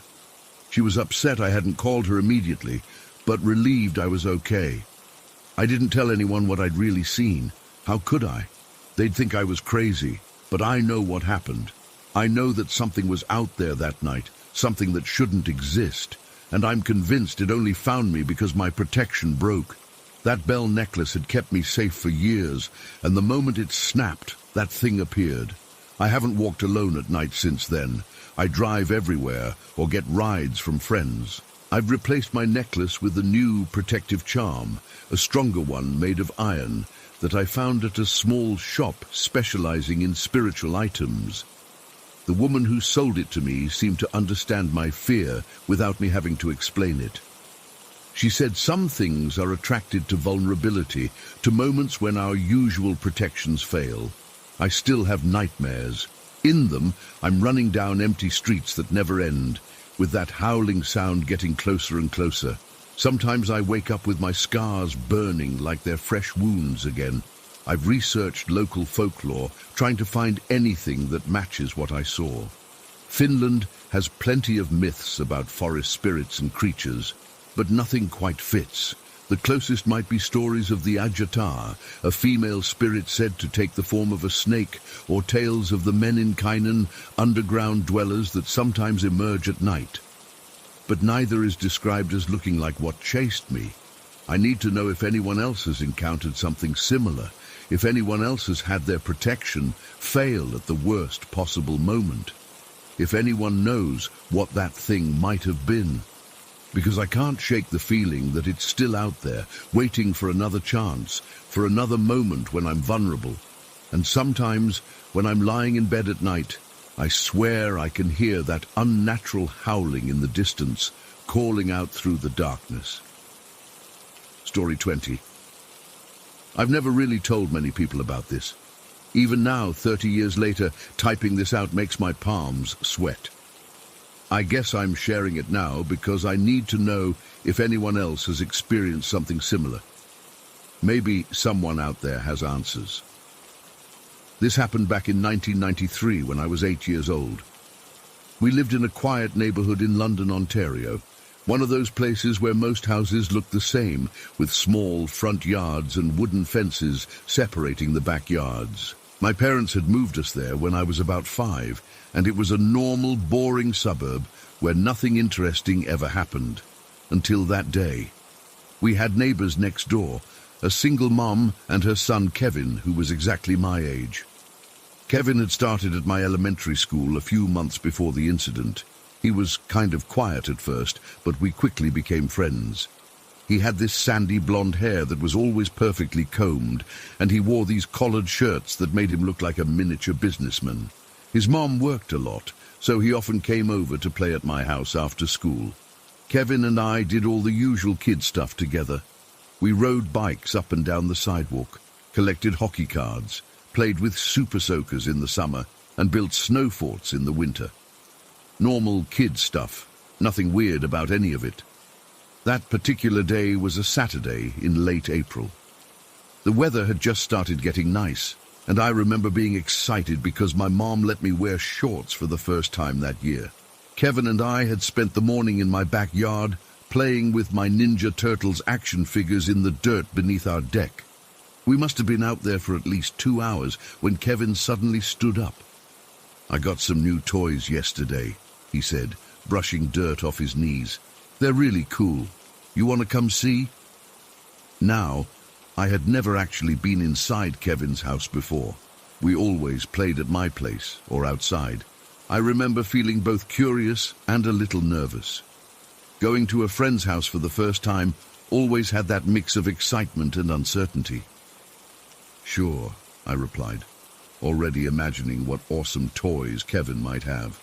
She was upset I hadn't called her immediately, but relieved I was okay. I didn't tell anyone what I'd really seen. How could I? They'd think I was crazy, but I know what happened. I know that something was out there that night, something that shouldn't exist. And I'm convinced it only found me because my protection broke. That bell necklace had kept me safe for years, and the moment it snapped, that thing appeared. I haven't walked alone at night since then. I drive everywhere or get rides from friends. I've replaced my necklace with a new protective charm, a stronger one made of iron, that I found at a small shop specializing in spiritual items. The woman who sold it to me seemed to understand my fear without me having to explain it. She said some things are attracted to vulnerability, to moments when our usual protections fail. I still have nightmares. In them, I'm running down empty streets that never end, with that howling sound getting closer and closer. Sometimes I wake up with my scars burning like they're fresh wounds again. I've researched local folklore, trying to find anything that matches what I saw. Finland has plenty of myths about forest spirits and creatures, but nothing quite fits. The closest might be stories of the Ajatar, a female spirit said to take the form of a snake, or tales of the Meninkainen, underground dwellers that sometimes emerge at night. But neither is described as looking like what chased me. I need to know if anyone else has encountered something similar, if anyone else has had their protection fail at the worst possible moment, if anyone knows what that thing might have been. Because I can't shake the feeling that it's still out there, waiting for another chance, for another moment when I'm vulnerable. And sometimes, when I'm lying in bed at night, I swear I can hear that unnatural howling in the distance, calling out through the darkness. Story 20. I've never really told many people about this. Even now, 30 years later, typing this out makes my palms sweat. I guess I'm sharing it now because I need to know if anyone else has experienced something similar. Maybe someone out there has answers. This happened back in 1993 when I was 8 years old. We lived in a quiet neighborhood in London, Ontario. One of those places where most houses look the same, with small front yards and wooden fences separating the backyards. My parents had moved us there when I was about 5, and it was a normal, boring suburb where nothing interesting ever happened. Until that day. We had neighbors next door, a single mom and her son Kevin, who was exactly my age. Kevin had started at my elementary school a few months before the incident. He was kind of quiet at first, but we quickly became friends. He had this sandy blonde hair that was always perfectly combed, and he wore these collared shirts that made him look like a miniature businessman. His mom worked a lot, so he often came over to play at my house after school. Kevin and I did all the usual kid stuff together. We rode bikes up and down the sidewalk, collected hockey cards, played with super soakers in the summer, and built snow forts in the winter. Normal kid stuff, nothing weird about any of it. That particular day was a Saturday in late April. The weather had just started getting nice, and I remember being excited because my mom let me wear shorts for the first time that year. Kevin and I had spent the morning in my backyard playing with my Ninja Turtles action figures in the dirt beneath our deck. We must have been out there for at least 2 hours when Kevin suddenly stood up. "I got some new toys yesterday," he said, brushing dirt off his knees. "They're really cool. You want to come see?" Now, I had never actually been inside Kevin's house before. We always played at my place or outside. I remember feeling both curious and a little nervous. Going to a friend's house for the first time always had that mix of excitement and uncertainty. "Sure," I replied, already imagining what awesome toys Kevin might have.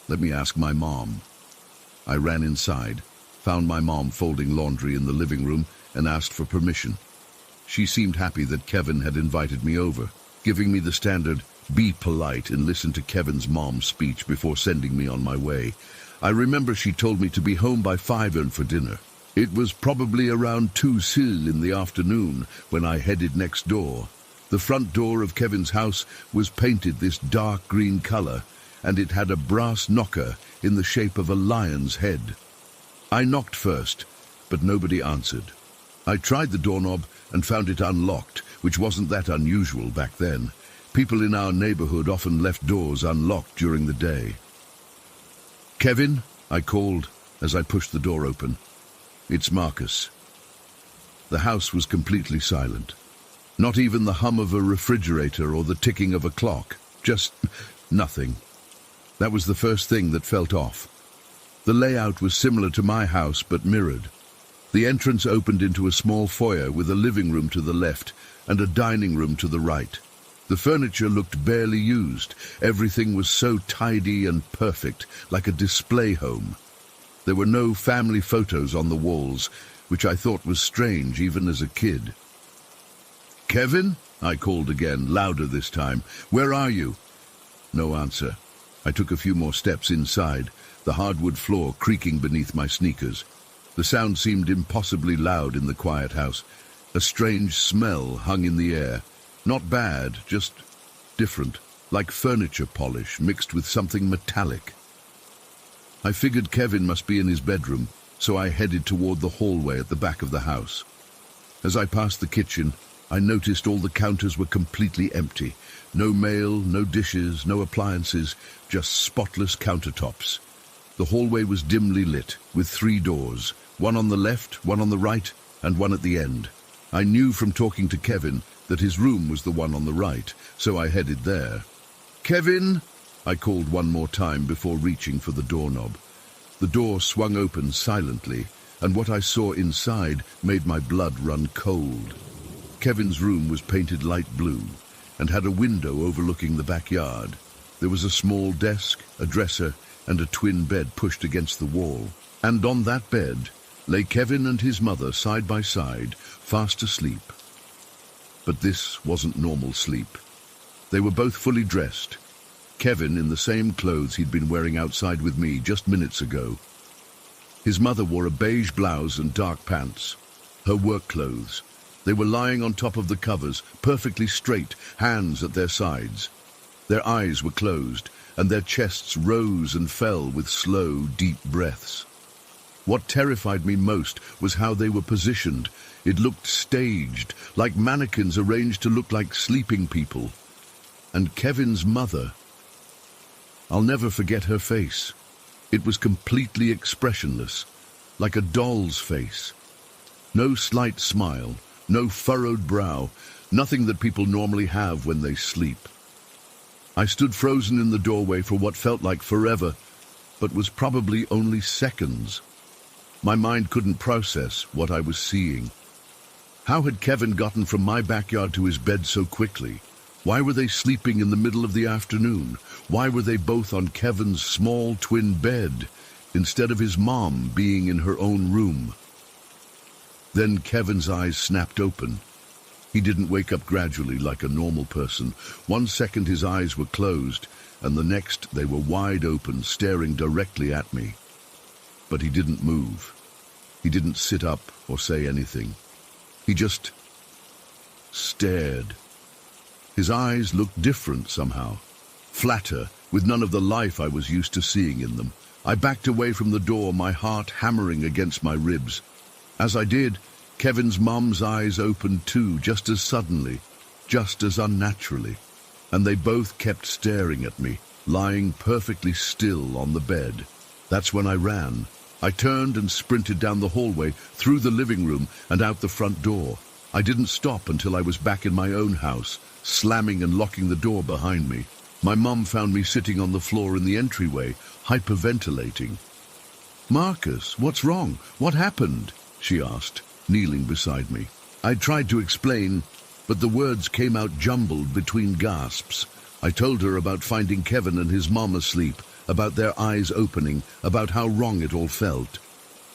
"Let me ask my mom." I ran inside, found my mom folding laundry in the living room, and asked for permission. She seemed happy that Kevin had invited me over, giving me the standard, "Be polite and listen to Kevin's mom's speech" before sending me on my way. I remember she told me to be home by 5 and for dinner. It was probably around 2 in the afternoon when I headed next door. The front door of Kevin's house was painted this dark green color, and it had a brass knocker in the shape of a lion's head. I knocked first, but nobody answered. I tried the doorknob and found it unlocked, which wasn't that unusual back then. People in our neighborhood often left doors unlocked during the day. "Kevin?" I called as I pushed the door open. "It's Marcus." The house was completely silent. Not even the hum of a refrigerator or the ticking of a clock. Just nothing. That was the first thing that felt off. The layout was similar to my house, but mirrored. The entrance opened into a small foyer with a living room to the left and a dining room to the right. The furniture looked barely used. Everything was so tidy and perfect, like a display home. There were no family photos on the walls, which I thought was strange even as a kid. "Kevin?" I called again, louder this time. "Where are you?" No answer. I took a few more steps inside, the hardwood floor creaking beneath my sneakers. The sound seemed impossibly loud in the quiet house. A strange smell hung in the air. Not bad, just different, like furniture polish mixed with something metallic. I figured Kevin must be in his bedroom, so I headed toward the hallway at the back of the house. As I passed the kitchen, I noticed all the counters were completely empty. No mail, no dishes, no appliances, just spotless countertops. The hallway was dimly lit, with 3 doors, one on the left, one on the right, and one at the end. I knew from talking to Kevin that his room was the one on the right, so I headed there. "Kevin?" I called one more time before reaching for the doorknob. The door swung open silently, and what I saw inside made my blood run cold. Kevin's room was painted light blue and had a window overlooking the backyard. There was a small desk, a dresser, and a twin bed pushed against the wall. And on that bed lay Kevin and his mother side by side, fast asleep. But this wasn't normal sleep. They were both fully dressed. Kevin in the same clothes he'd been wearing outside with me just minutes ago. His mother wore a beige blouse and dark pants, her work clothes. They were lying on top of the covers, perfectly straight, hands at their sides. Their eyes were closed, and their chests rose and fell with slow, deep breaths. What terrified me most was how they were positioned. It looked staged, like mannequins arranged to look like sleeping people. And Kevin's mother, I'll never forget her face. It was completely expressionless, like a doll's face. No slight smile, no furrowed brow, nothing that people normally have when they sleep. I stood frozen in the doorway for what felt like forever, but was probably only seconds. My mind couldn't process what I was seeing. How had Kevin gotten from my backyard to his bed so quickly? Why were they sleeping in the middle of the afternoon? Why were they both on Kevin's small twin bed, instead of his mom being in her own room? Then Kevin's eyes snapped open. He didn't wake up gradually like a normal person. 1 second his eyes were closed, and the next they were wide open, staring directly at me. But he didn't move. He didn't sit up or say anything. He just stared. His eyes looked different somehow, flatter, with none of the life I was used to seeing in them. I backed away from the door, my heart hammering against my ribs. As I did, Kevin's mum's eyes opened too, just as suddenly, just as unnaturally, and they both kept staring at me, lying perfectly still on the bed. That's when I ran. I turned and sprinted down the hallway, through the living room and out the front door. I didn't stop until I was back in my own house, slamming and locking the door behind me. My mum found me sitting on the floor in the entryway, hyperventilating. "Marcus, what's wrong? What happened?" she asked, kneeling beside me. I tried to explain, but the words came out jumbled between gasps. I told her about finding Kevin and his mom asleep, about their eyes opening, about how wrong it all felt.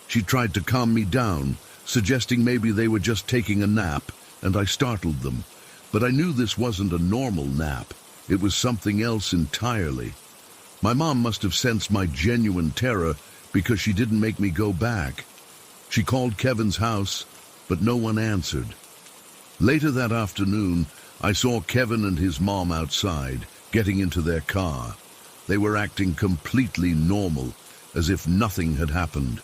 She tried to calm me down, suggesting maybe they were just taking a nap, and I startled them. But I knew this wasn't a normal nap. It was something else entirely. My mom must have sensed my genuine terror because she didn't make me go back. She called Kevin's house, but no one answered. Later that afternoon, I saw Kevin and his mom outside, getting into their car. They were acting completely normal, as if nothing had happened.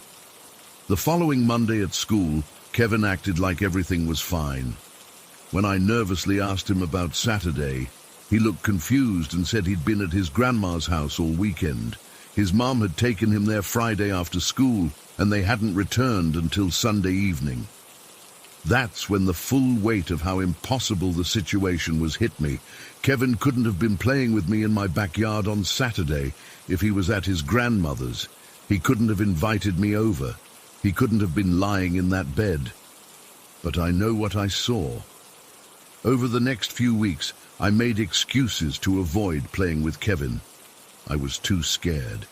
The following Monday at school, Kevin acted like everything was fine. When I nervously asked him about Saturday, he looked confused and said he'd been at his grandma's house all weekend. His mom had taken him there Friday after school, and they hadn't returned until Sunday evening. That's when the full weight of how impossible the situation was hit me. Kevin couldn't have been playing with me in my backyard on Saturday if he was at his grandmother's. He couldn't have invited me over. He couldn't have been lying in that bed. But I know what I saw. Over the next few weeks, I made excuses to avoid playing with Kevin. I was too scared.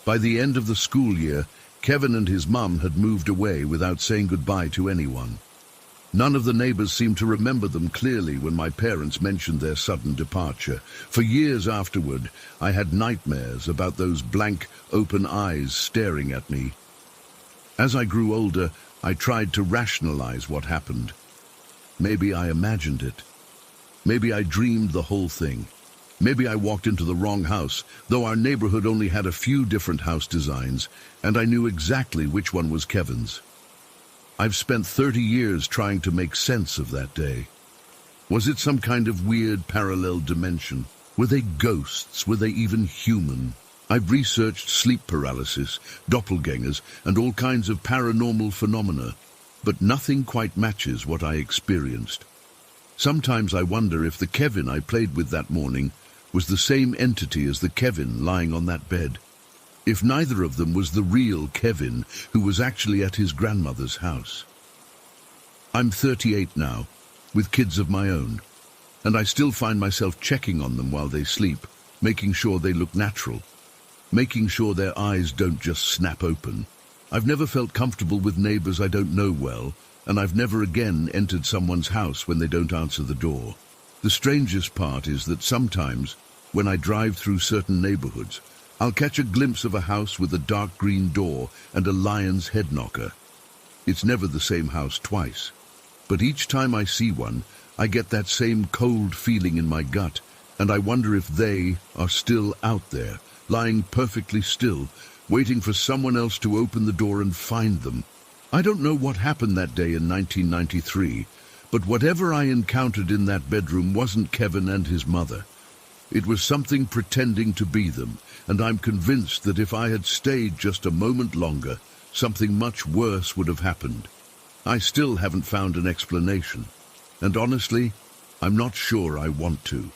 By the end of the school year, Kevin and his mum had moved away without saying goodbye to anyone. None of the neighbors seemed to remember them clearly when my parents mentioned their sudden departure. For years afterward, I had nightmares about those blank, open eyes staring at me. As I grew older, I tried to rationalize what happened. Maybe I imagined it. Maybe I dreamed the whole thing. Maybe I walked into the wrong house, though our neighborhood only had a few different house designs, and I knew exactly which one was Kevin's. I've spent 30 years trying to make sense of that day. Was it some kind of weird parallel dimension? Were they ghosts? Were they even human? I've researched sleep paralysis, doppelgangers, and all kinds of paranormal phenomena, but nothing quite matches what I experienced. Sometimes I wonder if the Kevin I played with that morning was the same entity as the Kevin lying on that bed. If neither of them was the real Kevin who was actually at his grandmother's house. I'm 38 now, with kids of my own, and I still find myself checking on them while they sleep, making sure they look natural, making sure their eyes don't just snap open. I've never felt comfortable with neighbors I don't know well, and I've never again entered someone's house when they don't answer the door. The strangest part is that sometimes, when I drive through certain neighborhoods, I'll catch a glimpse of a house with a dark green door and a lion's head knocker. It's never the same house twice, but each time I see one, I get that same cold feeling in my gut, and I wonder if they are still out there, lying perfectly still, waiting for someone else to open the door and find them. I don't know what happened that day in 1993, but whatever I encountered in that bedroom wasn't Kevin and his mother. It was something pretending to be them, and I'm convinced that if I had stayed just a moment longer, something much worse would have happened. I still haven't found an explanation, and honestly, I'm not sure I want to.